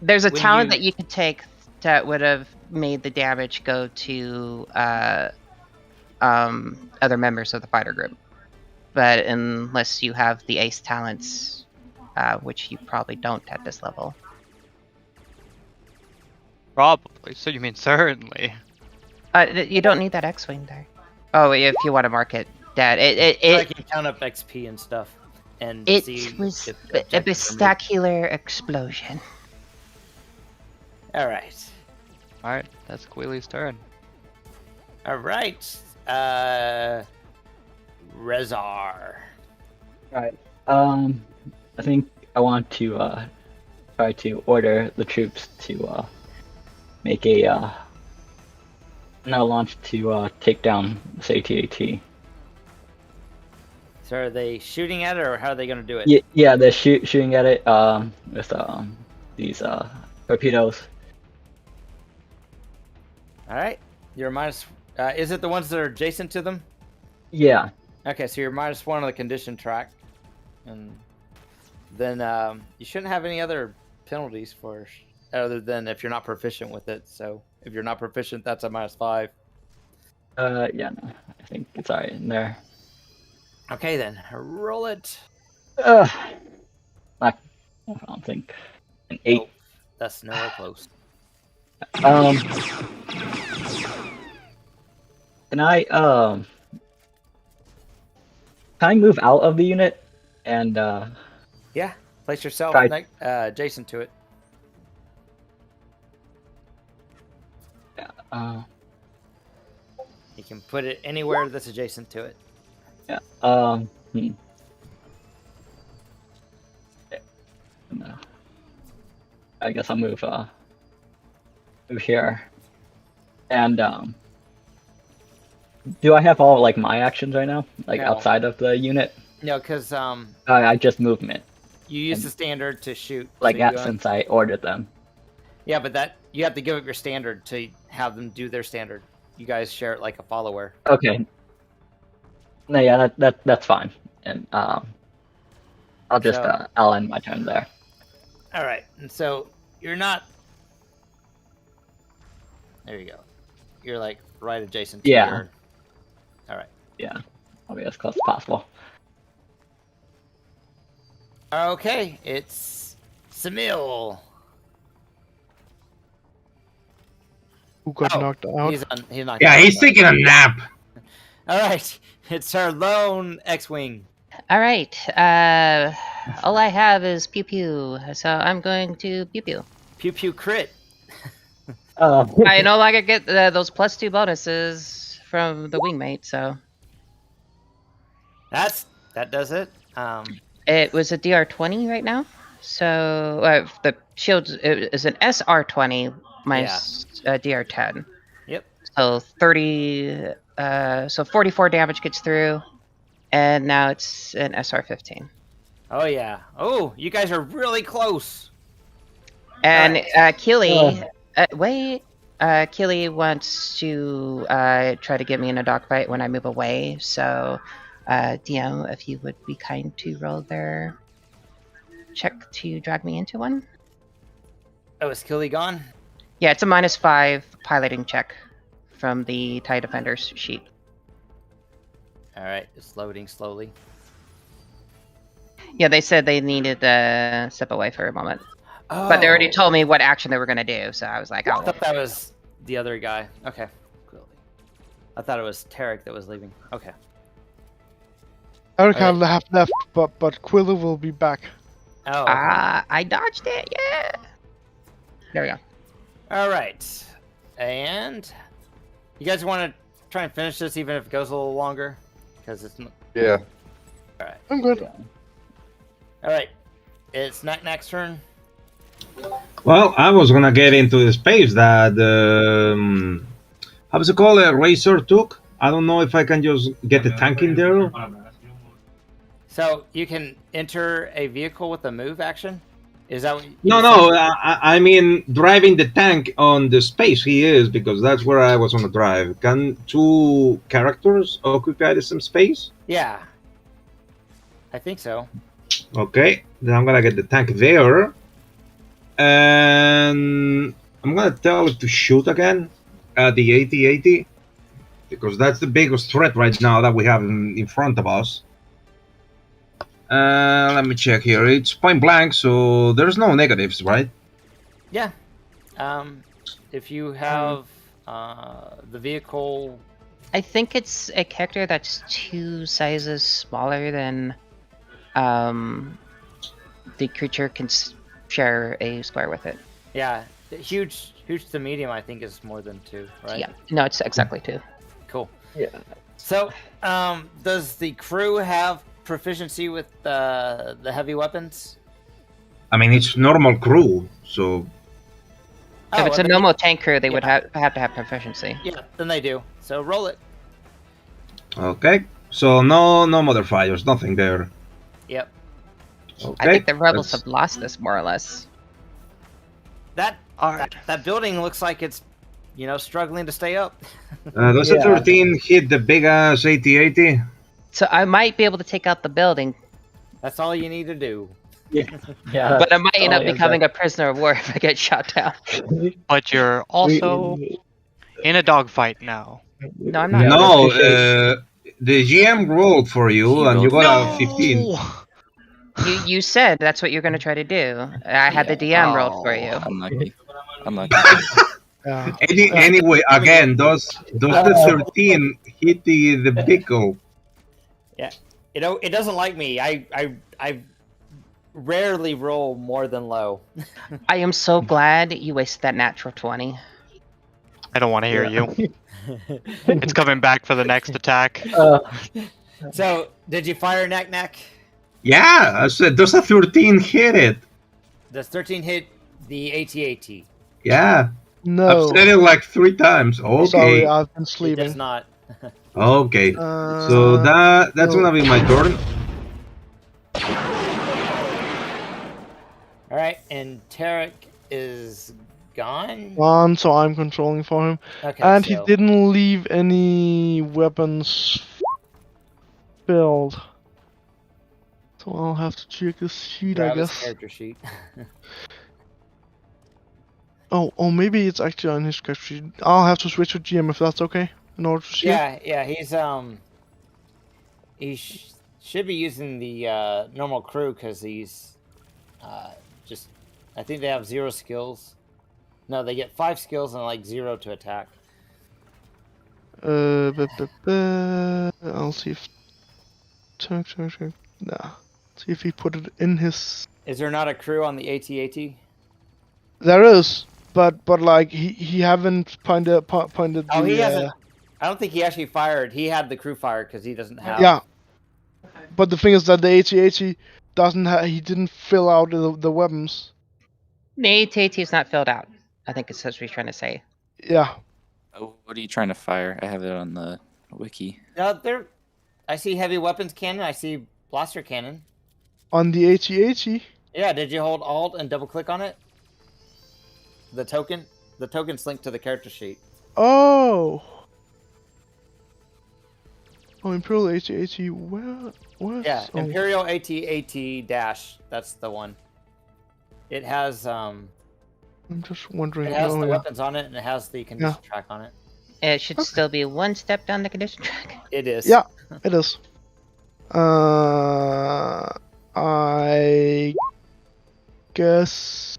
Speaker 7: there's a talent that you could take that would have made the damage go to other members of the fighter group, but unless you have the ace talents, which you probably don't at this level.
Speaker 6: Probably. So you mean certainly?
Speaker 7: You don't need that X-wing there. Oh, if you want to mark it. That
Speaker 2: I can count up XP and stuff, and
Speaker 7: it
Speaker 2: see
Speaker 7: was
Speaker 2: if
Speaker 7: a spectacular explosion.
Speaker 2: All right.
Speaker 6: All right, that's Queely's turn.
Speaker 2: All right. Rezar.
Speaker 8: Right. I think I want to try to order the troops to make a now launch to take down this AT-AT.
Speaker 2: So are they shooting at it, or how are they going to do it?
Speaker 8: Yeah, they're shooting at it with these torpedoes.
Speaker 2: All right. You're minus. Is it the ones that are adjacent to them?
Speaker 8: Yeah.
Speaker 2: Okay, so you're -1 on the condition track, and then you shouldn't have any other penalties for other than if you're not proficient with it. So if you're not proficient, that's a -5.
Speaker 8: Yeah, no, I think it's alright in there.
Speaker 2: Okay, then roll it.
Speaker 8: I don't think an 8.
Speaker 2: Nope, that's nowhere close.
Speaker 8: Can I move out of the unit and
Speaker 2: Yeah, place yourself adjacent to it. You can put it anywhere that's adjacent to it.
Speaker 8: Yeah. I guess I'll move here. And do I have all like my actions right now, like
Speaker 2: No.
Speaker 8: outside of the unit?
Speaker 2: No, because
Speaker 8: I just movement.
Speaker 2: you use the standard to shoot.
Speaker 8: Like
Speaker 2: so
Speaker 8: since I ordered them.
Speaker 2: Yeah, but that you have to give up your standard to have them do their standard. You guys share it like a follower.
Speaker 8: Okay. No, yeah, that's fine. And I'll just I'll end my turn there.
Speaker 2: All right, and so you're not. There you go. You're like right adjacent to your. All right.
Speaker 8: Yeah, I'll be as close as possible.
Speaker 2: Okay, it's Semele.
Speaker 3: Who got knocked out?
Speaker 2: He's knocked out.
Speaker 9: Yeah, he's taking a nap.
Speaker 2: All right, it's our lone X-wing.
Speaker 7: All right. All I have is pew pew, so I'm going to pew pew.
Speaker 2: Pew pew crit.
Speaker 7: I no longer get those +2 bonuses from the wingmate, so
Speaker 2: that does it.
Speaker 7: it was a DR20 right now. So the shield is an SR20 minus DR10.
Speaker 2: Yep.
Speaker 7: So 30. So 44 damage gets through, and now it's an SR15.
Speaker 2: Oh yeah. Oh, you guys are really close.
Speaker 7: And Keely, Keely wants to try to get me in a dogfight when I move away. So, DM, if you would be kind to roll their check to drag me into one.
Speaker 2: Oh, is Keely gone?
Speaker 7: Yeah, it's a -5 piloting check from the TIE Defenders sheet.
Speaker 2: All right, it's loading slowly.
Speaker 7: Yeah, they said they needed to step away for a moment. Oh. But they already told me what action they were going to do, so I was like,
Speaker 2: I thought that was the other guy. Okay, cool. I thought it was Tarik that was leaving. Okay.
Speaker 3: Tarik have left, but Quilla will be back.
Speaker 2: Oh. Okay.
Speaker 7: I dodged it, yeah! There we go.
Speaker 2: All right. And you guys want to try and finish this even if it goes a little longer? Because it's...
Speaker 10: Yeah.
Speaker 2: All right.
Speaker 3: I'm good.
Speaker 2: All right. It's Knack's turn.
Speaker 9: Well, I was gonna get into the space that how's it called? Razor took. I don't know if I can just get the tank in there.
Speaker 2: So you can enter a vehicle with a move action. Is that what?
Speaker 9: No. I mean driving the tank on the space he is, because that's where I was gonna drive. Can 2 characters occupy the same space?
Speaker 2: Yeah. I think so.
Speaker 9: Okay, then I'm gonna get the tank there. And I'm gonna tell it to shoot again at the AT-AT, because that's the biggest threat right now that we have in front of us. Let me check here. It's point blank, so there's no negatives, right?
Speaker 2: Yeah. If you have the vehicle...
Speaker 7: I think it's a character that's 2 sizes smaller than the creature can share a square with it.
Speaker 2: Yeah, Huge to medium, I think, is more than 2, right?
Speaker 7: Yeah. No, it's exactly 2.
Speaker 2: Cool.
Speaker 8: Yeah.
Speaker 2: So, does the crew have proficiency with the heavy weapons?
Speaker 9: I mean, it's normal crew, so
Speaker 7: If it's a
Speaker 2: then
Speaker 7: normal tank crew, they would have to have proficiency.
Speaker 2: Yeah, then they do. So roll it.
Speaker 9: okay. So no modifiers, nothing there.
Speaker 2: Yep.
Speaker 9: Okay.
Speaker 7: I think the rebels
Speaker 9: that's-
Speaker 7: have lost this more or less.
Speaker 2: That building looks like it's, struggling to stay up.
Speaker 9: Does a 13 hit the big ass 8080?
Speaker 7: So I might be able to take out the building,
Speaker 2: That's all you need to do.
Speaker 8: Yeah.
Speaker 7: but I might end up
Speaker 8: all
Speaker 7: becoming a prisoner of war if I get shot down.
Speaker 6: But you're also in a dogfight now.
Speaker 7: No, I'm not.
Speaker 8: Yeah,
Speaker 9: No,
Speaker 8: appreciate-
Speaker 9: the GM rolled for you,
Speaker 4: He
Speaker 9: and you
Speaker 4: rolled
Speaker 9: got
Speaker 4: for
Speaker 9: a 15.
Speaker 6: No!
Speaker 7: You said that's what you're going to try to do. I had the DM rolled for you.
Speaker 4: Unlucky.
Speaker 3: Yeah.
Speaker 9: Anyway, again, does the 13 hit the big goal?
Speaker 2: Yeah. It doesn't like me. I rarely roll more than low.
Speaker 7: I am so glad you wasted that natural 20.
Speaker 6: I don't want to hear you. It's coming back for the next attack.
Speaker 2: So, did you fire Knack?
Speaker 9: Yeah, I said, does a 13 hit it?
Speaker 2: Does 13 hit the AT-AT?
Speaker 9: Yeah.
Speaker 3: No.
Speaker 9: I've said it like 3 times. Okay.
Speaker 3: Sorry, I've been
Speaker 2: It
Speaker 3: sleeping.
Speaker 2: does not.
Speaker 9: Okay. So that's
Speaker 3: no.
Speaker 9: gonna be my turn.
Speaker 2: All right, and Tarik is gone.
Speaker 3: So I'm controlling for him.
Speaker 2: Okay,
Speaker 3: And he
Speaker 2: so-
Speaker 3: didn't leave any weapons filled. So I'll have to check his sheet,
Speaker 2: grab
Speaker 3: I
Speaker 2: his
Speaker 3: guess.
Speaker 2: character sheet.
Speaker 3: Oh, maybe it's actually on his character sheet. I'll have to switch to GM if that's okay, in order to see it.
Speaker 2: Yeah, he should be using the normal crew because he's just. I think they have 0 skills. No, they get 5 skills and like 0 to attack.
Speaker 3: I'll see if. Check. Nah. See if he put it in his.
Speaker 2: Is there not a crew on the AT-AT?
Speaker 3: There is, but like he haven't pointed
Speaker 2: Oh,
Speaker 3: the.
Speaker 2: he hasn't. I don't think he actually fired. He had the crew fire because he doesn't have.
Speaker 3: Yeah. But the thing is that the AT-AT doesn't have. He didn't fill out the weapons.
Speaker 7: The AT-AT is not filled out. I think it's what he's trying to say.
Speaker 3: Yeah.
Speaker 4: Oh, what are you trying to fire? I have it on the wiki.
Speaker 2: No, there. I see heavy weapons cannon. I see blaster cannon.
Speaker 3: On the AT-AT.
Speaker 2: Yeah, did you hold Alt and double click on it? The token's linked to the character sheet.
Speaker 3: Oh. Oh, Imperial AT-AT. What?
Speaker 2: Yeah,
Speaker 3: Oh.
Speaker 2: Imperial AT-AT dash. That's the one. It has
Speaker 3: I'm just wondering.
Speaker 2: It has
Speaker 3: oh,
Speaker 2: the
Speaker 3: yeah.
Speaker 2: weapons on it and it has the condition track on it.
Speaker 7: It should still be 1 step down the condition track.
Speaker 2: It is.
Speaker 3: Yeah, it is. I guess.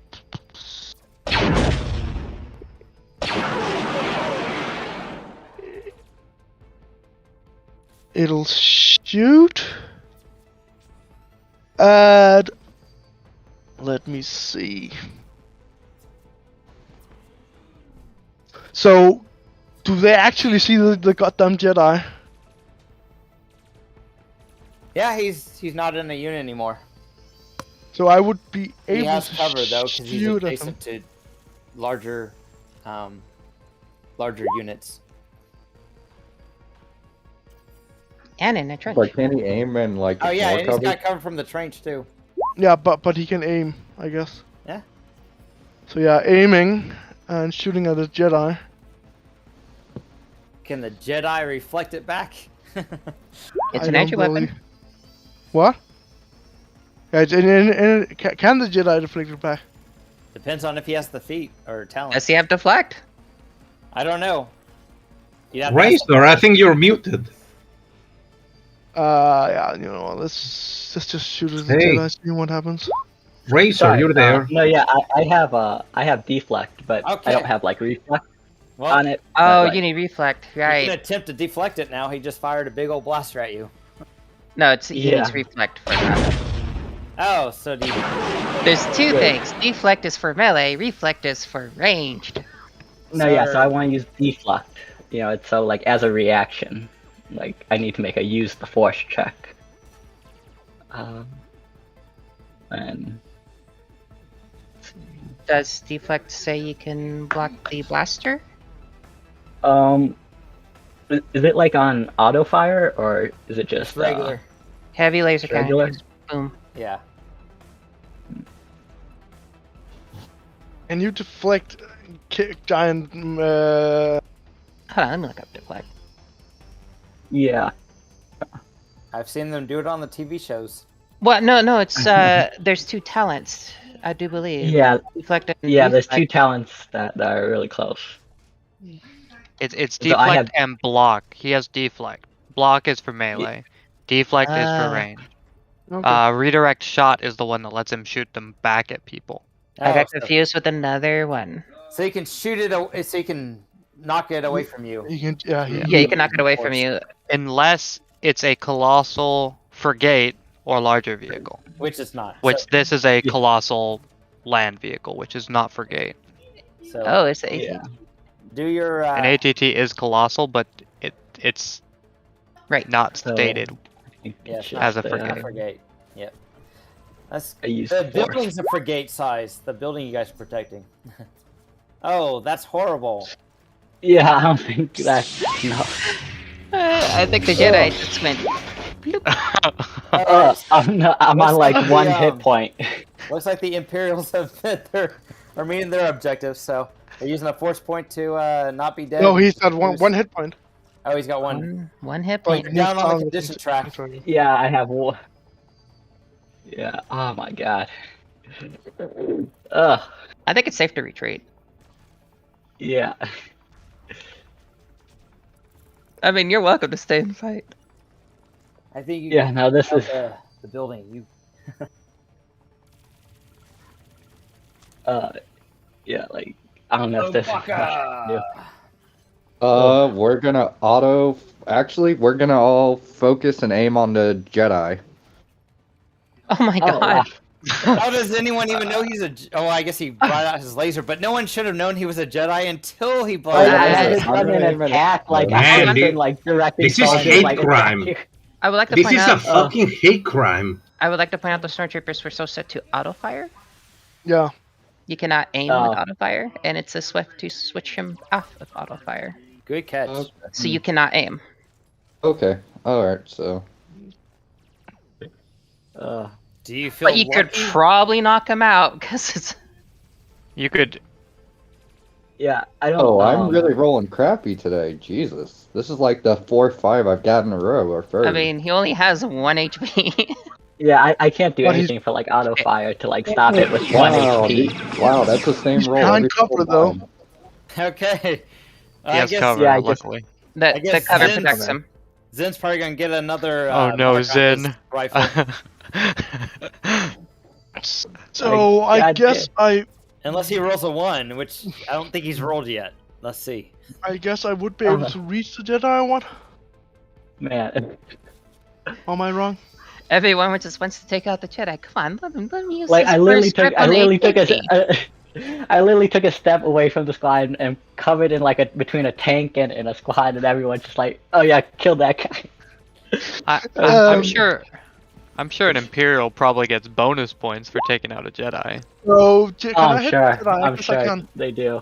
Speaker 3: It'll shoot. And let me see. So, do they actually see the goddamn Jedi?
Speaker 2: Yeah, he's not in a unit anymore.
Speaker 3: So I would be able
Speaker 2: He has
Speaker 3: to
Speaker 2: cover though because he's
Speaker 3: shoot at them.
Speaker 2: adjacent to larger units.
Speaker 7: And in a trench.
Speaker 10: But can he aim and like?
Speaker 2: Oh yeah,
Speaker 10: more
Speaker 2: and he's
Speaker 10: cover?
Speaker 2: got cover from the trench too.
Speaker 3: Yeah, but he can aim, I guess.
Speaker 2: Yeah.
Speaker 3: So yeah, aiming and shooting at a Jedi.
Speaker 2: Can the Jedi reflect it back?
Speaker 7: It's
Speaker 3: I
Speaker 7: an entry
Speaker 3: don't
Speaker 7: weapon.
Speaker 3: believe- What? Yeah, can the Jedi deflect it back?
Speaker 2: Depends on if he has the feet or talent.
Speaker 7: Does he have deflect?
Speaker 2: I don't know. You'd have to ask
Speaker 9: Razor, I think you're muted.
Speaker 3: Yeah, you know what, let's just shoot at the
Speaker 9: Hey.
Speaker 3: Jedi, see what happens.
Speaker 9: Razor,
Speaker 8: Sorry,
Speaker 9: you're there.
Speaker 8: no, yeah, I have deflect, but
Speaker 2: Okay.
Speaker 8: I don't have like reflect
Speaker 2: Well,
Speaker 8: on it.
Speaker 7: Oh,
Speaker 8: but, like,
Speaker 7: you need reflect,
Speaker 2: you can
Speaker 7: right?
Speaker 2: attempt to deflect it now. He just fired a big old blaster at you.
Speaker 7: No, he
Speaker 8: Yeah.
Speaker 7: needs reflect for that.
Speaker 2: Oh, so do you...
Speaker 7: There's two
Speaker 8: Wait.
Speaker 7: things. Deflect is for melee, reflect is for ranged.
Speaker 8: No, yeah, so I want to use deflect. You know, it's so like as a reaction. Like I need to make a use the force check. And
Speaker 7: Does deflect say you can block the blaster?
Speaker 8: is it like on auto fire or is it just
Speaker 2: regular?
Speaker 7: Heavy laser
Speaker 8: Regular?
Speaker 7: cannon. Boom.
Speaker 2: Yeah.
Speaker 3: And you deflect giant.
Speaker 7: Hold on, let me look up deflect.
Speaker 8: Yeah.
Speaker 2: I've seen them do it on the TV shows.
Speaker 7: Well, no, it's there's two talents, I do believe.
Speaker 8: Yeah.
Speaker 7: Deflect and
Speaker 8: Yeah, there's
Speaker 7: deflect.
Speaker 8: two talents that are really close.
Speaker 6: It's
Speaker 8: So I
Speaker 6: deflect
Speaker 8: have-
Speaker 6: and block. He has deflect. Block is for melee. Deflect is for range.
Speaker 3: Okay.
Speaker 6: Redirect shot is the one that lets him shoot them back at people.
Speaker 7: I got
Speaker 2: so,
Speaker 7: confused with another one.
Speaker 2: so you can shoot it. So you can knock it away from you.
Speaker 3: You can, yeah,
Speaker 7: Yeah, you can knock it away from you.
Speaker 6: Unless it's a colossal frigate or larger vehicle.
Speaker 2: Which is not.
Speaker 6: Which
Speaker 2: So,
Speaker 6: this is a colossal land vehicle, which is not frigate.
Speaker 2: so
Speaker 7: Oh, it's the
Speaker 8: Yeah.
Speaker 2: do your.
Speaker 6: An ATT is colossal, but it's
Speaker 7: Right.
Speaker 6: not
Speaker 8: So-
Speaker 6: stated.
Speaker 2: Yeah, it's
Speaker 6: as a
Speaker 2: not
Speaker 6: frigate.
Speaker 2: frigate. Yep. That's
Speaker 8: I use
Speaker 2: the
Speaker 8: force.
Speaker 2: building's a frigate size. The building you guys are protecting. Oh, that's horrible.
Speaker 8: Yeah, I don't think that's no.
Speaker 7: I think the Jedi just went.
Speaker 8: I'm on like
Speaker 2: like
Speaker 8: one
Speaker 2: the,
Speaker 8: hit point.
Speaker 2: Looks like the Imperials have met are meeting their objectives, so they're using a force point to not be dead.
Speaker 3: No, he's got one hit point.
Speaker 2: Oh, he's got one.
Speaker 7: One hit
Speaker 3: But
Speaker 7: point.
Speaker 2: Down on the
Speaker 3: he's
Speaker 2: condition track.
Speaker 8: Yeah, I have one. Yeah. Oh my god. Ugh.
Speaker 7: I think it's safe to retreat.
Speaker 8: Yeah.
Speaker 7: I mean, you're welcome to stay and fight.
Speaker 2: I think you
Speaker 8: Yeah.
Speaker 2: can
Speaker 8: No, this
Speaker 2: out
Speaker 8: is.
Speaker 2: the building. You
Speaker 8: Yeah. Like I don't know if this is much I can do.
Speaker 10: We're gonna auto. Actually, we're gonna all focus and aim on the Jedi.
Speaker 7: Oh my
Speaker 8: Oh,
Speaker 7: god.
Speaker 8: wow.
Speaker 2: How does anyone even know he's a? Oh, I guess he brought out his laser, but no one should have known he was a Jedi until he
Speaker 8: Oh,
Speaker 2: brought
Speaker 8: yeah,
Speaker 2: out
Speaker 8: I
Speaker 2: his
Speaker 8: had
Speaker 2: laser.
Speaker 8: done an attack like
Speaker 9: Man,
Speaker 8: I've been like directing
Speaker 9: this is
Speaker 8: soldiers,
Speaker 9: hate
Speaker 8: like,
Speaker 9: crime.
Speaker 7: I would like to
Speaker 9: This
Speaker 7: point
Speaker 9: is a
Speaker 7: out.
Speaker 9: fucking hate crime.
Speaker 7: I would like to point out the stormtroopers were so set to auto fire.
Speaker 3: Yeah.
Speaker 7: You cannot aim
Speaker 8: Oh.
Speaker 7: with auto fire, and it's a swift to switch him off of auto fire.
Speaker 2: Good catch.
Speaker 7: So you cannot aim.
Speaker 10: Okay. All right. So.
Speaker 2: Do you feel?
Speaker 7: But you could
Speaker 2: lucky?
Speaker 7: probably knock him out because it's.
Speaker 6: You could.
Speaker 8: Yeah, I don't.
Speaker 10: Oh, I'm really rolling crappy today. Jesus, this is like the 4-5 I've got in a row, or third.
Speaker 7: I mean, he only has 1 HP.
Speaker 8: Yeah, I can't do
Speaker 3: But he's-
Speaker 8: anything for like auto fire to like stop it with
Speaker 10: wow,
Speaker 8: 1 HP.
Speaker 10: wow, that's the same
Speaker 3: He's
Speaker 10: roll.
Speaker 3: behind
Speaker 10: every
Speaker 3: cover,
Speaker 10: single
Speaker 3: though.
Speaker 10: time.
Speaker 2: Okay.
Speaker 6: He has cover,
Speaker 8: yeah, I guess-
Speaker 6: luckily.
Speaker 2: I
Speaker 7: The
Speaker 2: guess
Speaker 7: cover
Speaker 2: Zen's-
Speaker 7: protects him.
Speaker 2: Zen's probably gonna get another.
Speaker 6: Oh no,
Speaker 2: mark on his
Speaker 6: Zen.
Speaker 2: rifle.
Speaker 3: So I
Speaker 8: God
Speaker 3: guess
Speaker 2: Unless he rolls a 1, which I don't think he's rolled yet. Let's see.
Speaker 3: I would be able to reach the Jedi one.
Speaker 8: Man,
Speaker 3: Am I wrong?
Speaker 7: Everyone just wants to take out the Jedi. Come on, let me use
Speaker 8: like
Speaker 7: this
Speaker 8: I literally
Speaker 7: first
Speaker 8: took
Speaker 7: grip on
Speaker 8: I literally took a step away from the squad and covered in like between a tank and a squad, and everyone's just like, oh yeah, kill that guy.
Speaker 6: I'm sure. I'm sure an Imperial probably gets bonus points for taking out a Jedi.
Speaker 3: So can I
Speaker 8: I'm
Speaker 3: hit
Speaker 8: sure.
Speaker 3: the Jedi?
Speaker 8: I'm
Speaker 3: Yes, I
Speaker 8: sure
Speaker 3: can.
Speaker 8: they do.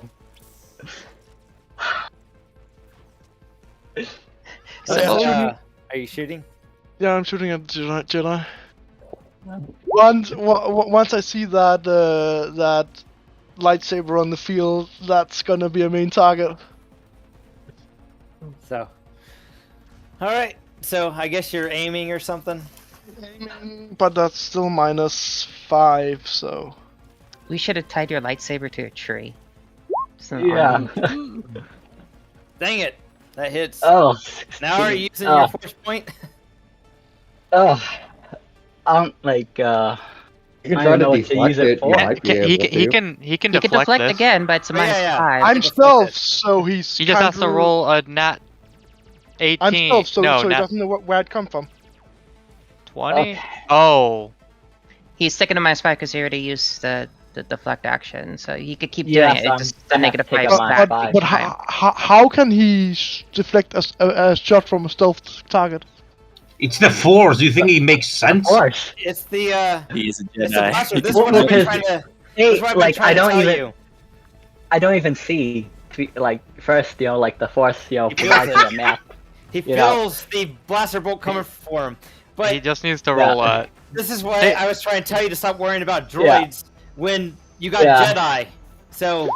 Speaker 7: So,
Speaker 2: Are you shooting?
Speaker 3: Yeah, I'm shooting at the Jedi. Once I see that that lightsaber on the field, that's gonna be a main target.
Speaker 2: So. All right. So I guess you're aiming or something.
Speaker 3: But that's still -5, so.
Speaker 7: we should have tied your lightsaber to a tree. So
Speaker 8: Yeah.
Speaker 2: Dang it! That hits.
Speaker 8: Oh.
Speaker 2: Now are you using
Speaker 8: Oh.
Speaker 2: your force point?
Speaker 8: Oh. Like
Speaker 10: You
Speaker 8: I
Speaker 10: can
Speaker 8: don't
Speaker 10: try
Speaker 8: know
Speaker 10: to
Speaker 8: what to use
Speaker 10: deflect
Speaker 8: it
Speaker 10: it. You
Speaker 8: for.
Speaker 10: might be able
Speaker 6: He
Speaker 10: to.
Speaker 6: can
Speaker 7: He can
Speaker 6: deflect
Speaker 7: deflect
Speaker 6: this.
Speaker 7: again, but it's a
Speaker 2: Oh, yeah,
Speaker 7: -5.
Speaker 2: yeah.
Speaker 3: I'm
Speaker 2: deflect
Speaker 3: stealth,
Speaker 2: it.
Speaker 3: so he's.
Speaker 6: He just has to
Speaker 3: kinda-
Speaker 6: roll a nat 18.
Speaker 3: I'm stealth, so
Speaker 6: no,
Speaker 3: he
Speaker 6: nat
Speaker 3: doesn't know where it come from.
Speaker 6: 20.
Speaker 8: Okay.
Speaker 6: Oh.
Speaker 7: He's sticking to my spot because he already used the deflect action, so he could keep
Speaker 8: Yeah,
Speaker 7: doing it.
Speaker 8: so
Speaker 7: It's just
Speaker 8: I
Speaker 7: the
Speaker 8: have to
Speaker 7: negative
Speaker 8: take
Speaker 7: 5
Speaker 8: up my
Speaker 7: back
Speaker 8: spot.
Speaker 7: each
Speaker 3: But
Speaker 7: time.
Speaker 3: how can he deflect a shot from a stealth target?
Speaker 9: It's the Force. Do you think it makes
Speaker 8: Of
Speaker 9: sense?
Speaker 8: course.
Speaker 2: It's the
Speaker 4: He is a
Speaker 2: it's the
Speaker 4: Jedi.
Speaker 2: blaster. This is
Speaker 8: Well,
Speaker 2: what I've been
Speaker 8: because-
Speaker 2: trying to.
Speaker 8: Hey,
Speaker 2: This is what I've been
Speaker 8: like
Speaker 2: trying
Speaker 8: I
Speaker 2: to
Speaker 8: don't
Speaker 2: tell
Speaker 8: even.
Speaker 2: you.
Speaker 8: I don't even see. Like first, like the Force,
Speaker 2: He feels
Speaker 8: provides
Speaker 2: it.
Speaker 8: me a map.
Speaker 2: He
Speaker 8: You know.
Speaker 2: feels the blaster bolt coming for him. But
Speaker 6: He just needs to roll a.
Speaker 2: this is why
Speaker 6: Hey.
Speaker 2: I was trying to tell you to stop worrying about droids when you got
Speaker 8: Yeah.
Speaker 2: Jedi. So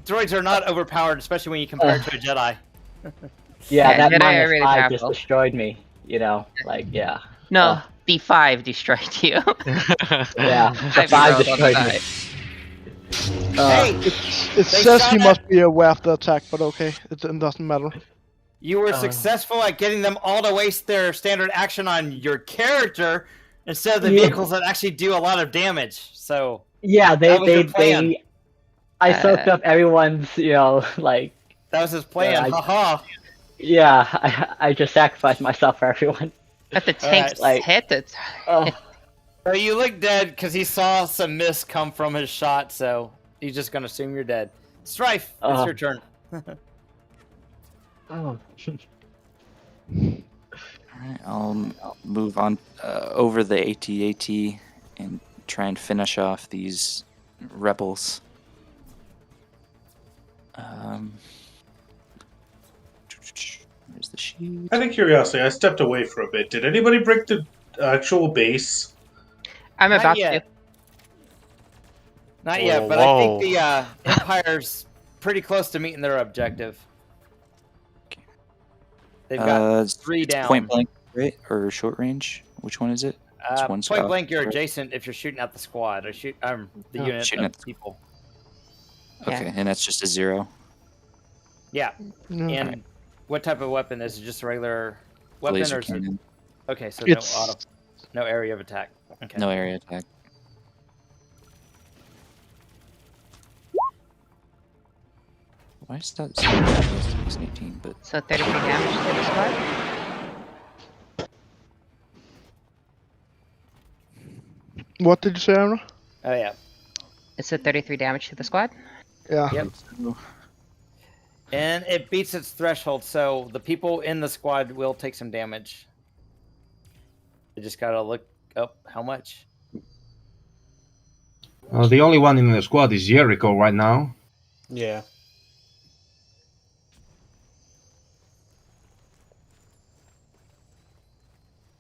Speaker 2: droids are not overpowered, especially when you compare it to a Jedi.
Speaker 8: Yeah,
Speaker 7: Yeah,
Speaker 8: that
Speaker 7: Jedi are
Speaker 8: -5
Speaker 7: really
Speaker 8: just
Speaker 7: powerful.
Speaker 8: destroyed me. Like yeah.
Speaker 7: No, the 5 destroyed you.
Speaker 8: Yeah, the
Speaker 7: 5
Speaker 8: 5
Speaker 7: rolled on the
Speaker 8: destroyed me.
Speaker 7: die.
Speaker 2: Hey,
Speaker 3: It
Speaker 2: They
Speaker 3: says
Speaker 2: shot
Speaker 3: he
Speaker 2: at-
Speaker 3: must be aware of the attack, but okay, it doesn't matter.
Speaker 2: you were successful at getting them all to waste their standard action on your character instead of the
Speaker 8: Yeah.
Speaker 2: vehicles that actually do a lot of damage. So
Speaker 8: Yeah,
Speaker 2: That was your plan.
Speaker 8: I soaked up everyone's, like.
Speaker 2: that was his plan.
Speaker 8: I-
Speaker 2: Haha.
Speaker 8: Yeah, I just sacrificed myself for everyone.
Speaker 7: But the tanks
Speaker 8: Like-
Speaker 7: hit it.
Speaker 2: So you look dead because he saw some mist come from his shot, so he's just gonna assume you're dead. Strife, it's your turn.
Speaker 8: Oh.
Speaker 4: Alright, I'll move on over the AT-AT and try and finish off these rebels. Where's the sheet?
Speaker 11: Out of curiosity, I stepped away for a bit. Did anybody break the actual base?
Speaker 7: I'm
Speaker 2: Not
Speaker 7: about
Speaker 2: yet.
Speaker 7: to.
Speaker 2: Not yet, but I think the Empire's pretty close to meeting their objective. They've got 3 down.
Speaker 4: Point blank, right? Or short range? Which one is it? It's one
Speaker 2: Point
Speaker 4: squad,
Speaker 2: blank, you're
Speaker 4: right?
Speaker 2: adjacent if you're shooting at the squad. Or the unit
Speaker 4: Shooting
Speaker 2: of
Speaker 4: at the-
Speaker 2: people.
Speaker 4: Okay, and that's just a 0.
Speaker 2: Yeah.
Speaker 3: Yeah.
Speaker 2: And what type of weapon is it? Just a regular weapon,
Speaker 4: Laser
Speaker 2: or is it?
Speaker 4: cannon.
Speaker 2: Okay, so
Speaker 3: It's-
Speaker 2: no area of attack. Okay.
Speaker 4: No area attack. Why is that 18? But
Speaker 7: So 33 damage to the squad.
Speaker 3: What did you say, Anna?
Speaker 2: Oh yeah.
Speaker 7: It's a 33 damage to the squad.
Speaker 3: Yeah.
Speaker 2: Yep. And it beats its threshold, so the people in the squad will take some damage. They just gotta look up how much.
Speaker 9: The only one in the squad is Jericho right now.
Speaker 12: Yeah.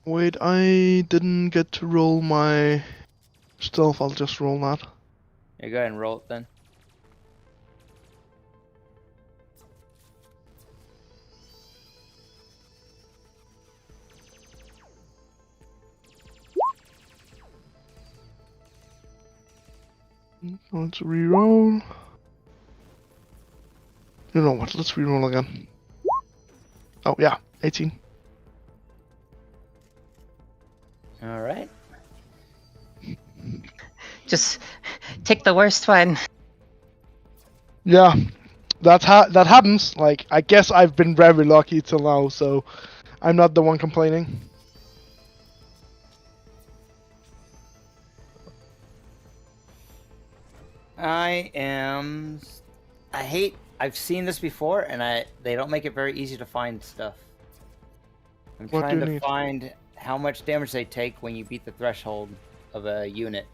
Speaker 3: Wait, I didn't get to roll my stealth. I'll just roll that.
Speaker 2: Yeah, go ahead and roll it then.
Speaker 3: Let's reroll. You know what? Let's reroll again. Oh yeah, 18.
Speaker 2: All right.
Speaker 7: Just take the worst one.
Speaker 3: Yeah, that happens. Like, I guess I've been very lucky till now, so I'm not the one complaining.
Speaker 2: I've seen this before, and they don't make it very easy to find stuff. I'm
Speaker 3: What
Speaker 2: trying
Speaker 3: do you
Speaker 2: to
Speaker 3: need?
Speaker 2: find how much damage they take when you beat the threshold of a unit,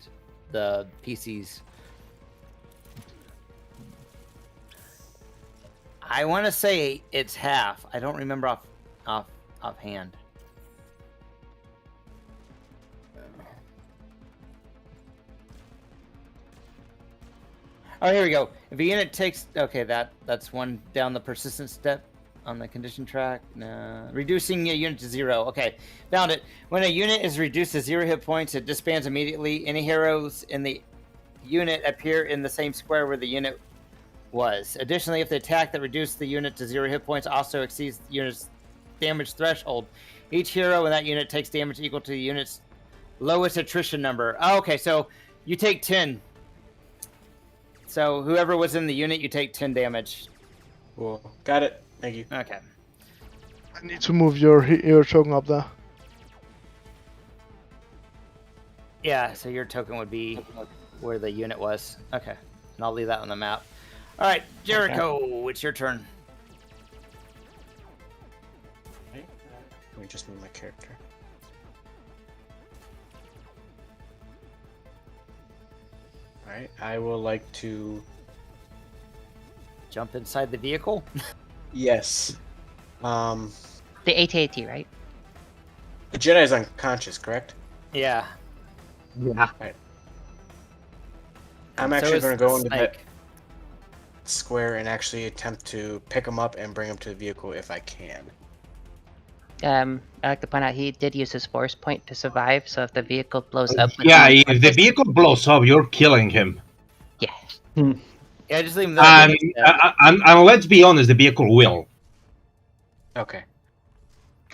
Speaker 2: the PCs. I want to say it's half. I don't remember offhand. Oh, here we go. If a unit takes... Okay, that's one down the persistence step on the condition track. No. Reducing a unit to 0. Okay, found it. When a unit is reduced to 0 hit points, it disbands immediately. Any heroes in the unit appear in the same square where the unit was. Additionally, if the attack that reduced the unit to 0 hit points also exceeds the unit's damage threshold, each hero in that unit takes damage equal to the unit's lowest attrition number. Oh, okay, so you take 10. So whoever was in the unit, you take 10 damage.
Speaker 12: Cool. Got it. Thank you.
Speaker 2: Okay.
Speaker 3: I need to move your token up there.
Speaker 2: Yeah, so your token would be where the unit was. Okay, and I'll leave that on the map. All right, Jericho, it's your turn.
Speaker 12: Let me just move my character. Alright, I would like to...
Speaker 2: Jump inside the vehicle?
Speaker 12: Yes.
Speaker 7: The AT-AT, right?
Speaker 12: The Jedi is unconscious, correct?
Speaker 2: Yeah.
Speaker 8: Yeah.
Speaker 12: Right. I'm actually going to go into that square and actually attempt to pick him up and bring him to the vehicle if I can.
Speaker 7: I like to point out he did use his force point to survive, so if the vehicle blows up... with
Speaker 9: Yeah,
Speaker 7: him
Speaker 9: if the vehicle blows up, you're killing him.
Speaker 7: Yeah.
Speaker 2: Yeah, just leave him there.
Speaker 9: And let's be honest, the vehicle will.
Speaker 12: Okay.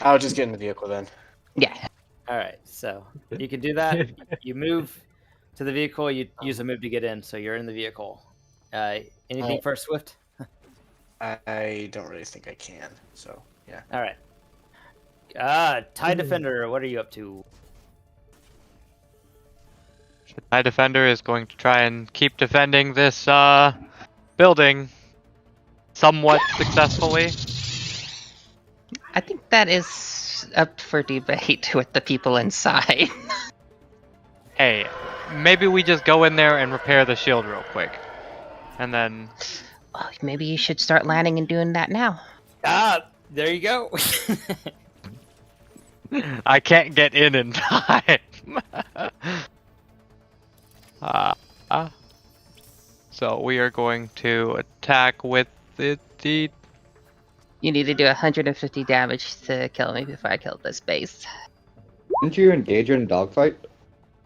Speaker 12: I'll just get in the vehicle then.
Speaker 7: Yeah.
Speaker 2: All right, so you can do that. You move to the vehicle. You use a move to get in, so you're in the vehicle. Anything for Swift?
Speaker 12: I don't really think I can, so yeah.
Speaker 2: All right. TIE Defender, what are you up to?
Speaker 6: TIE Defender is going to try and keep defending this building somewhat successfully.
Speaker 7: I think that is up for debate with the people inside.
Speaker 6: Hey, maybe we just go in there and repair the shield real quick. And then...
Speaker 7: Well, maybe you should start landing and doing that now.
Speaker 2: There you go.
Speaker 6: I can't get in time. So we are going to attack with the...
Speaker 7: You need to do 150 damage to kill me before I kill this base.
Speaker 10: Didn't you engage in a dogfight?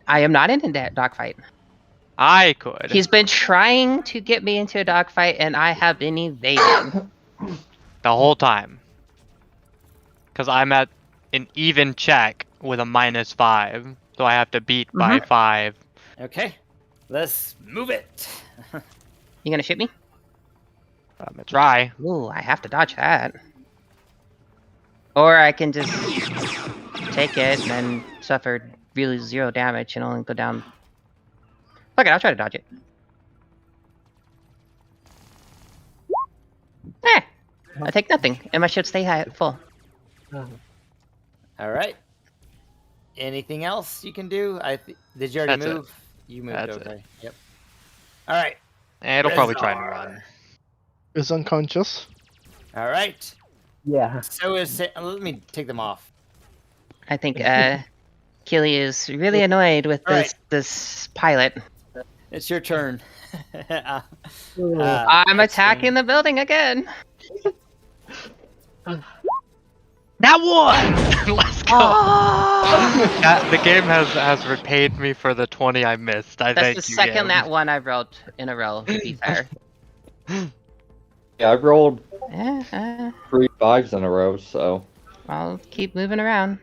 Speaker 7: I am not in a dogfight.
Speaker 6: I could.
Speaker 7: He's been trying to get me into a dogfight, and I have been evading.
Speaker 6: The whole time. Because I'm at an even check with a -5. So I have to beat by 5.
Speaker 2: Okay, let's move it.
Speaker 7: You gonna shoot me?
Speaker 6: I'm gonna try.
Speaker 7: Ooh, I have to dodge that. Or I can just take it and then suffer really 0 damage and only go down. Fuck it, I'll try to dodge it. I take nothing, and my shield stay high full.
Speaker 2: All right. Anything else you can do? Did you already
Speaker 6: That's
Speaker 2: move? You moved,
Speaker 6: That's
Speaker 2: okay. Yep. All right.
Speaker 6: It'll probably try and run.
Speaker 3: Is unconscious.
Speaker 2: All right.
Speaker 8: Yeah.
Speaker 2: So is let me take them off.
Speaker 7: I think Keely is really annoyed with this pilot.
Speaker 2: It's your turn.
Speaker 7: I'm attacking the building again.
Speaker 6: That one! Let's go! The game has repaid me for the 20 I missed. I thank you.
Speaker 7: That's the second that one I've rolled in a row, to be fair.
Speaker 10: Yeah, I've rolled
Speaker 7: 3
Speaker 10: 5s in a row, so...
Speaker 7: I'll keep moving around.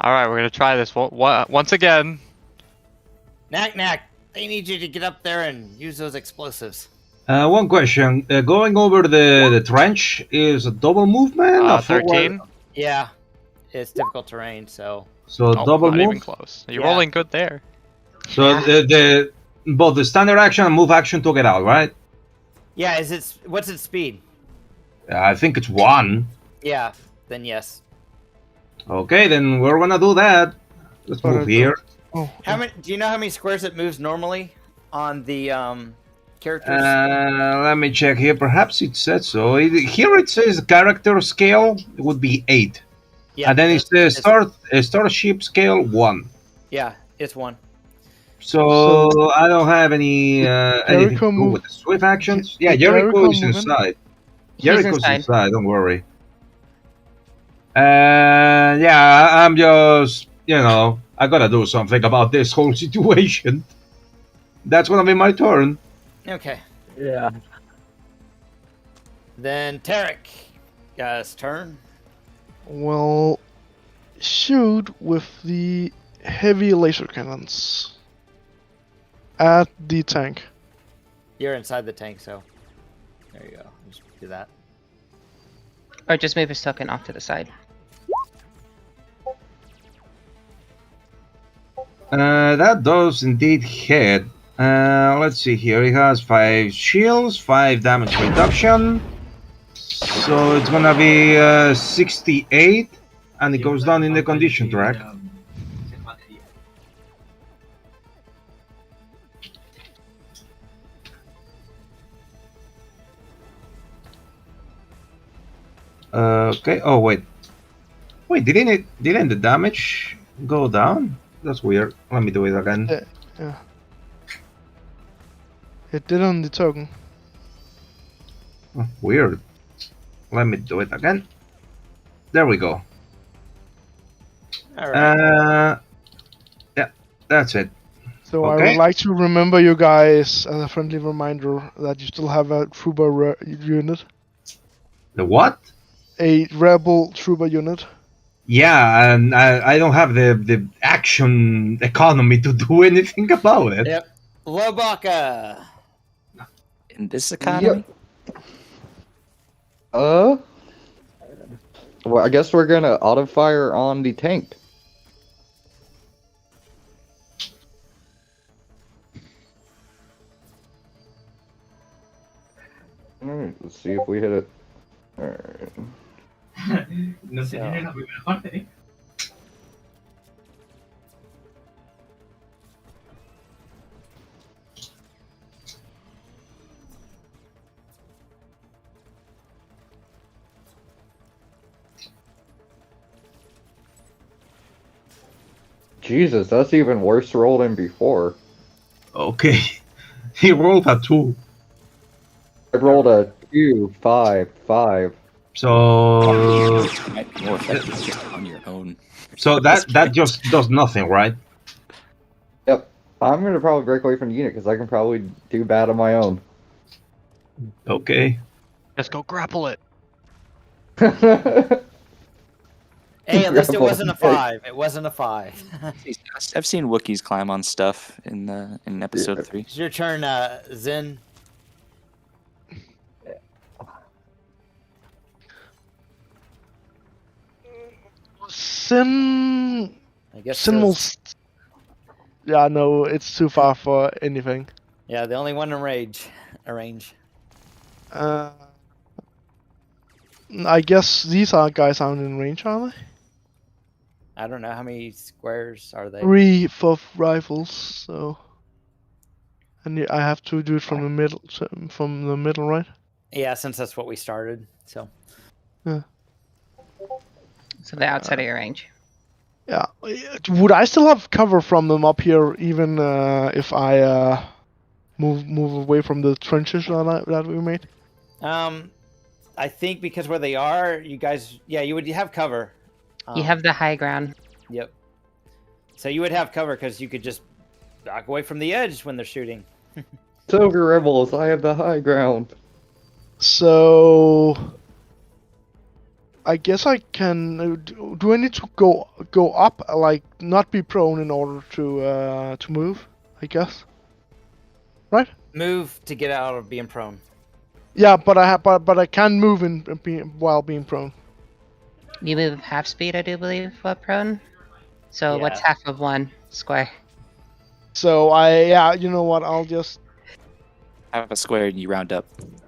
Speaker 6: Alright, we're gonna try this once again.
Speaker 2: Knack, they need you to get up there and use those explosives.
Speaker 9: One question. Going over the trench is a double movement?
Speaker 6: 13?
Speaker 2: Yeah. It's difficult terrain, so...
Speaker 9: So double
Speaker 6: not
Speaker 9: move?
Speaker 6: even close. You're rolling good there.
Speaker 9: So both the standard action and move action took it out, right?
Speaker 2: Yeah, what's its speed?
Speaker 9: I think it's 1.
Speaker 2: Yeah, then yes.
Speaker 9: Okay, then we're gonna do that. Let's move here.
Speaker 2: How many? Do you know how many squares it moves normally on the characters?
Speaker 9: Let me check here. Perhaps it said so. Here it says character scale would be 8.
Speaker 2: Yeah,
Speaker 9: and then it says starship scale 1.
Speaker 2: Yeah, it's 1.
Speaker 9: So I don't have any anything to do with the swift actions. Yeah, Jericho is inside. Jericho's inside. Don't worry. Yeah, I'm just, I gotta do something about this whole situation. That's gonna be my turn.
Speaker 2: Okay.
Speaker 8: Yeah.
Speaker 2: Then Tarik, guys, turn.
Speaker 3: Well, shoot with the heavy laser cannons at the tank.
Speaker 2: You're inside the tank, so there you go. Just do that.
Speaker 7: Or just move his token off to the side.
Speaker 9: That does indeed hit. Let's see here. It has 5 shields, 5 damage reduction. So it's gonna be 68, and it goes down in the condition track. Okay. Oh wait. Didn't the damage go down? That's weird. Let me do it again.
Speaker 3: Yeah. It did on the token.
Speaker 9: Oh, weird. Let me do it again. There we go.
Speaker 2: All right.
Speaker 9: Yeah, that's it.
Speaker 3: So
Speaker 9: Okay.
Speaker 3: I would like to remember you guys as a friendly reminder that you still have a trooper unit.
Speaker 9: The what?
Speaker 3: A rebel trooper unit.
Speaker 9: Yeah, and I don't have the action economy to do anything about it.
Speaker 2: Yep. Lobaka.
Speaker 4: In this economy?
Speaker 10: Well, I guess we're gonna auto fire on the tank. Alright, let's see if we hit it. Alright.
Speaker 14: No sería la primera parte, ¿eh?
Speaker 10: Jesus, that's even worse roll than before.
Speaker 9: Okay. He rolled a 2.
Speaker 10: I rolled a 2, 5, 5.
Speaker 9: So
Speaker 4: It might be more effective just on your own.
Speaker 9: so that just does nothing, right?
Speaker 10: Yep. I'm gonna probably break away from the unit because I can probably do bad on my own.
Speaker 9: Okay.
Speaker 6: Let's go grapple it.
Speaker 2: Hey, at least it
Speaker 10: Grapple.
Speaker 2: wasn't a 5. It wasn't a 5.
Speaker 4: I've seen Wookiees climb on stuff in episode 3.
Speaker 2: It's your turn, Zen.
Speaker 3: Sin.
Speaker 2: I guess
Speaker 3: Sin will. Yeah, no, it's too far for anything.
Speaker 2: Yeah, the only one in range.
Speaker 3: I guess these guys aren't in range, are they?
Speaker 2: I don't know how many squares are they.
Speaker 3: 3 for rifles, so. And I have to do it from the middle, right?
Speaker 2: Yeah, since that's what we started. So.
Speaker 3: Yeah.
Speaker 7: So the outside of your range.
Speaker 3: Yeah. Would I still have cover from them up here, even if I move away from the trenches that we made?
Speaker 2: I think because where they are, you guys, yeah, you would have cover.
Speaker 7: You have the high ground.
Speaker 2: Yep. So you would have cover because you could just back away from the edge when they're shooting.
Speaker 10: Silver Rebels, I have the high ground.
Speaker 3: So I guess I can. Do I need to go up, like not be prone in order to move? I guess. Right.
Speaker 2: Move to get out of being prone.
Speaker 3: Yeah, but I can move while being prone.
Speaker 7: You move half speed, I do believe, while prone. So what's half of 1 square?
Speaker 3: So you know what? I'll just
Speaker 4: Half a square and you round up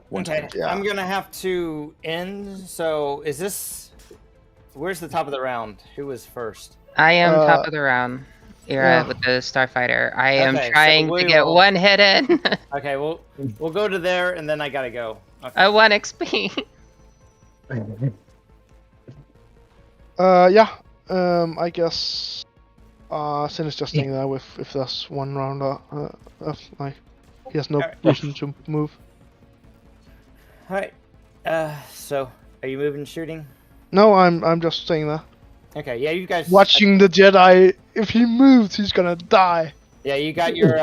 Speaker 4: 1
Speaker 2: Okay,
Speaker 4: square.
Speaker 2: I'm gonna have to end. So is this? Where's the top of the round? Who was first?
Speaker 7: I am top of the round. You're with the Starfighter. I am
Speaker 2: Okay, so
Speaker 7: trying
Speaker 2: we
Speaker 7: to get
Speaker 2: will-
Speaker 7: 1 hit in.
Speaker 2: Okay, we'll go to there and then I gotta go. Okay.
Speaker 7: A 1 XP.
Speaker 3: Yeah. I guess. Sin is just staying there with if there's 1 round. Like he has no reason to move.
Speaker 2: All right. So are you moving, shooting?
Speaker 3: No, I'm just staying there.
Speaker 2: Okay. Yeah, you guys.
Speaker 3: Watching the Jedi. If he moves, he's gonna die.
Speaker 2: Yeah, you got your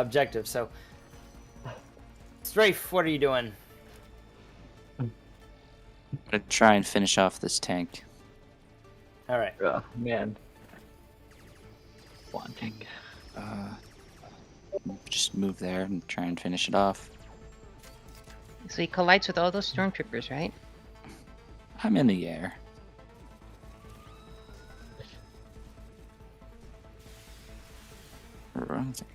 Speaker 2: objective. So, Strafe, what are you doing?
Speaker 4: I'm gonna try and finish off this tank.
Speaker 2: All right.
Speaker 8: Oh, man. Wanting.
Speaker 4: Just move there and try and finish it off.
Speaker 7: So he collides with all those stormtroopers, right?
Speaker 4: I'm in the air. Wrong thing.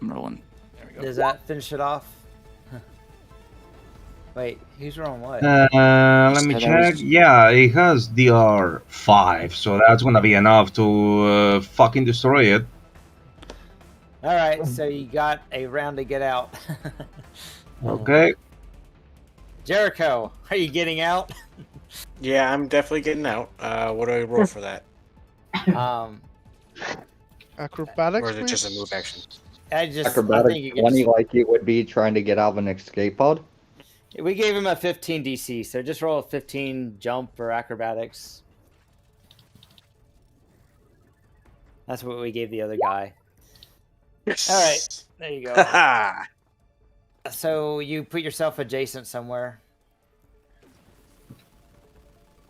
Speaker 4: I'm rolling. There we go.
Speaker 2: Does that finish it off? Wait, who's rolling what?
Speaker 9: Let me check. Yeah, it has DR 5, so that's gonna be enough to fucking destroy it.
Speaker 2: All right, so you got a round to get out.
Speaker 9: Okay.
Speaker 2: Jericho, are you getting out?
Speaker 12: Yeah, I'm definitely getting out. What do I roll for that?
Speaker 3: Acrobatics,
Speaker 12: Or is it
Speaker 3: please?
Speaker 12: just a move action?
Speaker 2: I think
Speaker 10: Acrobatic
Speaker 2: you
Speaker 10: 20 like it would be trying to get out of an escape pod.
Speaker 2: We gave him a 15 DC, so just roll a 15 jump for acrobatics. That's what we gave the other guy.
Speaker 12: Yes.
Speaker 2: All right, there you go. So you put yourself adjacent somewhere.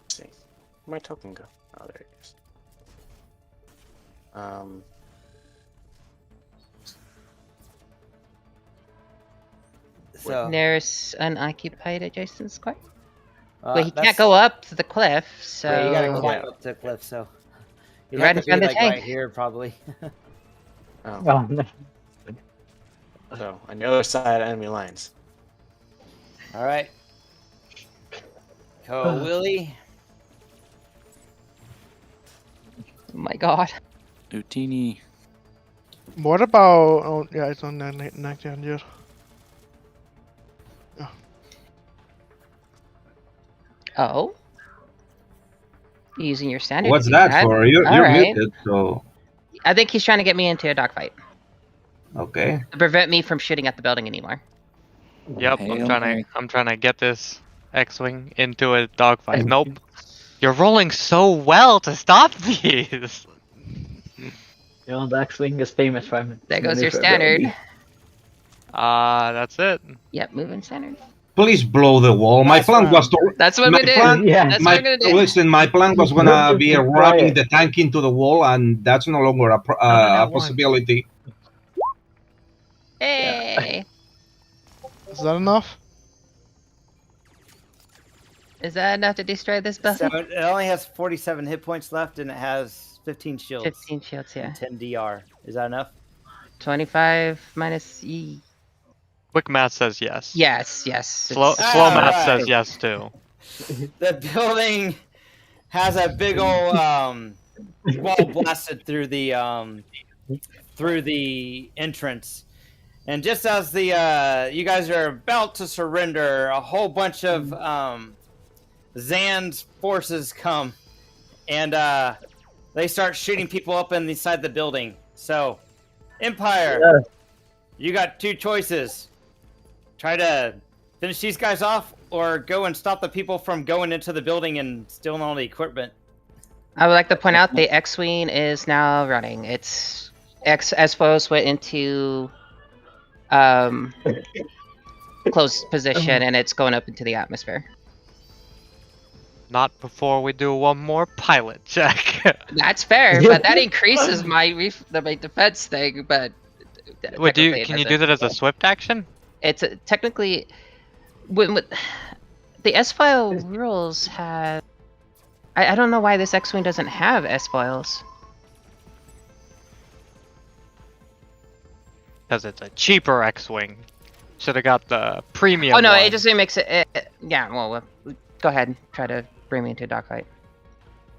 Speaker 12: Let's see. Where'd my token go? Oh, there it is.
Speaker 2: So
Speaker 7: there's unoccupied adjacent square.
Speaker 2: Uh,
Speaker 7: Well, he
Speaker 2: that's-
Speaker 7: can't go up to the cliff, so
Speaker 2: Yeah, you gotta climb up to the cliff, so you'd
Speaker 7: Right
Speaker 2: have to
Speaker 7: in
Speaker 2: be
Speaker 7: front of
Speaker 2: like
Speaker 7: the tank.
Speaker 2: right here, probably.
Speaker 12: Oh. So, on the other side, enemy lines.
Speaker 2: All right. Go, Willie.
Speaker 7: Oh my god.
Speaker 4: Utini.
Speaker 3: What about... Oh, yeah, it's on 900.
Speaker 7: Oh? Using your standard.
Speaker 9: What's
Speaker 7: to do
Speaker 9: that for? You're
Speaker 7: Alright.
Speaker 9: muted, so
Speaker 7: I think he's trying to get me into a dogfight.
Speaker 9: okay.
Speaker 7: To prevent me from shooting at the building anymore.
Speaker 6: Yep,
Speaker 4: Hail
Speaker 6: I'm trying to get this X-wing into a dogfight. Nope. You're rolling so well to stop these.
Speaker 8: You know, the X-Wing is famous for him.
Speaker 7: There goes your standard.
Speaker 6: That's it.
Speaker 7: Yep, moving standard.
Speaker 9: Please blow the wall. My plan was to.
Speaker 7: That's what
Speaker 9: my
Speaker 7: we did.
Speaker 9: plan-
Speaker 8: Yeah.
Speaker 7: That's
Speaker 9: my,
Speaker 7: what we're gonna do.
Speaker 9: Listen, my plan was gonna be
Speaker 8: Try
Speaker 9: ramming
Speaker 8: it.
Speaker 9: the tank into the wall, and that's no longer a
Speaker 2: one.
Speaker 9: possibility.
Speaker 7: Hey!
Speaker 3: Is that enough?
Speaker 7: Is that enough to destroy this building?
Speaker 2: So it only has 47 hit points left, and it has 15 shields.
Speaker 7: 15 shields, yeah.
Speaker 2: And 10 DR. Is that enough?
Speaker 7: 25 minus E.
Speaker 6: Quick math says yes.
Speaker 7: Yes.
Speaker 6: Slow
Speaker 7: It's-
Speaker 6: math
Speaker 2: Alright.
Speaker 6: says yes too.
Speaker 2: The building has a big old wall blasted through the entrance, and just as the you guys are about to surrender, a whole bunch of Zann's forces come, and they start shooting people up inside the building. So, Empire, you got two choices: try to finish these guys off, or go and stop the people from going into the building and stealing all the equipment.
Speaker 7: I would like to point out the X-Wing is now running. Its S-foes went into closed position, and it's going up into the atmosphere.
Speaker 6: Not before we do one more pilot check.
Speaker 7: That's fair, but that increases my defense thing. But
Speaker 6: Wait,
Speaker 7: technically it
Speaker 6: can you
Speaker 7: doesn't.
Speaker 6: do that as a swift action?
Speaker 7: It's technically when the S-file rules have. I don't know why this X-wing doesn't have S-files.
Speaker 6: Because it's a cheaper X-wing. Should have got the premium.
Speaker 7: Oh no,
Speaker 6: one.
Speaker 7: it just makes it. Yeah, well, go ahead and try to bring me into a dogfight.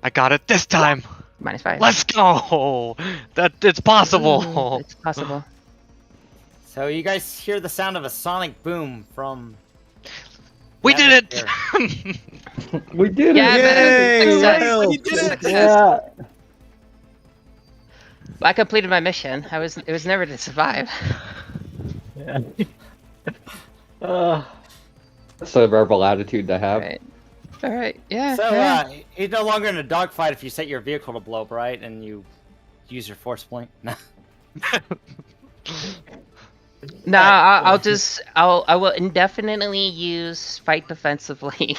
Speaker 6: I got it this time.
Speaker 7: -5.
Speaker 6: Let's go. It's possible.
Speaker 7: Ooh, it's possible.
Speaker 2: So you guys hear the sound of a sonic boom from.
Speaker 6: We did it.
Speaker 8: We did
Speaker 7: Yeah,
Speaker 8: it!
Speaker 7: man,
Speaker 11: well.
Speaker 7: success.
Speaker 8: Yeah!
Speaker 7: I completed my mission. It was never to survive.
Speaker 8: Yeah.
Speaker 10: That's a verbal attitude to have.
Speaker 7: All right. Yeah.
Speaker 2: So
Speaker 7: yeah.
Speaker 2: he's no longer in a dogfight if you set your vehicle to blow up, right? And you use your force point.
Speaker 7: No, I will indefinitely use fight defensively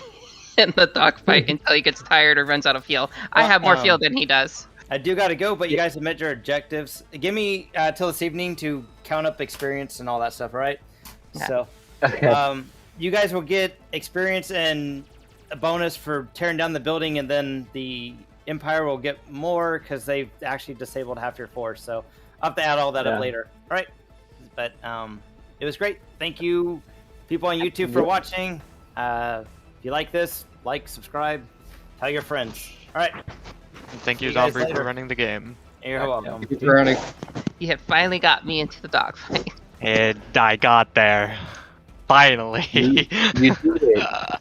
Speaker 7: in the dogfight until he gets tired or runs out of fuel. I have more fuel than he does.
Speaker 2: I do got to go, but you guys have met your objectives. Give me till this evening to count up experience and all that stuff, all right?
Speaker 7: Yeah.
Speaker 2: So,
Speaker 8: Okay.
Speaker 2: you guys will get experience and a bonus for tearing down the building, and then the Empire will get more because they've actually disabled half your force. So, I'll have to add all that up later. All right? But it was great. Thank you, people on YouTube, for watching. If you like this, like, subscribe, tell your friends. All right.
Speaker 6: And thank you,
Speaker 2: See you guys
Speaker 6: Zombie, for
Speaker 2: later.
Speaker 6: running the game.
Speaker 2: You're welcome.
Speaker 10: Keep running.
Speaker 7: You have finally got me into the dogfight.
Speaker 6: And I got there. Finally.
Speaker 5: You did it.